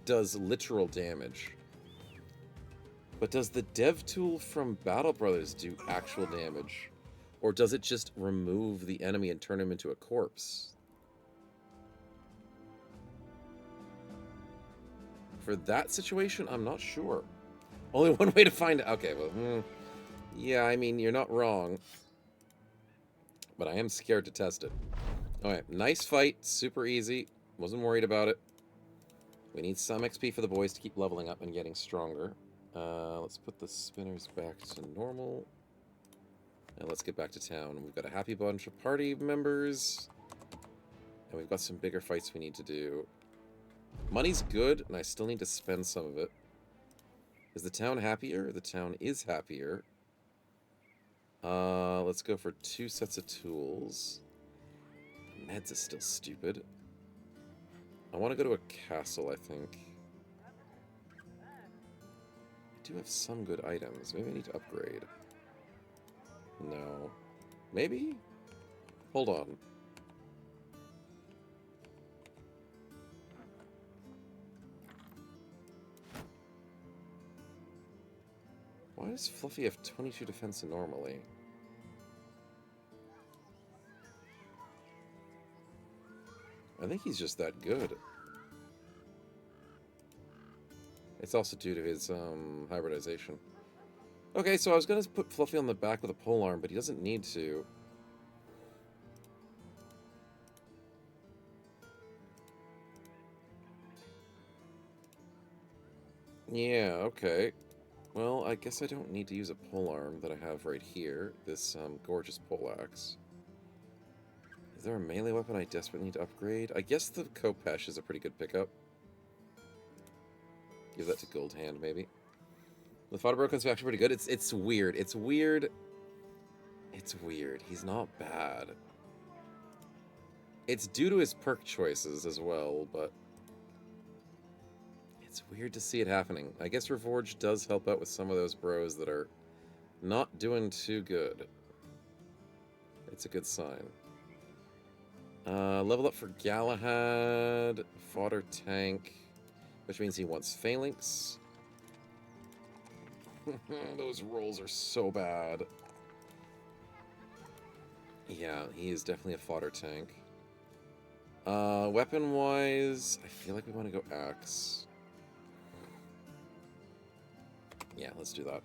Speaker 2: does literal damage. But does the dev tool from Battle Brothers do actual damage? Or does it just remove the enemy and turn him into a corpse? For that situation, I'm not sure. Only one way to find out. Okay, well, yeah, I mean, you're not wrong. But I am scared to test it. Alright, nice fight. Super easy. Wasn't worried about it. We need some XP for the boys to keep leveling up and getting stronger. Let's put the spinners back to normal. And let's get back to town. We've got a happy bunch of party members. And we've got some bigger fights we need to do. Money's good, and I still need to spend some of it. Is the town happier? The town is happier. Let's go for 2 sets of tools. Meds is still stupid. I want to go to a castle, I think. I do have some good items. Maybe I need to upgrade. No. Maybe? Hold on. Why does Fluffy have 22 defense normally? I think he's just that good. It's also due to his hybridization. Okay, so I was going to put Fluffy on the back with a polearm, but he doesn't need to. Yeah, okay. Well, I guess I don't need to use a polearm that I have right here. This gorgeous poleaxe. Is there a melee weapon I desperately need to upgrade? I guess the Kopesh is a pretty good pickup. Give that to Gold Hand, maybe. The Fodder Broken's actually pretty good. It's weird. It's weird. It's weird. He's not bad. It's due to his perk choices as well, but it's weird to see it happening. I guess Reforged does help out with some of those bros that are not doing too good. It's a good sign. Level up for Galahad, fodder tank, which means he wants phalanx. Those rolls are so bad. Yeah, he is definitely a fodder tank. Weapon-wise, I feel like we want to go axe. Yeah, let's do that.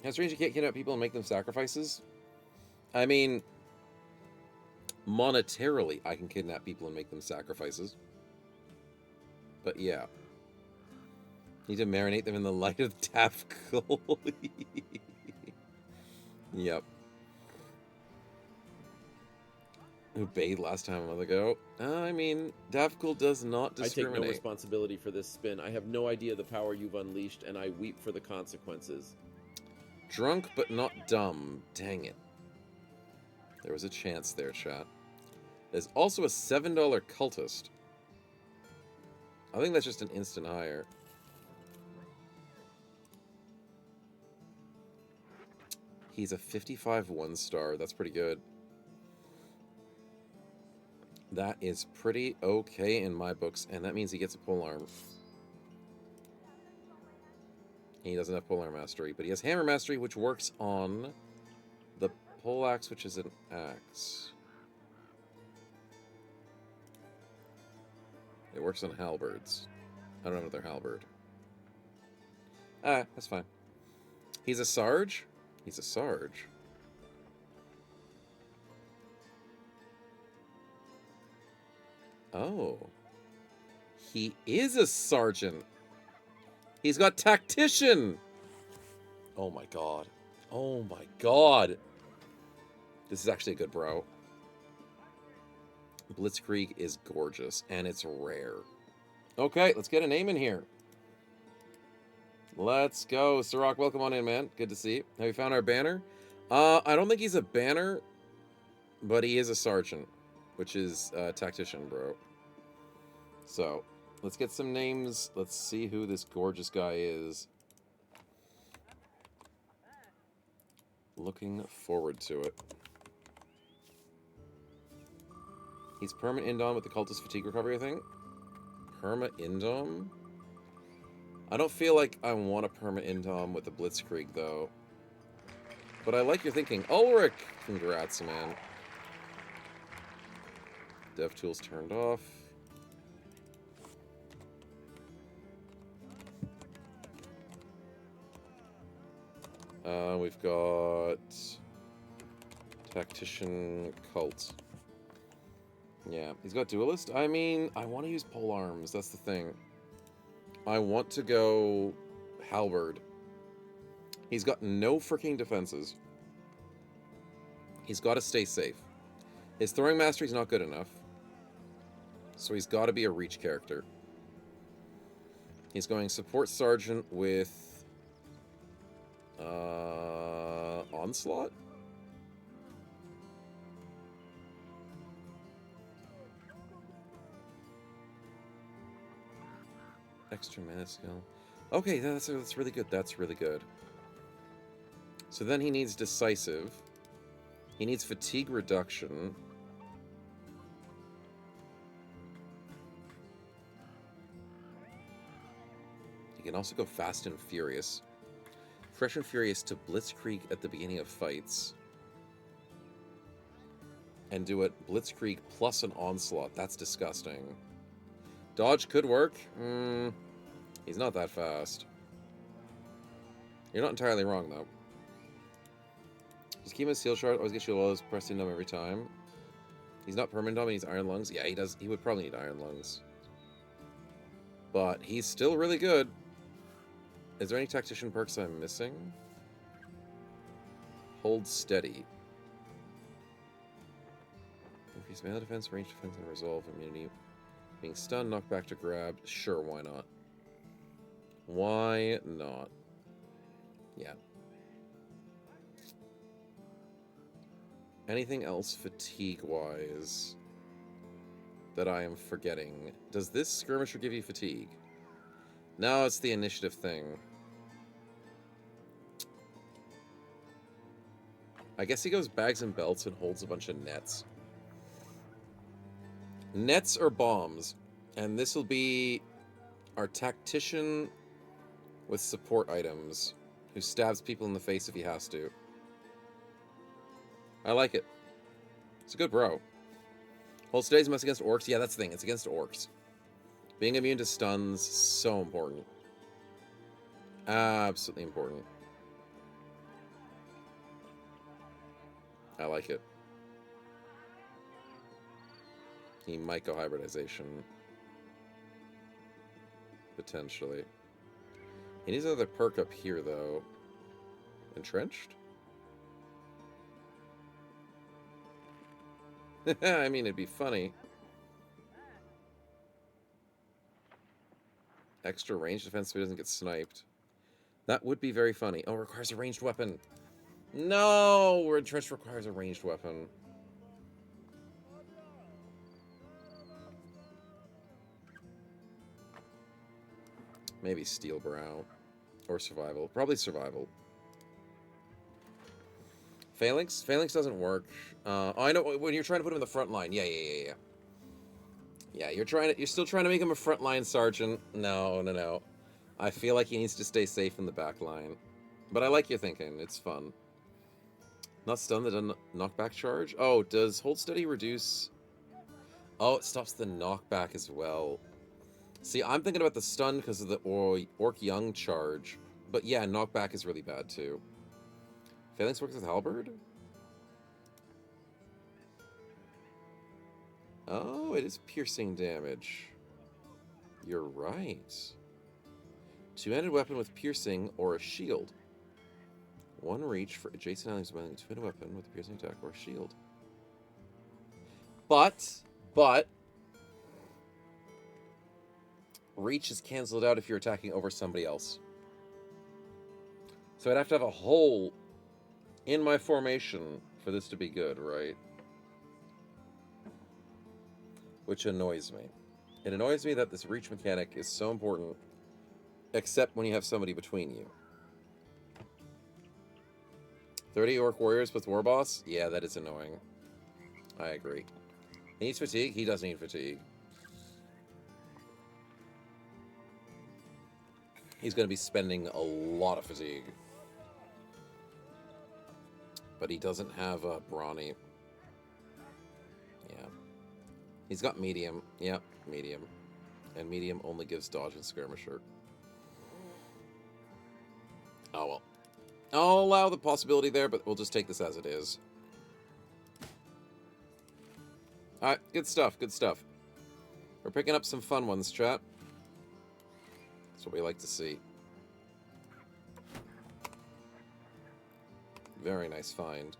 Speaker 2: How strange you can't kidnap people and make them sacrifices? I mean, monetarily, I can kidnap people and make them sacrifices. But yeah. Need to marinate them in the light of Tafkul. Yep. Who bathed last time a month ago? I mean, Tafkul does not
Speaker 3: I take
Speaker 2: discriminate.
Speaker 3: no responsibility for this spin. I have no idea the power you've unleashed, and I weep for the consequences.
Speaker 2: Drunk but not dumb. Dang it. There was a chance there, chat. There's also a $7 cultist. I think that's just an instant hire. He's a 55 1-star. That's pretty good. That is pretty okay in my books, and that means he gets a polearm. He doesn't have polearm mastery, but he has hammer mastery, which works on the poleaxe, which is an axe. It works on halberds. I don't have another halberd. Ah, that's fine. He's a Sarge? He's a Sarge. Oh. He is a sergeant. He's got tactician. Oh my god. Oh my god. This is actually a good bro. Blitzkrieg is gorgeous, and it's rare. Okay, let's get a name in here. Let's go. Sirach, welcome on in, man. Good to see you. Have you found our banner? I don't think he's a banner, but he is a sergeant, which is tactician, bro. So, let's get some names. Let's see who this gorgeous guy is. Looking forward to it. He's perma indom with the cultist fatigue recovery, I think. Perma indom? I don't feel like I want a perma indom with the blitzkrieg, though. But I like your thinking. Ulrich! Congrats, man. Dev tools turned off. We've got tactician cult. Yeah, he's got duelist. I mean, I want to use polearms. That's the thing. I want to go halberd. He's got no freaking defenses. He's got to stay safe. His throwing mastery's not good enough. So he's got to be a reach character. He's going support sergeant with onslaught. Extra mana skill. Okay, that's really good. That's really good. So then he needs decisive. He needs fatigue reduction. He can also go fast and furious. Fresh and furious to blitzkrieg at the beginning of fights. And do it blitzkrieg plus an onslaught. That's disgusting. Dodge could work. He's not that fast. You're not entirely wrong, though. Just keep him as Seal Shard. Always get shield walls. Press indom every time. He's not permanent dom, he needs Iron Lungs. Yeah, he does. He would probably need Iron Lungs. But he's still really good. Is there any tactician perks I'm missing? Hold steady. Increase mana defense, range defense, and resolve immunity. Being stunned, knocked back to grabbed. Sure, why not? Why not? Yeah. Anything else fatigue-wise that I am forgetting? Does this skirmisher give you fatigue? No, it's the initiative thing. I guess he goes bags and belts and holds a bunch of nets. Nets or bombs. And this will be our tactician with support items who stabs people in the face if he has to. I like it. It's a good bro. Hold today's mess against orcs. Yeah, that's the thing. It's against orcs. Being immune to stuns, so important. Absolutely important. I like it. He might go hybridization. Potentially. He needs another perk up here, though. Entrenched? I mean, it'd be funny. Extra range defense so he doesn't get sniped. That would be very funny. Oh, requires a ranged weapon. No! Entrenched requires a ranged weapon. Maybe Steel Brow. Or Survival. Probably Survival. Phalanx? Phalanx doesn't work. Oh, I know, when you're trying to put him in the front line. Yeah. Yeah, you're still trying to make him a frontline sergeant. No. I feel like he needs to stay safe in the back line. But I like your thinking. It's fun. Not stun, that doesn't knockback charge? Oh, does hold steady reduce... Oh, it stops the knockback as well. See, I'm thinking about the stun because of the Orc Young charge. But yeah, knockback is really bad too. Phalanx works with Halberd? Oh, it is piercing damage. You're right. Two-handed weapon with piercing or a shield. One reach for adjacent allies with a two-handed weapon with a piercing attack or a shield. But reach is cancelled out if you're attacking over somebody else. So I'd have to have a hole in my formation for this to be good, right? Which annoys me. It annoys me that this reach mechanic is so important, except when you have somebody between you. 30 Orc Warriors with War Boss? Yeah, that is annoying. I agree. He needs fatigue? He does need fatigue. He's going to be spending a lot of fatigue. But he doesn't have a brawny. Yeah. He's got medium. Yep, medium. And medium only gives dodge and skirmisher. Oh well. I'll allow the possibility there, but we'll just take this as it is. Alright, good stuff, good stuff. We're picking up some fun ones, chat. That's what we like to see. Very nice find.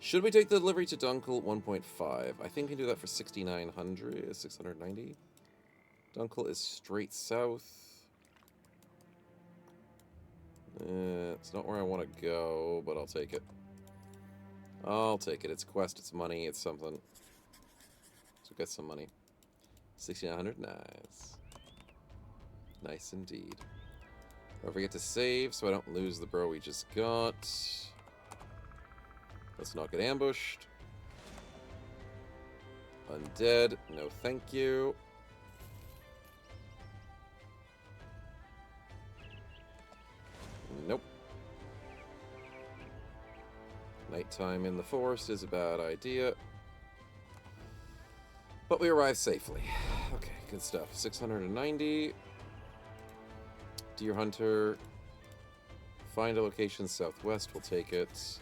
Speaker 2: Should we take the delivery to Dunkel 1.5? I think we can do that for 6,900, 690. Dunkel is straight south. It's not where I want to go, but I'll take it. I'll take it. It's quest, it's money, it's something. So get some money. 6,900, nice. Nice indeed. Don't forget to save so I don't lose the bro we just got. Let's not get ambushed. Undead, no thank you. Nope. Nighttime in the forest is a bad idea. But we arrived safely. Okay, good stuff. 690. Deer Hunter. Find a location southwest. We'll take it.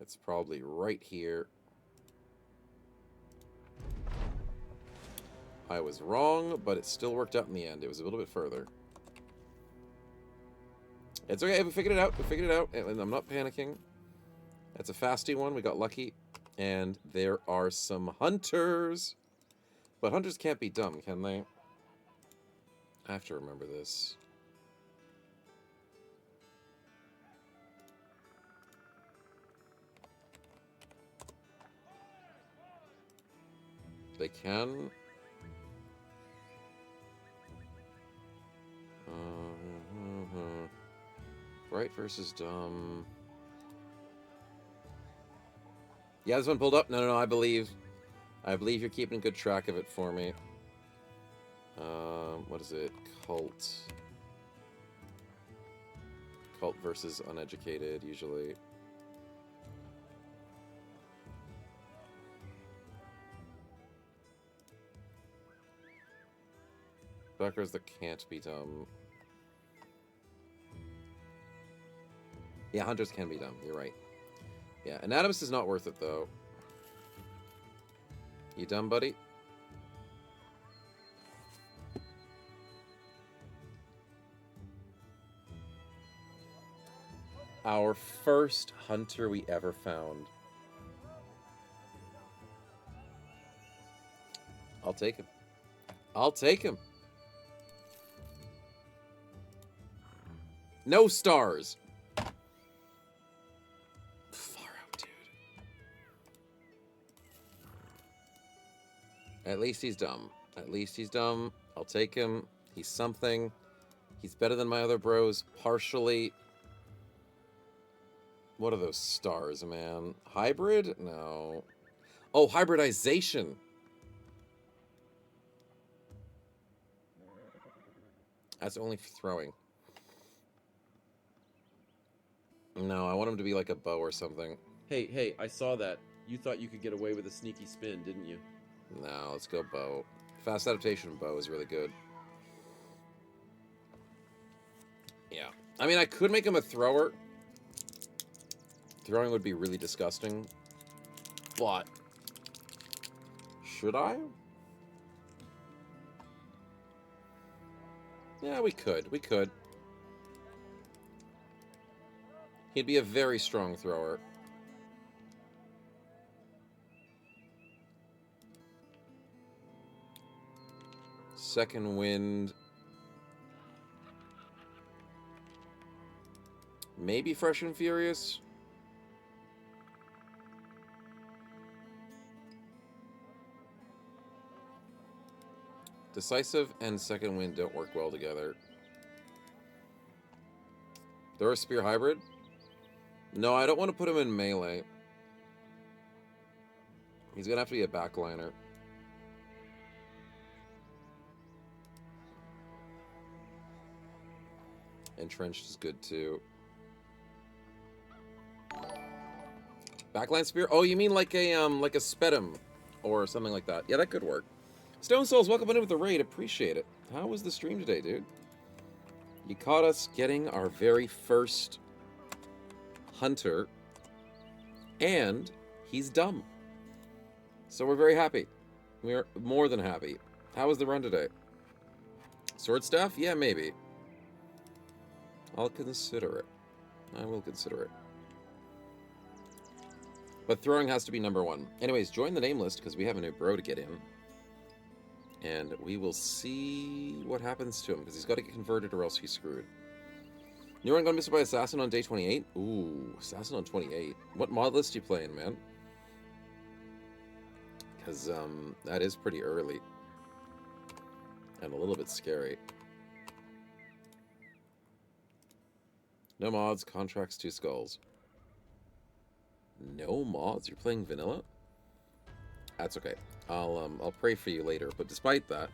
Speaker 2: It's probably right here. I was wrong, but it still worked out in the end. It was a little bit further. It's okay. We figured it out. We figured it out. And I'm not panicking. That's a fasty one. We got lucky. And there are some hunters. But hunters can't be dumb, can they? I have to remember this. They can. Right versus dumb. Yeah, this one pulled up. No, I believe you're keeping good track of it for me. What is it? Cult. Cult versus uneducated, usually. Backers that can't be dumb. Yeah, hunters can be dumb. You're right. Yeah, Anatomist is not worth it, though. You dumb, buddy? Our first hunter we ever found. I'll take him. I'll take him. No stars. Far out, dude. At least he's dumb. At least he's dumb. I'll take him. He's something. He's better than my other bros, partially. What are those stars, man? Hybrid? No. Oh, hybridization. That's only for throwing. No, I want him to be like a bow or something.
Speaker 3: Hey, I saw that. You thought you could get away with a sneaky spin, didn't you?
Speaker 2: No, let's go bow. Fast adaptation bow is really good. Yeah. I mean, I could make him a thrower. Throwing would be really disgusting. But should I? Yeah, we could. We could. He'd be a very strong thrower. Second wind. Maybe Fresh and Furious. Decisive and second wind don't work well together. They're a spear hybrid? No, I don't want to put him in melee. He's gonna have to be a backliner. Entrenched is good too. Backline spear? Oh, you mean like a Spedum or something like that? Yeah, that could work. Stone Souls, welcome in with the raid. Appreciate it. How was the stream today, dude? You caught us getting our very first hunter, and he's dumb. So we're very happy. We're more than happy. How was the run today? Sword staff? Yeah, maybe. I'll consider it. I will consider it. But throwing has to be number one. Anyways, join the name list because we have a new bro to get in. And we will see what happens to him, because he's got to get converted or else he's screwed. New one got missed by Assassin on day 28? Ooh, Assassin on 28. What mod list you playing, man? Because, that is pretty early. And a little bit scary. No mods, contracts, 2 skulls. No mods? You're playing vanilla? That's okay. I'll pray for you later. But despite that,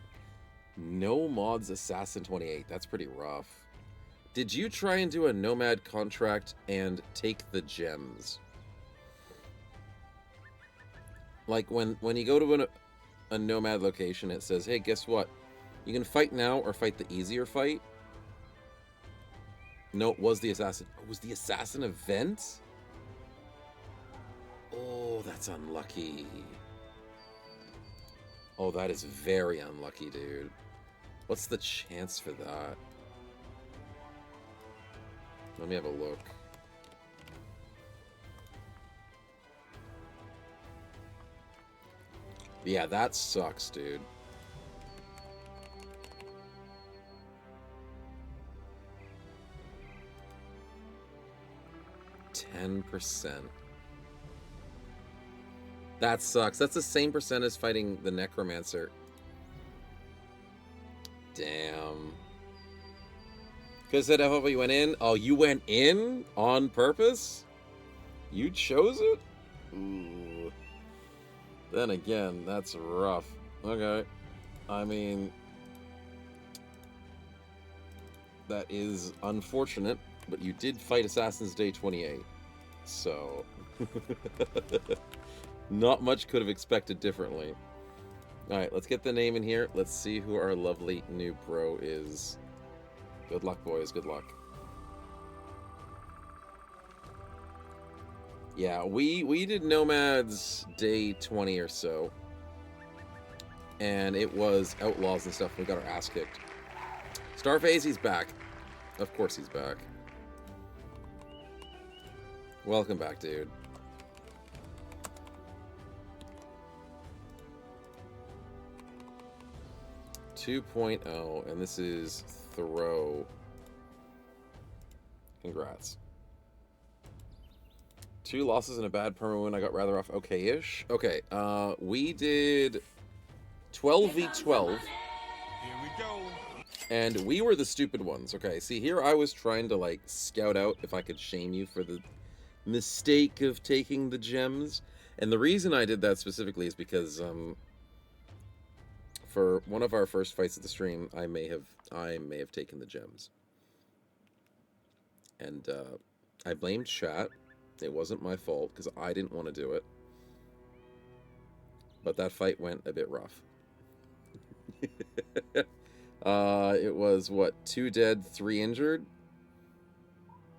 Speaker 2: no mods Assassin 28. That's pretty rough. Did you try and do a Nomad contract and take the gems? Like when you go to a Nomad location, it says, hey, guess what? You can fight now or fight the easier fight. No, it was the Assassin. Oh, was the Assassin event? Oh, that's unlucky. Oh, that is very unlucky, dude. What's the chance for that? Let me have a look. Yeah, that sucks, dude. %. That sucks. That's the same percent as fighting the Necromancer. Damn. Because that if you went in. Oh, you went in on purpose? You chose it? Ooh. Then again, that's rough. Okay. I mean, that is unfortunate, but you did fight Assassin's Day 28. So, not much could have expected differently. All right, let's get the name in here. Let's see who our lovely new bro is. Good luck, boys. Good luck. Yeah, we did Nomads day 20 or so. And it was Outlaws and stuff. We got our ass kicked. Starface, he's back. Of course he's back. Welcome back, dude. Two 2.0, and this is Throw. Congrats. 2 losses and a bad perma win. I got rather off okay-ish. Okay, we did 12v12.
Speaker 5: Here we go.
Speaker 2: And we were the stupid ones. Okay, see, here I was trying to, like, scout out if I could shame you for the mistake of taking the gems. And the reason I did that specifically is because, for one of our first fights of the stream, I may have taken the gems. And, I blamed chat. It wasn't my fault, because I didn't want to do it. But that fight went a bit rough. It was, what, 2 dead, 3 injured?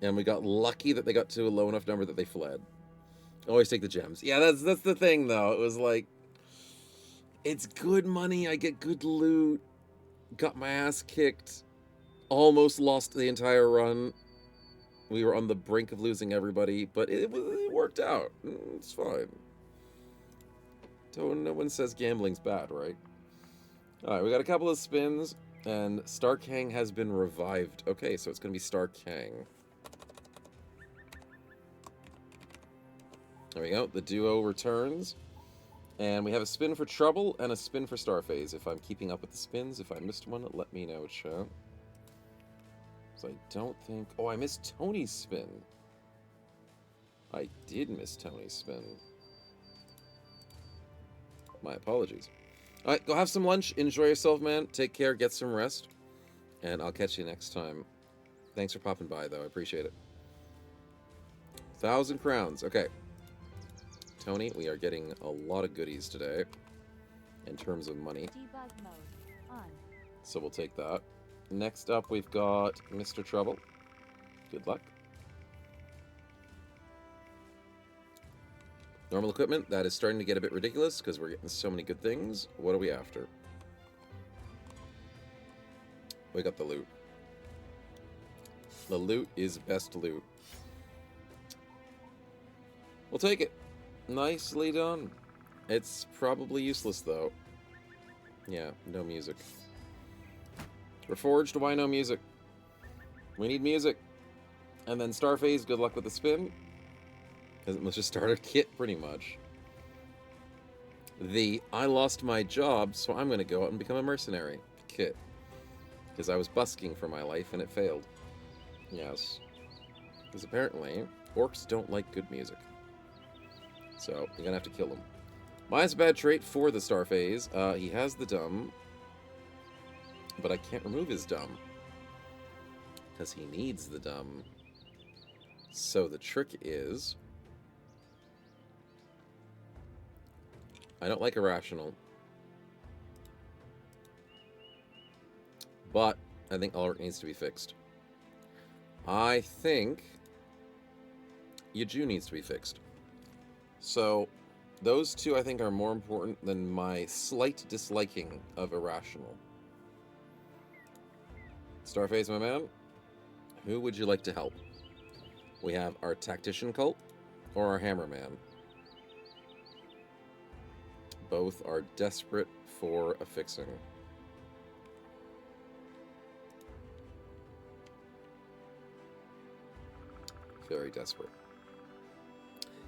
Speaker 2: And we got lucky that they got to a low enough number that they fled. Always take the gems. Yeah, that's the thing, though. It was like, it's good money, I get good loot, got my ass kicked, almost lost the entire run. We were on the brink of losing everybody, but it worked out. It's fine. No one says gambling's bad, right? Alright, we got a couple of spins, and Star Kang has been revived. Okay, so it's going to be Star Kang. There we go. The duo returns. And we have a spin for Trouble and a spin for Starphase. If I'm keeping up with the spins, if I missed one, let me know, chat. So I don't think... Oh, I missed Tony's spin. I did miss Tony's spin. My apologies. Alright, go have some lunch. Enjoy yourself, man. Take care. Get some rest. And I'll catch you next time. Thanks for popping by, though. I appreciate it. 1,000 crowns. Okay. Tony, we are getting a lot of goodies today. In terms of money.
Speaker 4: Debug mode on.
Speaker 2: So we'll take that. Next up, we've got Mr. Trouble. Good luck. Normal equipment. That is starting to get a bit ridiculous because we're getting so many good things. What are we after? We got the loot. The loot is best loot. We'll take it. Nicely done. It's probably useless, though. Yeah, no music. Reforged, why no music? We need music. And then Starphase, good luck with the spin. Because it must just start a kit, pretty much. The I lost my job, so I'm going to go out and become a mercenary kit. Because I was busking for my life and it failed. Yes. Because apparently, orcs don't like good music. So, you're going to have to kill them. Minus a bad trait for the Starphase. He has the dumb. But I can't remove his dumb. Because he needs the dumb. So the trick is... I don't like irrational. But I think Ulrich needs to be fixed. I think Yaju needs to be fixed. So those two I think are more important than my slight disliking of irrational. Starface, my man, who would you like to help? We have our Tactician Cult or our Hammerman. Both are desperate for a fixing. Very desperate.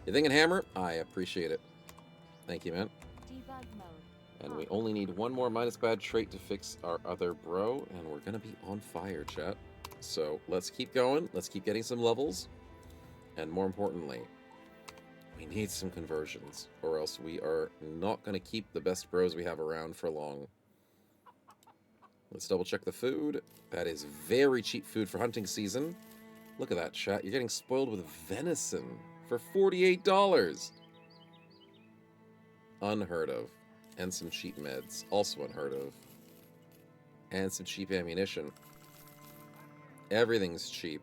Speaker 2: You thinking Hammer? I appreciate it. Thank you, man.
Speaker 4: Debug mode.
Speaker 2: And we only need one more minus bad trait to fix our other bro, and we're gonna be on fire, chat. So let's keep going. Let's keep getting some levels. And more importantly, we need some conversions, or else we are not gonna keep the best bros we have around for long. Let's double check the food. That is very cheap food for hunting season. Look at that, chat. You're getting spoiled with venison for $48. Unheard of. And some cheap meds, also unheard of. And some cheap ammunition. Everything's cheap.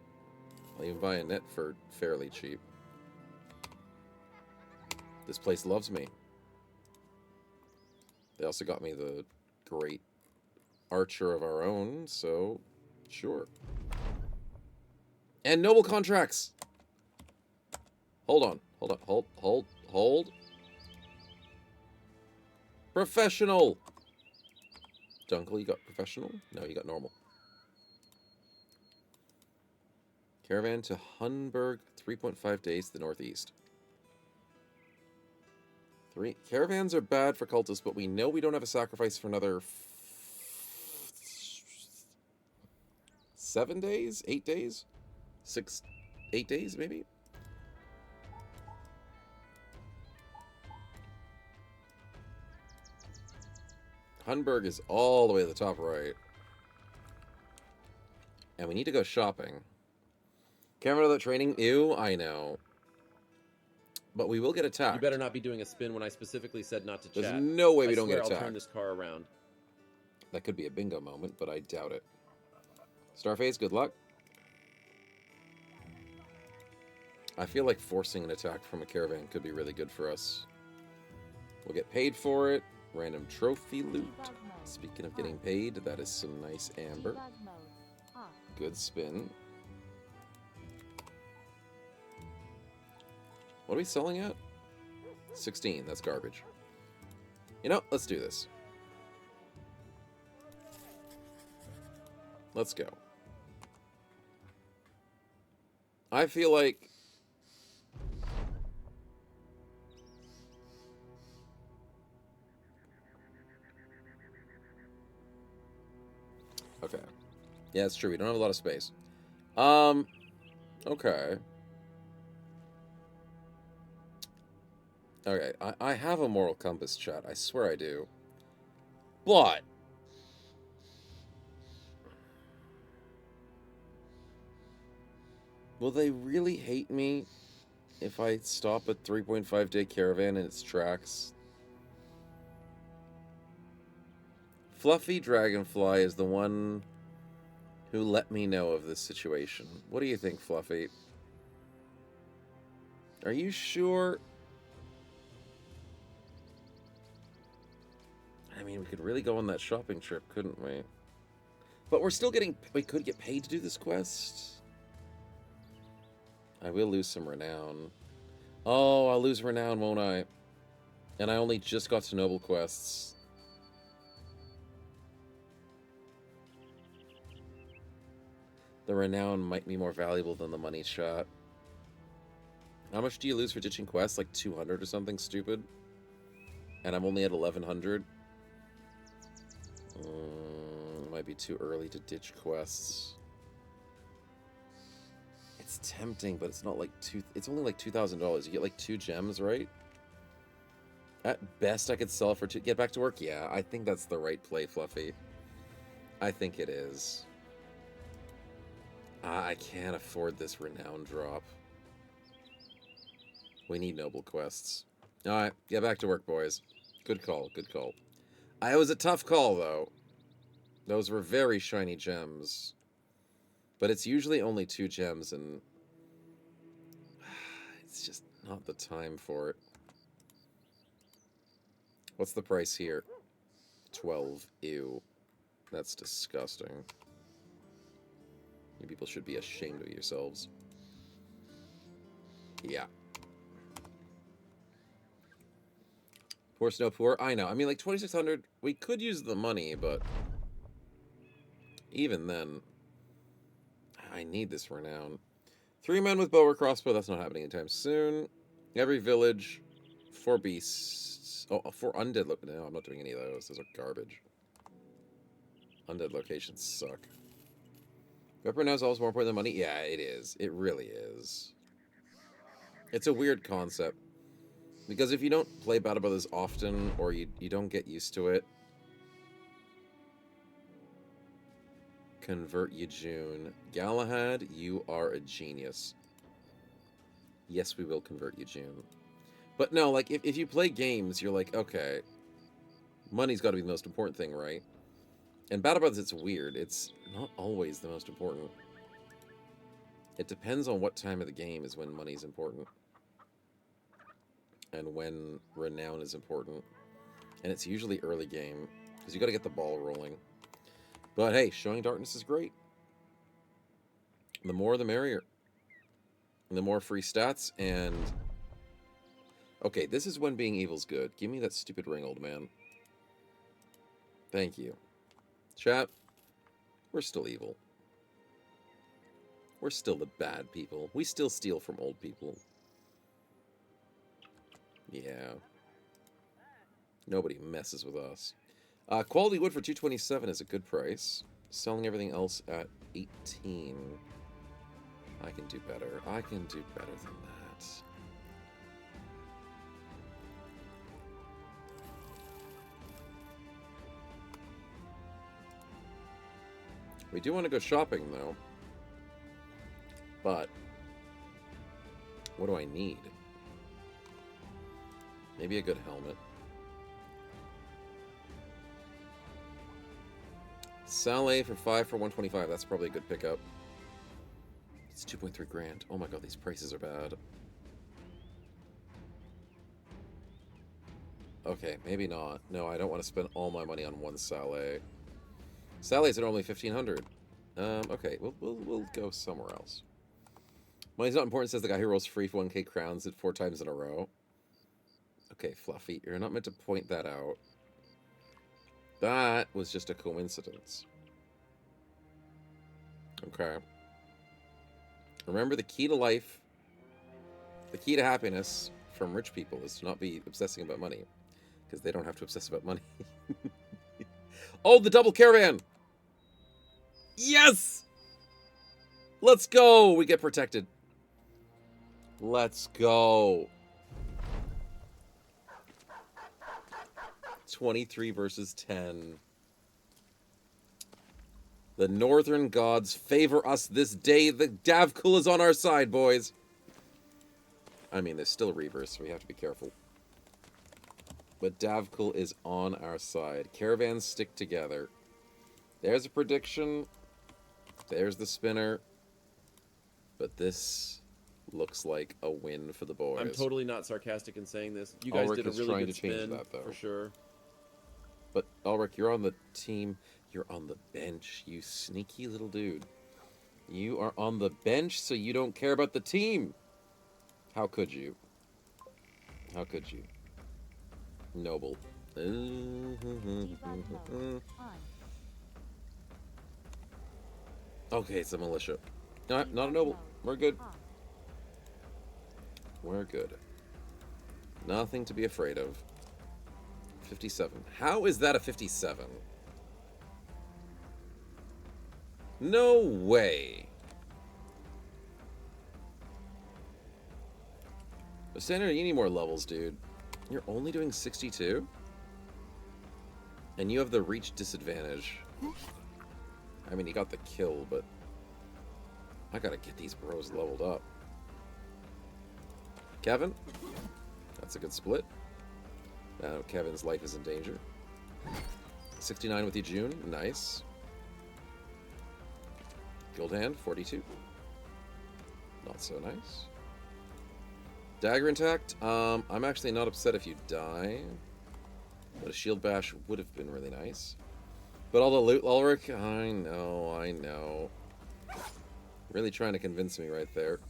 Speaker 2: I'll even buy a net for fairly cheap. This place loves me. They also got me the great archer of our own, so sure. And noble contracts! Hold on. Hold. Professional! Dunkel, you got professional? No, you got normal. Caravan to Hunberg, 3.5 days to the northeast. Caravans are bad for cultists, but we know we don't have a sacrifice for another 7 days? 8 days? 8 days, maybe? Hunberg is all the way at the top right. And we need to go shopping. Can't remember that training? Ew, I know. But we will get attacked.
Speaker 3: You better not be doing a spin when I specifically said not to chat.
Speaker 2: There's no way we don't get
Speaker 3: I'll
Speaker 2: attacked.
Speaker 3: turn this car around.
Speaker 2: That could be a bingo moment, but I doubt it. Starface, good luck. I feel like forcing an attack from a caravan could be really good for us. We'll get paid for it. Random trophy loot. Speaking of getting paid, that is some nice amber. Good spin. What are we selling at? 16. That's garbage. You know, let's do this. Let's go. I feel like... Okay. Yeah, it's true. We don't have a lot of space. Okay. Okay, I have a moral compass, chat. I swear I do. But... will they really hate me if I stop a 3.5 day caravan in its tracks? Fluffy Dragonfly is the one who let me know of this situation. What do you think, Fluffy? Are you sure? I mean, we could really go on that shopping trip, couldn't we? But we're still getting... we could get paid to do this quest. I will lose some renown. Oh, I'll lose renown, won't I? And I only just got to noble quests. The renown might be more valuable than the money shot. How much do you lose for ditching quests? Like 200 or something stupid? And I'm only at 1100. Might be too early to ditch quests. It's tempting, but it's not like it's only like $2,000. You get like 2 gems, right? At best, I could sell for 2. Get back to work? Yeah, I think that's the right play, Fluffy. I think it is. I can't afford this renown drop. We need noble quests. Alright, get back to work, boys. Good call, good call. It was a tough call, though. Those were very shiny gems. But it's usually only 2 gems, and... it's just not the time for it. What's the price here? 12. Ew. That's disgusting. You people should be ashamed of yourselves. Yeah. Poor Snow Poor. I know. I mean, like, 2,600, we could use the money, but... even then... I need this renown. 3 men with bow or crossbow. That's not happening anytime soon. Every village. 4 beasts. Oh, 4 undead... no, I'm not doing any of those. Those are garbage. Undead locations suck. Weapon now is always more important than money? Yeah, it is. It really is. It's a weird concept. Because if you don't play Battle Brothers often, or you don't get used to it... Convert you, June. Galahad, you are a genius. Yes, we will convert you, June. But no, like, if you play games, you're like, okay, Money's got to be the most important thing, right? And Battle Brothers, it's weird. It's not always the most important. It depends on what time of the game is when money's important. And when renown is important. And it's usually early game, because you got to get the ball rolling. But hey, showing darkness is great. The more the merrier. And the more free stats, and... Okay, this is when being evil's good. Give me that stupid ring, old man. Thank you. Chat, we're still evil. We're still the bad people. We still steal from old people. Yeah. Nobody messes with us. Quality wood for 227 is a good price. Selling everything else at 18. I can do better. I can do better than that. We do want to go shopping, though. But what do I need? Maybe a good helmet. Saleh for 5 for 125. That's probably a good pickup. It's 2.3 grand. Oh my god, these prices are bad. Okay, maybe not. No, I don't want to spend all my money on one Saleh. Saleh's are only 1,500. Okay, we'll go somewhere else. Money's not important, says the guy who rolls free for 1k crowns at 4 times in a row. Okay, Fluffy, you're not meant to point that out. That was just a coincidence. Okay. Remember, the key to life, the key to happiness from rich people is to not be obsessing about money. Because they don't have to obsess about money. Oh, the double caravan! Yes! Let's go! We get protected. Let's go. 23 versus 10. The northern gods favor us this day. The Davkul is on our side, boys. I mean, there's still Reavers, so we have to be careful. But Davkul is on our side. Caravans stick together. There's a prediction. There's the spinner. But this looks like a win for the boys.
Speaker 3: I'm totally not sarcastic in saying this. You guys
Speaker 2: Ulrich
Speaker 3: did a
Speaker 2: is
Speaker 3: really
Speaker 2: trying
Speaker 3: good
Speaker 2: to change
Speaker 3: spin,
Speaker 2: that, though.
Speaker 3: for sure.
Speaker 2: But, Ulrich, you're on the team. You're on the bench, you sneaky little dude. You are on the bench, so you don't care about the team. How could you? How could you? Noble.
Speaker 4: Debug mode. On.
Speaker 2: Okay, it's a militia. Not a noble. We're good.
Speaker 4: Off.
Speaker 2: We're good. Nothing to be afraid of. 57. How is that a 57? No way. But Standard, you need more levels, dude. You're only doing 62? And you have the reach disadvantage. I mean, you got the kill, but I gotta get these bros leveled up. Kevin? That's a good split. Now Kevin's life is in danger. 69 with you, June. Nice. Guild hand, 42. Not so nice. Dagger intact. I'm actually not upset if you die. But a shield bash would have been really nice. But all the loot, Ulrich, I know. Really trying to convince me right there.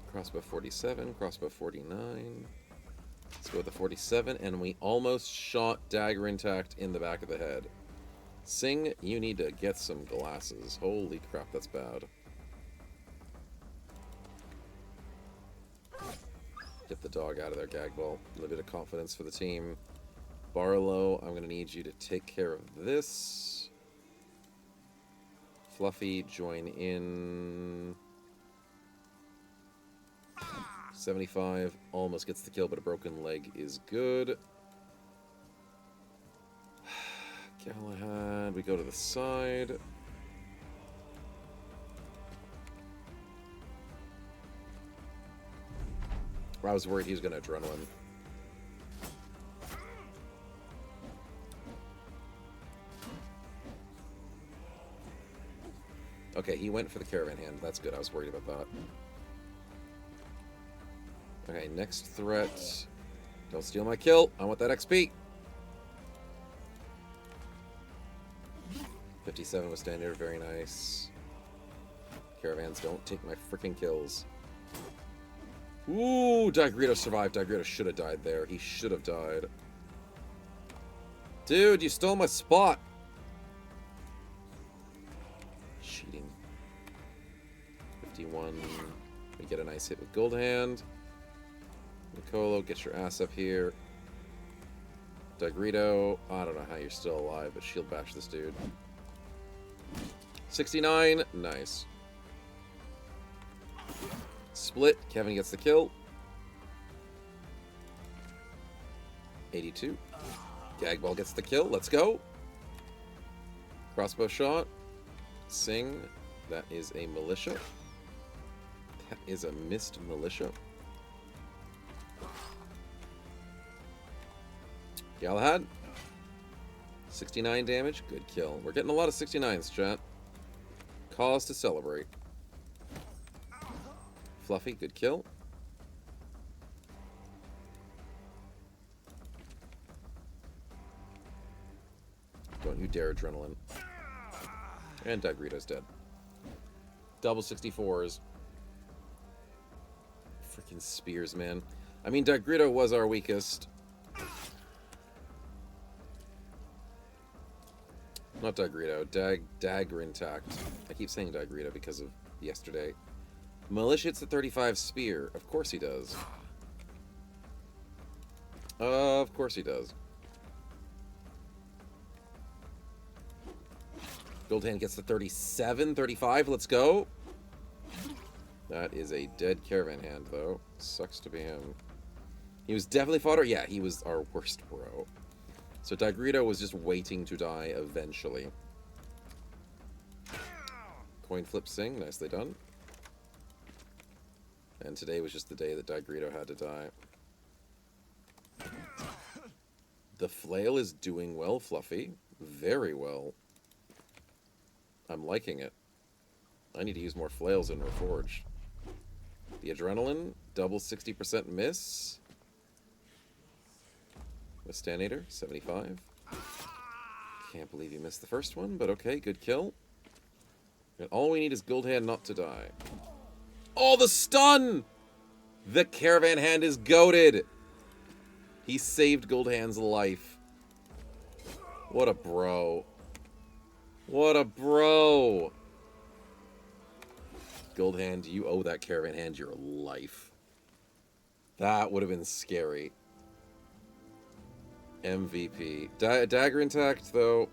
Speaker 2: Crossbow 47, crossbow 49. Let's go with the 47, and we almost shot dagger intact in the back of the head. Sing, you need to get some glasses. Holy crap, that's bad. Get the dog out of there, Gagball. A little bit of confidence for the team. Barlow, I'm going to need you to take care of this. Fluffy, join in. 75, almost gets the kill, but a broken leg is good. Galahad, we go to the side. I was worried he was going to adrenaline. Okay, he went for the caravan hand. That's good. I was worried about that. Okay, next threat. Don't steal my kill. I want that XP. 57 was standard. Very nice. Caravans don't take my freaking kills. Ooh, Dagrito survived. Dagrito should have died there. He should have died. Dude, you stole my spot. Cheating. 51. We get a nice hit with Gold Hand. Nicolo, get your ass up here. Dagrito, I don't know how you're still alive, but shield bash this dude. 69, nice. Split, Kevin gets the kill. 82. Gagball gets the kill, let's go. Crossbow shot. Sing, that is a militia. That is a missed militia. Galahad. 69 damage. Good kill. We're getting a lot of 69s, chat. Cause to celebrate. Fluffy, good kill. Don't you dare adrenaline. And Dagrito's dead. Double 64s. Freaking spears, man. I mean, Dagrito was our weakest. Not Dagrito. Dagger intact. I keep saying Dagrito because of yesterday. Militia hits the 35 spear. Of course he does. Of course he does. Gold Hand gets the 37, 35. Let's go. That is a dead caravan hand, though. Sucks to be him. He was definitely fodder. Yeah, he was our worst bro. So Dagrito was just waiting to die eventually. Coin flip sing, nicely done. And today was just the day that Dagrito had to die. The flail is doing well, Fluffy. Very well. I'm liking it. I need to use more flails in Reforged. The adrenaline, double 60% miss. Withstanator, 75. Can't believe you missed the first one, but okay, good kill. And all we need is Gold Hand not to die. Oh, the stun! The caravan hand is goated. He saved Gold Hand's life. What a bro. What a bro. Gold Hand, you owe that caravan hand your life. That would have been scary. MVP. Dagger intact, though.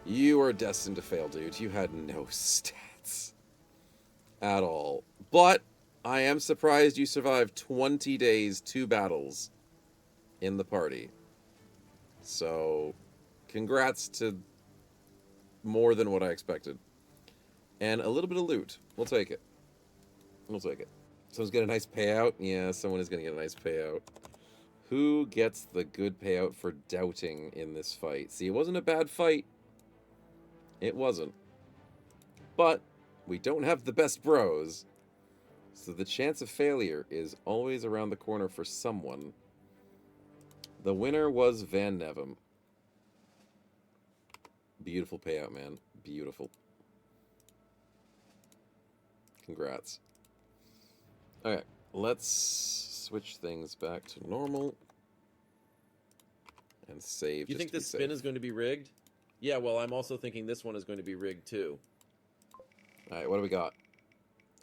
Speaker 2: You are destined to fail, dude. You had no stats. At all. But I am surprised you survived 20 days, 2 battles in the party. So, congrats to more than what I expected. And a little bit of loot. We'll take it. We'll take it. Someone's getting a nice payout? Yeah, someone is going to get a nice payout. Who gets the good payout for doubting in this fight? See, it wasn't a bad fight. It wasn't. But we don't have the best bros. So the chance of failure is always around the corner for someone. The winner was Van Nevem. Beautiful payout, man. Beautiful. Congrats. Alright, let's switch things back to normal. And save.
Speaker 3: You think this spin is going to be rigged? Yeah, well, I'm also thinking this one is going to be rigged too.
Speaker 2: Alright, what do we got?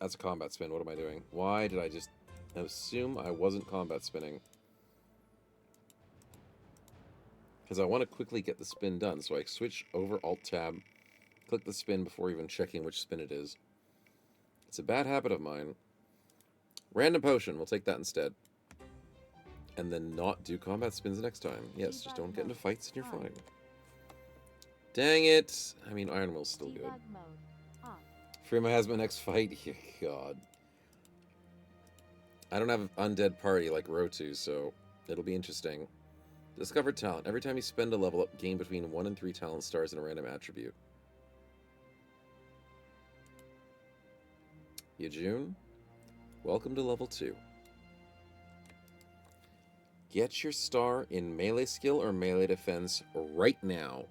Speaker 2: That's a combat spin. What am I doing? Why did I just assume I wasn't combat spinning? Because I want to quickly get the spin done. So I switch over Alt-Tab, click the spin before even checking which spin it is. It's a bad habit of mine. Random potion. We'll take that instead. And then not do combat spins next time. Yes, just don't get into fights and you're fine. Dang it. I mean, Iron Will's still good. Free my husband next fight. God. I don't have an undead party like Rotu, so it'll be interesting. Discovered talent. Every time you spend a level up, gain between 1 and 3 talent stars in a random attribute. Yajun, welcome to level 2. Get your star in melee skill or melee defense right now.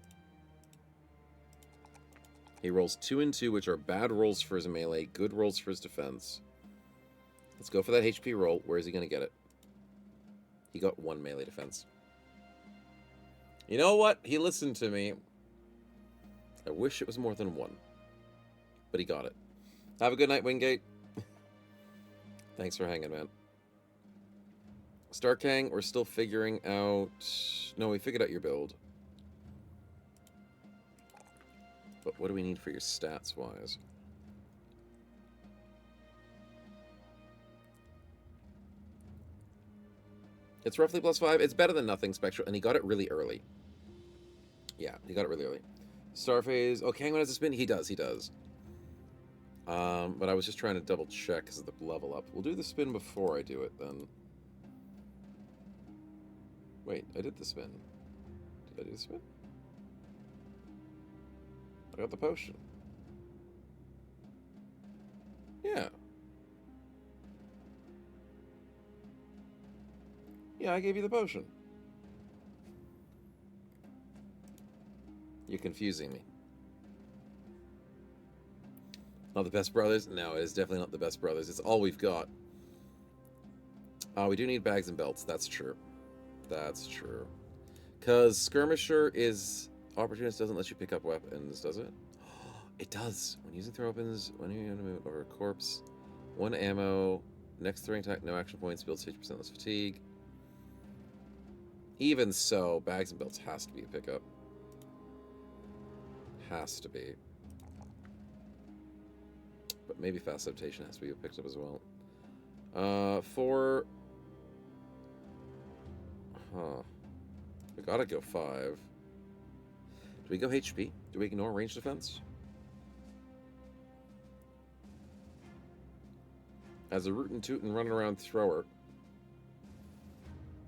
Speaker 2: He rolls 2 and 2, which are bad rolls for his melee, good rolls for his defense. Let's go for that HP roll. Where is he going to get it? He got 1 melee defense. You know what? He listened to me. I wish it was more than 1. But he got it. Have a good night, Wingate. Thanks for hanging, man. Starkang, we're still figuring out... No, we figured out your build. But what do we need for your stats-wise? It's roughly +5. It's better than nothing, Spectral, and he got it really early. Yeah, he got it really early. Starphase... Oh, Kangman has a spin? He does. But I was just trying to double-check because of the level up. We'll do the spin before I do it, then. Wait, I did the spin. Did I do the spin? I got the potion. Yeah. Yeah, I gave you the potion. You're confusing me. Not the best brothers? No, it is definitely not the best brothers. It's all we've got. We do need bags and belts. That's true. That's true. Because Skirmisher is... Opportunist doesn't let you pick up weapons, does it? It does. When using throw weapons, when you're going to move over a corpse, 1 ammo, next throwing attack, no action points, builds 50% less fatigue. Even so, bags and belts has to be a pickup. Has to be. But maybe fast adaptation has to be picked up as well. For... Huh. We gotta go 5. Do we go HP? Do we ignore range defense? As a rootin' tootin' running around thrower,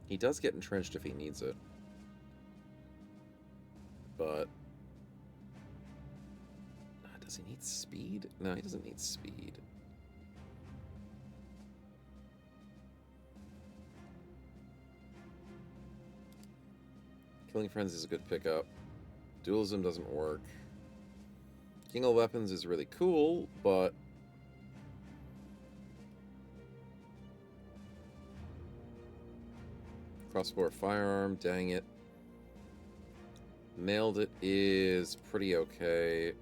Speaker 2: he does get entrenched if he needs it. But... Does he need speed? No, he doesn't need speed. Killing friends is a good pickup. Dualism doesn't work. King of Weapons is really cool, but... Crossbow firearm, dang it. Nailed it is pretty okay.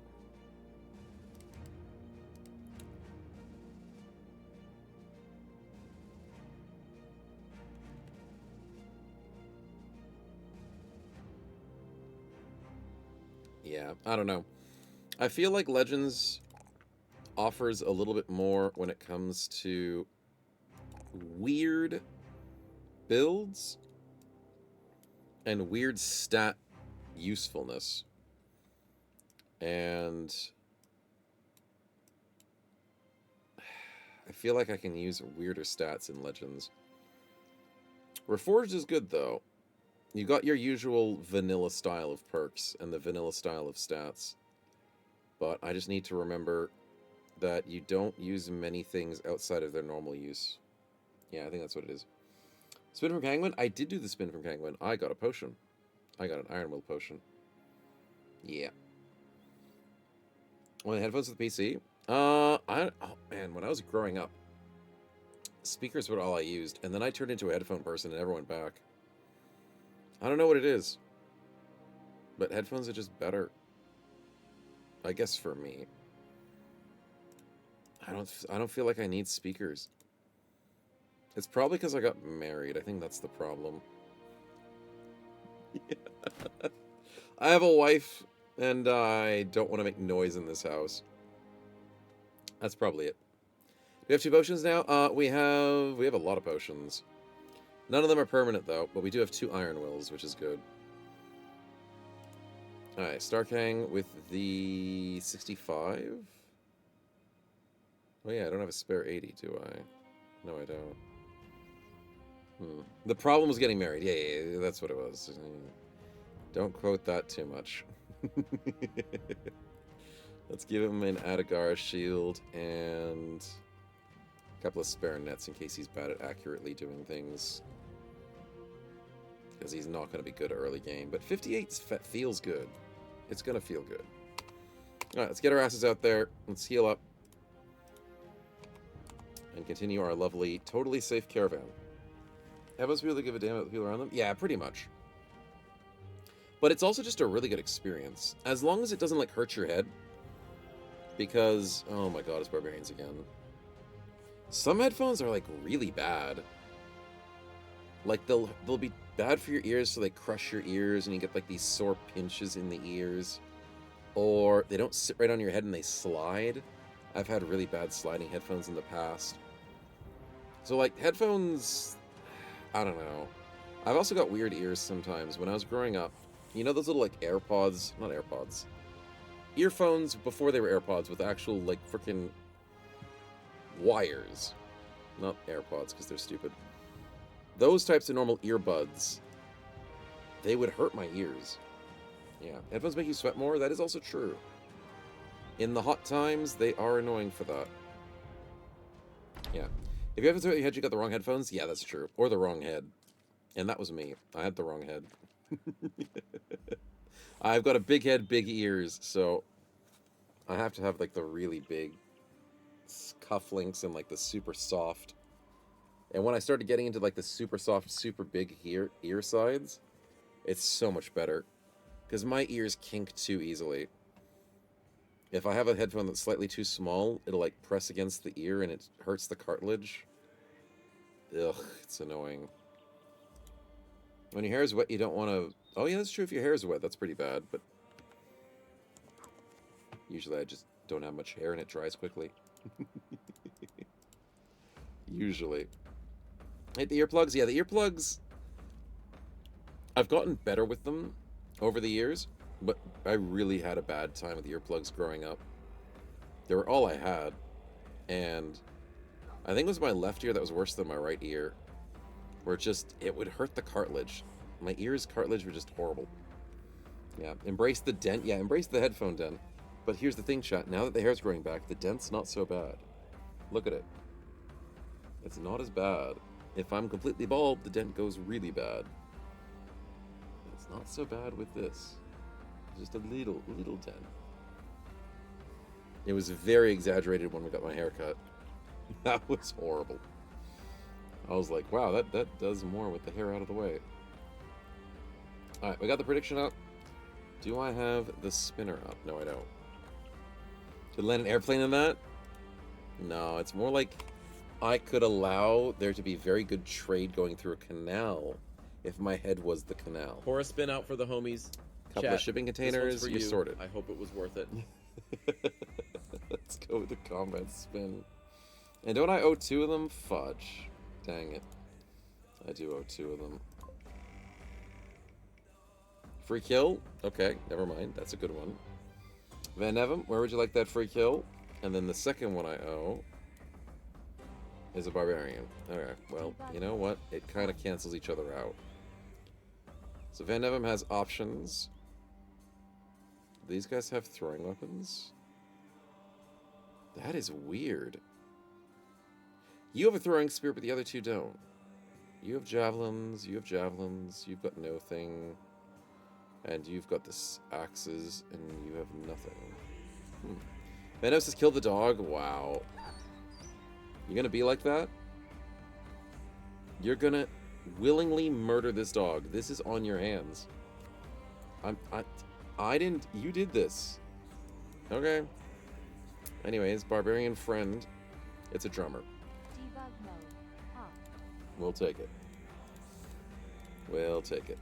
Speaker 2: Yeah, I don't know. I feel like Legends offers a little bit more when it comes to weird builds and weird stat usefulness. And I feel like I can use weirder stats in Legends. Reforged is good, though. You got your usual vanilla style of perks and the vanilla style of stats. But I just need to remember that you don't use many things outside of their normal use. Yeah, I think that's what it is. Spin from Kangman? I did do the spin from Kangman. I got a potion. I got an Iron Will potion. Yeah. Well, the headphones for the PC? Oh man, when I was growing up, speakers were all I used, and then I turned into a headphone person and never went back. I don't know what it is, but headphones are just better. I guess for me. I don't feel like I need speakers. It's probably because I got married. I think that's the problem. Yeah. I have a wife, and I don't want to make noise in this house. That's probably it. Do we have 2 potions now? We have a lot of potions. None of them are permanent, though, but we do have 2 Iron Wills, which is good. Alright, Starkang with the 65. Oh yeah, I don't have a spare 80, do I? No, I don't. The problem was getting married. Yeah, that's what it was. Don't quote that too much. Let's give him an Adagara shield, and A couple of spare nets in case he's bad at accurately doing things. Because he's not going to be good early game. But 58 feels good. It's going to feel good. Alright, let's get our asses out there. Let's heal up. And continue our lovely, totally safe caravan. Have us really give a damn about the people around them? Yeah, pretty much. But it's also just a really good experience. As long as it doesn't, like, hurt your head. Because, oh my god, it's barbarians again. Some headphones are, like, really bad. Like, they'll be bad for your ears, so they crush your ears, and you get, like, these sore pinches in the ears. Or they don't sit right on your head and they slide. I've had really bad sliding headphones in the past. So, like, headphones, I don't know. I've also got weird ears sometimes. When I was growing up, you know those little, like, AirPods? Not AirPods. Earphones before they were AirPods with actual, like, freaking wires. Not AirPods, because they're stupid. Those types of normal earbuds, they would hurt my ears. Yeah, headphones make you sweat more. That is also true. In the hot times, they are annoying for that. Yeah. If you haven't sweat your head, you got the wrong headphones? Yeah, that's true. Or the wrong head. And that was me. I had the wrong head. I've got a big head, big ears, so I have to have, like, the really big cufflinks and, like, the super soft. And when I started getting into, like, the super soft, super big ear sides, it's so much better. Because my ears kink too easily. If I have a headphone that's slightly too small, it'll, like, press against the ear and it hurts the cartilage. Ugh, it's annoying. When your hair is wet, you don't want to... Oh, yeah, that's true. If your hair is wet, that's pretty bad, but... Usually I just don't have much hair and it dries quickly. Usually. Hey, the earplugs? Yeah, the earplugs... I've gotten better with them over the years, but I really had a bad time with earplugs growing up. They were all I had, and I think it was my left ear that was worse than my right ear, where it would hurt the cartilage. My ear's cartilage were just horrible. Yeah, embrace the dent. Yeah, embrace the headphone dent. But here's the thing, chat. Now that the hair's growing back, the dent's not so bad. Look at it. It's not as bad. If I'm completely bald, the dent goes really bad. It's not so bad with this. Just a little dent. It was very exaggerated when we got my hair cut. That was horrible. I was like, wow, that does more with the hair out of the way. Alright, we got the prediction up. Do I have the spinner up? No, I don't. Could land an airplane in that? No, it's more like I could allow there to be very good trade going through a canal if my head was the canal.
Speaker 3: Pour a spin out for the homies.
Speaker 2: Couple
Speaker 3: Chat,
Speaker 2: of shipping containers,
Speaker 3: for
Speaker 2: you're
Speaker 3: you.
Speaker 2: sorted.
Speaker 3: I hope it was worth it.
Speaker 2: Let's go with the combat spin. And don't I owe 2 of them? Fudge. Dang it. I do owe 2 of them. Free kill? Okay, never mind. That's a good one. Van Nevem, where would you like that free kill? And then the second one I owe is a barbarian. Okay, well, you know what? It kind of cancels each other out. So Van Nevem has options. These guys have throwing weapons? That is weird. You have a throwing spear, but the other 2 don't. You have javelins, you've got no thing. And you've got this axes, and you have nothing. Manos has killed the dog? Wow. You're gonna be like that? You're gonna willingly murder this dog. This is on your hands. I didn't... You did this. Okay. Anyways, barbarian friend. It's a drummer.
Speaker 4: Debug mode. Off.
Speaker 2: We'll take it. We'll take it.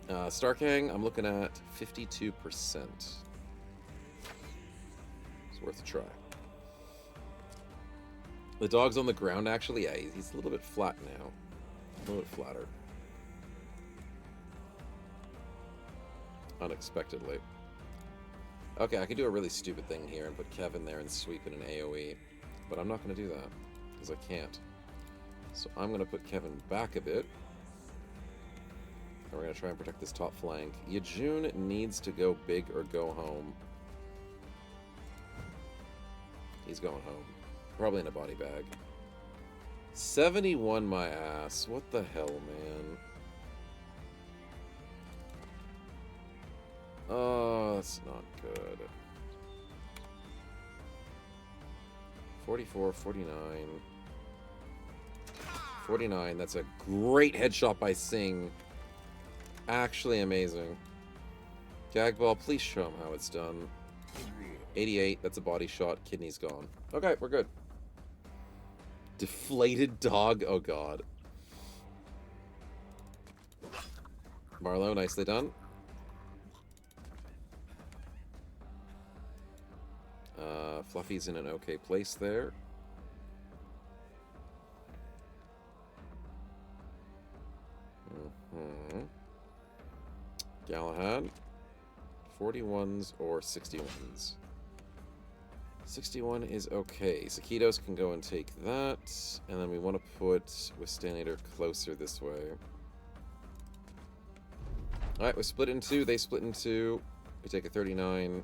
Speaker 2: Starkhang, I'm looking at 52%. It's worth a try. The dog's on the ground, actually. Yeah, he's a little bit flat now. A little bit flatter. Unexpectedly. Okay, I could do a really stupid thing here and put Kevin there and sweep in an AoE. But I'm not going to do that, because I can't. So I'm going to put Kevin back a bit. And we're going to try and protect this top flank. Yajun needs to go big or go home. He's going home. Probably in a body bag. 71 my ass. What the hell, man? Oh, that's not good. 44, 49. 49. That's a great headshot by Singh. Actually amazing. Gagball, please show him how it's done. 88. That's a body shot. Kidney's gone. Okay, we're good. Deflated dog. Oh, God. Marlowe, nicely done. Fluffy's in an okay place there. Galahad. 41s or 61s. 61 is okay. Sakitos can go and take that. And then we want to put Wistanator closer this way. Alright, we split in two. They split in two. We take a 39.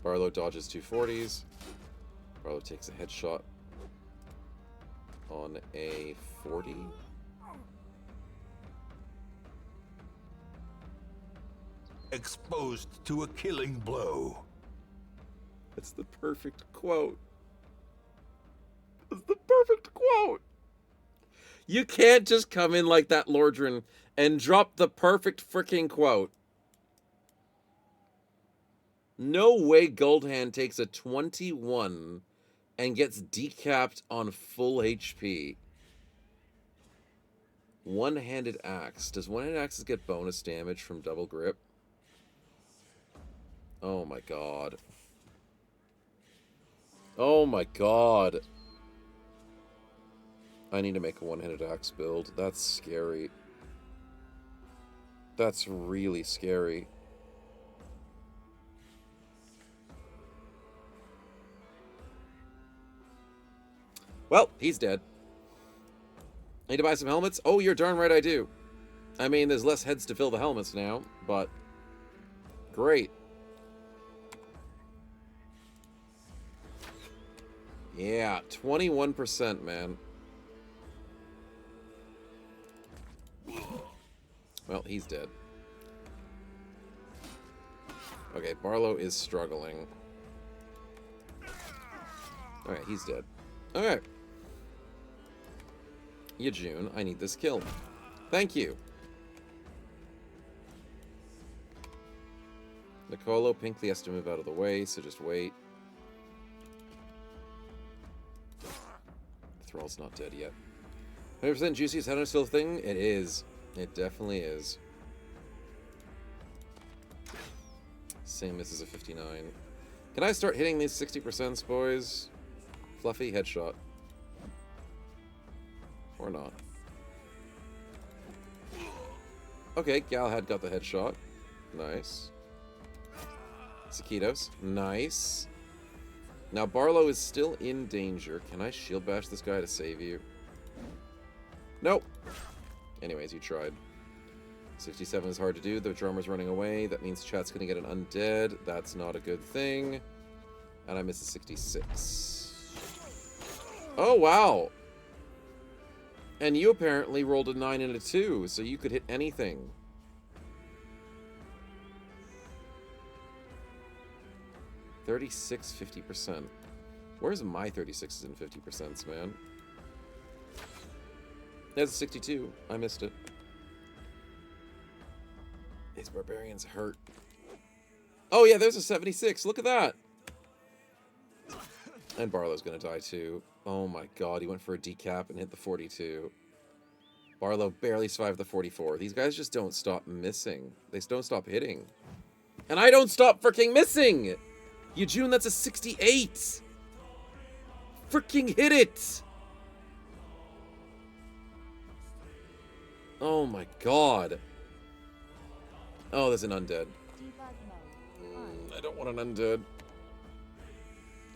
Speaker 2: Barlow dodges 240s. Barlow takes a headshot on a 40.
Speaker 6: Exposed to a killing blow.
Speaker 2: That's the perfect quote. That's the perfect quote. You can't just come in like that, Lordran, and drop the perfect freaking quote. No way Goldhand takes a 21 and gets decapped on full HP. One-handed axe. Does one-handed axes get bonus damage from double grip? Oh my god. Oh my god. I need to make a one-handed axe build. That's scary. That's really scary. Well, he's dead. Need to buy some helmets? Oh, you're darn right I do. I mean, there's less heads to fill the helmets now, but great. Yeah, 21%, man. Well, he's dead. Okay, Barlow is struggling. Alright, he's dead. Okay. Yajun, I need this kill. Thank you. Nicolo, Pinkley has to move out of the way, so just wait. Thrall's not dead yet. 100% juicy is Hunter still a thing? It is. It definitely is. Same misses a 59. Can I start hitting these 60%, boys? Fluffy, headshot. Or not. Okay, Galahad got the headshot. Nice. Sakitos. Nice. Now Barlow is still in danger. Can I shield bash this guy to save you? Nope. Anyways, you tried. 67 is hard to do. The drummer's running away. That means chat's gonna get an undead. That's not a good thing. And I miss a 66. Oh, wow. And you apparently rolled a 9 and a 2, so you could hit anything. $36, 50%. Where's my 36s and 50%, man? That's a 62. I missed it. These barbarians hurt. Oh, yeah, there's a 76. Look at that. And Barlow's gonna die, too. Oh, my God. He went for a decap and hit the 42. Barlow barely survived the 44. These guys just don't stop missing. They don't stop hitting. And I don't stop freaking missing! Yajun, that's a 68! Freaking hit it! Oh my god. Oh, there's an undead. I don't want an undead.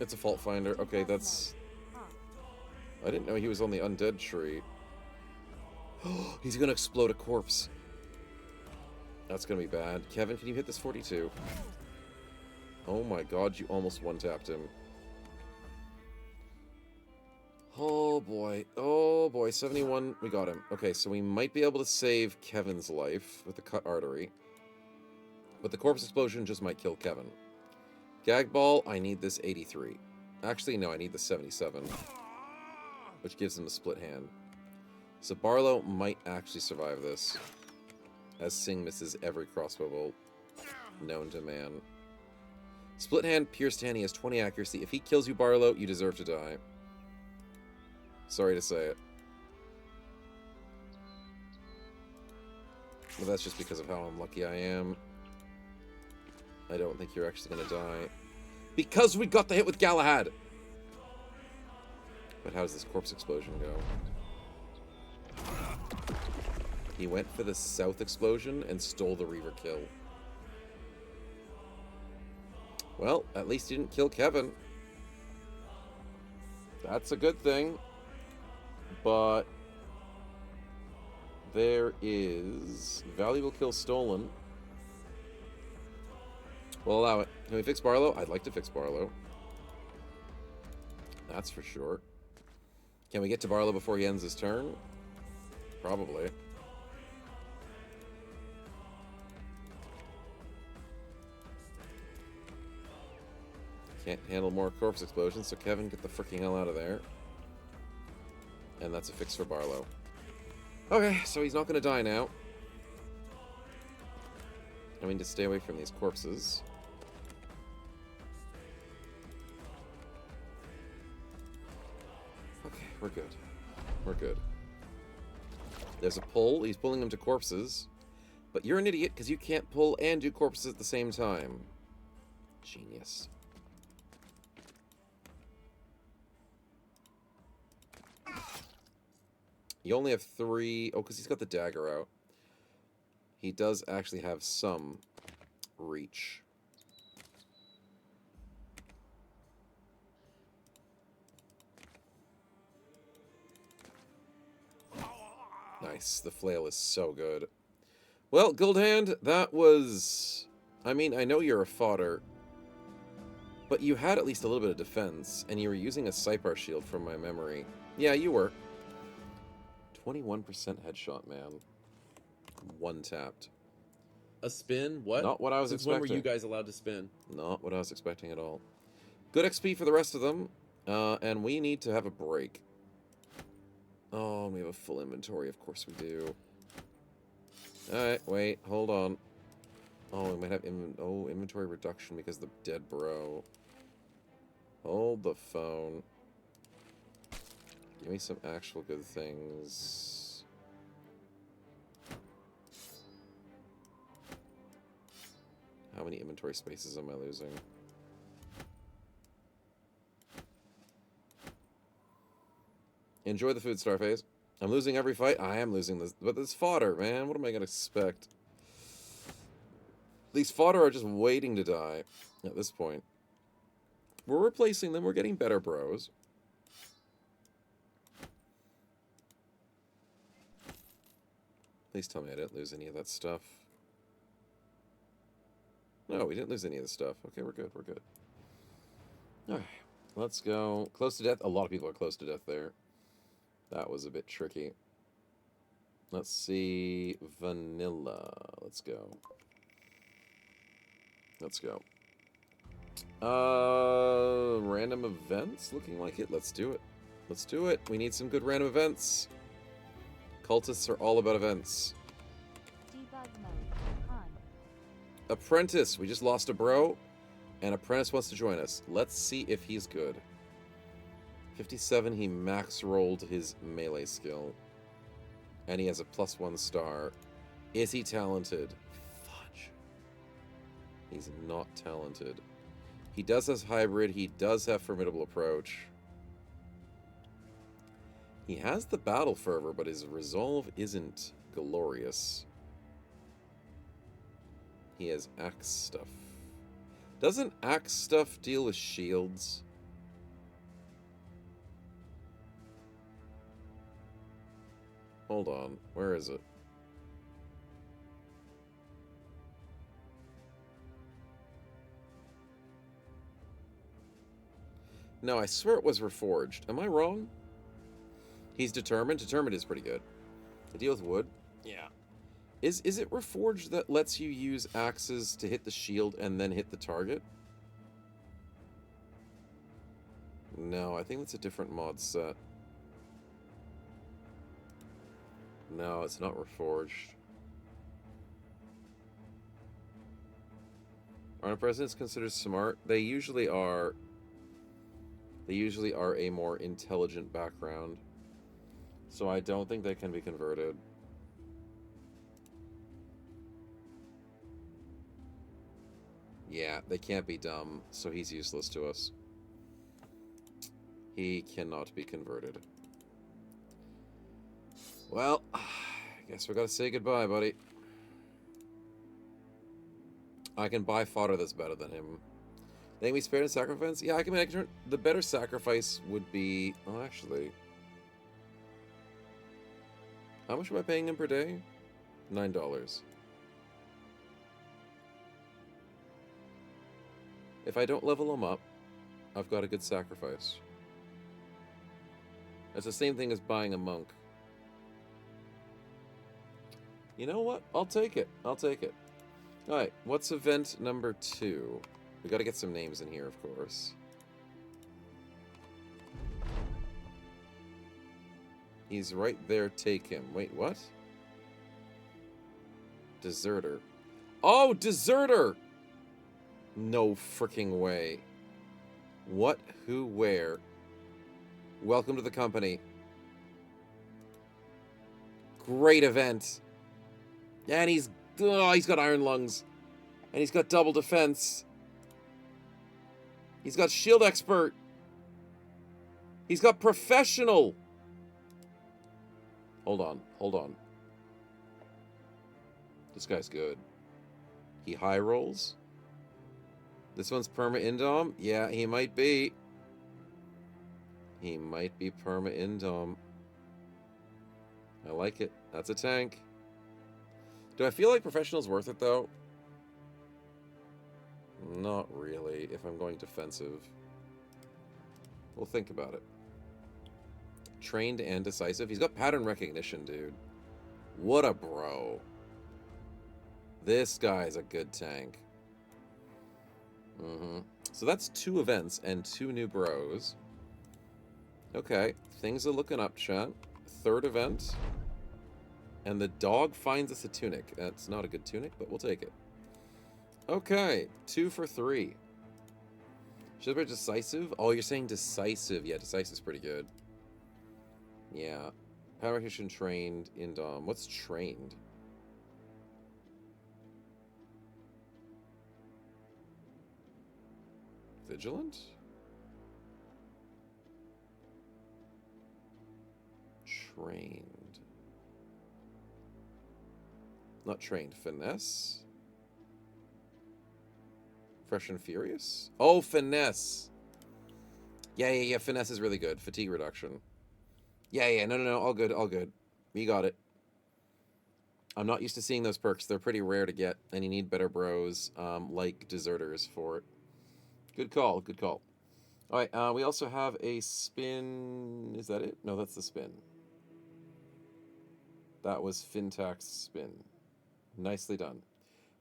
Speaker 2: It's a fault finder. Okay, that's... I didn't know he was on the undead tree. He's gonna explode a corpse. That's gonna be bad. Kevin, can you hit this 42? Oh my god, you almost one-tapped him. Oh boy. Oh boy. 71. We got him. Okay, so we might be able to save Kevin's life with the cut artery. But the corpse explosion just might kill Kevin. Gag ball, I need this 83. Actually, no, I need the 77. Which gives him a split hand. So Barlow might actually survive this. As Singh misses every crossbow bolt known to man. Split hand, pierced hand, he has 20 accuracy. If he kills you, Barlow, you deserve to die. Sorry to say it. But that's just because of how unlucky I am. I don't think you're actually going to die. Because we got the hit with Galahad! But how does this corpse explosion go? He went for the south explosion and stole the Reaver kill. Well, at least he didn't kill Kevin. That's a good thing. But there is valuable kill stolen. We'll allow it. Can we fix Barlow? I'd like to fix Barlow. That's for sure. Can we get to Barlow before he ends his turn? Probably. Can't handle more corpse explosions, so Kevin, get the freaking hell out of there. And that's a fix for Barlow. Okay, so he's not going to die now. I mean, to stay away from these corpses. Okay, we're good. We're good. There's a pull. He's pulling them to corpses. But you're an idiot because you can't pull and do corpses at the same time. Genius. You only have 3... Oh, because he's got the dagger out. He does actually have some reach. Nice. The flail is so good. Well, Guildhand, that was... I mean, I know you're a fodder, but you had at least a little bit of defense, and you were using a Sipar shield from my memory. Yeah, you were. 21% headshot, man. One tapped.
Speaker 3: A spin? What?
Speaker 2: Not what I was
Speaker 3: Since
Speaker 2: expecting.
Speaker 3: when were you guys allowed to spin?
Speaker 2: Not what I was expecting at all. Good XP for the rest of them. And we need to have a break. Oh, we have a full inventory. Of course we do. Alright, wait. Hold on. Oh, we might have inventory reduction because of the dead bro. Hold the phone. Give me some actual good things. How many inventory spaces am I losing? Enjoy the food, Starface. I'm losing every fight. I am losing this. But this fodder, man. What am I going to expect? These fodder are just waiting to die at this point. We're replacing them. We're getting better bros. Please tell me I didn't lose any of that stuff. No, we didn't lose any of the stuff. Okay, we're good. We're good. All right. Let's go. Close to death. A lot of people are close to death there. That was a bit tricky. Let's see. Vanilla. Let's go. Let's go. Random events? Looking like it. Let's do it. Let's do it. We need some good random events. Cultists are all about events.
Speaker 4: Debug mode on.
Speaker 2: Apprentice. We just lost a bro. And Apprentice wants to join us. Let's see if he's good. 57, he max rolled his melee skill. And he has a +1 star. Is he talented? Fudge. He's not talented. He does have hybrid. He does have formidable approach. He has the battle fervor, but his resolve isn't glorious. He has axe stuff. Doesn't axe stuff deal with shields? Hold on. Where is it? No, I swear it was Reforged. Am I wrong? He's determined. Determined is pretty good. I deal with wood. Yeah. Is it Reforged that lets you use axes to hit the shield and then hit the target? No, I think that's a different mod set. No, it's not Reforged. Aren't presidents considered smart? They usually are. They usually are a more intelligent background. So I don't think they can be converted. Yeah, they can't be dumb, so he's useless to us. He cannot be converted. Well, I guess we gotta say goodbye, buddy. I can buy fodder that's better than him. They can be spared in sacrifice? Yeah, I can turn. The better sacrifice would be... Oh, actually... How much am I paying him per day? $9. If I don't level him up, I've got a good sacrifice. That's the same thing as buying a monk. You know what? I'll take it. I'll take it. Alright, what's event number 2? We gotta get some names in here, of course. He's right there, take him. Wait, what? Deserter. Oh, deserter! No freaking way. What, who, where? Welcome to the company. Great event. And he's got iron lungs. And he's got double defense. He's got shield expert. He's got professional. Hold on, hold on. This guy's good. He high rolls. This one's perma indom. Yeah, he might be. He might be perma indom. I like it. That's a tank. Do I feel like professional's worth it though? Not really, if I'm going defensive. We'll think about it. Trained and decisive. He's got pattern recognition, dude. What a bro. This guy's a good tank. So that's 2 events and 2 new bros. Okay, things are looking up, chat. 3rd event. And the dog finds us a tunic. That's not a good tunic, but we'll take it. Okay, 2 for 3. Should I be decisive? Oh, you're saying decisive. Yeah, decisive's pretty good. Yeah. Power Recognition trained in Dom. What's trained? Vigilant? Trained. Not trained. Finesse? Fresh and Furious? Oh, Finesse! Yeah. Finesse is really good. Fatigue reduction. Yeah. No. All good, all good. You got it. I'm not used to seeing those perks. They're pretty rare to get, and you need better bros, like Deserters for it. Good call, good call. Alright, we also have a spin... Is that it? No, that's the spin. That was Fintax's spin. Nicely done.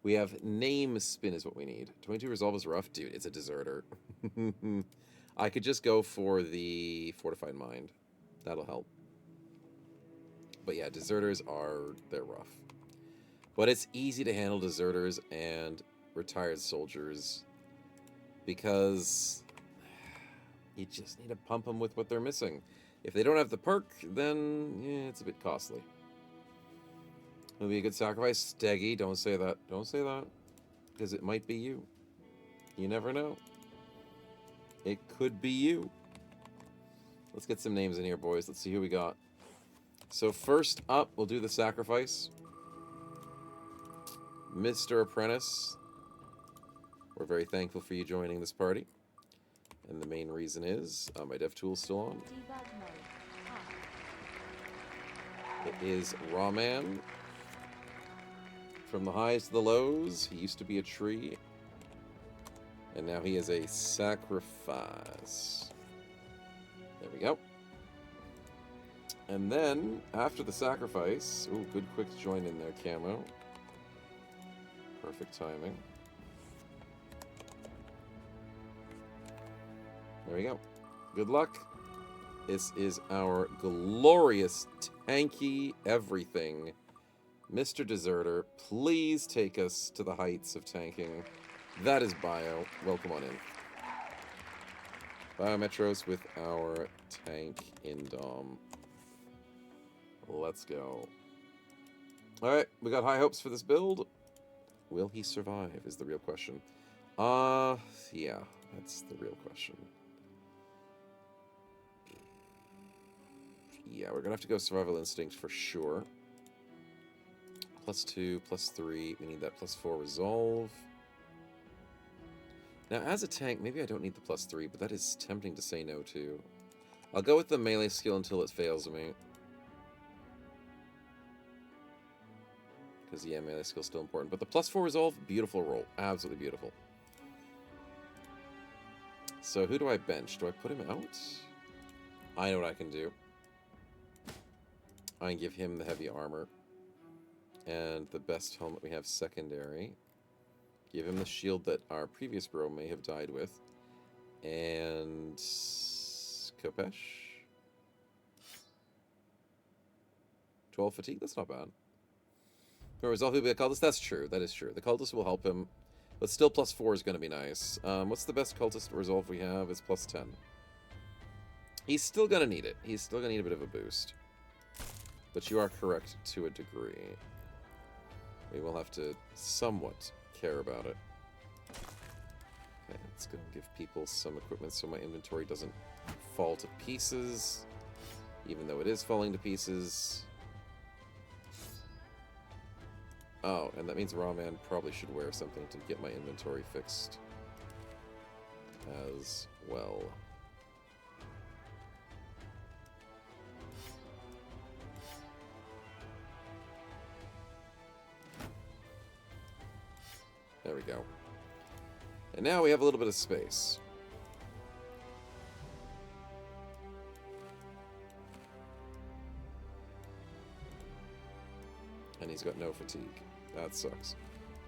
Speaker 2: We have name spin is what we need. 22 resolve is rough. Dude, it's a deserter. I could just go for the fortified mind. That'll help. But yeah, deserters they're rough. But it's easy to handle deserters and retired soldiers because you just need to pump them with what they're missing. If they don't have the perk, then yeah, it's a bit costly. It'll be a good sacrifice. Steggy, don't say that. Don't say that. Because it might be you. You never know. It could be you. Let's get some names in here, boys. Let's see who we got. So first up, we'll do the sacrifice. Mr. Apprentice. We're very thankful for you joining this party. And the main reason is, my dev tool's still on.
Speaker 4: Debug mode.
Speaker 2: It is Rawman. From the highs to the lows, he used to be a tree. And now he is a sacrifice. There we go. And then, after the sacrifice... Ooh, good quick join in there, Camo. Perfect timing. There we go. Good luck. This is our glorious, tanky everything. Mr. Deserter, please take us to the heights of tanking. That is Bio. Welcome on in. Biometros with our tank in Dom. Let's go. Alright, we got high hopes for this build. Will he survive is the real question. Yeah, that's the real question. Yeah, we're gonna have to go Survival Instinct for sure. +2, +3, we need that +4 Resolve. Now, as a tank, maybe I don't need the +3, but that is tempting to say no to. I'll go with the melee skill until it fails me. Because, yeah, melee skill's still important. But the +4 Resolve, beautiful roll. Absolutely beautiful. So, who do I bench? Do I put him out? I know what I can do. I can give him the heavy armor. And the best helmet we have secondary. Give him the shield that our previous bro may have died with. And... Kopesh? 12 fatigue? That's not bad. Resolve will be a cultist? That's true. That is true. The cultist will help him. But still +4 is going to be nice. What's the best cultist resolve we have? It's +10. He's still going to need it. He's still going to need a bit of a boost. But you are correct to a degree. We will have to somewhat care about it. Okay, let's go give people some equipment so my inventory doesn't fall to pieces. Even though it is falling to pieces. Oh, and that means Raw Man probably should wear something to get my inventory fixed as well. There we go. And now we have a little bit of space. And he's got no fatigue. That sucks.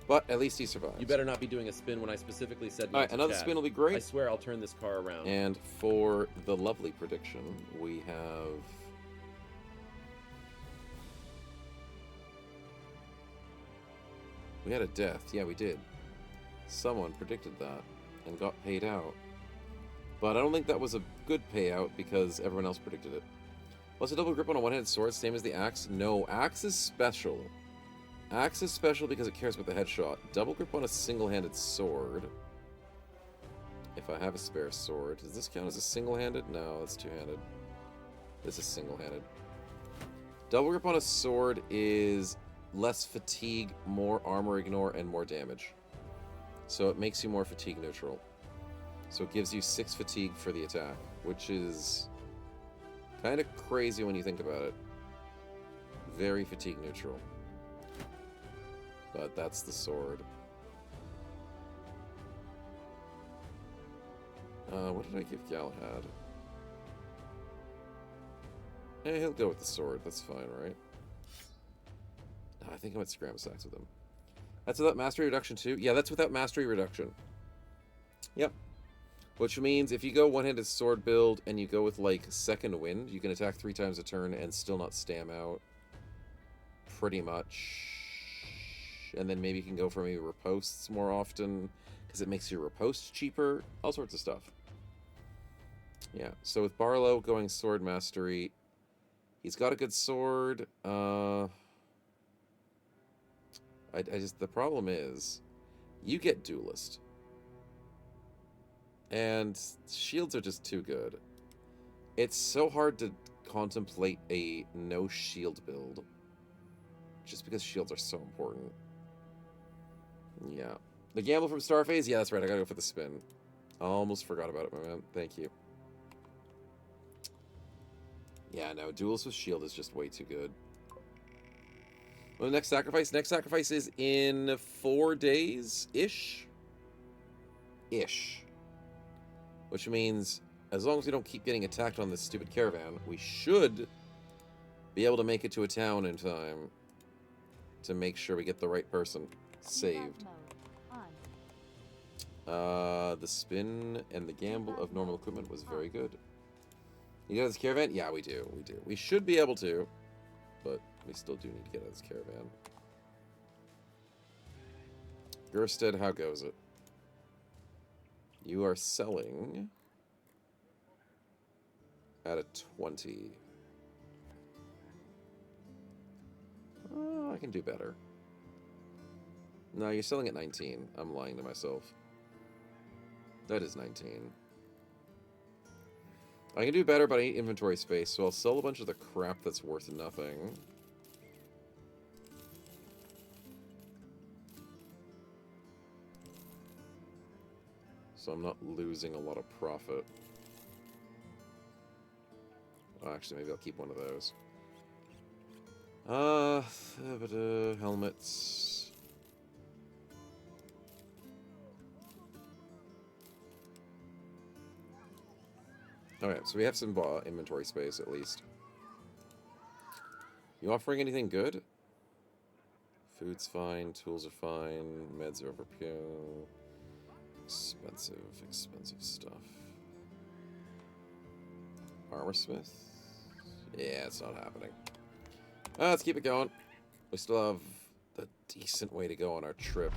Speaker 2: But at least he survives.
Speaker 3: You better not be doing a spin when I specifically said not
Speaker 2: Alright,
Speaker 3: to
Speaker 2: another
Speaker 3: chat.
Speaker 2: spin will be great.
Speaker 3: I swear I'll turn this car around.
Speaker 2: And for the lovely prediction, we have... We had a death. Yeah, we did. Someone predicted that and got paid out. But I don't think that was a good payout because everyone else predicted it. What's a double grip on a one-handed sword? Same as the axe? No, axe is special. Axe is special because it cares about the headshot. Double grip on a single-handed sword. If I have a spare sword. Does this count as a single-handed? No, that's two-handed. This is single-handed. Double grip on a sword is less fatigue, more armor ignore, and more damage. So it makes you more fatigue neutral. So it gives you 6 fatigue for the attack, which is kind of crazy when you think about it. Very fatigue neutral. But that's the sword. What did I give Galahad? Eh, he'll go with the sword. That's fine, right? I think I went Scram Sacks with him. That's without mastery reduction too? Yeah, that's without mastery reduction. Yep. Which means if you go one-handed sword build and you go with like second wind, you can attack 3 times a turn and still not stam out. Pretty much. And then maybe you can go for maybe riposts more often because it makes your riposte cheaper. All sorts of stuff. Yeah, so with Barlow going sword mastery, he's got a good sword. The problem is, you get duelist. And shields are just too good. It's so hard to contemplate a no shield build. Just because shields are so important. Yeah. The gamble from Starphase? Yeah, that's right. I gotta go for the spin. Almost forgot about it, my man. Thank you. Yeah, no. Duels with shield is just way too good. Well, the next sacrifice? Next sacrifice is in 4 days-ish? Ish. Which means, as long as we don't keep getting attacked on this stupid caravan, we should be able to make it to a town in time to make sure we get the right person saved.
Speaker 4: Debug mode on.
Speaker 2: The spin and the gamble of normal equipment was very good. You got this caravan? Yeah, we do. We do. We should be able to, but we still do need to get out of this caravan. Gersted, how goes it? You are selling at a 20. Oh, I can do better. No, you're selling at 19. I'm lying to myself. That is 19. I can do better, but I need inventory space, so I'll sell a bunch of the crap that's worth nothing. So I'm not losing a lot of profit. Oh, actually, maybe I'll keep one of those. Helmets. Alright, so we have some inventory space, at least. You offering anything good? Food's fine, tools are fine, meds are overkill. Expensive stuff. Armorsmith? Yeah, it's not happening. Let's keep it going. We still have a decent way to go on our trip.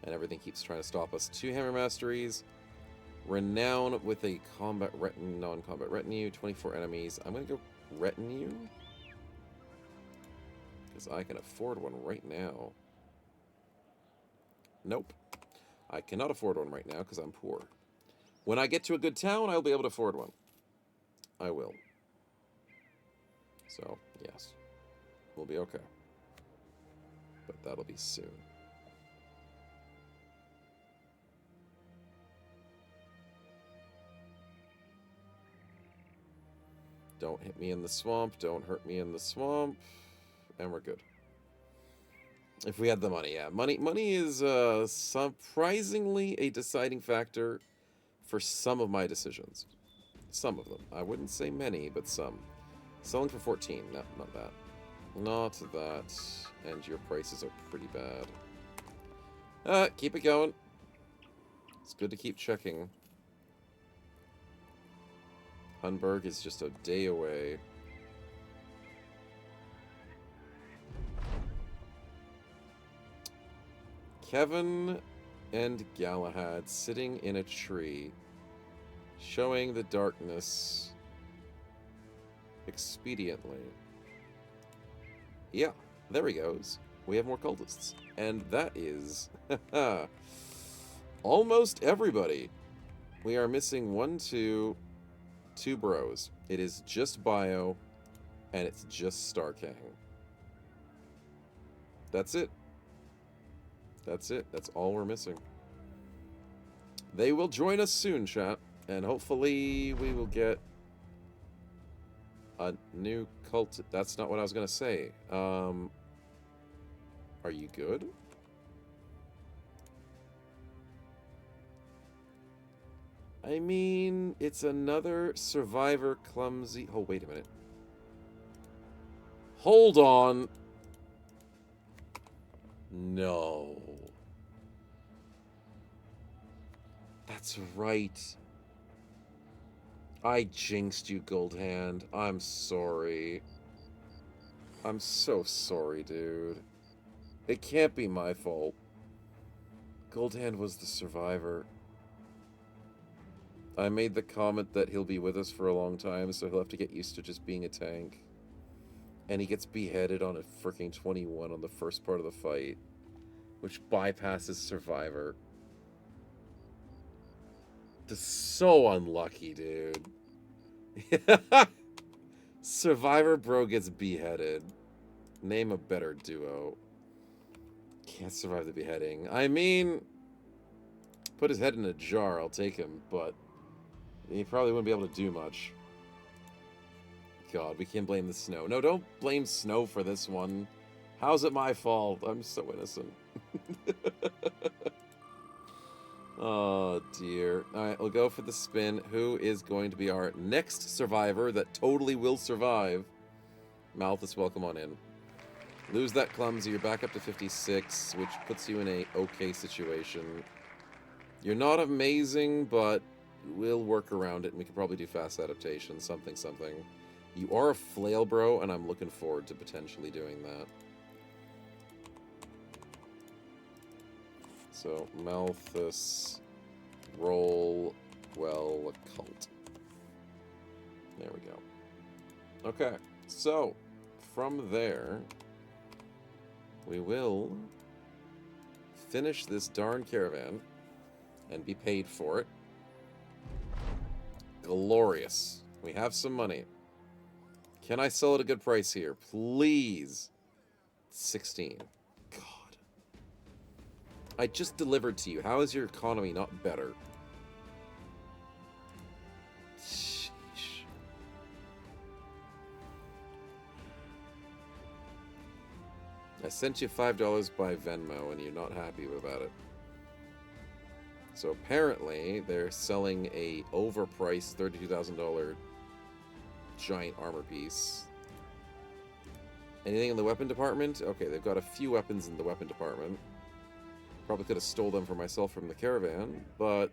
Speaker 2: And everything keeps trying to stop us. 2 hammer masteries. Renown with a non-combat retinue. 24 enemies. I'm going to go retinue. Because I can afford one right now. Nope. I cannot afford one right now because I'm poor. When I get to a good town, I'll be able to afford one. I will. So, yes. We'll be okay. But that'll be soon. Don't hit me in the swamp. Don't hurt me in the swamp. And we're good. If we had the money, yeah. Money is surprisingly a deciding factor for some of my decisions. Some of them. I wouldn't say many, but some. Selling for 14. No, not that. Not that. And your prices are pretty bad. Keep it going. It's good to keep checking. Hunberg is just a day away. Kevin and Galahad sitting in a tree, showing the darkness expediently. Yeah, there he goes. We have more cultists. And that is almost everybody. We are missing 2 bros. It is just Bio, and it's just Starkang. That's it. That's it. That's all we're missing. They will join us soon, chat. And hopefully we will get a new cult. That's not what I was going to say. Are you good? I mean, it's another survivor clumsy... Oh, wait a minute. Hold on. No. That's right. I jinxed you, Goldhand. I'm sorry. I'm so sorry, dude. It can't be my fault. Goldhand was the survivor. I made the comment that he'll be with us for a long time, so he'll have to get used to just being a tank. And he gets beheaded on a freaking 21 on the first part of the fight, which bypasses Survivor. Just so unlucky, dude. Survivor bro gets beheaded. Name a better duo. Can't survive the beheading. I mean, put his head in a jar, I'll take him, but he probably wouldn't be able to do much. God, we can't blame the snow. No, don't blame snow for this one. How's it my fault? I'm so innocent. Oh, dear. Alright, we'll go for the spin. Who is going to be our next survivor that totally will survive? Malthus, welcome on in. Lose that clumsy, you're back up to 56, which puts you in a okay situation. You're not amazing, but we'll work around it, and we can probably do fast adaptation, something. You are a flail bro, and I'm looking forward to potentially doing that. So, Malthus, roll, well, occult. There we go. Okay, so, from there, we will finish this darn caravan and be paid for it. Glorious. We have some money. Can I sell at a good price here? Please. 16. God. I just delivered to you. How is your economy not better? Sheesh. I sent you $5 by Venmo and you're not happy about it. So apparently they're selling a overpriced $32,000 giant armor piece. Anything in the weapon department? Okay, they've got a few weapons in the weapon department. Probably could have stole them for myself from the caravan, but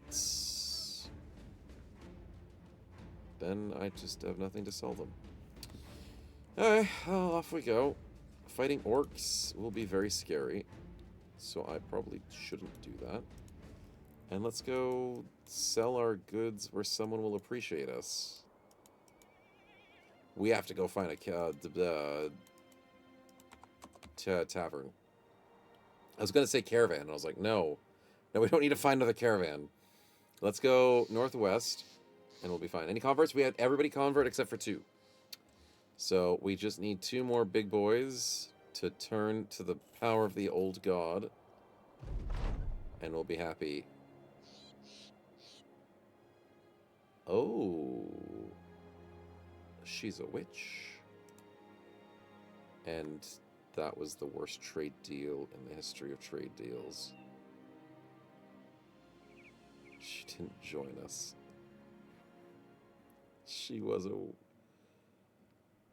Speaker 2: then I just have nothing to sell them. Alright, well, off we go. Fighting orcs will be very scary, so I probably shouldn't do that. And let's go sell our goods where someone will appreciate us. We have to go find a tavern. I was going to say caravan, and I was like, no. No, we don't need to find another caravan. Let's go northwest, and we'll be fine. Any converts? We had everybody convert except for 2. So we just need 2 more big boys to turn to the power of the old god, and we'll be happy. Oh, she's a witch. And that was the worst trade deal in the history of trade deals. She didn't join us. She was a...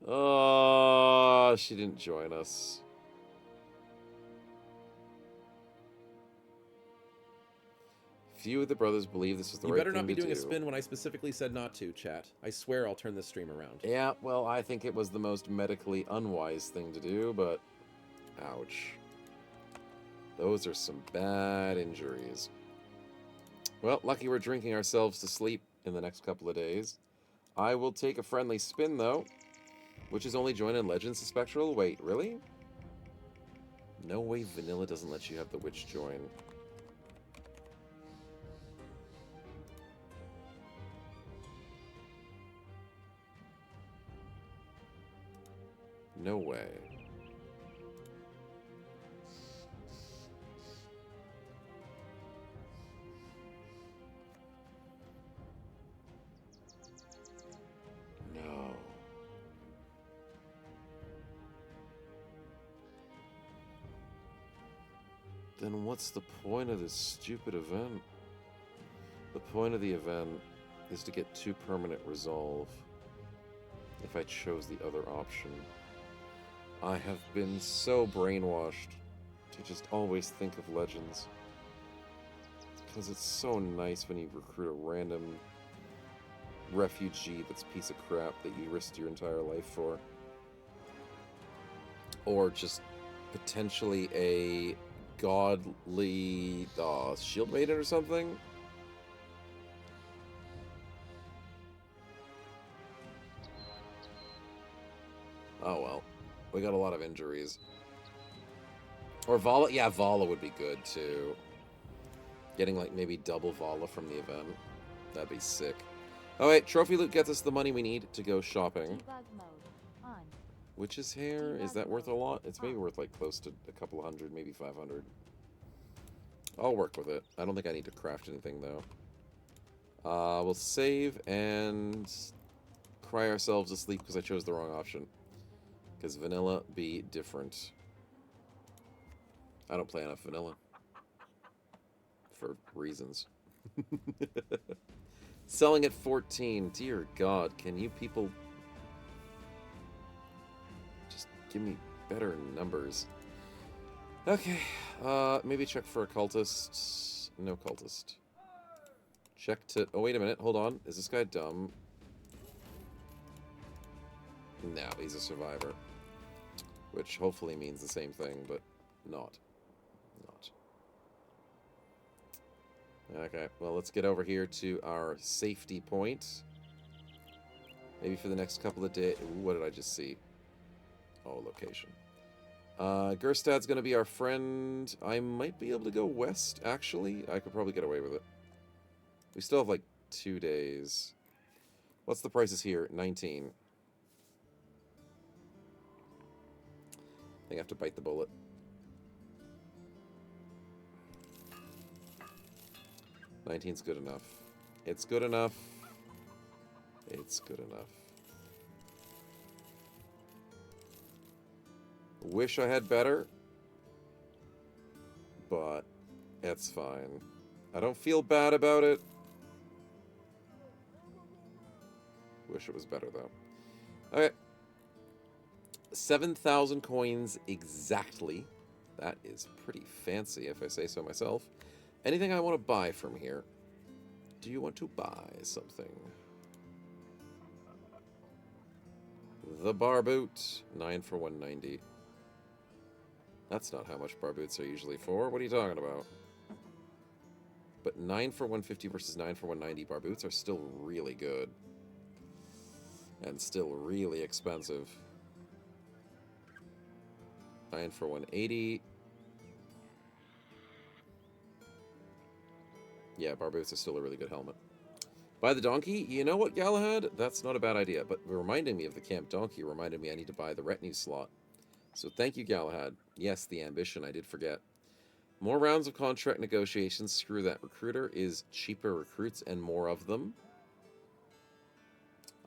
Speaker 2: Oh, she didn't join us. Few of the brothers believe this is the right thing to do.
Speaker 3: You better not be doing a spin when I specifically said not to, chat. I swear I'll turn this stream around.
Speaker 2: Yeah, well, I think it was the most medically unwise thing to do, but... Ouch. Those are some bad injuries. Well, lucky we're drinking ourselves to sleep in the next couple of days. I will take a friendly spin, though. Which is only join in Legends of Spectral. Wait, really? No way Vanilla doesn't let you have the witch join. No way. No. Then what's the point of this stupid event? The point of the event is to get 2 permanent resolve. If I chose the other option. I have been so brainwashed to just always think of Legends. Because it's so nice when you recruit a random refugee that's a piece of crap that you risked your entire life for. Or just potentially a godly shield maiden or something. Oh well. We got a lot of injuries. Or Vala. Yeah, Vala would be good too. Getting like maybe double Vala from the event. That'd be sick. Alright, trophy loot gets us the money we need to go shopping.
Speaker 4: Debug mode on.
Speaker 2: Witch's hair, is that worth a lot? It's maybe worth like close to a couple hundred, maybe 500. I'll work with it. I don't think I need to craft anything though. We'll save and cry ourselves to sleep because I chose the wrong option. Because vanilla be different. I don't play enough vanilla. For reasons. Selling at 14. Dear God, can you people give me better numbers. Okay, maybe check for a cultist. No cultist. Check to... Oh, wait a minute. Hold on. Is this guy dumb? No, he's a survivor. Which hopefully means the same thing, but not. Okay, well, let's get over here to our safety point. Maybe for the next couple of days... What did I just see? Oh, location. Gerstad's going to be our friend. I might be able to go west, actually. I could probably get away with it. We still have, like, 2 days. What's the prices here? 19. I think I have to bite the bullet. $19's good enough. It's good enough. It's good enough. Wish I had better, but it's fine. I don't feel bad about it. Wish it was better, though. Okay. 7,000 coins exactly. That is pretty fancy, if I say so myself. Anything I want to buy from here? Do you want to buy something? The bar boot. 9 for 190. That's not how much bar boots are usually for. What are you talking about? But 9 for 150 versus 9 for 190 bar boots are still really good. And still really expensive. 9 for 180. Yeah, bar boots are still a really good helmet. Buy the donkey? You know what, Galahad? That's not a bad idea. But reminding me of the camp donkey reminded me I need to buy the retinue slot. So thank you, Galahad. Yes, the ambition, I did forget. More rounds of contract negotiations. Screw that. Recruiter is cheaper recruits and more of them.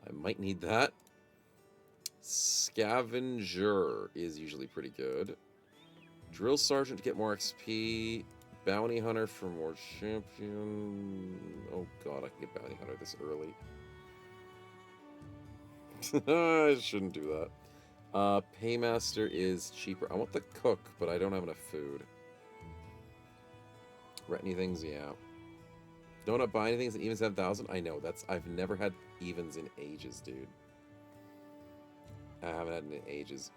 Speaker 2: I might need that. Scavenger is usually pretty good. Drill Sergeant to get more XP. Bounty Hunter for more champion. Oh god, I can get Bounty Hunter this early. I shouldn't do that. Paymaster is cheaper. I want the cook, but I don't have enough food. Retinue things, yeah. Don't I buy anything that evens 7,000? I know, I've never had evens in ages, dude. I haven't had it in ages.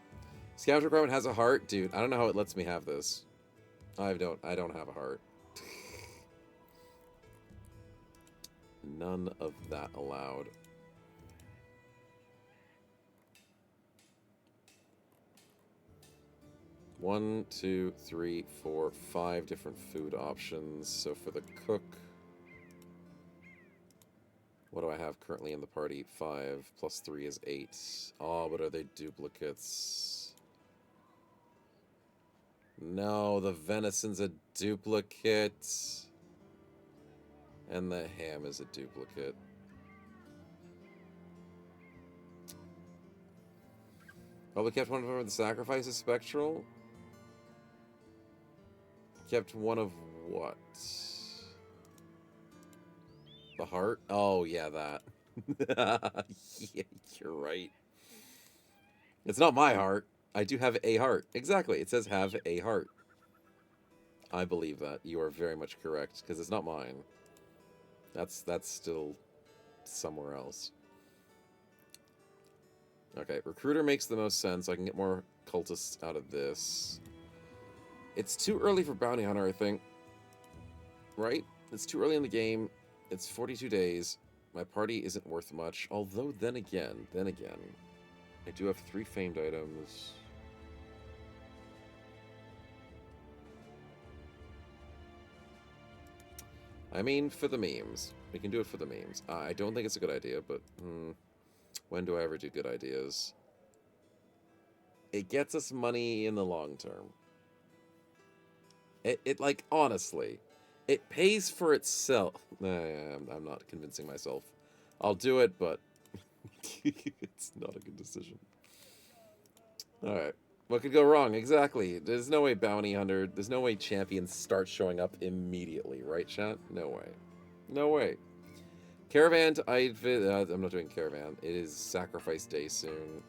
Speaker 2: Scavenger requirement has a heart? Dude, I don't know how it lets me have this. I don't have a heart. None of that allowed. One, two, three, four, 5 different food options. So for the cook, what do I have currently in the party? 5 plus 3 is 8. Oh, but are they duplicates? No, the venison's a duplicate. And the ham is a duplicate. Probably kept one of the sacrifices spectral. Kept one of what? The heart? Oh, yeah, that. Yeah, you're right. It's not my heart. I do have a heart. Exactly. It says have a heart. I believe that. You are very much correct, because it's not mine. That's still somewhere else. Okay, recruiter makes the most sense. I can get more cultists out of this. It's too early for bounty hunter, I think. Right? It's too early in the game. It's 42 days. My party isn't worth much. Although, then again, I do have 3 famed items. I mean, for the memes. We can do it for the memes. I don't think it's a good idea, but when do I ever do good ideas? It gets us money in the long term. It like, honestly, it pays for itself. I'm not convincing myself. I'll do it, but it's not a good decision. Alright. What could go wrong? Exactly. There's no way bounty hunter, there's no way champions start showing up immediately, right, chat? No way. No way. Caravan to I'm not doing caravan. It is sacrifice day soon.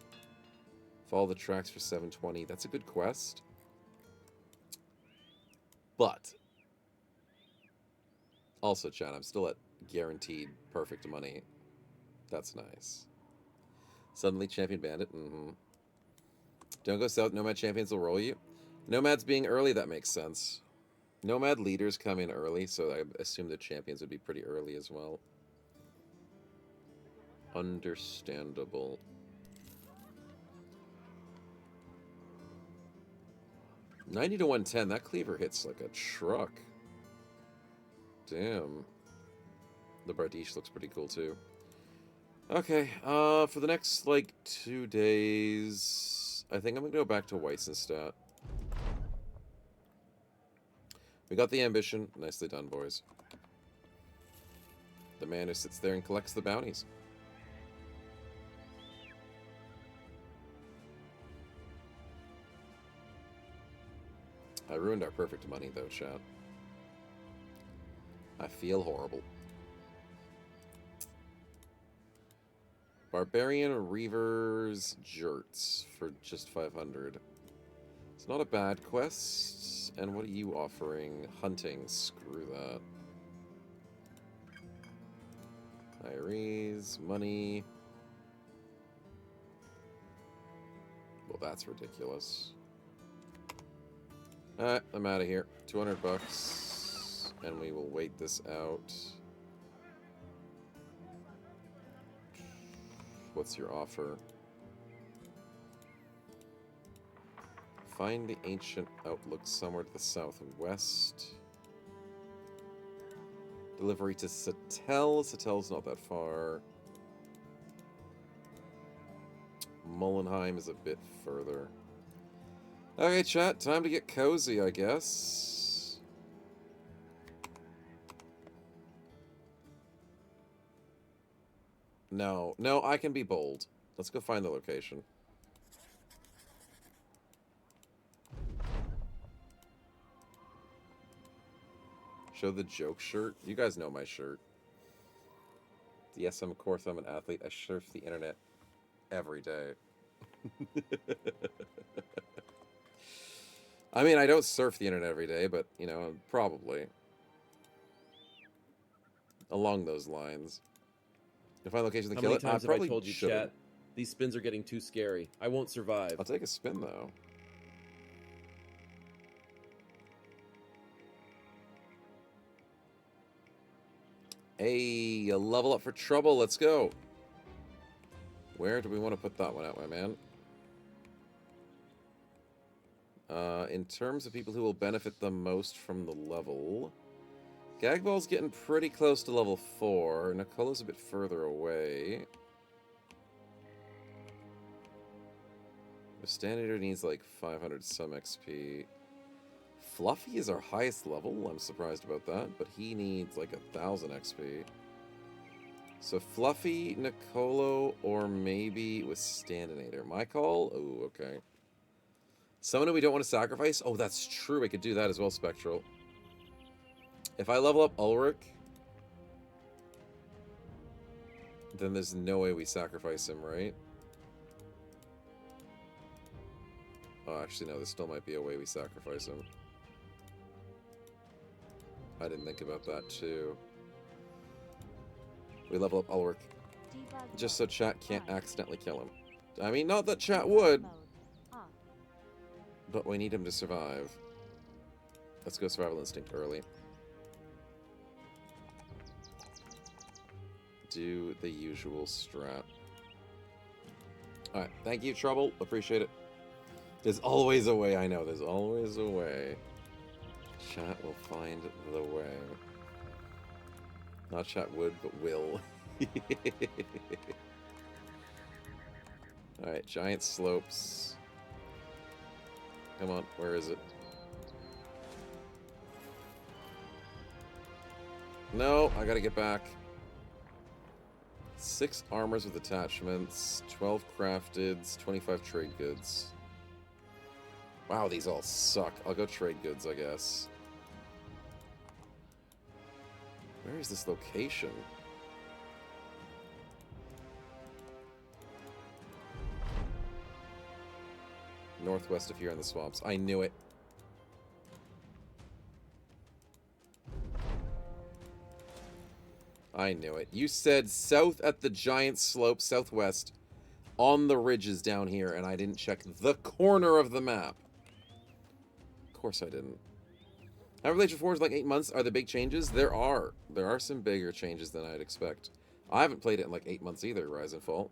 Speaker 2: Follow the tracks for 720. That's a good quest. But also, chat, I'm still at guaranteed perfect money. That's nice. Suddenly champion bandit. Don't go south. Nomad champions will roll you. Nomads being early, that makes sense. Nomad leaders come in early, so I assume the champions would be pretty early as well. Understandable. $90 to $110. That cleaver hits like a truck. Damn. The Bardiche looks pretty cool too. Okay, for the next like 2 days, I think I'm gonna go back to Weissenstadt. We got the ambition. Nicely done, boys. The man who sits there and collects the bounties. I ruined our perfect money, though, chat. I feel horrible. Barbarian Reavers Jerts for just 500. It's not a bad quest. And what are you offering? Hunting. Screw that. Iris, money. Well, that's ridiculous. Alright, I'm out of here. 200 bucks. And we will wait this out. What's your offer? Find the ancient outlook somewhere to the southwest. Delivery to Satel. Satel's not that far. Mullenheim is a bit further. Okay, chat. Time to get cozy, I guess. No, I can be bold. Let's go find the location. Show the joke shirt. You guys know my shirt. Yes, of course I'm an athlete. I surf the internet every day. I mean, I don't surf the internet every day, but, you know, probably. Along those lines. To find location to
Speaker 3: How
Speaker 2: kill
Speaker 3: many
Speaker 2: it,
Speaker 3: times
Speaker 2: I
Speaker 3: have I
Speaker 2: probably
Speaker 3: told you,
Speaker 2: shouldn't.
Speaker 3: chat? These spins are getting too scary. I won't survive.
Speaker 2: I'll take a spin, though. Hey, a level up for trouble. Let's go. Where do we want to put that one out, my man? In terms of people who will benefit the most from the level, Gagball's getting pretty close to level 4. Nicola's a bit further away. The Standard needs like 500 some XP. Fluffy is our highest level. I'm surprised about that, but he needs like 1,000 XP. So Fluffy, Nicolo, or maybe with Standinator. My call? Oh, okay. Someone who we don't want to sacrifice? Oh, that's true. We could do that as well, Spectral. If I level up Ulrich, then there's no way we sacrifice him, right? Oh, actually, no. There still might be a way we sacrifice him. I didn't think about that, too. We level up Ulrich. Just so chat can't accidentally kill him. I mean, not that chat would. But we need him to survive. Let's go Survival Instinct early. Do the usual strat. Alright, thank you, Trouble. Appreciate it. There's always a way, I know. There's always a way. Chat will find the way. Not chat would, but will. Alright, giant slopes. Come on, where is it? No, I gotta get back. 6 armors with attachments, 12 crafteds, 25 trade goods. Wow, these all suck. I'll go trade goods, I guess. Where is this location? Northwest of here in the swamps. I knew it. I knew it. You said south at the giant slope, southwest, on the ridges down here, and I didn't check the corner of the map. Of course I didn't. Have Age of Reforged like 8 months? Are the big changes? There are. There are some bigger changes than I'd expect. I haven't played it in like 8 months either, Rise and Fall.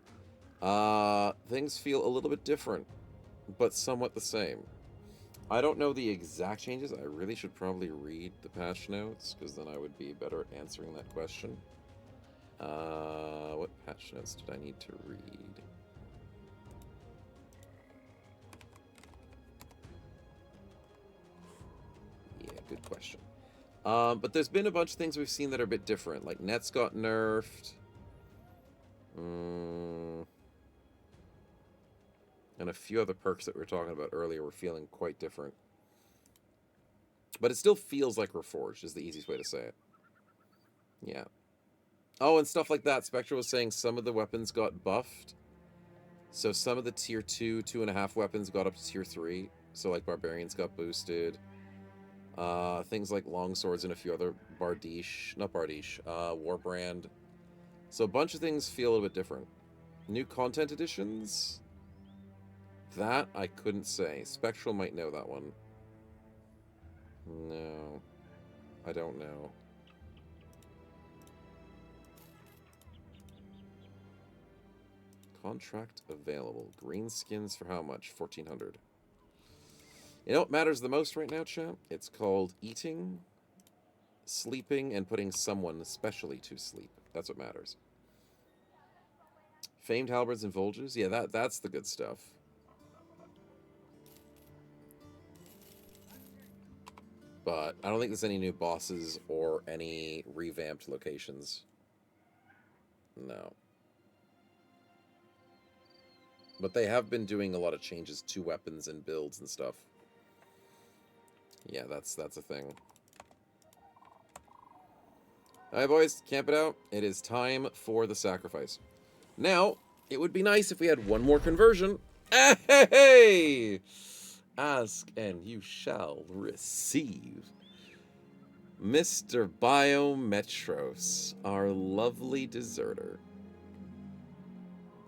Speaker 2: Things feel a little bit different, but somewhat the same. I don't know the exact changes. I really should probably read the patch notes, because then I would be better at answering that question. What patch notes did I need to read? Yeah, good question. But there's been a bunch of things we've seen that are a bit different. Like nets got nerfed. And a few other perks that we were talking about earlier were feeling quite different. But it still feels like Reforged is the easiest way to say it. Yeah. Oh, and stuff like that. Spectre was saying some of the weapons got buffed. So some of the tier 2, 2.5 weapons got up to tier 3. So like Barbarians got boosted. Things like longswords and a few other Warbrand. So a bunch of things feel a little bit different. New content additions? That I couldn't say. Spectral might know that one. No. I don't know. Contract available. Green skins for how much? 1,400. You know what matters the most right now, chat? It's called eating, sleeping, and putting someone specially to sleep. That's what matters. Famed halberds and vultures? Yeah, that's the good stuff. But I don't think there's any new bosses or any revamped locations. No. But they have been doing a lot of changes to weapons and builds and stuff. Yeah, that's a thing. Alright, boys, camp it out. It is time for the sacrifice. Now, it would be nice if we had one more conversion. Hey! Ask and you shall receive. Mr. Biometros, our lovely deserter.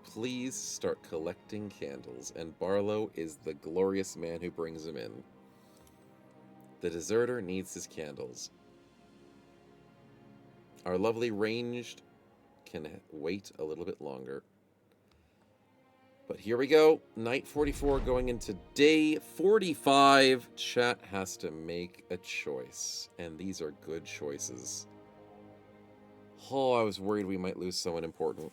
Speaker 2: Please start collecting candles, and Barlow is the glorious man who brings them in. The deserter needs his candles. Our lovely ranged can wait a little bit longer. But here we go. Night 44 going into day 45. Chat has to make a choice. And these are good choices. Oh, I was worried we might lose someone important.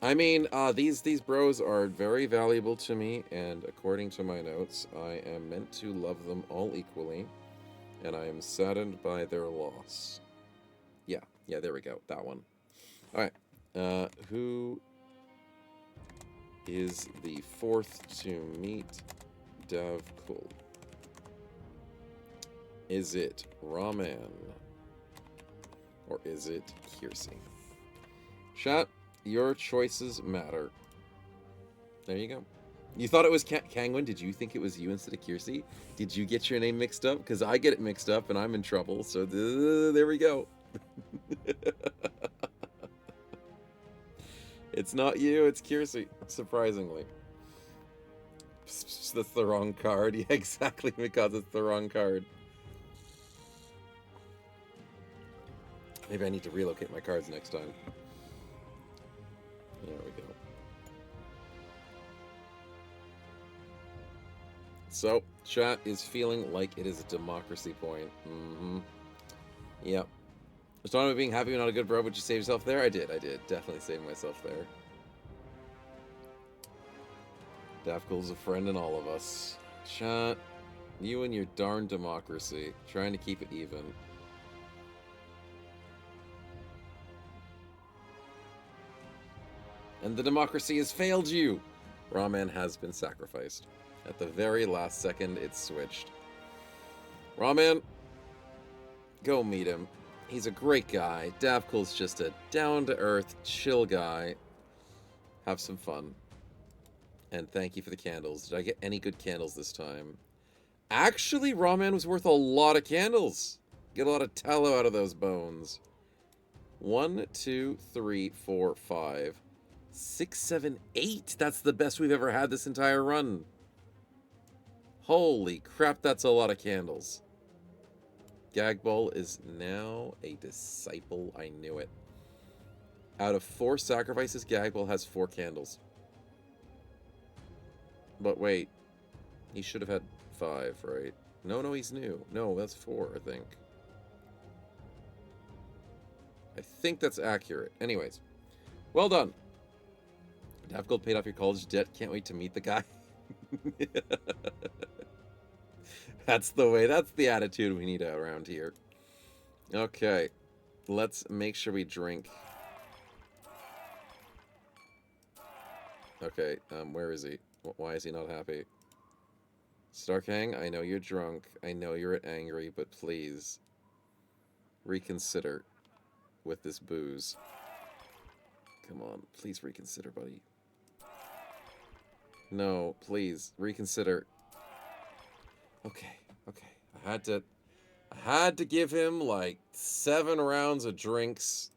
Speaker 2: I mean, these bros are very valuable to me. And according to my notes, I am meant to love them all equally. And I am saddened by their loss. Yeah, there we go. That one. Alright. Who is the fourth to meet Davkul? Is it Raman? Or is it Kiersey? Chat, your choices matter. There you go. You thought it was Kangwin? Did you think it was you instead of Kiersey? Did you get your name mixed up? Because I get it mixed up and I'm in trouble. So there we go. It's not you, it's Kiersey, surprisingly. That's the wrong card. Yeah, exactly, because it's the wrong card. Maybe I need to relocate my cards next time. There we go. So, chat is feeling like it is a democracy point. Yep. Was talking about being happy you're not a good bro, but you save yourself there? I did. Definitely save myself there. Dafkul's a friend in all of us. Chat, you and your darn democracy. Trying to keep it even. And the democracy has failed you! Raman has been sacrificed. At the very last second, it switched. Raman, go meet him. He's a great guy. Davkul's just a down-to-earth, chill guy. Have some fun. And thank you for the candles. Did I get any good candles this time? Actually, Raw Man was worth a lot of candles. Get a lot of tallow out of those bones. 1, 2, 3, 4, 5, 6, 7, 8. That's the best we've ever had this entire run. Holy crap, that's a lot of candles. Gagball is now a disciple. I knew it. Out of 4 sacrifices, Gagball has 4 candles. But wait, he should have had 5, right? No, he's new. No, that's 4, I think. I think that's accurate. Anyways, well done. Dapgold paid off your college debt. Can't wait to meet the guy. That's the way. That's the attitude we need around here. Okay, let's make sure we drink. Okay, where is he? Why is he not happy? Starkhang, I know you're drunk. I know you're angry, but please reconsider with this booze. Come on, please reconsider, buddy. No, please reconsider. Okay. I had to give him like 7 rounds of drinks.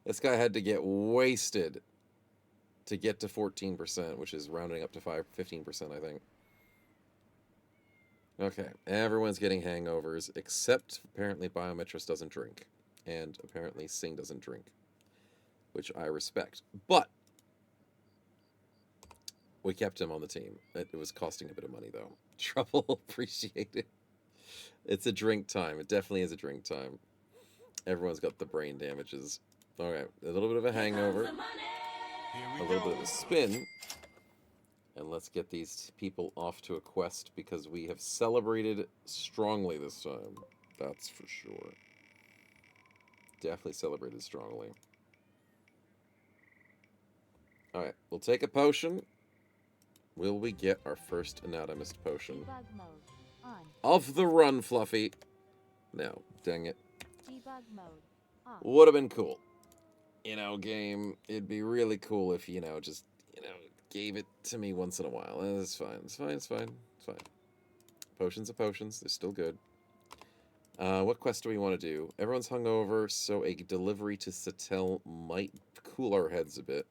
Speaker 2: This guy had to get wasted to get to 14%, which is rounding up to 15%, I think. Okay, everyone's getting hangovers, except apparently Biometrist doesn't drink. And apparently Singh doesn't drink, which I respect. But we kept him on the team. It was costing a bit of money, though. Trouble, appreciate it. It's a drink time. It definitely is a drink time. Everyone's got the brain damages. All right, a little bit of a hangover, a little bit of a spin, and let's get these people off to a quest because we have celebrated strongly this time. That's for sure. Definitely celebrated strongly. All right, we'll take a potion. Will we get our first anatomist potion?
Speaker 4: Debug mode on.
Speaker 2: Of the run, Fluffy. No, dang it.
Speaker 4: Debug mode off.
Speaker 2: Would have been cool. You know, game, it'd be really cool if, you know, just, you know, gave it to me once in a while. It's fine. It's fine. It's fine. It's fine. Potions are potions. They're still good. What quest do we want to do? Everyone's hungover, so a delivery to Satel might cool our heads a bit.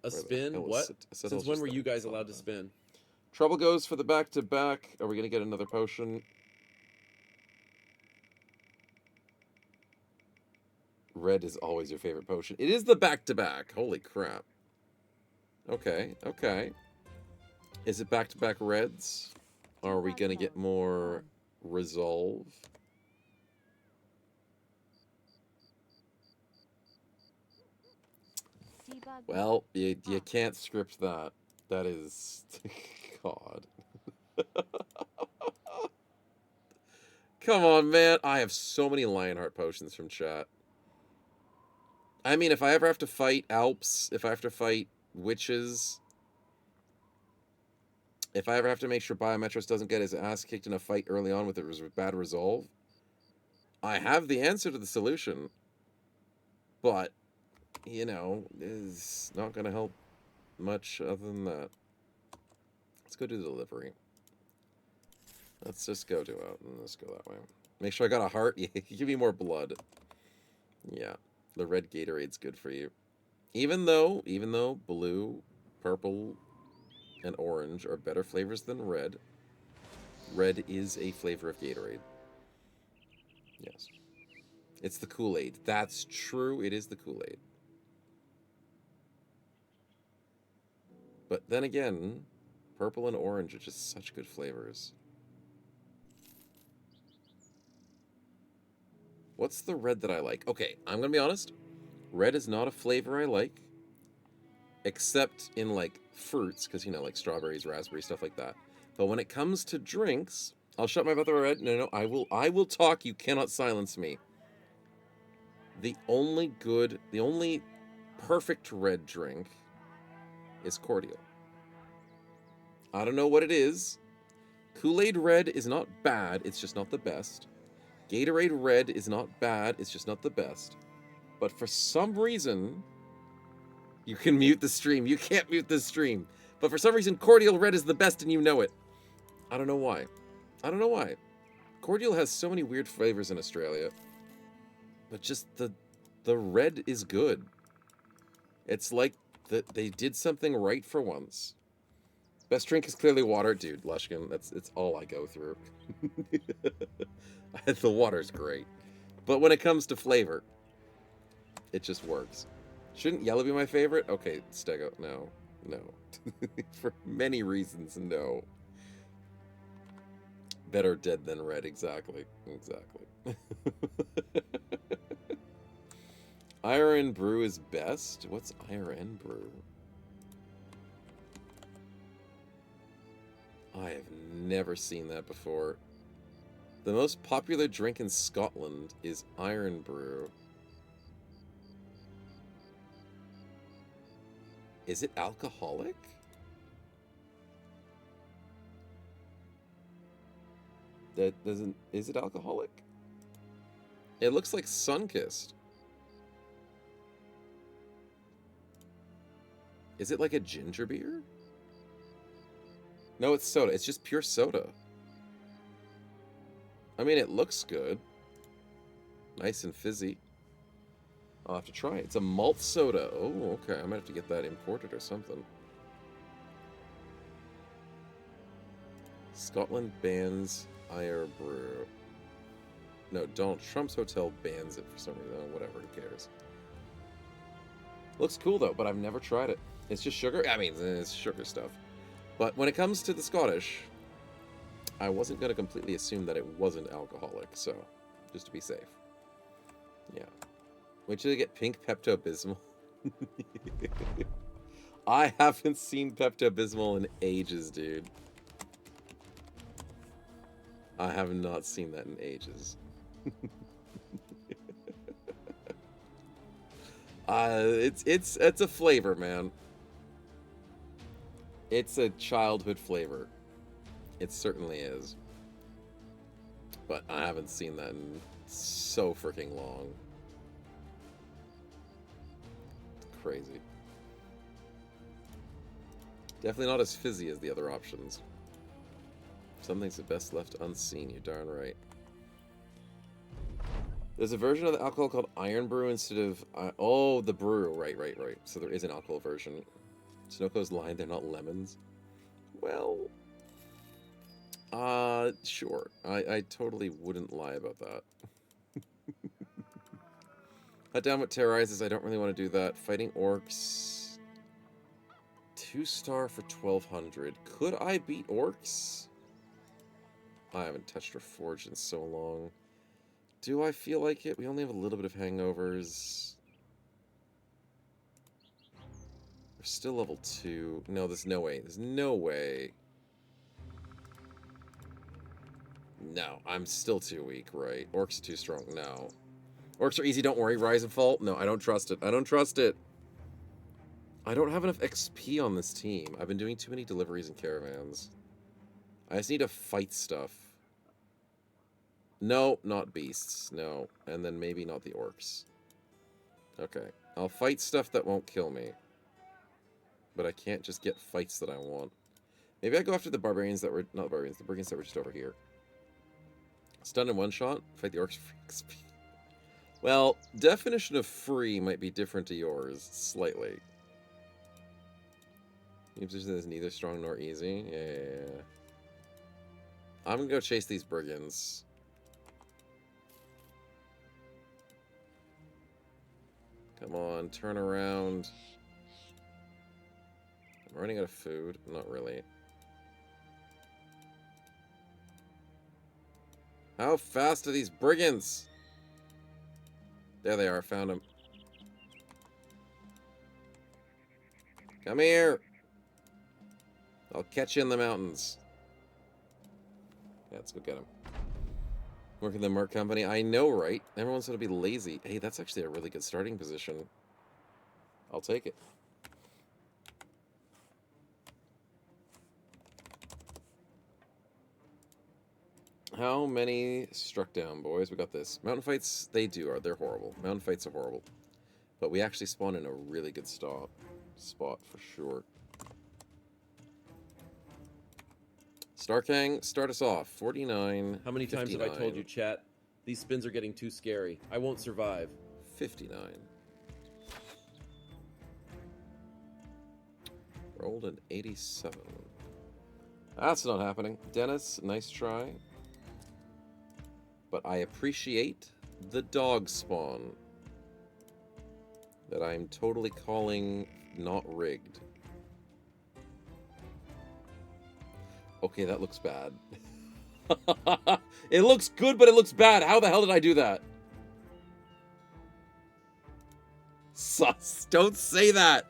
Speaker 3: A spin? What? Since when were you guys allowed to spin?
Speaker 2: Trouble goes for the back-to-back. Are we going to get another potion? Red is always your favorite potion. It is the back-to-back. Holy crap. Okay. Is it back-to-back reds? Are we going to get more resolve? Well, you can't script that. That is... God. Come on, man. I have so many Lionheart potions from chat. I mean, if I ever have to fight Alps, if I have to fight witches, if I ever have to make sure Biometros doesn't get his ass kicked in a fight early on with a bad resolve, I have the answer to the solution. But, you know, is not going to help much other than that. Let's go do the delivery. Let's just go do it. Let's go that way. Make sure I got a heart. Yeah, give me more blood. Yeah, the red Gatorade's good for you. Even though blue, purple, and orange are better flavors than red, red is a flavor of Gatorade. Yes. It's the Kool-Aid. That's true. It is the Kool-Aid. But then again, purple and orange are just such good flavors. What's the red that I like? Okay, I'm going to be honest. Red is not a flavor I like. Except in, like, fruits. Because, you know, like strawberries, raspberries, stuff like that. But when it comes to drinks... I'll shut my mouth about red. No, I will talk. You cannot silence me. The only perfect red drink is cordial. I don't know what it is. Kool-Aid red is not bad. It's just not the best. Gatorade red is not bad. It's just not the best. But for some reason, You can mute the stream. You can't mute the stream. But for some reason, cordial red is the best and you know it. I don't know why. I don't know why. Cordial has so many weird flavors in Australia. But just the red is good. It's like they did something right for once. Best drink is clearly water. Dude, Lushkin, it's all I go through. The water's great. But when it comes to flavor, it just works. Shouldn't yellow be my favorite? Okay, Stego, no. No. For many reasons, no. Better dead than red, exactly. Exactly. Iron Brew is best? What's Iron Brew? I have never seen that before. The most popular drink in Scotland is Iron Brew. Is it alcoholic? That doesn't... Is it alcoholic? It looks like Sunkist. Is it like a ginger beer? No, it's soda. It's just pure soda. I mean, it looks good. Nice and fizzy. I'll have to try it. It's a malt soda. Oh, okay. I might have to get that imported or something. Scotland bans Iron Brew. No, Donald Trump's hotel bans it for some reason. Oh, whatever, who cares? Looks cool, though, but I've never tried it. It's just sugar? I mean, it's sugar stuff. But when it comes to the Scottish, I wasn't going to completely assume that it wasn't alcoholic, so just to be safe. Yeah. Wait till you get pink Pepto-Bismol. I haven't seen Pepto-Bismol in ages, dude. I have not seen that in ages. It's a flavor, man. It's a childhood flavor. It certainly is. But I haven't seen that in so freaking long. It's crazy. Definitely not as fizzy as the other options. Something's best left unseen, you're darn right. There's a version of the alcohol called Iron Brew instead of... oh, the brew. Right. So there is an alcohol version. Sunoco's lying, they're not lemons. Well... sure. I totally wouldn't lie about that. Cut down what terrorizes, I don't really want to do that. Fighting orcs... 2-star for 1200. Could I beat orcs? I haven't touched Reforged in so long. Do I feel like it? We only have a little bit of hangovers. We're still level 2. No, there's no way. There's no way. No, I'm still too weak, right? Orcs are too strong. No. Orcs are easy, don't worry. Rise and fall. No, I don't trust it. I don't trust it. I don't have enough XP on this team. I've been doing too many deliveries and caravans. I just need to fight stuff. No, not beasts. No. And then maybe not the orcs. Okay. I'll fight stuff that won't kill me. But I can't just get fights that I want. Maybe I go after the barbarians that were... Not the barbarians. The brigands that were just over here. Stun in one shot. Fight the orcs for XP. Well, definition of free might be different to yours. Slightly. Your position is neither strong nor easy. Yeah. I'm gonna go chase these brigands. Come on, turn around. I'm running out of food. Not really. How fast are these brigands? There they are. Found them. Come here. I'll catch you in the mountains. Yeah, let's go get him. Working the Merc Company. I know, right? Everyone's going to be lazy. Hey, that's actually a really good starting position. I'll take it. How many struck down, boys? We got this. Mountain fights, they're horrible. Mountain fights are horrible. But we actually spawned in a really good spot. spot for sure. Starkang, start us off. 49.
Speaker 3: How many times have I told you, chat? These spins are getting too scary. I won't survive.
Speaker 2: 59. Rolled an 87. That's not happening. Dennis, nice try. But I appreciate the dog spawn that I'm totally calling not rigged. Okay, that looks bad. It looks good, but it looks bad. How the hell did I do that? Sus. Don't say that.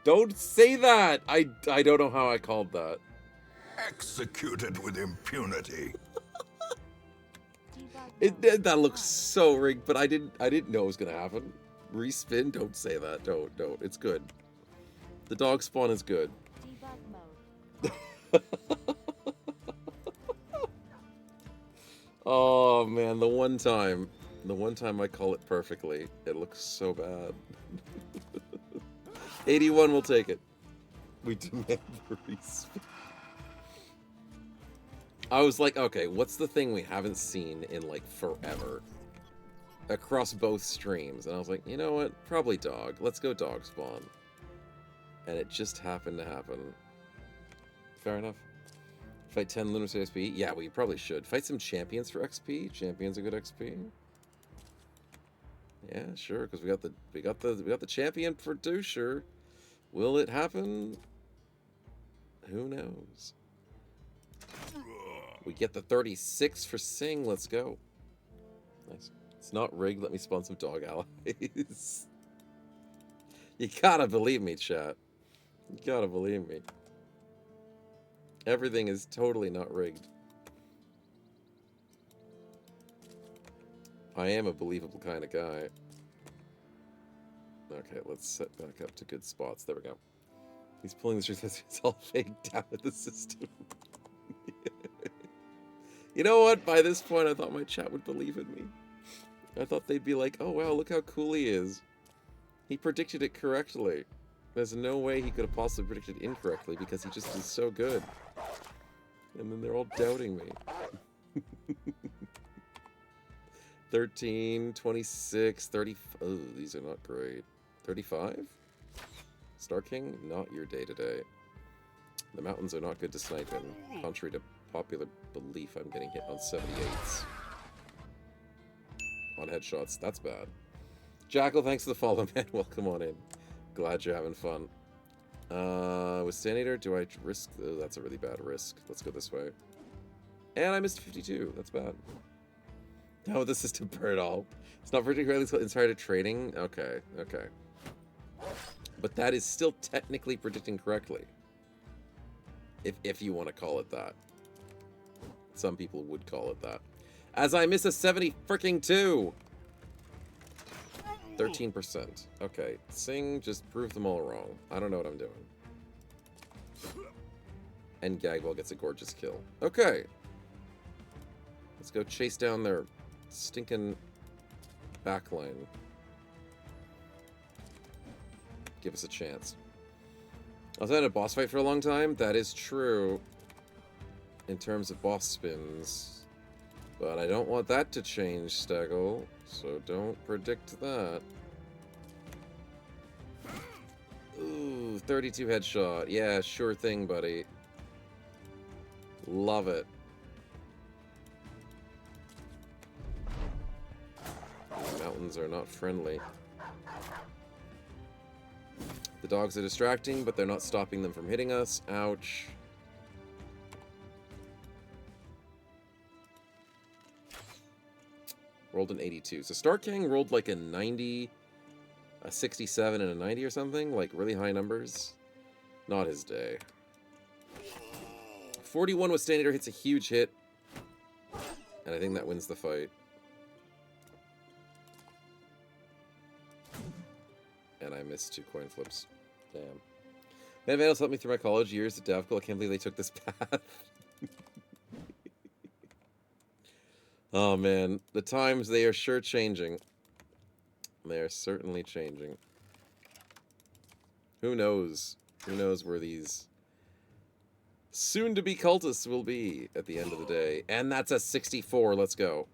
Speaker 2: Don't say that. I don't know how I called that.
Speaker 6: Executed with impunity.
Speaker 2: That looks so rigged, but I didn't know it was gonna happen. Respin. Don't say that. Don't. It's good. The dog spawn is good.
Speaker 4: Debug mode.
Speaker 2: Oh man, the one time I call it perfectly, it looks so bad. 81 will take it. We demand the respin. I was like, okay, what's the thing we haven't seen in like forever? Across both streams. And I was like, you know what? Probably dog. Let's go dog spawn. And it just happened to happen. Fair enough. Fight 10 Lunar XP? Yeah, we probably should. Fight some champions for XP. Champions are good XP. Yeah, sure, because we got the champion producer. Will it happen? Who knows? We get the 36 for Sing. Let's go. Nice. It's not rigged. Let me spawn some dog allies. You gotta believe me, chat. You gotta believe me. Everything is totally not rigged. I am a believable kind of guy. Okay, let's set back up to good spots. There we go. He's pulling the strings. It's all faked down at the system. You know what? By this point, I thought my chat would believe in me. I thought they'd be like, oh wow, look how cool he is. He predicted it correctly. There's no way he could have possibly predicted incorrectly because he just is so good. And then they're all doubting me. 13, 26, 30. Oh, these are not great. 35? Star King, not your day today. The mountains are not good to snipe in. Contrary to popular belief, I'm getting hit on 78s. On headshots, that's bad. Jackal, thanks for the follow, man. Welcome on in. Glad you're having fun. With Stanator, do I risk? Oh, that's a really bad risk. Let's go this way. And I missed 52. That's bad. No, the system burn all. It's not particularly inspired to trading. Okay. But that is still technically predicting correctly. If you want to call it that. Some people would call it that. As I miss a 70 freaking 2. 13%. Okay, Sing just proved them all wrong. I don't know what I'm doing. And Gagwell gets a gorgeous kill. Okay. Let's go chase down their stinking backline. Give us a chance. I was at a boss fight for a long time. That is true. In terms of boss spins. But I don't want that to change, Staggle. So don't predict that. Ooh, 32 headshot. Yeah, sure thing, buddy. Love it. These mountains are not friendly. The dogs are distracting, but they're not stopping them from hitting us. Ouch. Rolled an 82. So Starkang rolled like a 90, a 67, and a 90 or something. Like really high numbers. Not his day. 41 with Stanator hits a huge hit. And I think that wins the fight. And I missed 2 coin flips. Damn. Man, Vandals helped me through my college years at Davco. I can't believe they took this path. Oh man, the times, they are sure changing. They are certainly changing. Who knows? Who knows where these soon-to-be cultists will be at the end of the day. And that's a 64. Let's go.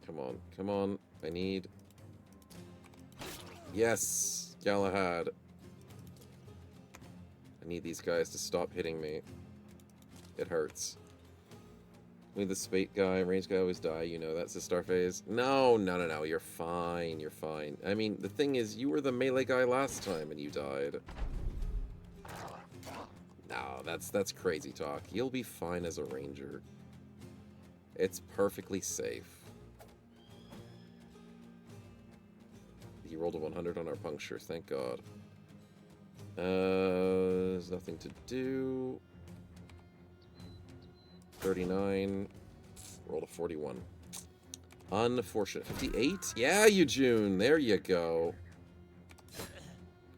Speaker 2: Come on. Come on. I need... Yes! Galahad. I need these guys to stop hitting me. It hurts. With the spate guy, range guy always die, you know, that's the star phase. No, no, no, no, you're fine, you're fine. I mean, the thing is, you were the melee guy last time and you died. No, that's crazy talk. You'll be fine as a ranger. It's perfectly safe. He rolled a 100 on our puncture, thank God. There's nothing to do. 39. Rolled a 41. Unfortunate. 58? Yeah, you June. There you go.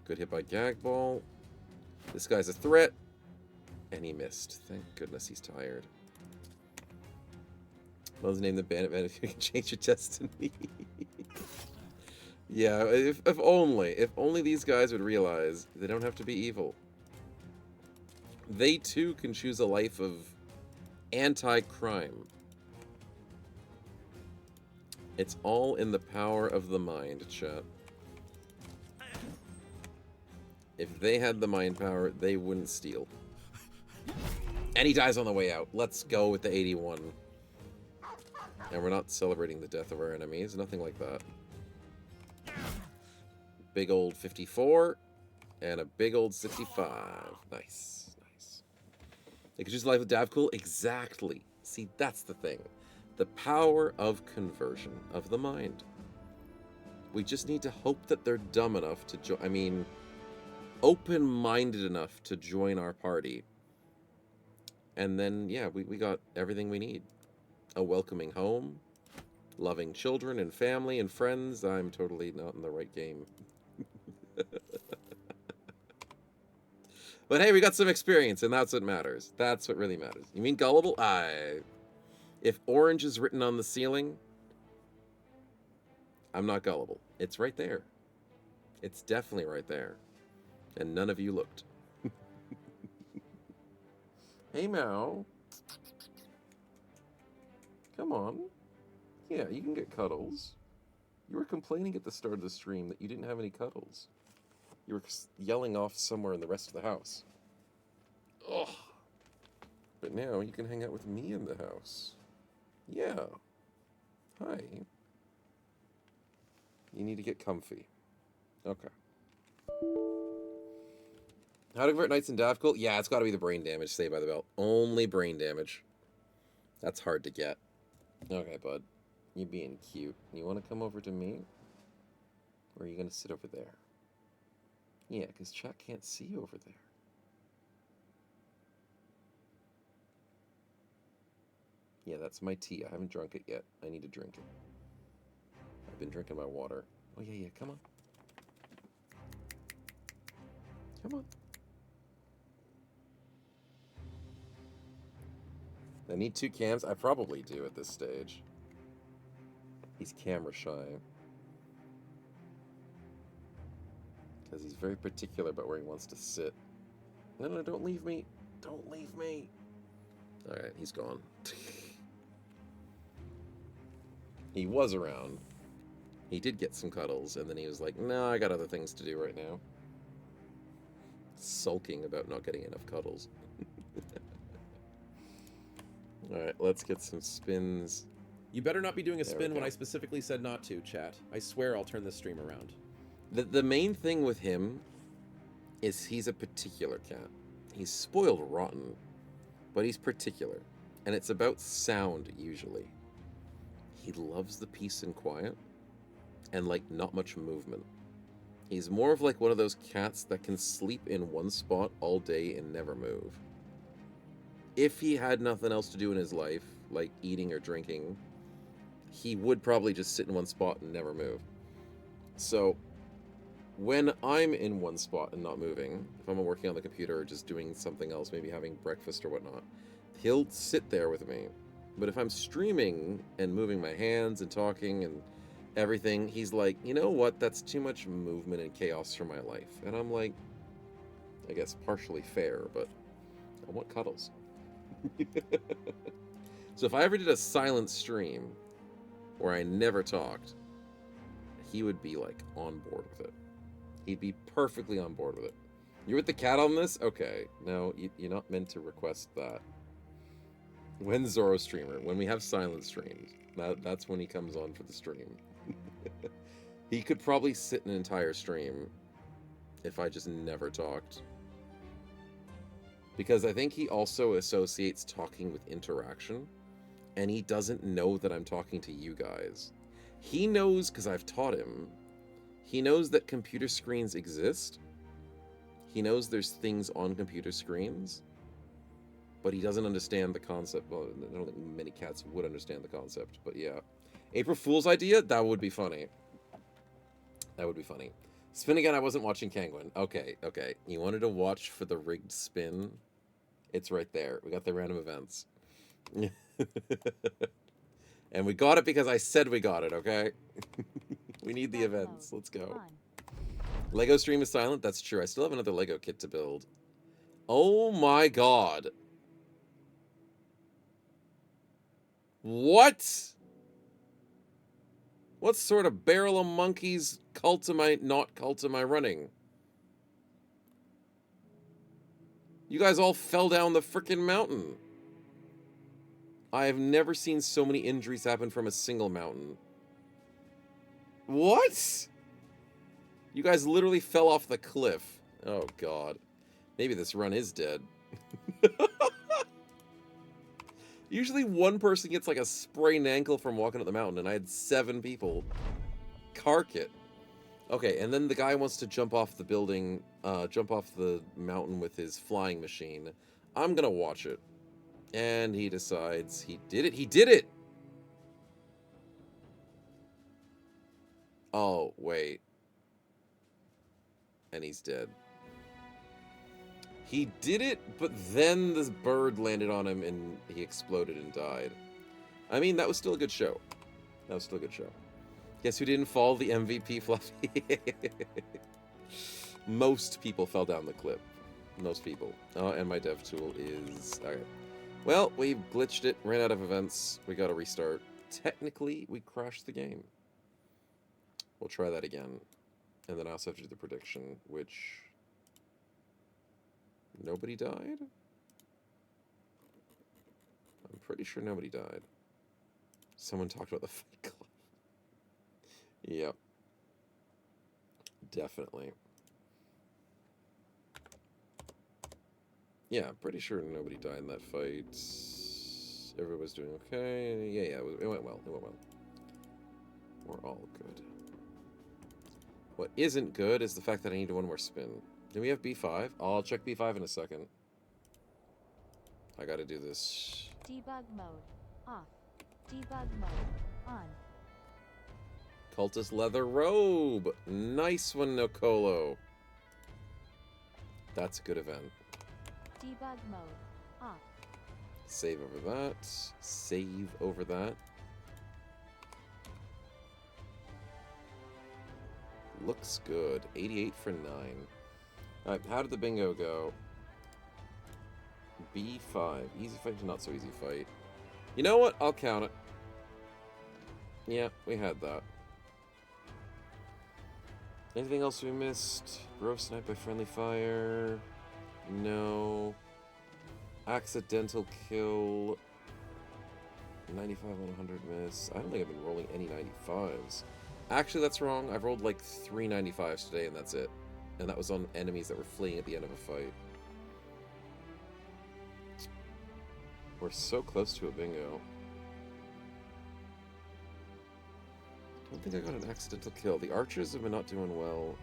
Speaker 2: Good hit by Gag Ball. This guy's a threat. And he missed. Thank goodness he's tired. Let's name the bandit man if you can change your destiny. Yeah, if only these guys would realize they don't have to be evil. They too can choose a life of anti-crime. It's all in the power of the mind, chat. If they had the mind power, they wouldn't steal. And he dies on the way out. Let's go with the 81. And we're not celebrating the death of our enemies, nothing like that. Big old 54 and a big old 65. Nice, nice. They could choose life with Davcool? Exactly. See, that's the thing. The power of conversion of the mind. We just need to hope that they're dumb enough to join. I mean, open-minded enough to join our party. And then, yeah, we got everything we need. A welcoming home, loving children and family and friends. I'm totally not in the right game. But hey, we got some experience, and that's what matters. That's what really matters. You mean gullible? If orange is written on the ceiling, I'm not gullible. It's right there. It's definitely right there. And none of you looked. Hey, Mao. Come on. Yeah, you can get cuddles. You were complaining at the start of the stream that you didn't have any cuddles. You were yelling off somewhere in the rest of the house. Ugh. But now you can hang out with me in the house. Yeah. Hi. You need to get comfy. Okay. How to convert knights in Davcool? Yeah, it's got to be the brain damage, Saved by the Bell. Only brain damage. That's hard to get. Okay, bud. You're being cute. You want to come over to me? Or are you going to sit over there? Yeah, because chat can't see you over there. Yeah, that's my tea. I haven't drunk it yet. I need to drink it. I've been drinking my water. Oh, yeah, yeah, come on. Come on. I need 2 cams. I probably do at this stage. He's camera shy. Because he's very particular about where he wants to sit. No, no, don't leave me. Don't leave me. Alright, he's gone. He was around. He did get some cuddles, and then he was like, no, I got other things to do right now. Sulking about not getting enough cuddles. Alright, let's get some spins.
Speaker 3: You better not be doing a
Speaker 2: There
Speaker 3: spin
Speaker 2: we
Speaker 3: when
Speaker 2: go.
Speaker 3: I specifically said not to, chat. I swear I'll turn this stream around.
Speaker 2: The main thing with him is he's a particular cat. He's spoiled rotten, but he's particular. And it's about sound, usually. He loves the peace and quiet, and, like, not much movement. He's more of, like, one of those cats that can sleep in one spot all day and never move. If he had nothing else to do in his life, like eating or drinking, he would probably just sit in one spot and never move. So, when I'm in one spot and not moving, if I'm working on the computer or just doing something else, maybe having breakfast or whatnot, he'll sit there with me. But if I'm streaming and moving my hands and talking and everything. He's like, you know what? That's too much movement and chaos for my life. And I'm like, I guess partially fair, but I want cuddles. So if I ever did a silent stream where I never talked, he would be like on board with it. He'd be perfectly on board with it. You're with the cat on this? Okay. No, you're not meant to request that. When Zoro streamer, when we have silent streams, that's when he comes on for the stream. He could probably sit an entire stream if I just never talked. Because I think he also associates talking with interaction, and he doesn't know that I'm talking to you guys. He knows, because I've taught him, he knows that computer screens exist. He knows there's things on computer screens, but he doesn't understand the concept. Well, I don't think many cats would understand the concept, but yeah. April Fool's idea? That would be funny. That would be funny. Spin again, I wasn't watching Kangwin. Okay, okay. You wanted to watch for the rigged spin? It's right there. We got the random events. And we got it because I said we got it, okay? We need the events. Let's go. Lego stream is silent? That's true. I still have another Lego kit to build. Oh my god. What? What sort of barrel of monkeys not cult am I running? You guys all fell down the frickin' mountain. I have never seen so many injuries happen from a single mountain. What? You guys literally fell off the cliff. Oh god. Maybe this run is dead. Usually one person gets like a sprained ankle from walking up the mountain, and I had 7 people. Cark it. Okay, and then the guy wants to jump off the building, jump off the mountain with his flying machine. I'm gonna watch it. And he decides he did it. He did it! Oh, wait. And he's dead. He did it, but then this bird landed on him and he exploded and died. I mean, that was still a good show. That was still a good show. Guess who didn't fall? The MVP Fluffy. Most people fell down the cliff. Most people. And my dev tool is... Okay. Well, we glitched it, ran out of events. We gotta restart. Technically, we crashed the game. We'll try that again. And then I also have to do the prediction, which... Nobody died? I'm pretty sure nobody died. Someone talked about the Fight Club. Yep. Definitely. Yeah, I'm pretty sure nobody died in that fight. Everybody was doing okay. Yeah, it went well. It went well. We're all good. What isn't good is the fact that I need one more spin. Do we have B5? I'll check B5 in a second. I gotta do this.
Speaker 4: Debug mode off. Debug mode on.
Speaker 2: Cultist leather robe. Nice one, Nicolo. That's a good event.
Speaker 4: Debug mode off.
Speaker 2: Save over that. Save over that. Looks good. 88 for 9. Alright, how did the bingo go? B5. Easy fight to not so easy fight. You know what? I'll count it. Yeah, we had that. Anything else we missed? Grove snipe by friendly fire. No. Accidental kill. 95 on 100 miss. I don't think I've been rolling any 95s. Actually, that's wrong. I've rolled like 3 95s today, and that's it. And that was on enemies that were fleeing at the end of a fight. We're so close to a bingo. I don't think I got an accidental kill. The archers have been not doing well.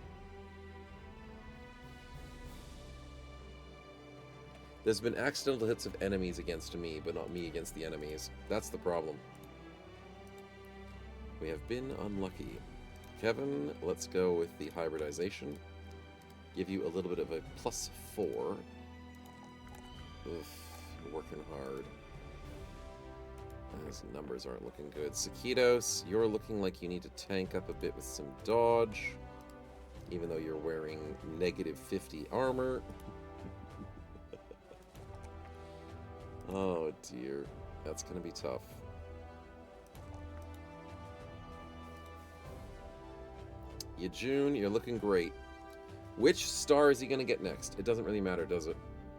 Speaker 2: There's been accidental hits of enemies against me, but not me against the enemies. That's the problem. We have been unlucky. Kevin, let's go with the hybridization. Give you a little bit of a +4. Oof, you're working hard. These numbers aren't looking good. Sakitos, you're looking like you need to tank up a bit with some dodge, even though you're wearing negative 50 armor. Oh dear, that's gonna be tough. Yajun, you're looking great. Which star is he gonna get next? It doesn't really matter, does it?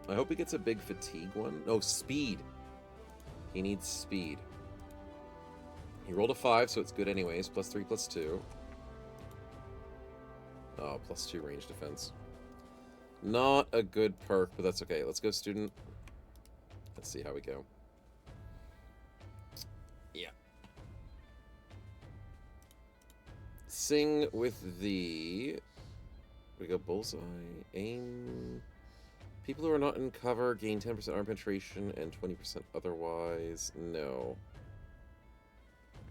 Speaker 2: I hope he gets a big fatigue one. Oh, speed. He needs speed. He rolled a 5, so it's good anyways. +3, +2. Oh, +2 range defense. Not a good perk, but that's okay. Let's go, student. Let's see how we go. Yeah. Sing with the... We go bullseye, aim. People who are not in cover gain 10% arm penetration and 20% otherwise. No.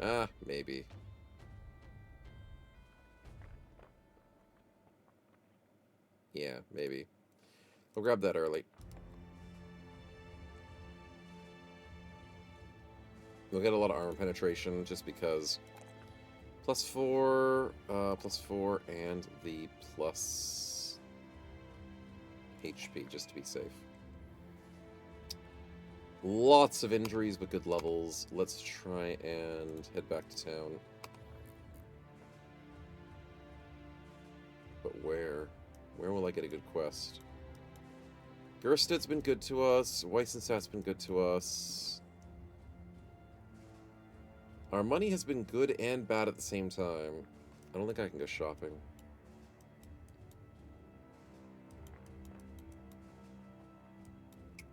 Speaker 2: Ah, maybe. Yeah, maybe. I'll grab that early. We'll get a lot of armor penetration just because +4, +4, and the plus HP just to be safe. Lots of injuries but good levels. Let's try and head back to town. But where? Where will I get a good quest? Gersted's been good to us. Weissenstadt's been good to us. Our money has been good and bad at the same time. I don't think I can go shopping.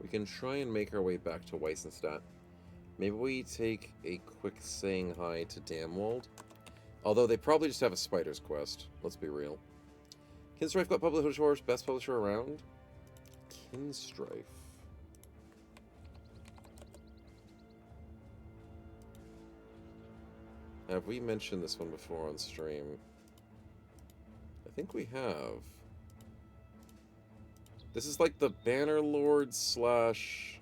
Speaker 2: We can try and make our way back to Weissenstadt. Maybe we take a quick saying hi to Damwald. Although they probably just have a spider's quest. Let's be real. Kinstrife got publisher, best publisher around. Kinstrife. Have we mentioned this one before on stream? I think we have. This is like the Bannerlord slash...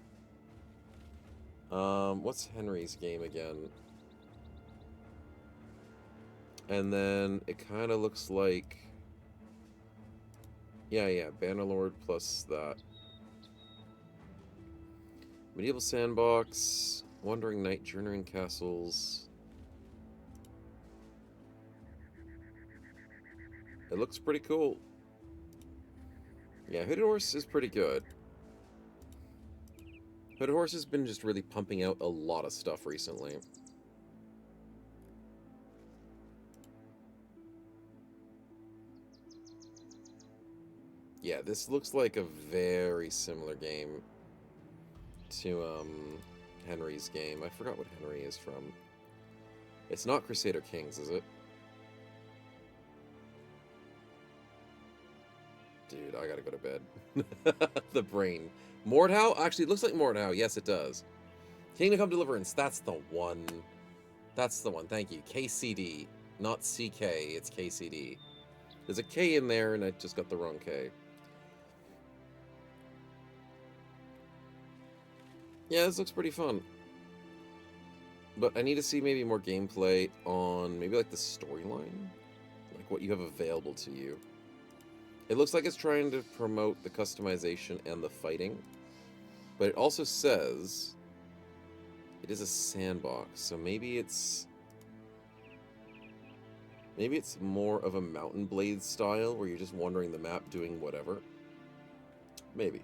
Speaker 2: what's Henry's game again? And then it kind of looks like... Yeah, Bannerlord plus that. Medieval Sandbox, Wandering Knight, Journeying Castles... It looks pretty cool. Yeah, Hooded Horse is pretty good. Hooded Horse has been just really pumping out a lot of stuff recently. Yeah, this looks like a very similar game to Henry's game. I forgot what Henry is from. It's not Crusader Kings, is it? Dude, I gotta go to bed. The brain. Mordhau? Actually, it looks like Mordhau. Yes, it does. Kingdom Come Deliverance. That's the one. That's the one. Thank you. KCD. Not CK. It's KCD. There's a K in there, and I just got the wrong K. Yeah, this looks pretty fun. But I need to see maybe more gameplay on maybe like the storyline. Like what you have available to you. It looks like it's trying to promote the customization and the fighting, but it also says it is a sandbox, so maybe it's more of a Mountain Blade style where you're just wandering the map doing whatever. Maybe.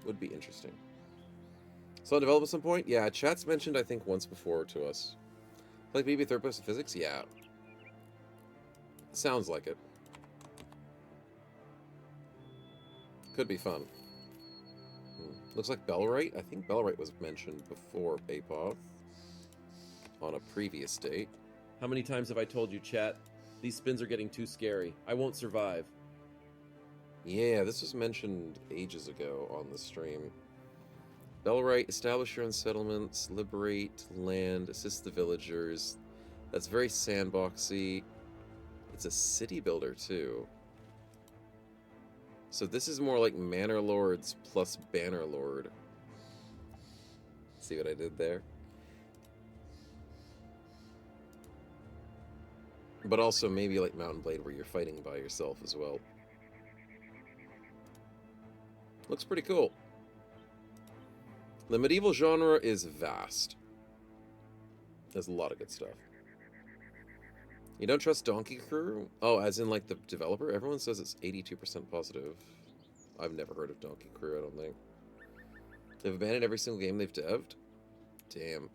Speaker 2: Would be interesting. So I'll develop at some point? Yeah, chat's mentioned I think once before to us. Like maybe third person physics? Yeah. Sounds like it. Could be fun. Looks like Bellwright. I think Bellwright was mentioned before Apoth on a previous date.
Speaker 3: How many times have I told you, chat? These spins are getting too scary. I won't survive.
Speaker 2: Yeah, this was mentioned ages ago on the stream. Bellwright, establish your own settlements, liberate land, assist the villagers. That's very sandboxy. It's a city builder too. So this is more like Manor Lords plus Banner Lord. See what I did there? But also maybe like Mountain Blade where you're fighting by yourself as well. Looks pretty cool. The medieval genre is vast. There's a lot of good stuff. You don't trust Donkey Crew? Oh, as in like the developer? Everyone says it's 82% positive. I've never heard of Donkey Crew, I don't think. They've abandoned every single game they've devved? Damn.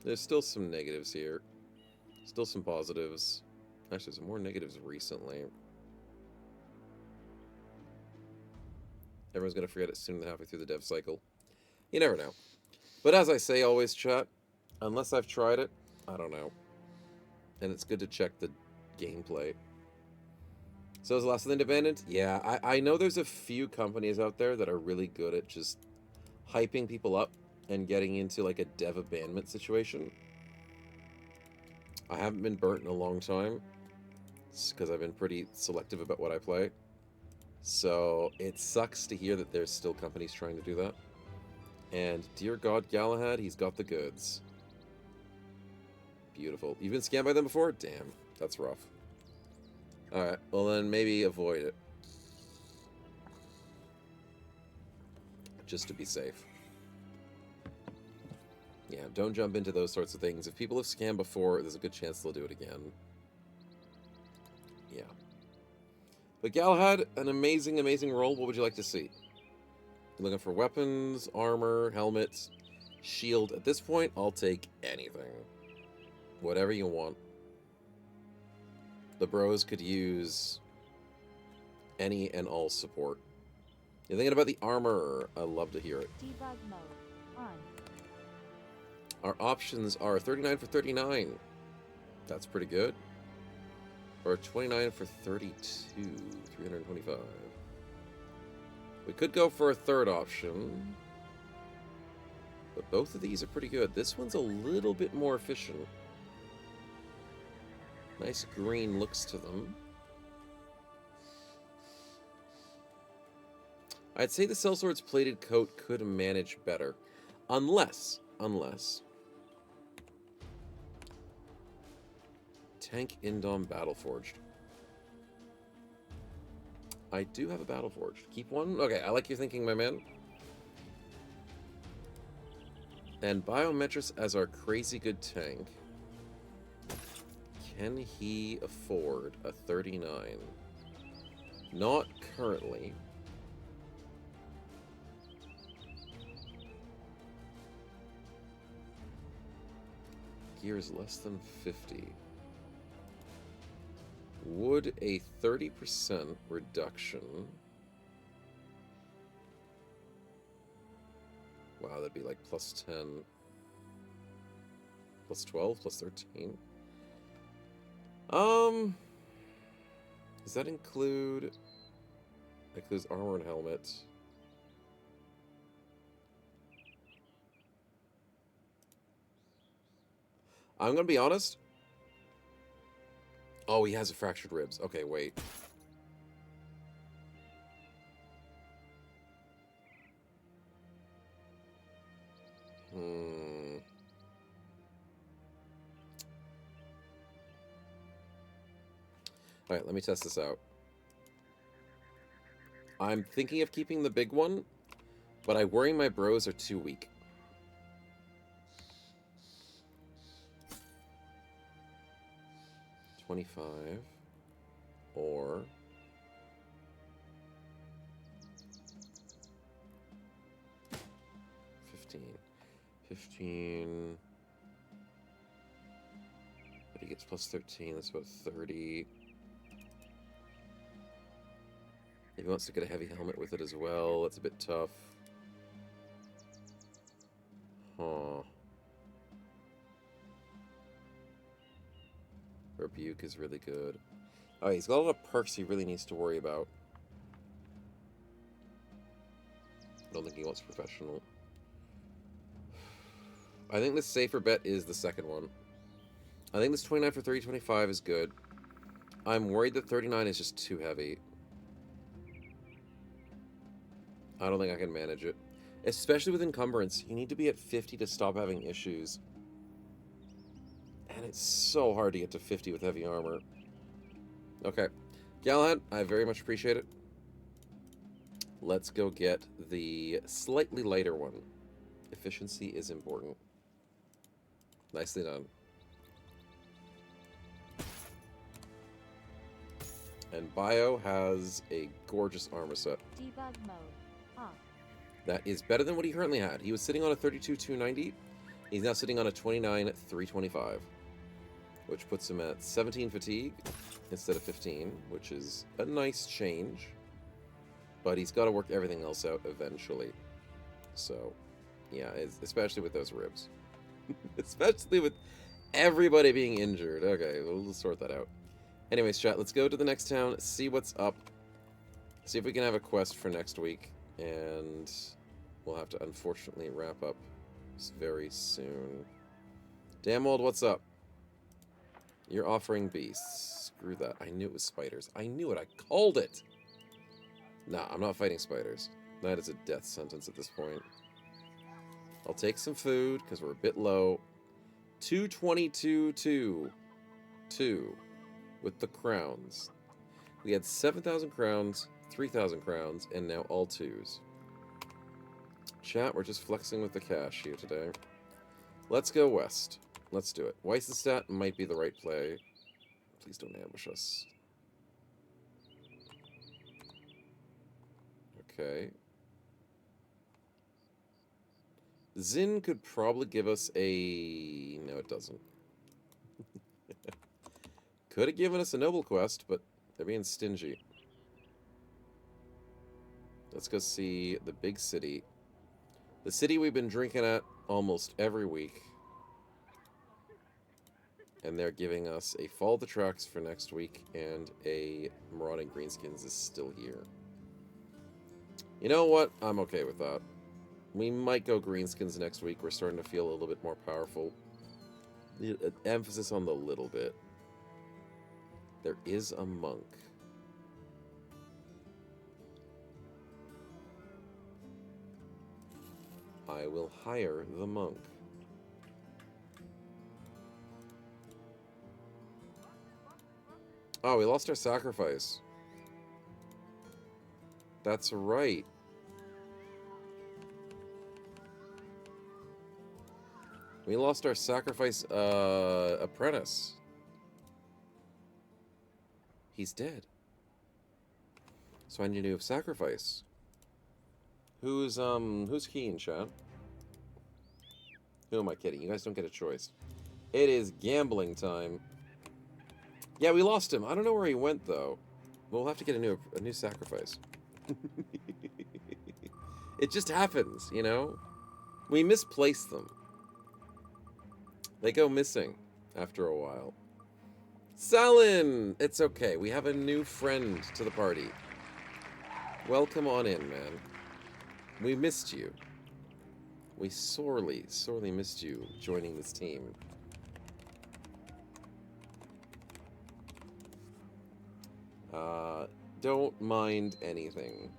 Speaker 2: There's still some negatives here. Still some positives. Actually, some more negatives recently. Everyone's going to forget it sooner than halfway through the dev cycle. You never know. But as I say always, chat, unless I've tried it, I don't know. And it's good to check the gameplay. So is the last thing abandoned? Yeah, I know there's a few companies out there that are really good at just hyping people up and getting into like a dev abandonment situation. I haven't been burnt in a long time. It's because I've been pretty selective about what I play. So it sucks to hear that there's still companies trying to do that. And dear God, Galahad, he's got the goods. Beautiful. You've been scammed by them before? Damn, that's rough. Alright, well then maybe avoid it. Just to be safe. Yeah, don't jump into those sorts of things. If people have scammed before, there's a good chance they'll do it again. Yeah. But Galahad, an amazing, amazing role. What would you like to see? You're looking for weapons, armor, helmets, shield. At this point, I'll take anything. Whatever you want. The bros could use any and all support. You're thinking about the armor? I love to hear it.
Speaker 4: Debug mode on.
Speaker 2: Our options are 39 for 39. That's pretty good. Or 29 for 32. 325. We could go for a third option. But both of these are pretty good. This one's a little bit more efficient. Nice green looks to them. I'd say the Sellsword's plated coat could manage better. Unless... Tank Indom Battleforged. I do have a Battleforged. Keep one? Okay, I like your thinking, my man. And Biometris as our crazy good tank. Can he afford a 39? Not currently. Gear is less than 50. Would a 30% reduction... Wow, that'd be like plus 10... Plus 12, plus 13? Does that include... That includes armor and helmet. I'm gonna be honest. Oh, he has a fractured ribs. Okay, wait. Alright, let me test this out. I'm thinking of keeping the big one, but I worry my bros are too weak. $25 or $15. But he gets plus 13, that's about 30. If he wants to get a heavy helmet with it as well, that's a bit tough. Huh. Rebuke is really good. Oh, he's got a lot of perks he really needs to worry about. I don't think he wants professional. I think the safer bet is the second one. I think this 29 for 30, 25 is good. I'm worried that 39 is just too heavy. I don't think I can manage it. Especially with encumbrance. You need to be at 50 to stop having issues. And it's so hard to get to 50 with heavy armor. Okay. Galahad, I very much appreciate it. Let's go get the slightly lighter one. Efficiency is important. Nicely done. And Bio has a gorgeous armor set.
Speaker 4: Debug mode. Off.
Speaker 2: That is better than what he currently had. He was sitting on a 32,290. He's now sitting on a 29,325. Which puts him at 17 fatigue instead of 15, which is a nice change. But he's got to work everything else out eventually. So, yeah, especially with those ribs. Especially with everybody being injured. Okay, we'll sort that out. Anyways, chat, let's go to the next town, see what's up. See if we can have a quest for next week. And we'll have to, unfortunately, wrap up very soon. Damwold, what's up? You're offering beasts. Screw that. I knew it was spiders. I knew it. I called it. Nah, I'm not fighting spiders. That is a death sentence at this point. I'll take some food, because we're a bit low. 222, 2 with the crowns. We had 7,000 crowns, 3,000 crowns, and now all 2s. Chat, we're just flexing with the cash here today. Let's go west. Let's do it. Weissenstadt might be the right play. Please don't ambush us. Okay. Zin could probably give us a... No, it doesn't. Could have given us a noble quest, but they're being stingy. Let's go see the big city. The city we've been drinking at almost every week. And they're giving us a Fall of the Tracks for next week, and a Marauding Greenskins is still here. You know what? I'm okay with that. We might go Greenskins next week. We're starting to feel a little bit more powerful. The emphasis on the little bit. There is a monk. I will hire the monk. Oh, we lost our sacrifice. That's right. We lost our sacrifice apprentice. He's dead. So I need to do a sacrifice. Who's keen, chat? Who am I kidding? You guys don't get a choice. It is gambling time. Yeah, we lost him. I don't know where he went though. We'll have to get a new sacrifice. It just happens, you know? We misplace them. They go missing after a while. Salin! It's okay. We have a new friend to the party. Welcome on in, man. We missed you. We sorely, sorely missed you joining this team. Don't mind anything.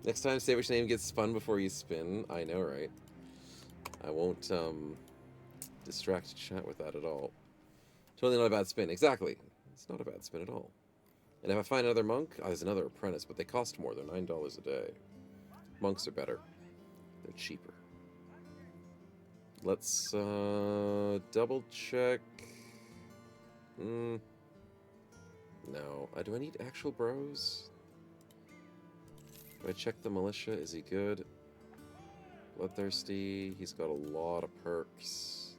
Speaker 2: Next time, say which name gets spun before you spin. I know, right? I won't, distract chat with that at all. Totally not a bad spin. Exactly. It's not a bad spin at all. And if I find another monk, there's another apprentice, but they cost more. They're $9 a day. Monks are better. They're cheaper. Let's, double check. No. Do I need actual bros? Do I check the militia? Is he good? Bloodthirsty. He's got a lot of perks.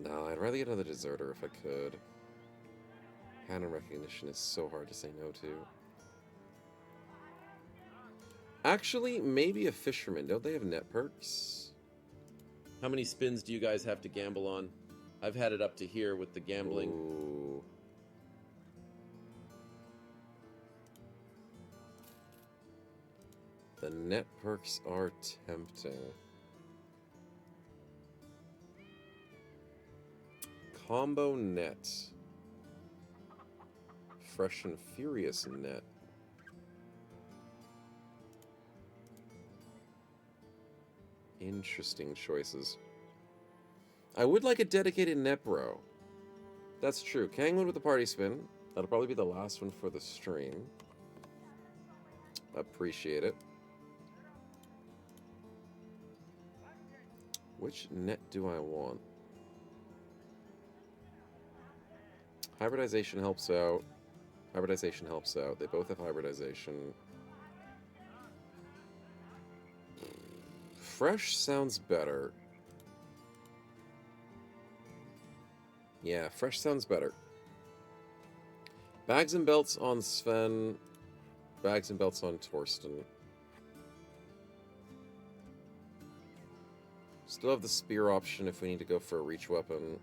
Speaker 2: No, I'd rather get another deserter if I could. Hand and recognition is so hard to say no to. Actually, maybe a fisherman. Don't they have net perks?
Speaker 3: How many spins do you guys have to gamble on? I've had it up to here with the gambling.
Speaker 2: Ooh. The net perks are tempting. Combo net. Fresh and Furious net. Interesting choices. I would like a dedicated net bro. That's true. Kangwin with the party spin. That'll probably be the last one for the stream. Appreciate it. Which net do I want? Hybridization helps out. Hybridization helps out. They both have hybridization. Fresh sounds better. Yeah, fresh sounds better. Bags and belts on Sven. Bags and belts on Torsten. Still have the spear option if we need to go for a reach weapon.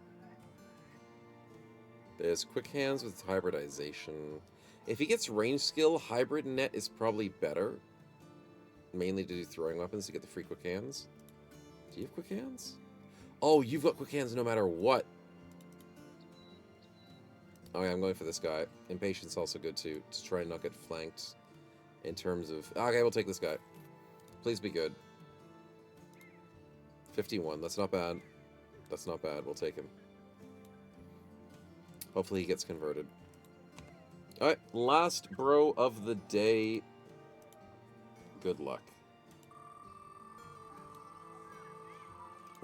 Speaker 2: There's quick hands with hybridization. If he gets range skill, hybrid net is probably better. Mainly to do throwing weapons to get the free quick hands. Do you have quick hands? Oh, you've got quick hands no matter what. Oh yeah, I'm going for this guy. Impatience also good too, to try and not get flanked in terms of... Okay, we'll take this guy. Please be good. 51, that's not bad. That's not bad, we'll take him. Hopefully he gets converted. Alright, last bro of the day. Good luck.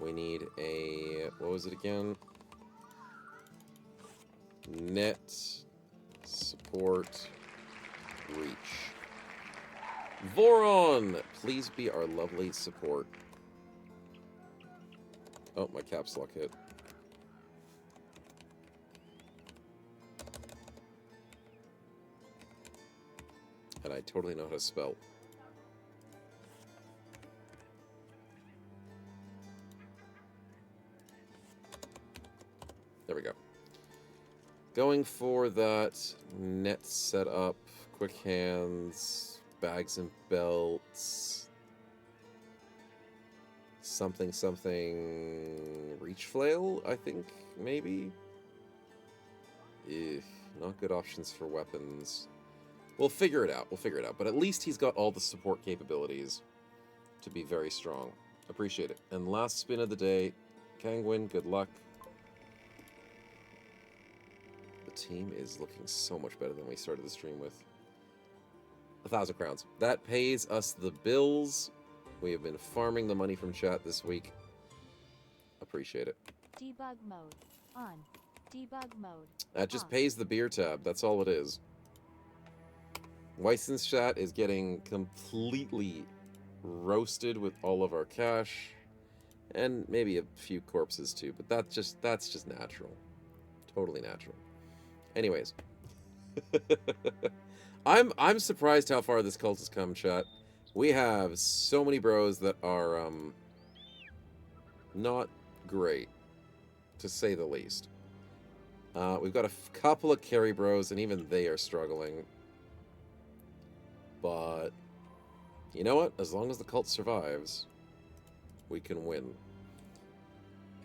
Speaker 2: We need a... What was it again? Net support reach. Voron, please be our lovely support. Oh, my caps lock hit. And I totally know how to spell. There we go. Going for that net setup, quick hands, bags and belts, something, reach flail, I think, maybe? Not good options for weapons. We'll figure it out, but at least he's got all the support capabilities to be very strong. Appreciate it. And last spin of the day, Kangwin, good luck. Team is looking so much better than we started the stream with. 1,000 crowns. That pays us the bills. We have been farming the money from chat this week. Appreciate it.
Speaker 4: Debug mode on. Debug mode.
Speaker 2: That just
Speaker 4: off.
Speaker 2: pays the beer tab. That's all it is. Weisson's chat is getting completely roasted with all of our cash. And maybe a few corpses too, but that's just natural. Totally natural. Anyways, I'm surprised how far this cult has come, chat. We have so many bros that are not great, to say the least. We've got a couple of carry bros, and even they are struggling. But you know what? As long as the cult survives, we can win.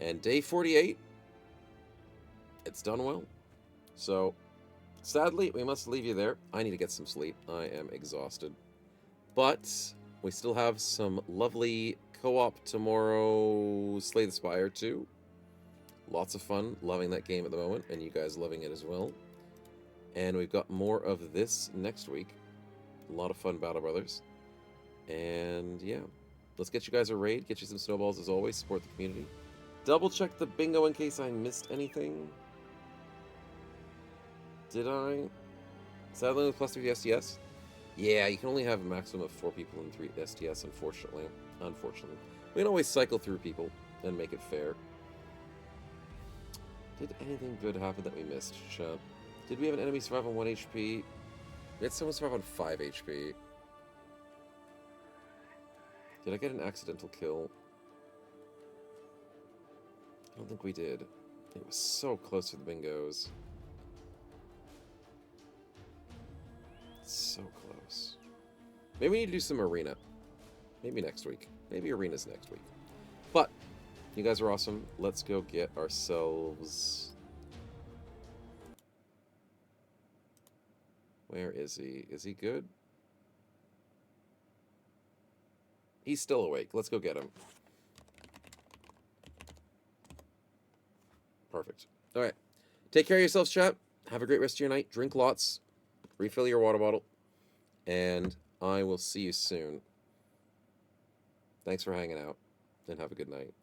Speaker 2: And day 48, it's done well. So, sadly, we must leave you there. I need to get some sleep. I am exhausted. But we still have some lovely co-op tomorrow, Slay the Spire 2. Lots of fun. Loving that game at the moment, and you guys loving it as well. And we've got more of this next week. A lot of fun, Battle Brothers. And yeah, let's get you guys a raid, get you some snowballs as always, support the community. Double check the bingo in case I missed anything. Did I? Sadly with plus 3 STS? Yeah, you can only have a maximum of 4 people in 3 STS, unfortunately. We can always cycle through people and make it fair. Did anything good happen that we missed, chat? Did we have an enemy survive on 1 HP? We had someone survive on 5 HP. Did I get an accidental kill? I don't think we did. It was so close to the bingos. So close. Maybe we need to do some arena. Maybe next week. Maybe arena's next week. But, you guys are awesome. Let's go get ourselves... Where is he? Is he good? He's still awake. Let's go get him. Perfect. All right. Take care of yourselves, chat. Have a great rest of your night. Drink lots. Refill your water bottle. And I will see you soon. Thanks for hanging out. And have a good night.